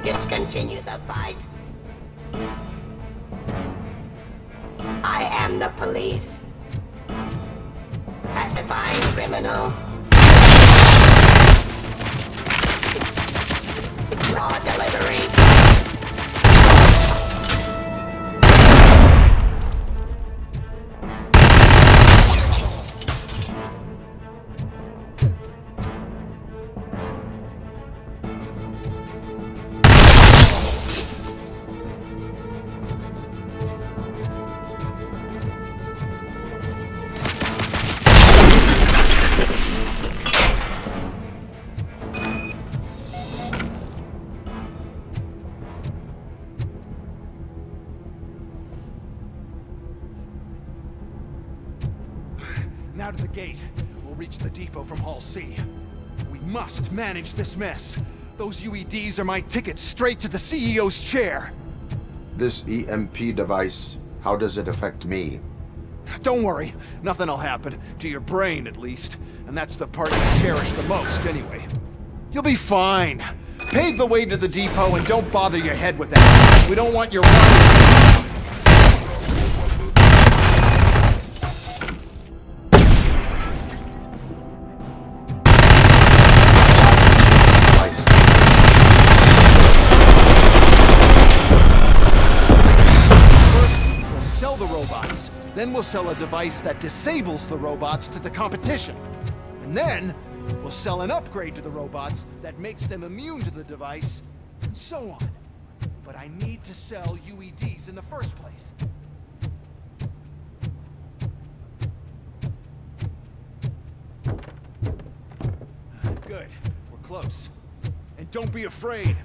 Let's continue the fight. I am the police. Pacifying criminal. Raw delivery. the gate, we'll reach the depot from Hall C. We must manage this mess. Those UEDs are my ticket straight to the CEO's chair. This EMP device, how does it affect me? Don't worry, nothing'll happen. To your brain, at least. And that's the part you cherish the most, anyway. You'll be fine. Pave the way to the depot and don't bother your head with that. We don't want your Then we'll sell a device that disables the robots to the competition. And then, we'll sell an upgrade to the robots that makes them immune to the device, and so on. But I need to sell UEDs in the first place. Good. We're close. And don't be afraid.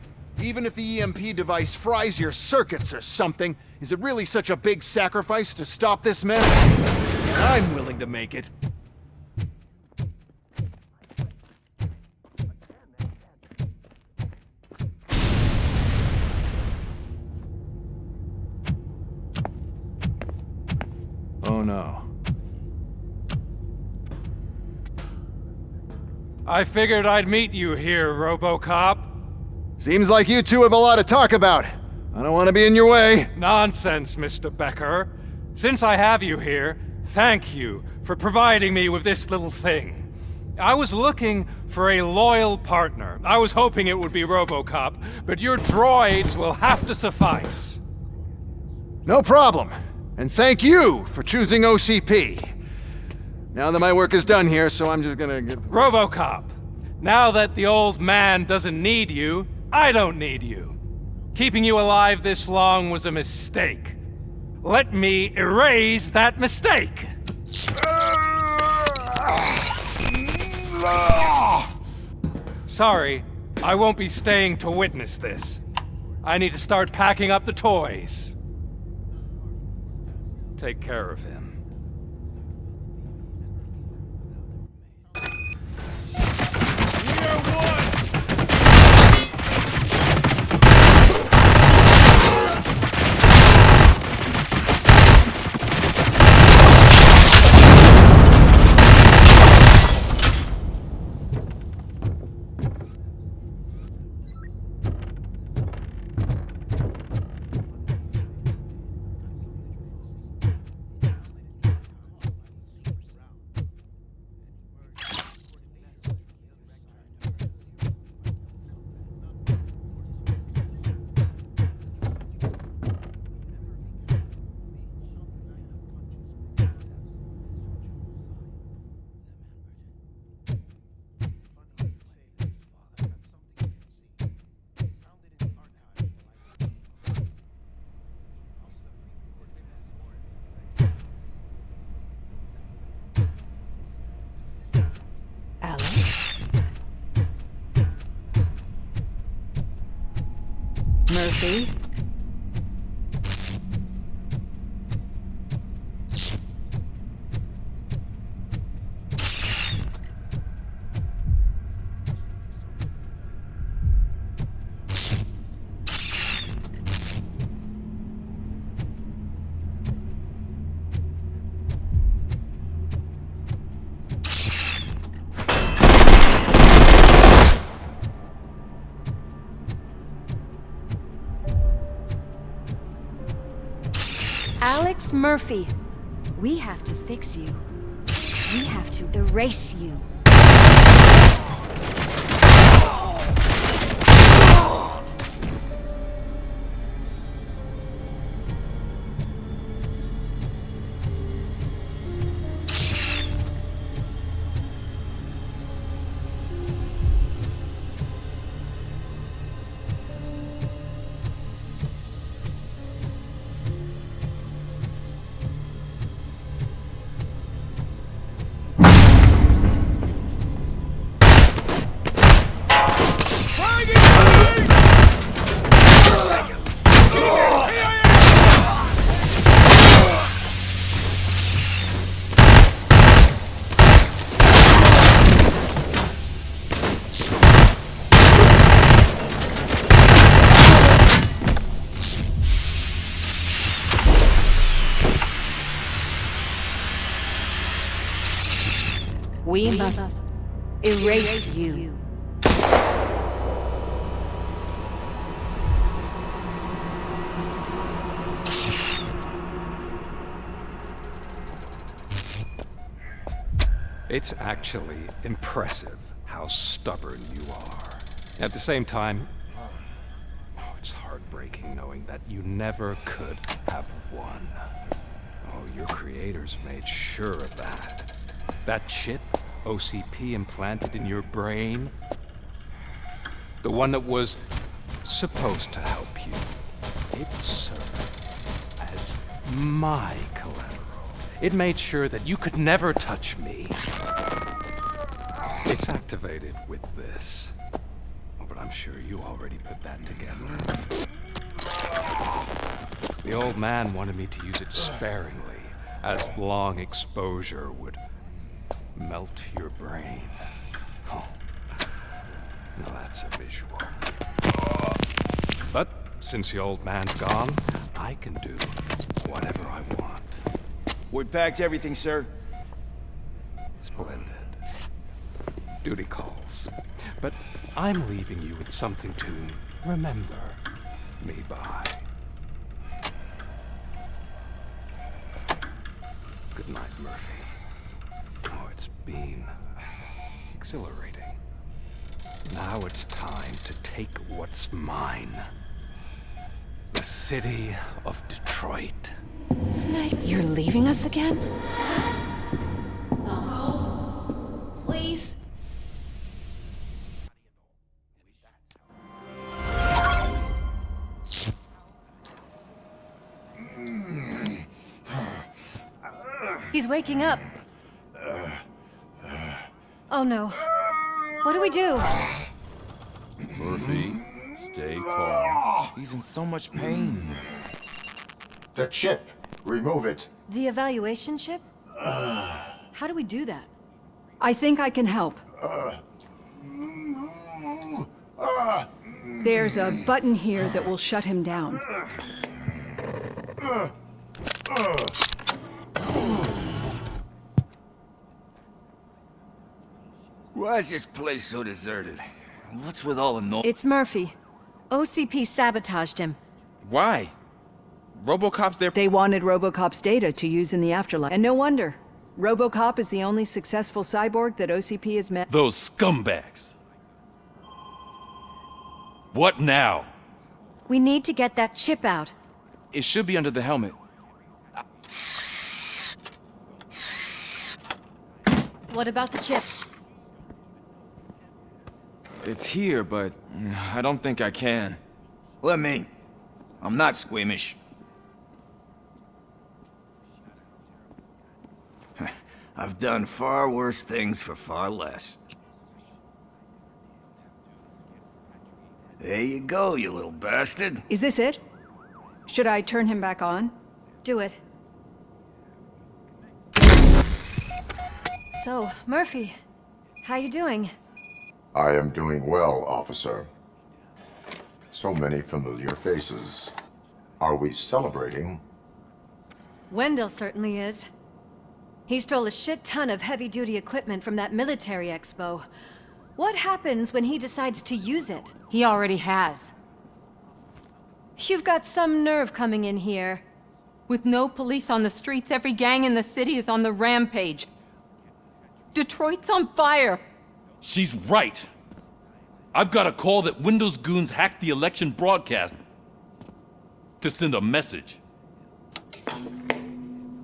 Even if the EMP device fries your circuits or something, is it really such a big sacrifice to stop this mess? I'm willing to make it. Oh no. I figured I'd meet you here, Robocop. Seems like you two have a lot to talk about. I don't want to be in your way. Nonsense, Mr. Becker. Since I have you here, thank you for providing me with this little thing. I was looking for a loyal partner. I was hoping it would be Robocop, but your droids will have to suffice. No problem. And thank you for choosing OCP. Now that my work is done here, so I'm just gonna get... Robocop, now that the old man doesn't need you, I don't need you. Keeping you alive this long was a mistake. Let me erase that mistake! Sorry, I won't be staying to witness this. I need to start packing up the toys. Take care of him. Murphy? Alex Murphy, we have to fix you. We have to erase you. We must erase you. It's actually impressive how stubborn you are. At the same time, it's heartbreaking knowing that you never could have won. Oh, your creators made sure of that. That chip OCP implanted in your brain, the one that was supposed to help you, it served as my collateral. It made sure that you could never touch me. It's activated with this. But I'm sure you already put that together. The old man wanted me to use it sparingly, as long exposure would melt your brain. Oh, now that's a visual. But since the old man's gone, I can do whatever I want. We packed everything, sir. Splendid. Duty calls. But I'm leaving you with something to remember me by. Good night, Murphy. Oh, it's been exhilarating. Now it's time to take what's mine. The city of Detroit. You're leaving us again? Don't go. Please. He's waking up. Oh no. What do we do? Murphy, stay calm. He's in so much pain. The chip. Remove it. The evaluation chip? How do we do that? I think I can help. There's a button here that will shut him down. Why is this place so deserted? What's with all the noise? It's Murphy. OCP sabotaged him. Why? Robocop's there. They wanted Robocop's data to use in the afterlife. And no wonder. Robocop is the only successful cyborg that OCP has met. Those scumbags. What now? We need to get that chip out. It should be under the helmet. What about the chip? It's here, but I don't think I can. Let me. I'm not squeamish. I've done far worse things for far less. There you go, you little bastard. Is this it? Should I turn him back on? Do it. So, Murphy, how you doing? I am doing well, officer. So many familiar faces. Are we celebrating? Wendell certainly is. He stole a shit ton of heavy-duty equipment from that military expo. What happens when he decides to use it? He already has. You've got some nerve coming in here. With no police on the streets, every gang in the city is on the rampage. Detroit's on fire! She's right. I've got a call that Windows goons hacked the election broadcast to send a message.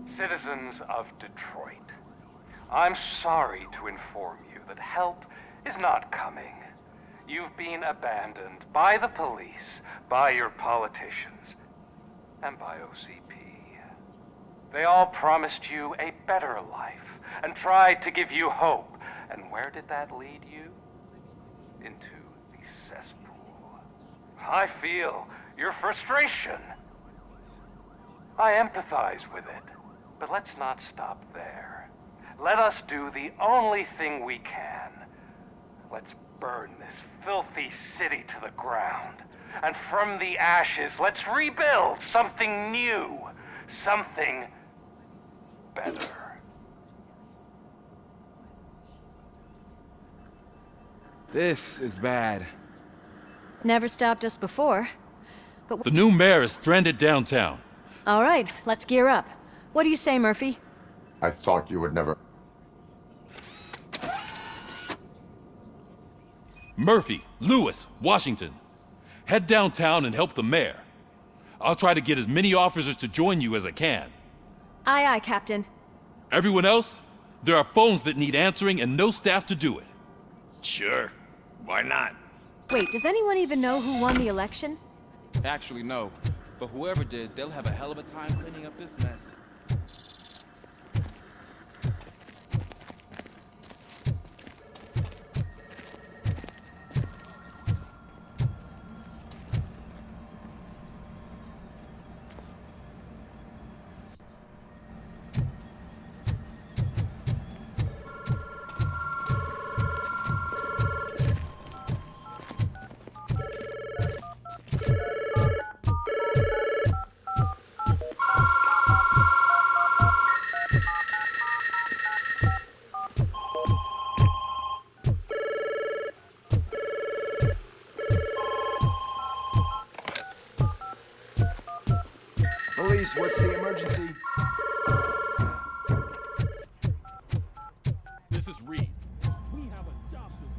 Citizens of Detroit, I'm sorry to inform you that help is not coming. You've been abandoned by the police, by your politicians, and by OCP. They all promised you a better life and tried to give you hope. And where did that lead you? Into the cesspool. I feel your frustration. I empathize with it. But let's not stop there. Let us do the only thing we can. Let's burn this filthy city to the ground. And from the ashes, let's rebuild something new. Something better. This is bad. Never stopped us before. But The new mayor is stranded downtown. all right, let's gear up. What do you say, Murphy? I thought you would never... Murphy, Lewis, Washington. Head downtown and help the mayor. I'll try to get as many officers to join you as I can. Aye, aye, Captain. Everyone else? There are phones that need answering and no staff to do it. Sure. Why not? Wait, does anyone even know who won the election? Actually, no. But whoever did, they'll have a hell of a time cleaning up this mess. Police, what's the emergency? This is Reed. We have a job to do.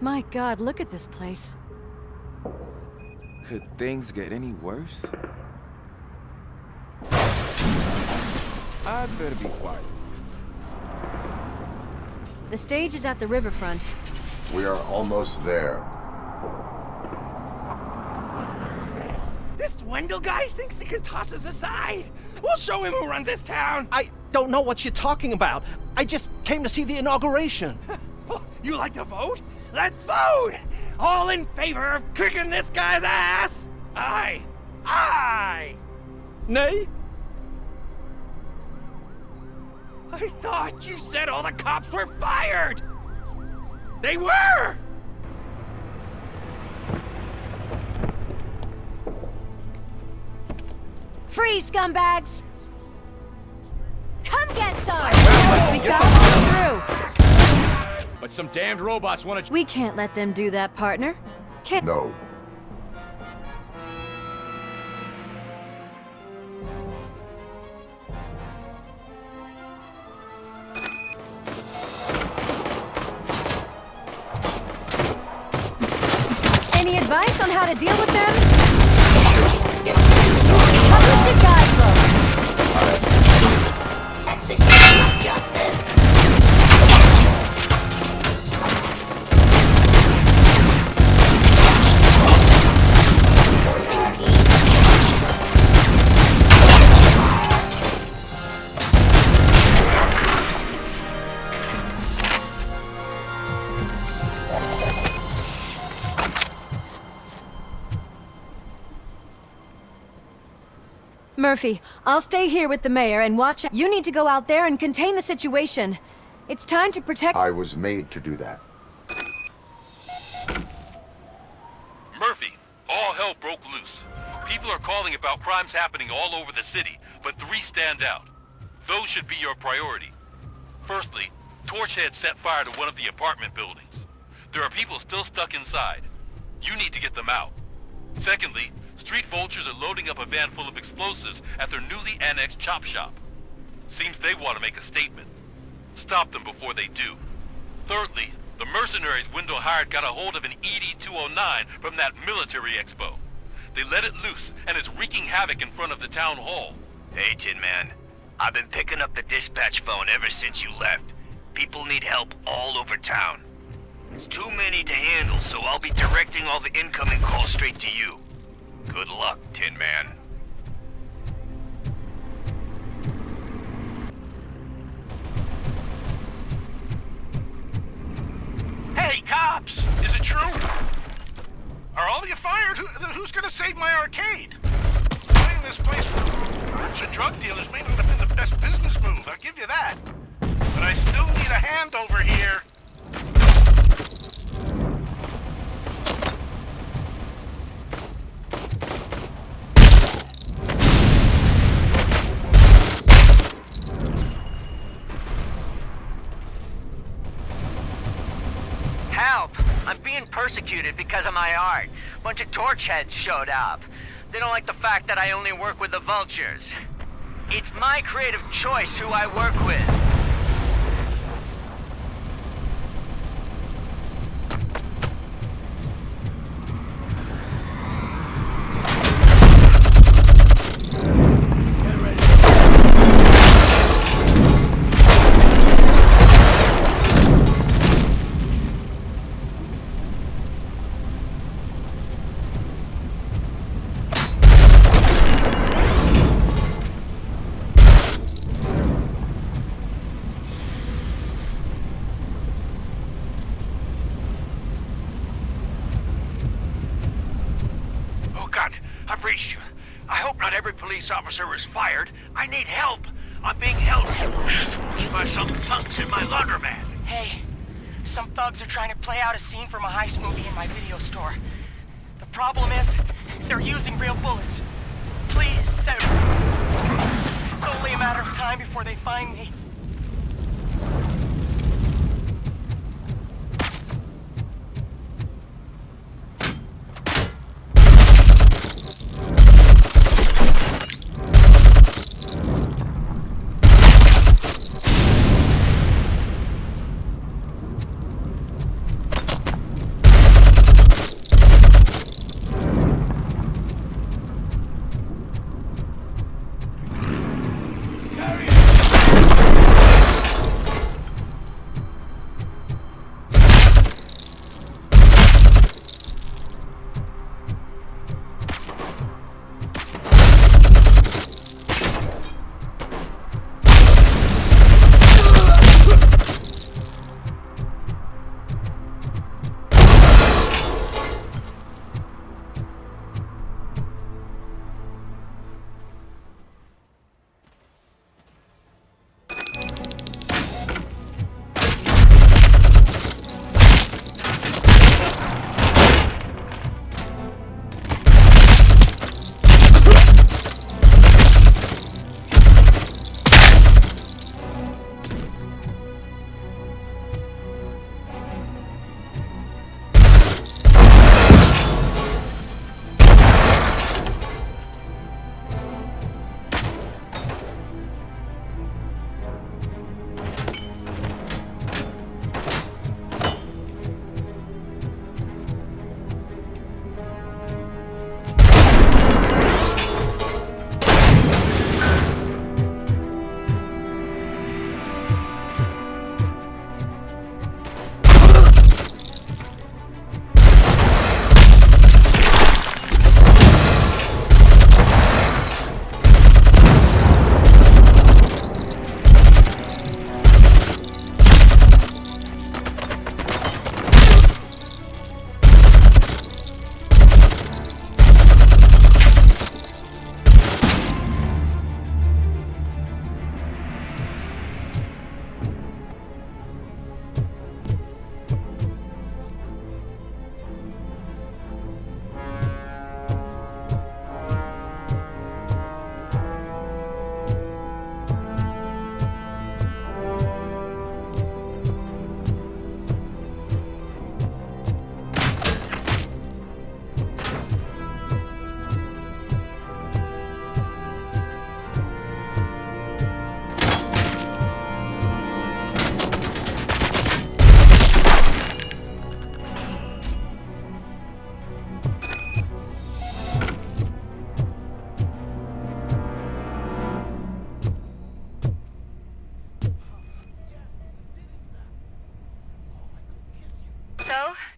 My God, look at this place. Could things get any worse? I'd better be quiet. The stage is at the riverfront. We are almost there. This Wendell guy thinks he can toss us aside. We'll show him who runs this town. I don't know what you're talking about. I just came to see the inauguration. You like to vote? Let's vote! All in favor of kicking this guy's ass? Aye. Aye! Nay? I thought you said all the cops were fired! They were! Freeze, scumbags! Come get some! We got this through! But some damned robots want to... We can't let them do that, partner. Can't... No. Any advice on how to deal with them? Publish a guidebook. Execution of justice. Murphy, I'll stay here with the mayor and watch. You need to go out there and contain the situation. It's time to protect. I was made to do that. Murphy, all hell broke loose. People are calling about crimes happening all over the city, but 3 stand out. Those should be your priority. Firstly, Torchhead set fire to one of the apartment buildings. There are people still stuck inside. You need to get them out. Secondly, street vultures are loading up a van full of explosives at their newly annexed chop shop. Seems they want to make a statement. Stop them before they do. Thirdly, the mercenaries Wendell hired got a hold of an ED-209 from that military expo. They let it loose and is wreaking havoc in front of the town hall. Hey, Tin Man. I've been picking up the dispatch phone ever since you left. People need help all over town. It's too many to handle, so I'll be directing all the incoming calls straight to you. Good luck, Tin Man. Hey, cops! Is it true? Are all of you fired? Who's gonna save my arcade? Playing this place for... bunch of drug dealers may not have been the best business move, I'll give you that. But I still need a hand over here. Help! I'm being persecuted because of my art. Bunch of torch heads showed up. They don't like the fact that I only work with the vultures. It's my creative choice who I work with. Officer was fired. I need help. I'm being held by some punks in my laundromat. Hey, some thugs are trying to play out a scene from a heist movie in my video store. The problem is, they're using real bullets. Please, sir. It's only a matter of time before they find me.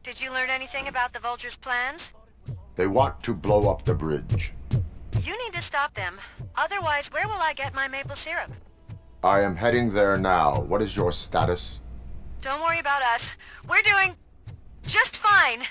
Did you learn anything about the Vulture's plans? They want to blow up the bridge. You need to stop them. Otherwise, where will I get my maple syrup? I am heading there now. What is your status? Don't worry about us. We're doing just fine.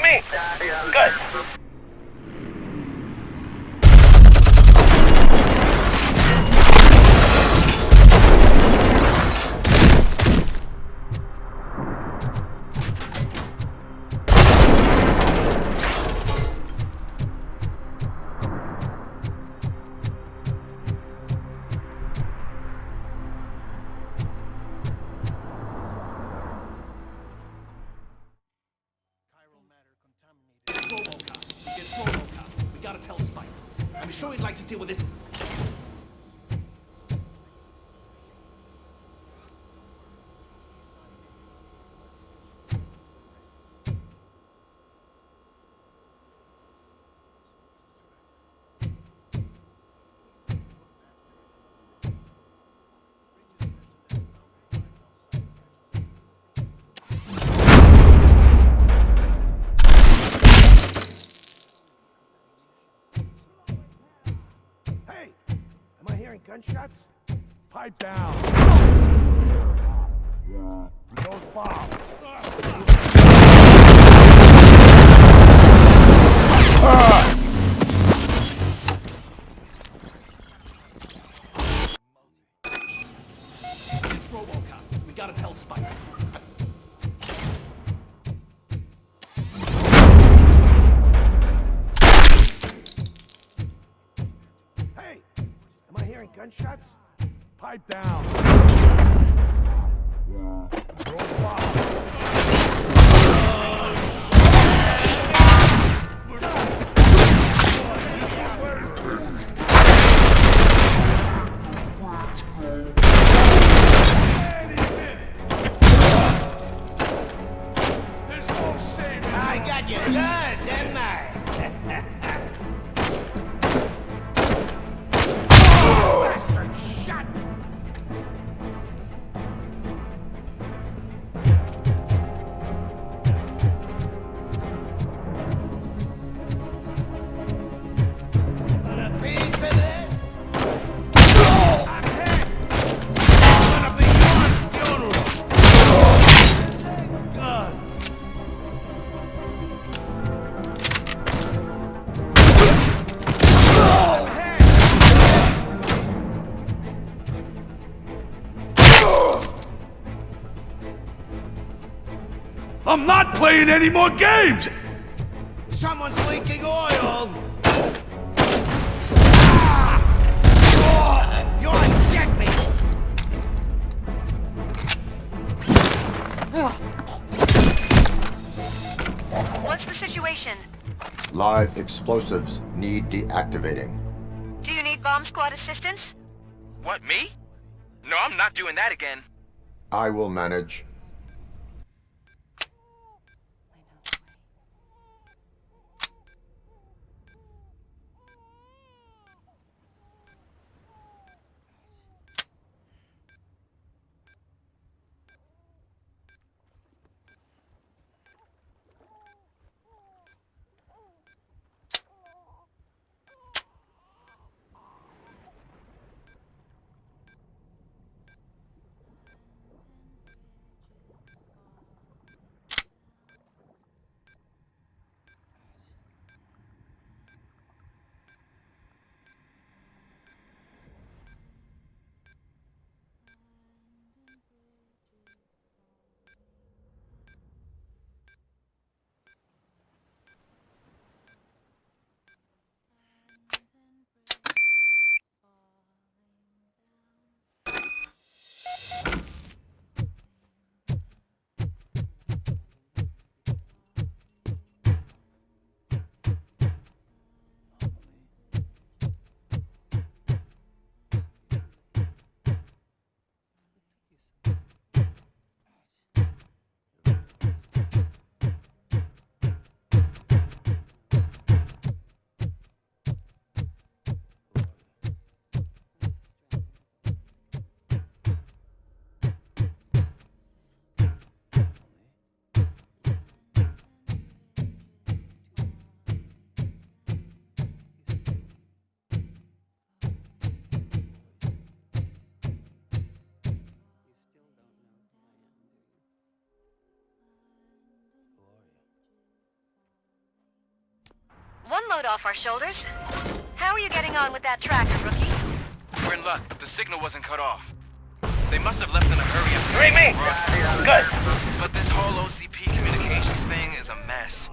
me? Good. It's Robocop. We gotta tell Spike. I'm sure he'd like to deal with this. Hey! Am I hearing gunshots? Pipe down. Goes Bob. It's Robocop. We gotta tell Spike. Hey! Am I hearing gunshots? Pipe down. Goes Bob. I got you good, didn't I? Bastard shot! Want a piece of it? I'm hit! It's gonna be your funeral! God! I'm not playing any more games! Someone's leaking oil! You're gonna get me! What's the situation? Live explosives need deactivating. Do you need bomb squad assistance? What, me? No, I'm not doing that again. I will manage. one load off our shoulders. How are you getting on with that tracker, rookie? We're in luck. The signal wasn't cut off. They must have left in a hurry. Read me! Good. But this whole OCP communications thing is a mess.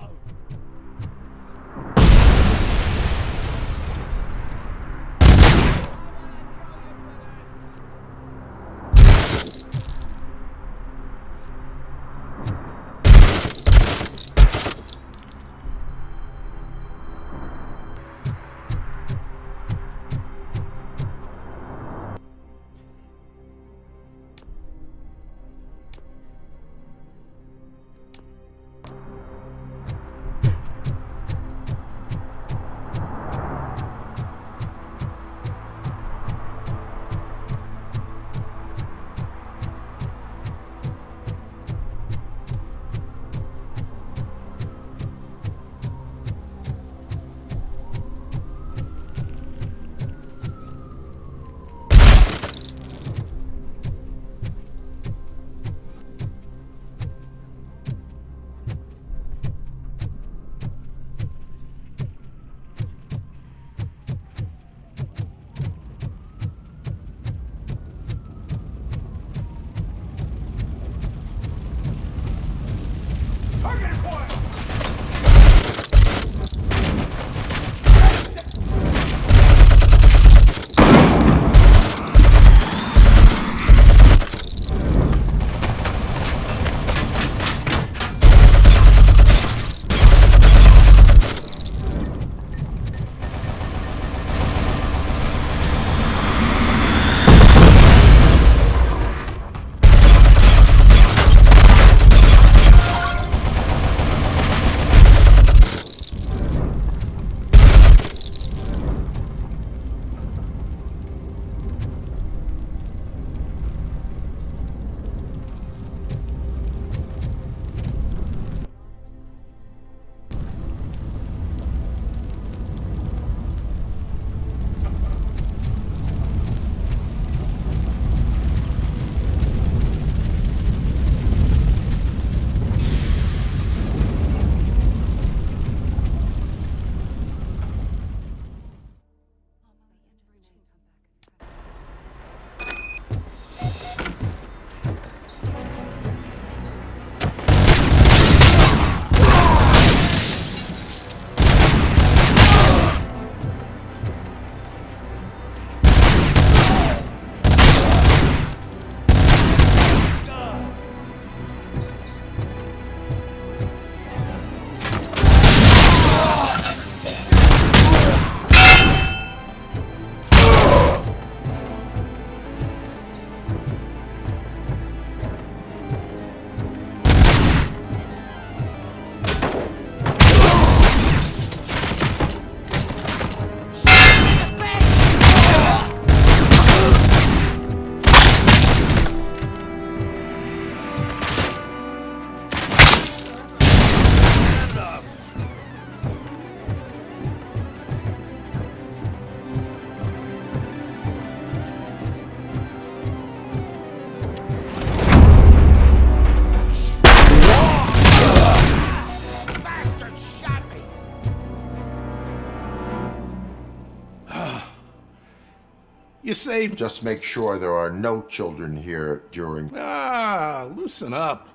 You saved. Just make sure there are no children here during... Ah, loosen up.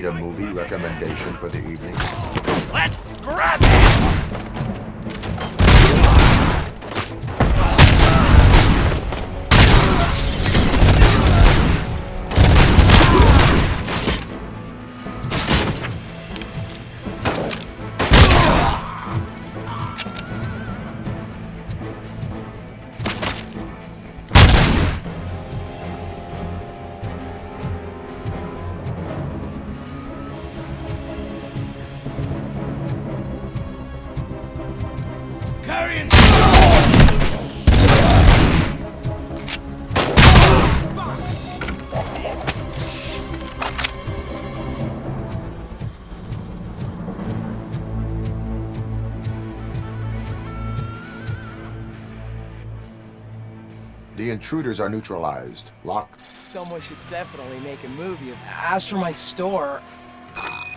need a movie recommendation for the evening? Let's grab it! The intruders are neutralized. Locked. Someone should definitely make a movie of that. As for my store,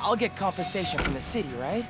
I'll get compensation from the city, right?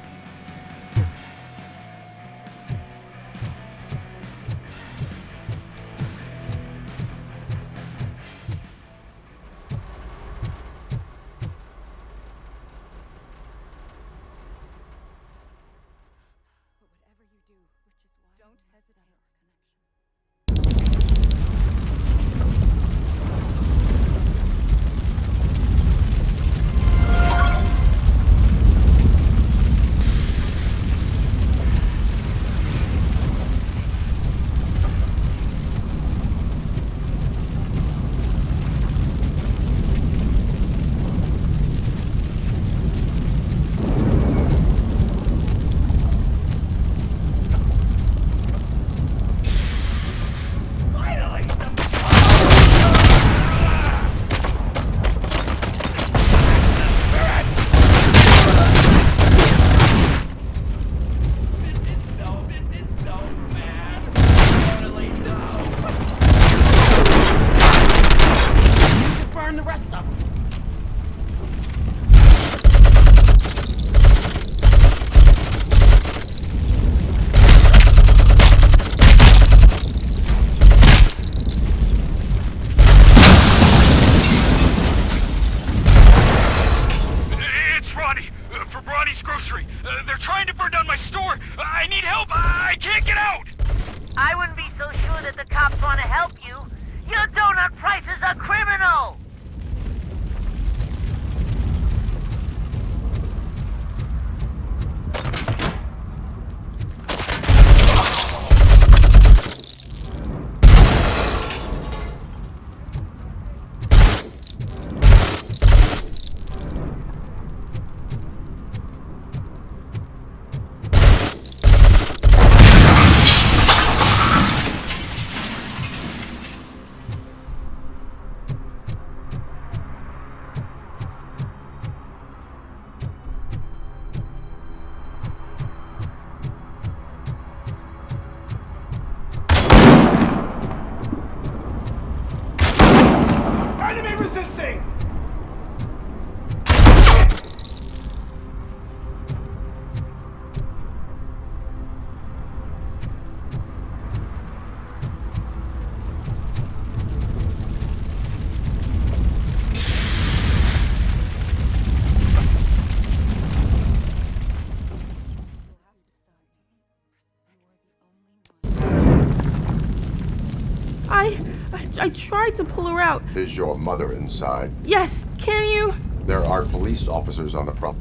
I tried to pull her out. Is your mother inside? Yes, can you? There are police officers on the prop.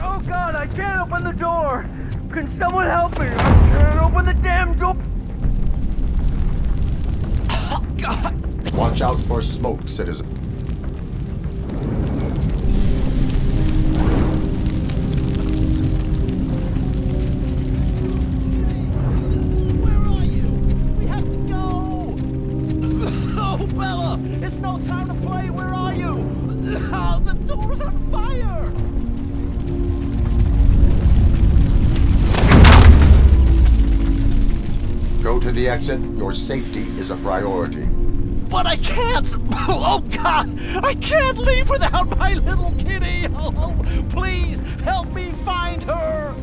Oh God, I can't open the door! Can someone help me? I can't open the damn door! Oh God! Watch out for smoke, citizen. It's no time to play! Where are you? Oh, the door's on fire! Go to the exit. Your safety is a priority. But I can't! Oh God! I can't leave without my little kitty! Oh, please help me find her!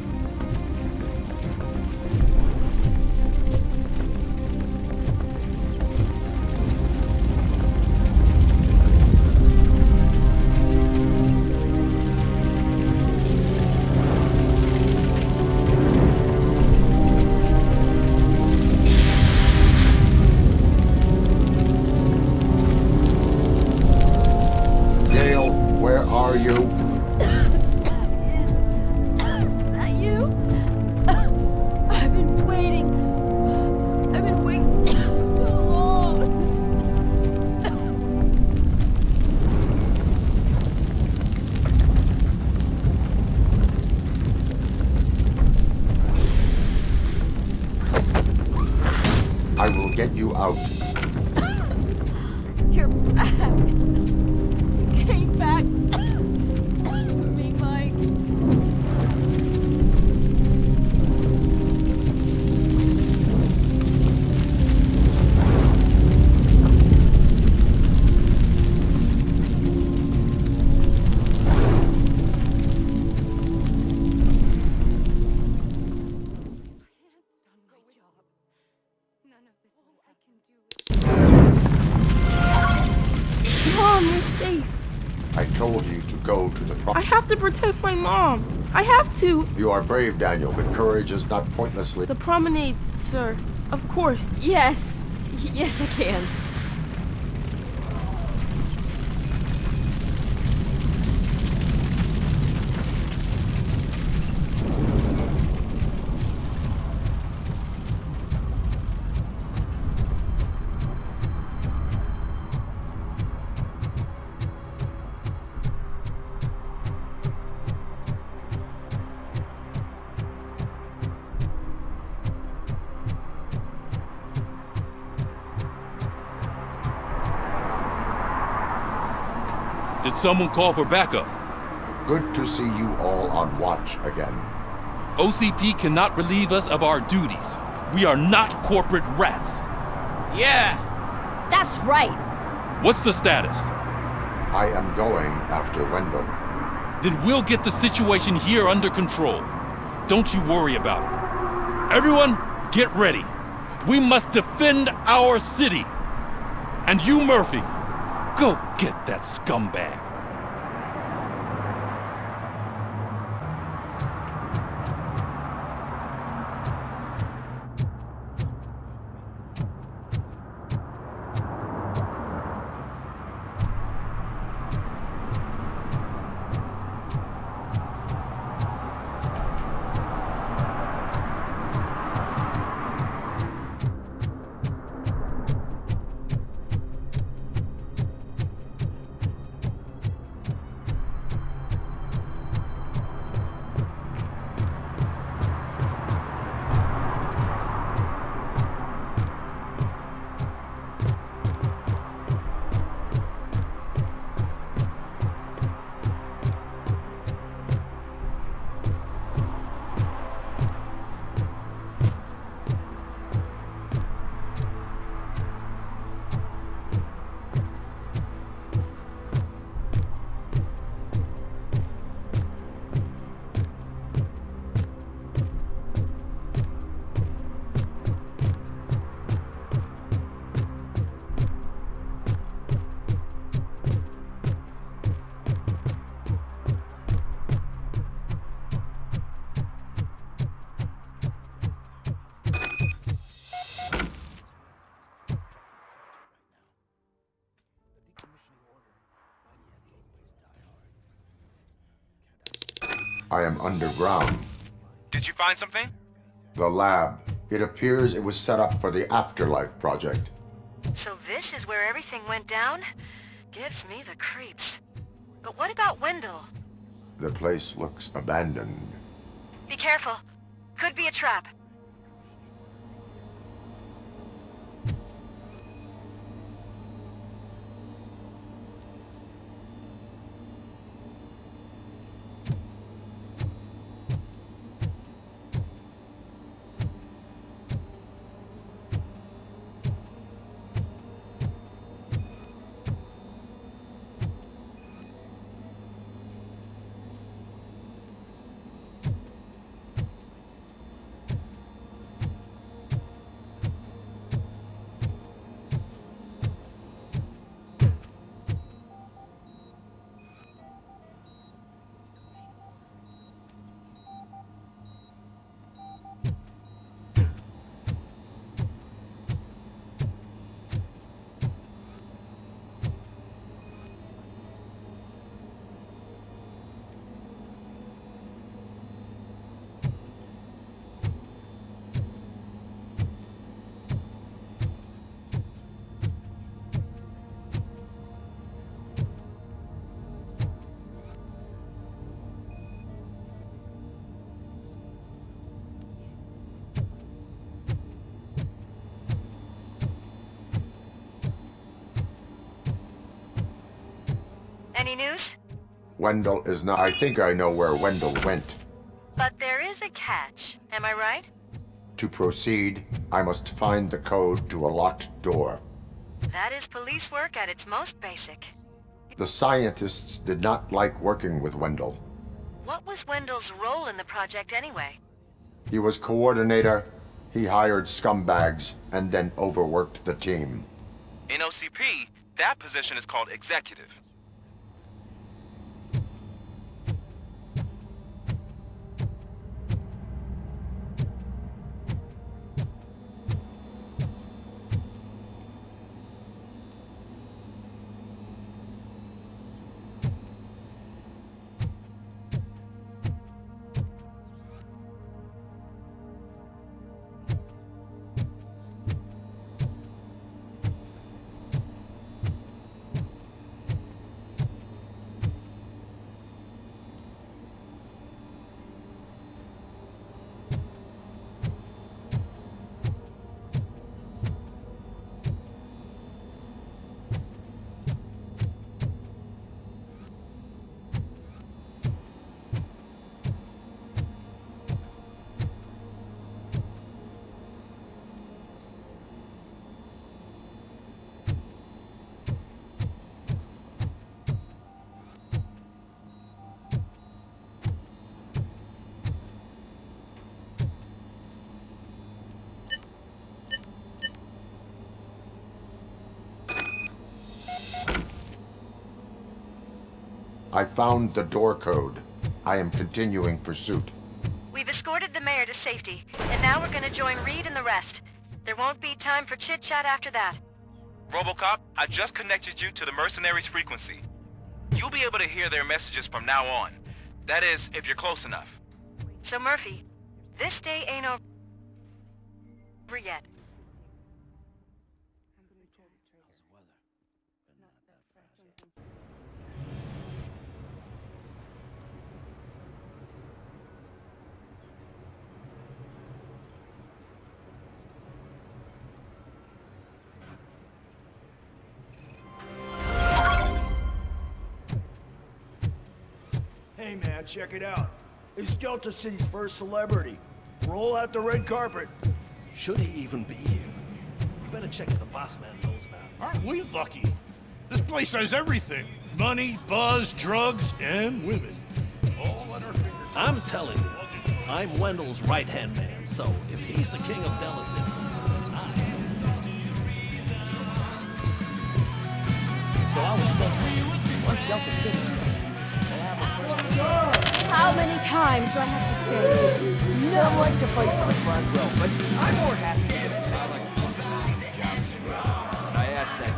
are you? Is that you? I've been waiting. I've been waiting so long. I will get you out. You're back. You came back for me, Mike. Mom, you're safe. I told you to go to the I have to protect my mom. I have to. You are brave, Daniel, but courage is not pointlessly. The promenade, sir. Of course. Yes. Yes, I can. Did someone call for backup? Good to see you all on watch again. OCP cannot relieve us of our duties. We are not corporate rats. Yeah. That's right. What's the status? I am going after Wendell. Then we'll get the situation here under control. Don't you worry about it. Everyone, get ready. We must defend our city. And you, Murphy, go get that scumbag. I am underground. Did you find something? The lab. It appears it was set up for the Afterlife project. So this is where everything went down? Gives me the creeps. But what about Wendell? The place looks abandoned. Be careful. Could be a trap. Any news? Wendell is not. I think I know where Wendell went. But there is a catch, am I right? To proceed, I must find the code to a locked door. That is police work at its most basic. The scientists did not like working with Wendell. What was Wendell's role in the project anyway? He was coordinator, he hired scumbags, and then overworked the team. In OCP, that position is called executive. I found the door code. I am continuing pursuit. We've escorted the mayor to safety, and now we're gonna join Reed and the rest. There won't be time for chit-chat after that. Robocop, I just connected you to the mercenaries' frequency. You'll be able to hear their messages from now on. That is, if you're close enough. So Murphy, this day ain't over yet. Hey man, check it out. It's Delta City's first celebrity. Roll out the red carpet. Should he even be here? You better check if the boss man knows about it. Aren't we lucky? This place has everything. Money, buzz, drugs, and women. All at our fingertips. I'm telling you, I'm Wendell's right-hand man, so if he's the king of Delta City, then So I was thinking, once Delta City's ready, we'll have our first game. How many times do I have to say? Some like to fight for the front row, but I'm more happy to get inside. I asked that.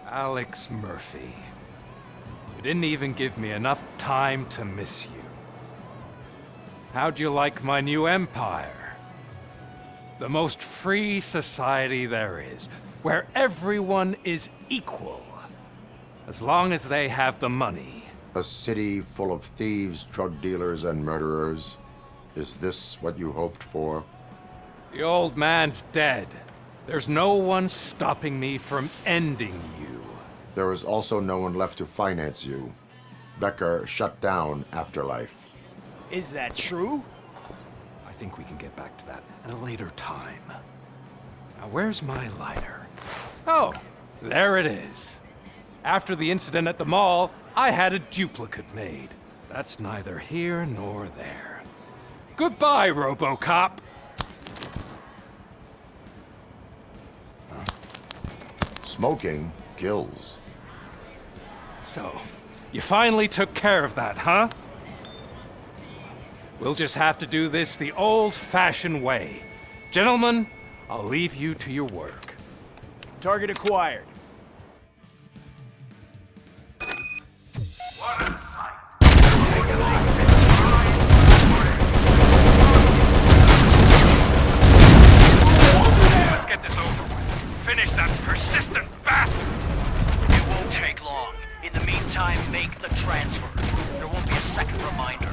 Alex Murphy. You didn't even give me enough time to miss you. How'd you like my new empire? The most free society there is, where everyone is equal, as long as they have the money. A city full of thieves, drug dealers, and murderers. Is this what you hoped for? The old man's dead. There's no one stopping me from ending you. There is also no one left to finance you. Becker shut down Afterlife. Is that true? I think we can get back to that at a later time. Now, where's my lighter? Oh, there it is. After the incident at the mall, I had a duplicate made. That's neither here nor there. Goodbye, Robocop! Smoking kills. So, you finally took care of that, huh? We'll just have to do this the old-fashioned way. Gentlemen, I'll leave you to your work. Target acquired. Let's get this over with. Finish that persistent bastard! It won't take long. In the meantime, make the transfer. There won't be a second reminder.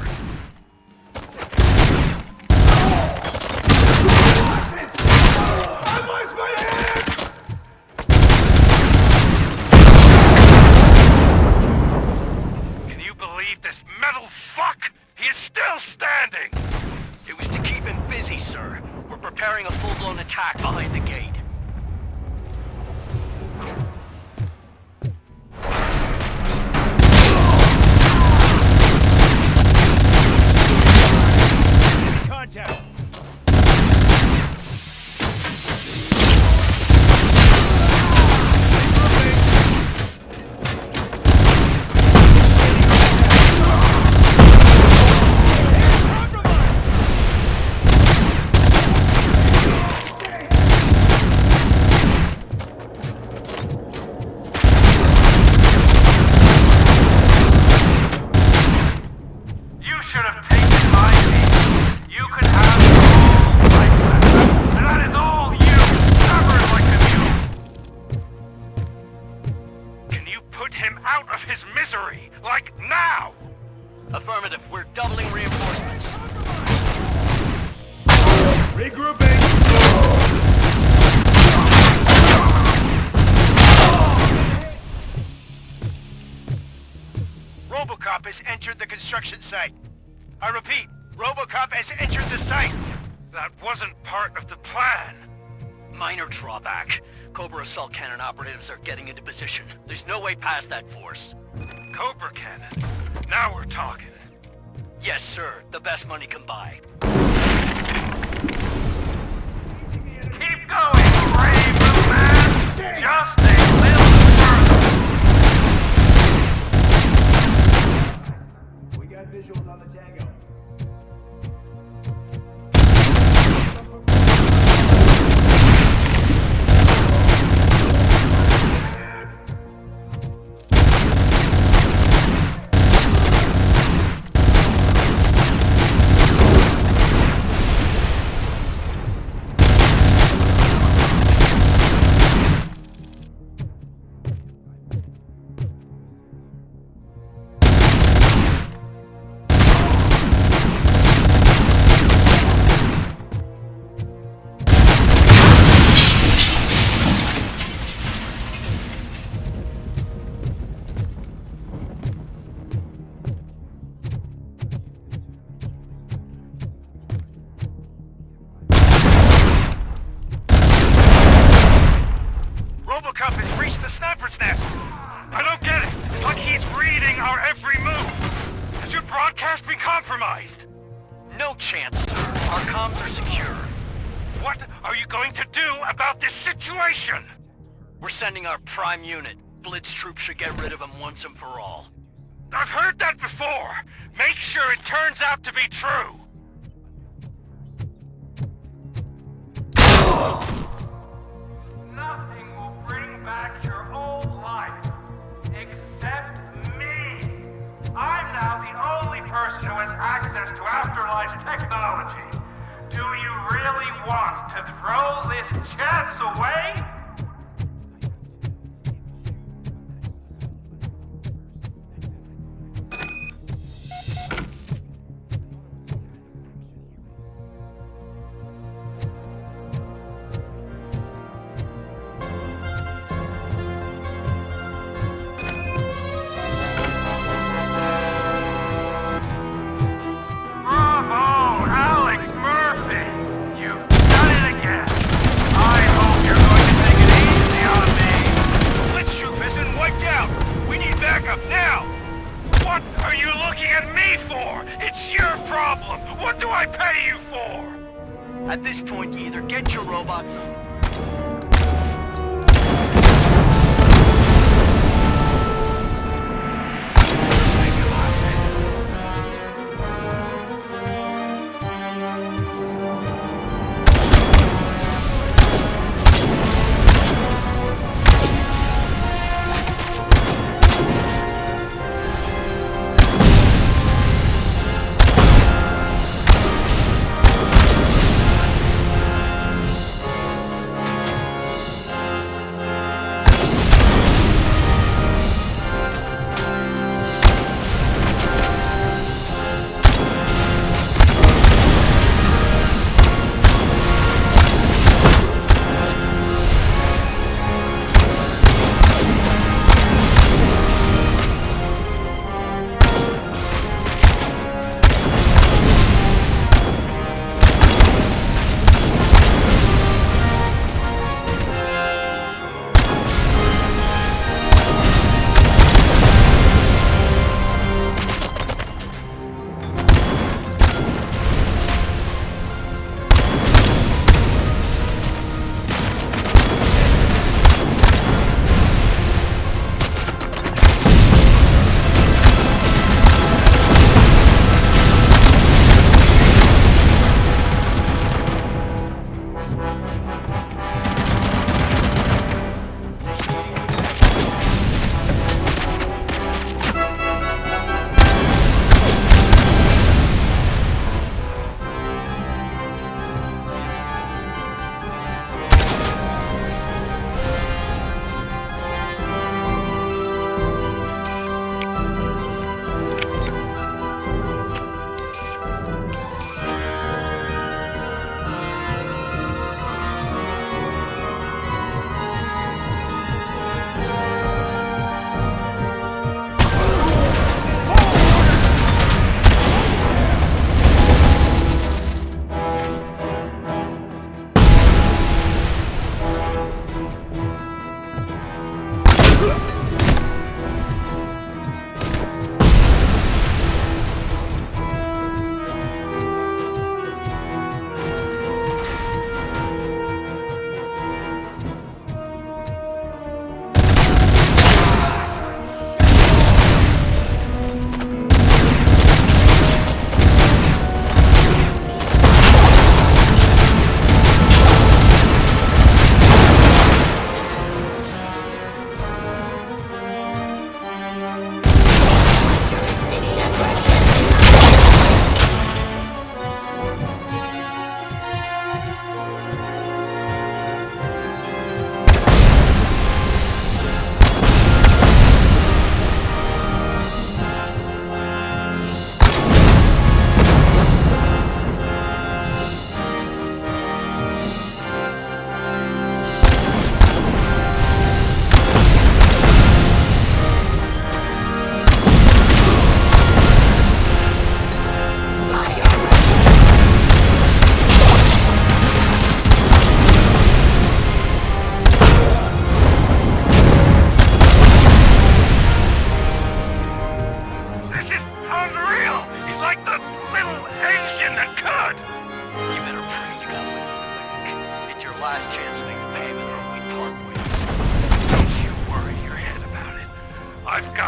I lost my hand! Can you believe this metal fuck? He is still standing! It was to keep him busy, sir. We're preparing a full-blown attack behind the gate. Contact! Affirmative, we're doubling reinforcements. Regrouping! Robocop has entered the construction site. I repeat, Robocop has entered the site. That wasn't part of the plan. Minor drawback. Cobra assault cannon operatives are getting into position. There's no way past that force. Cobra cannon? Now we're talking. Yes, sir. The best money can buy. Keep going, brave little man! Just a little further! We got visuals on the Tango. Robocop has reached the sniper's nest! I don't get it! It's like he's reading our every move! Has your broadcast been compromised? No chance, sir. Our comms are secure. What are you going to do about this situation? We're sending our prime unit. Blitz troops should get rid of him once and for all. I've heard that before! Make sure it turns out to be true! Nothing will bring back your old life, except me. I'm now the only person who has access to Afterlife's technology. Do you really want to throw this chance away? At this point, you either get your robots on.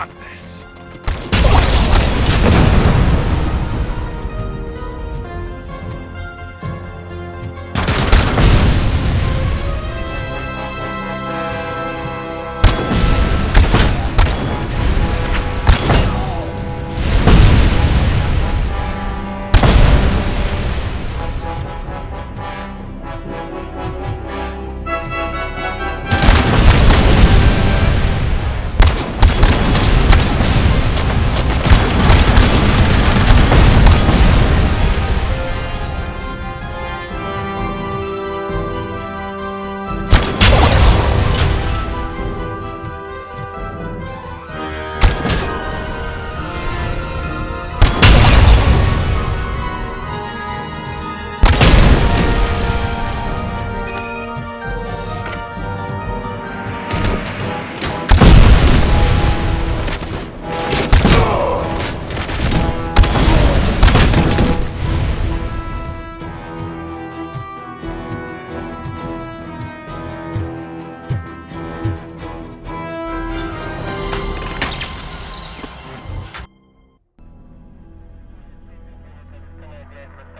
got this.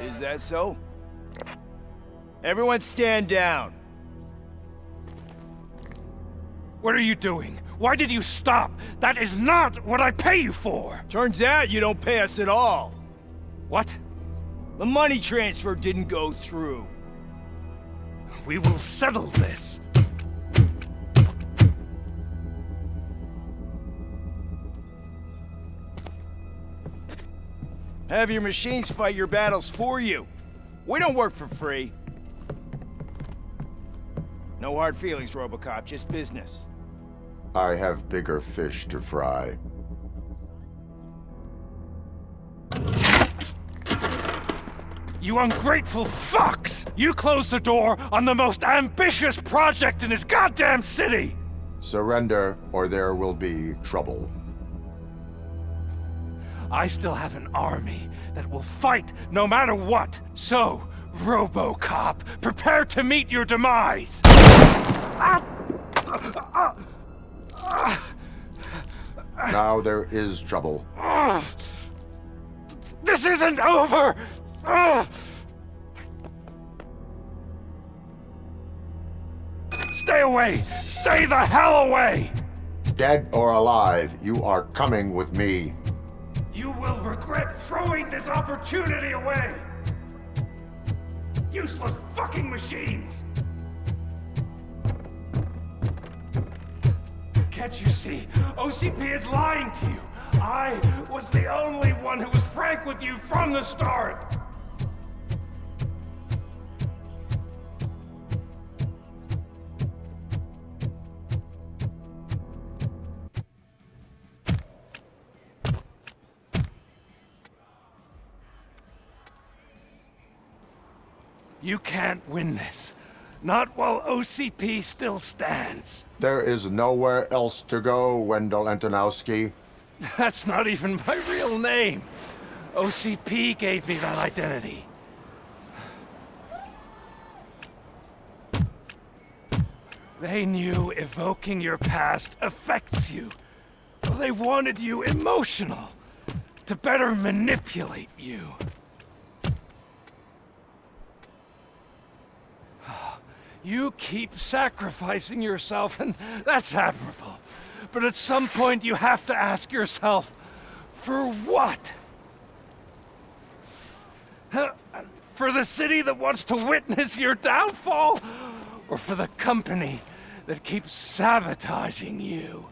Is that so? Everyone stand down. What are you doing? Why did you stop? That is not what I pay you for! Turns out you don't pay us at all. What? The money transfer didn't go through. We will settle this. Have your machines fight your battles for you. We don't work for free. No hard feelings, Robocop, just business. I have bigger fish to fry. You ungrateful fucks! You closed the door on the most ambitious project in this goddamn city! Surrender, or there will be trouble. I still have an army that will fight no matter what. So, Robocop, prepare to meet your demise! Now there is trouble. This isn't over! Stay away! Stay the hell away! Dead or alive, you are coming with me. You will regret throwing this opportunity away! Useless fucking machines! Can't you see? OCP is lying to you! I was the only one who was frank with you from the start! You can't win this. Not while OCP still stands. There is nowhere else to go, Wendell Antonowski. That's not even my real name. OCP gave me that identity. They knew evoking your past affects you. They wanted you emotional, to better manipulate you. You keep sacrificing yourself, and that's admirable. But at some point you have to ask yourself, for what? For the city that wants to witness your downfall? Or for the company that keeps sabotaging you?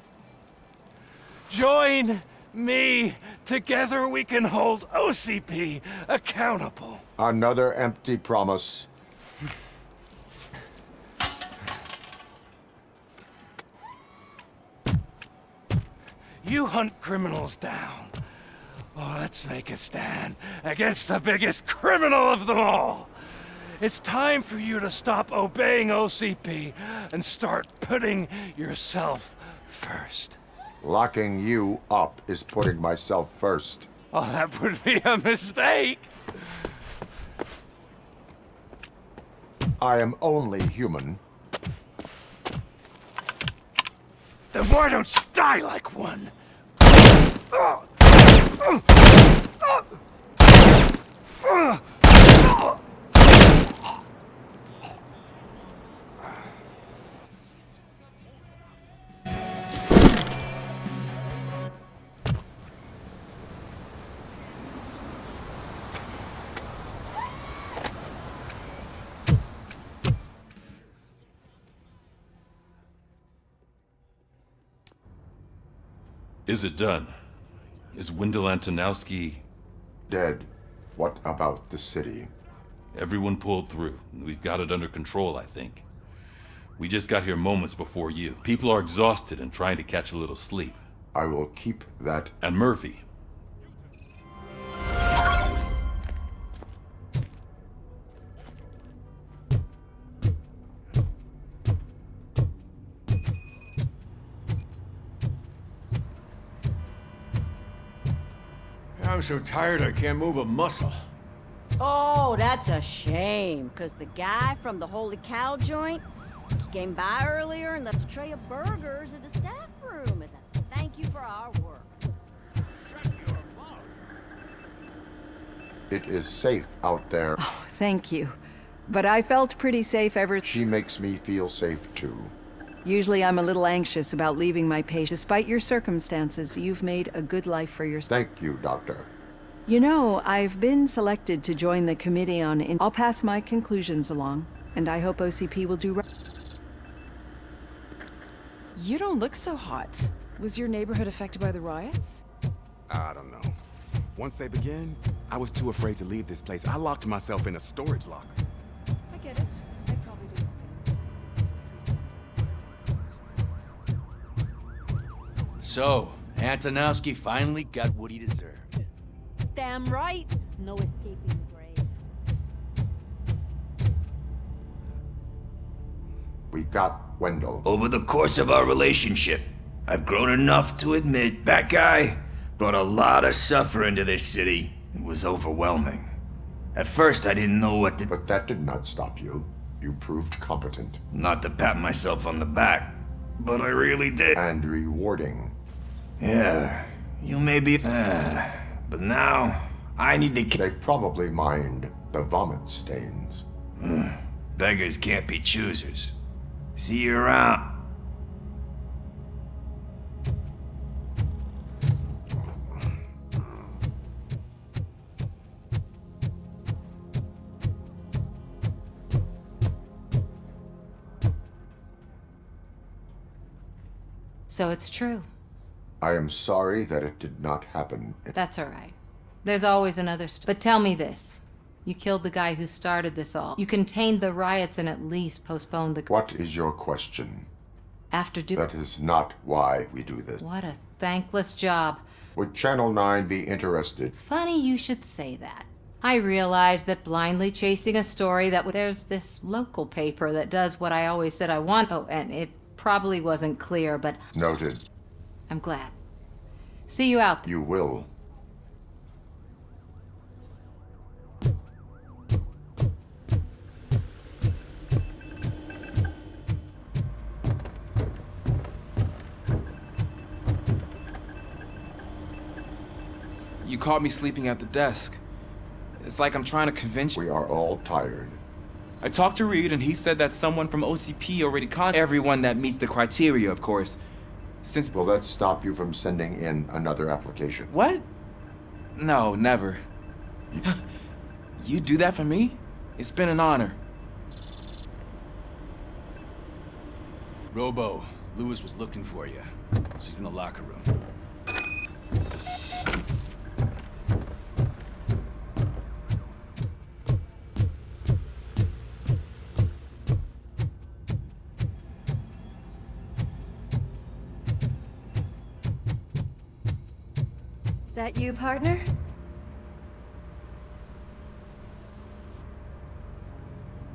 Join me. Together we can hold OCP accountable. Another empty promise. You hunt criminals down. Oh, let's make a stand against the biggest criminal of them all. It's time for you to stop obeying OCP and start putting yourself first. Locking you up is putting myself first. Oh, that would be a mistake. I am only human. Then why don't you die like one? Is it done? Is Wendell Antonowski... dead? What about the city? Everyone pulled through. We've got it under control, I think. We just got here moments before you. People are exhausted and trying to catch a little sleep. I will keep that. And Murphy. I'm so tired I can't move a muscle. Oh, that's a shame, because the guy from the Holy Cow joint, he came by earlier and left a tray of burgers in the staff room as a thank you for our work. It is safe out there. Oh, thank you. But I felt pretty safe ever... She makes me feel safe too. Usually I'm a little anxious about leaving my patient. Despite your circumstances, you've made a good life for yourself. Thank you, Doctor. You know, I've been selected to join the committee on... I'll pass my conclusions along, and I hope OCP will do right. You don't look so hot. Was your neighborhood affected by the riots? I don't know. Once they begin, I was too afraid to leave this place. I locked myself in a storage locker. I get it. I'd probably do the same. So, Antonowski finally got what he deserved. Damn right. No escaping the grave. We got Wendell. Over the course of our relationship, I've grown enough to admit that guy brought a lot of suffering to this city. It was overwhelming. At first, I didn't know what to... But that did not stop you. You proved competent. Not to pat myself on the back, but I really did. And rewarding. Yeah, you may be... but now, I need to... They probably mind the vomit stains. Beggars can't be choosers. See you around. So it's true. I am sorry that it did not happen. That's all right. There's always another But tell me this. You killed the guy who started this all. You contained the riots and at least postponed the... What is your question? After That is not why we do this. What a thankless job. Would Channel 9 be interested? Funny you should say that. I realize that blindly chasing a story there's this local paper that does what I always said I want. Oh, and it probably wasn't clear, but... Noted. I'm glad. See you out there. You will. You caught me sleeping at the desk. It's like I'm trying to convince you. We are all tired. I talked to Reed, and he said that someone from OCP already contacted everyone that meets the criteria, of course. Since... Will that stop you from sending in another application? What? No, never. You do that for me? It's been an honor. Robo, Lewis was looking for you. She's in the locker room. That you, partner?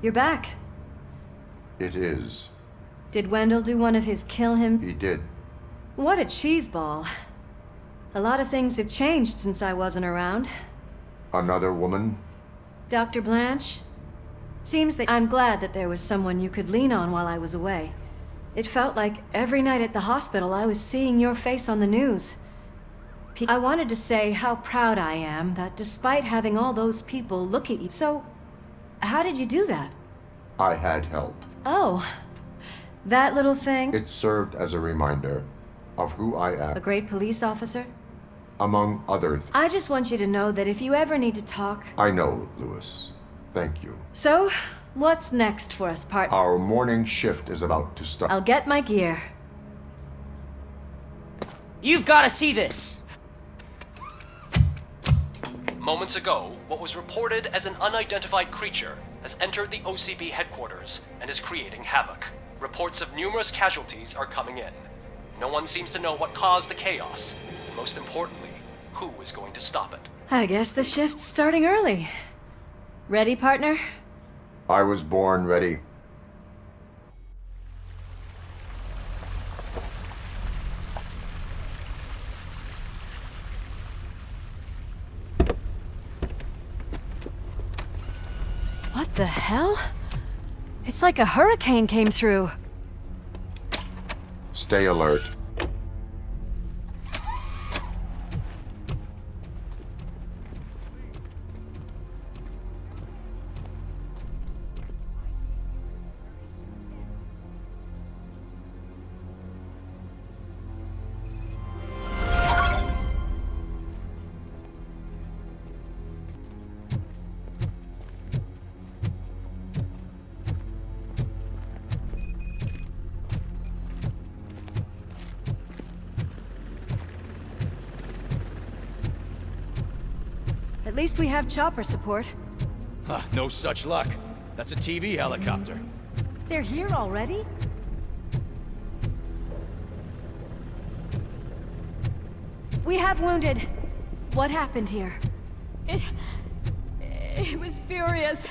You're back. It is. Did Wendell do one of his kill him? He did. What a cheeseball. A lot of things have changed since I wasn't around. Another woman? Dr. Blanche? Seems that I'm glad that there was someone you could lean on while I was away. It felt like every night at the hospital I was seeing your face on the news. I wanted to say how proud I am that despite having all those people look at you. So, how did you do that? I had help. Oh, that little thing? It served as a reminder of who I am. A great police officer? Among other things. I just want you to know that if you ever need to talk... I know, Lewis. Thank you. So, what's next for us, partner? Our morning shift is about to start. I'll get my gear. You've got to see this! Moments ago, what was reported as an unidentified creature has entered the OCB headquarters and is creating havoc. Reports of numerous casualties are coming in. No one seems to know what caused the chaos, and most importantly, who is going to stop it. I guess the shift's starting early. Ready, partner? I was born ready. What the hell? It's like a hurricane came through. Stay alert. At least we have chopper support. Huh, no such luck. That's a TV helicopter. They're here already? We have wounded. What happened here? It was furious.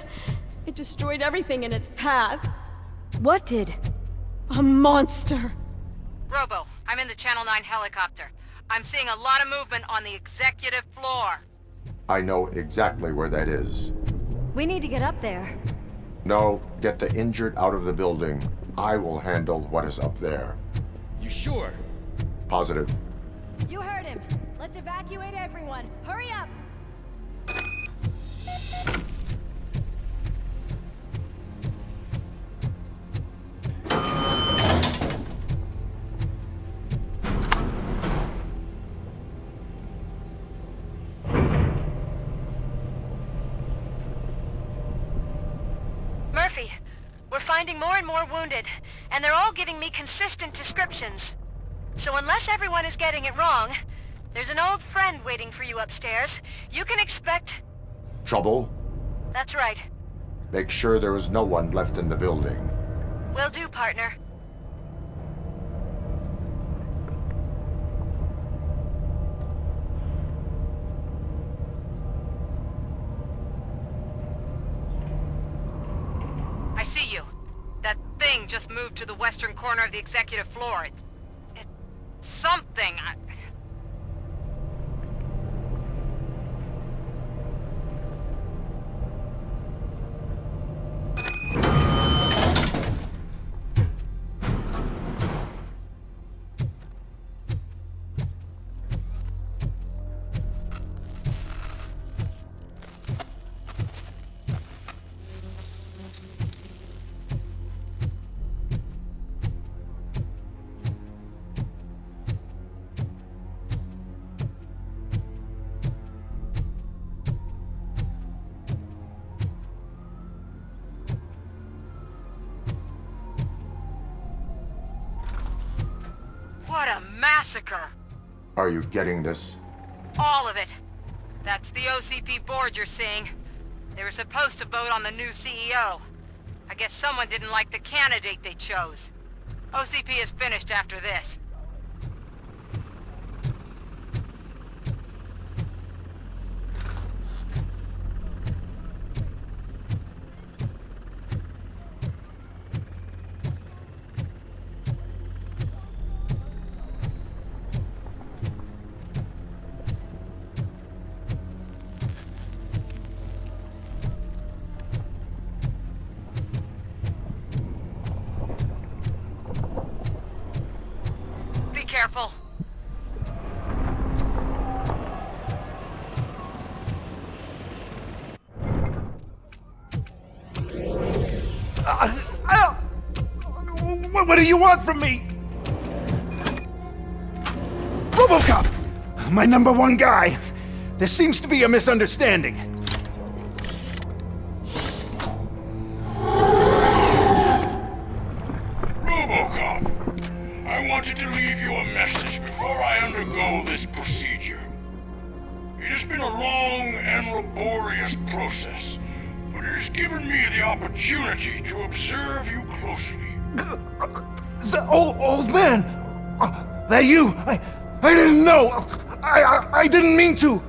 It destroyed everything in its path. What did? A monster. Robo, I'm in the Channel 9 helicopter. I'm seeing a lot of movement on the executive floor. I know exactly where that is. We need to get up there. No, get the injured out of the building. I will handle what is up there. You sure? Positive. You heard him. Let's evacuate everyone. Hurry up! Murphy, we're finding more and more wounded, and they're all giving me consistent descriptions. So unless everyone is getting it wrong, there's an old friend waiting for you upstairs. You can expect... Trouble? That's right. Make sure there is no one left in the building. Will do, partner. I see you. That thing just moved to the western corner of the executive floor. It's something. What a massacre! Are you getting this? All of it. That's the OCP board you're seeing. They were supposed to vote on the new CEO. I guess someone didn't like the candidate they chose. OCP is finished after this. you want from me? Robocop! My #1 guy. There seems to be a misunderstanding. Robocop, I wanted to leave you a message before I undergo this procedure. It has been a long and laborious process, but it has given me the opportunity to observe you closely. The old man! That you? I didn't know! I didn't mean to!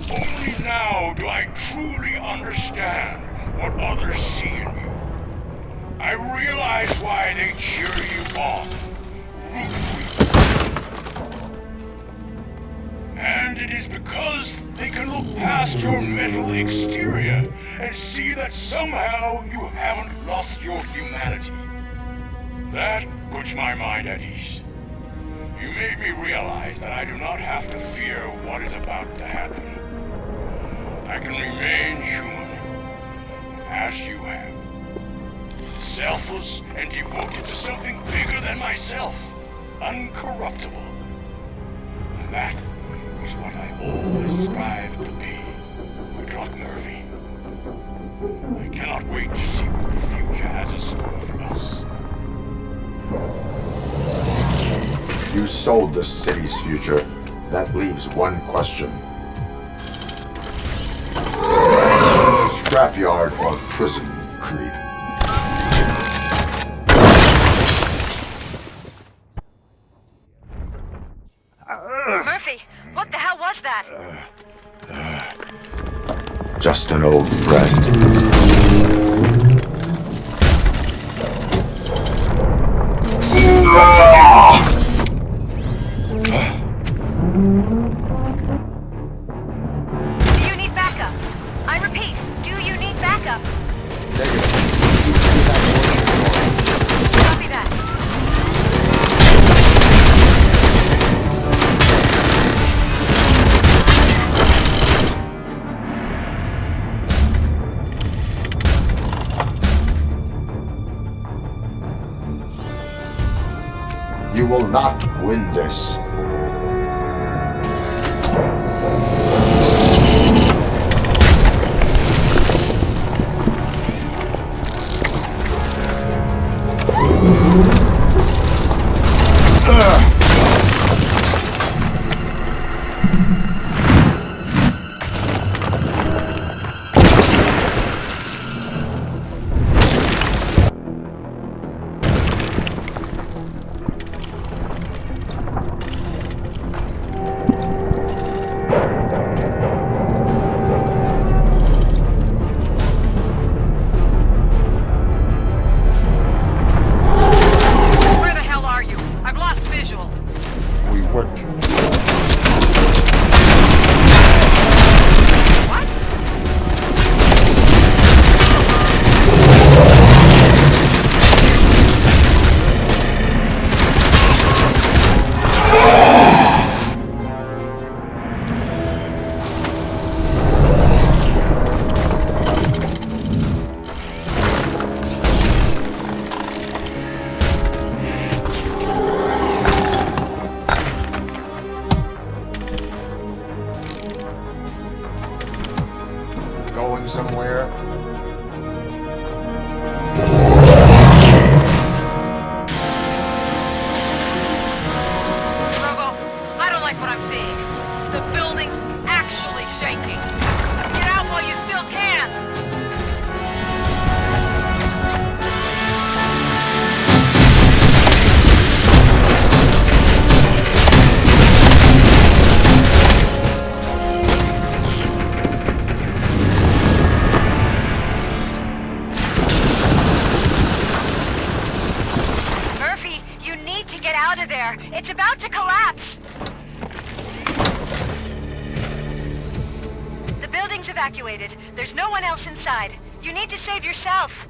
Only now do I truly understand what others see in you. I realize why they cheer you on, root for you. And it is because they can look past your metal exterior and see that somehow you haven't lost your humanity. That puts my mind at ease. You made me realize that I do not have to fear what is about to happen. I can remain human, as you have. Selfless and devoted to something bigger than myself. Uncorruptible. And that is what I always strive to be. Good luck, Murphy. I cannot wait to see what the future has in store for us. You sold the city's future. That leaves one question. Scrapyard or prison, creep? Murphy, what the hell was that? Just an old friend. Do you need backup? I repeat, do you need backup? Copy that. You will not win this. Going somewhere? Robo, I don't like what I'm seeing. The building's actually shaking. Get out while you still can! Murphy, you need to get out of there. It's about to collapse. The building's evacuated. There's no one else inside. You need to save yourself.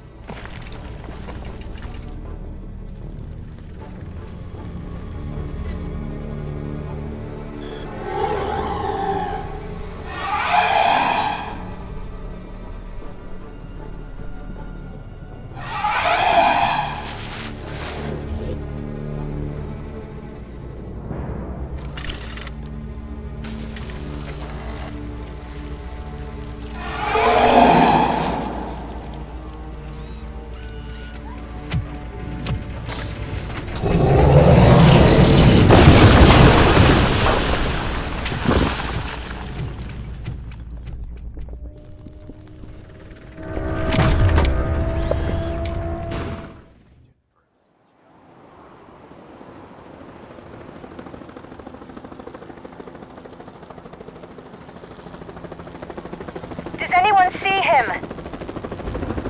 anyone see him?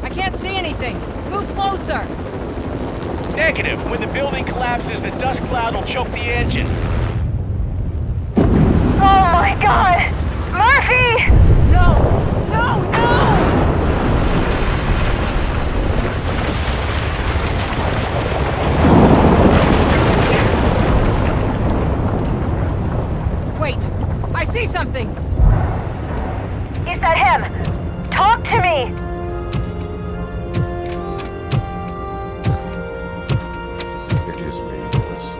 I can't see anything. Move closer. Negative. When the building collapses, the dust cloud will choke the engine. Oh my god! Murphy! No! No! No! Wait! I see something! Is that him? Talk to me! It is me, Louis.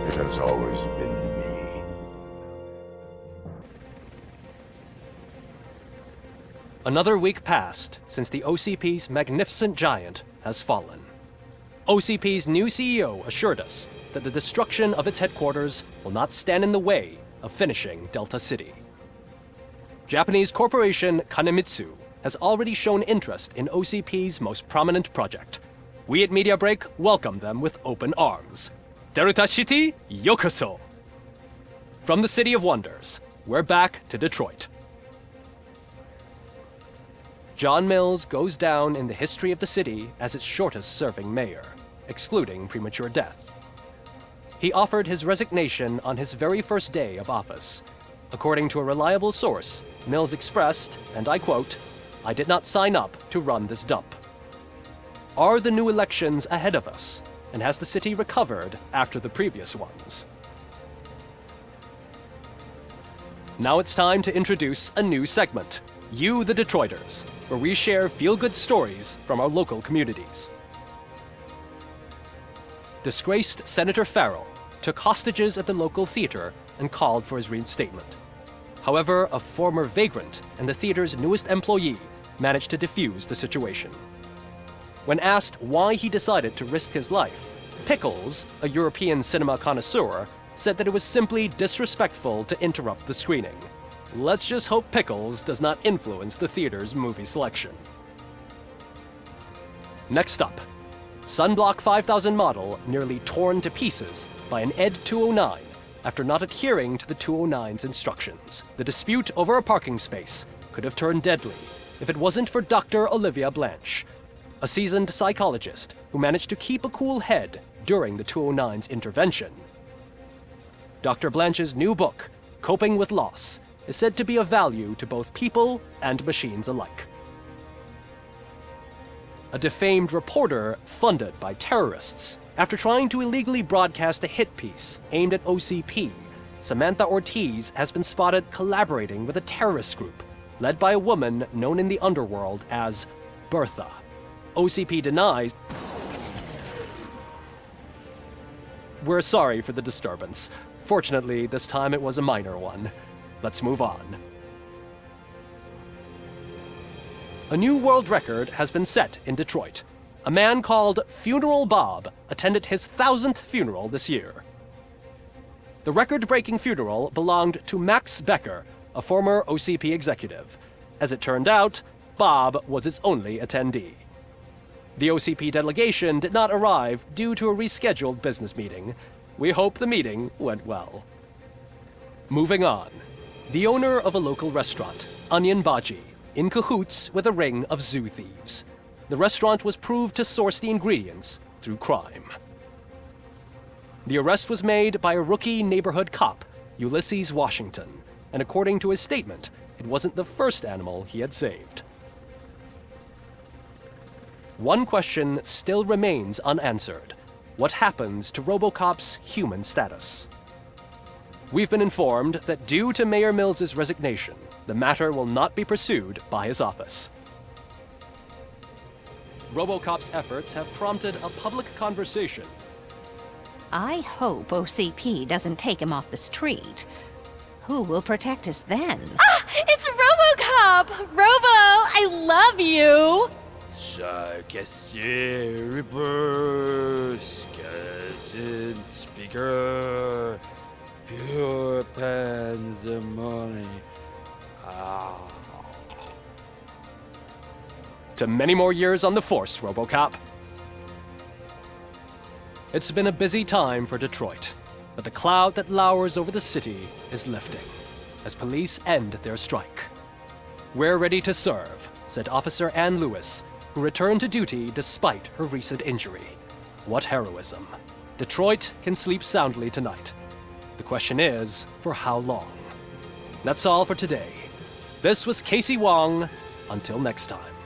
It has always been me. Another week passed since the OCP's magnificent giant has fallen. OCP's new CEO assured us that the destruction of its headquarters will not stand in the way of finishing Delta City. Japanese corporation Kanemitsu has already shown interest in OCP's most prominent project. We at Media Break welcome them with open arms. Delta City, yokoso! From the City of Wonders, we're back to Detroit. John Mills goes down in the history of the city as its shortest-serving mayor, excluding premature death. He offered his resignation on his very first day of office. According to a reliable source, Mills expressed, and I quote, "I did not sign up to run this dump." Are the new elections ahead of us? And has the city recovered after the previous ones? Now it's time to introduce a new segment, You the Detroiters, where we share feel-good stories from our local communities. Disgraced Senator Farrell took hostages at the local theater and called for his reinstatement. However, a former vagrant and the theater's newest employee managed to defuse the situation. When asked why he decided to risk his life, Pickles, a European cinema connoisseur, said that it was simply disrespectful to interrupt the screening. Let's just hope Pickles does not influence the theater's movie selection. Next up, Sunblock 5000 model nearly torn to pieces by an ED 209 after not adhering to the 209's instructions. The dispute over a parking space could have turned deadly if it wasn't for Dr. Olivia Blanche, a seasoned psychologist who managed to keep a cool head during the 209's intervention. Dr. Blanche's new book, Coping with Loss, is said to be of value to both people and machines alike. A defamed reporter funded by terrorists. After trying to illegally broadcast a hit piece aimed at OCP, Samantha Ortiz has been spotted collaborating with a terrorist group led by a woman known in the underworld as Bertha. OCP denies. We're sorry for the disturbance. Fortunately, this time it was a minor one. Let's move on. A new world record has been set in Detroit. A man called Funeral Bob attended his 1000th funeral this year. The record-breaking funeral belonged to Max Becker, a former OCP executive. As it turned out, Bob was its only attendee. The OCP delegation did not arrive due to a rescheduled business meeting. We hope the meeting went well. Moving on. The owner of a local restaurant, Onion Baji, in cahoots with a ring of zoo thieves. The restaurant was proved to source the ingredients through crime. The arrest was made by a rookie neighborhood cop, Ulysses Washington, and according to his statement, it wasn't the first animal he had saved. One question still remains unanswered. What happens to Robocop's human status? We've been informed that due to Mayor Mills's resignation, the matter will not be pursued by his office. Robocop's efforts have prompted a public conversation. I hope OCP doesn't take him off the street. Who will protect us then? Ah! It's Robocop! Robo, I love you! Cassier, Reaper, Skeleton, Speaker, Pure Pandemonium. To many more years on the force, Robocop. It's been a busy time for Detroit, but the cloud that lowers over the city is lifting as police end their strike. We're ready to serve said Officer Ann Lewis, who returned to duty despite her recent injury. What heroism. Detroit can sleep soundly tonight. The question is, for how long? That's all for today. This was Casey Wong. Until next time.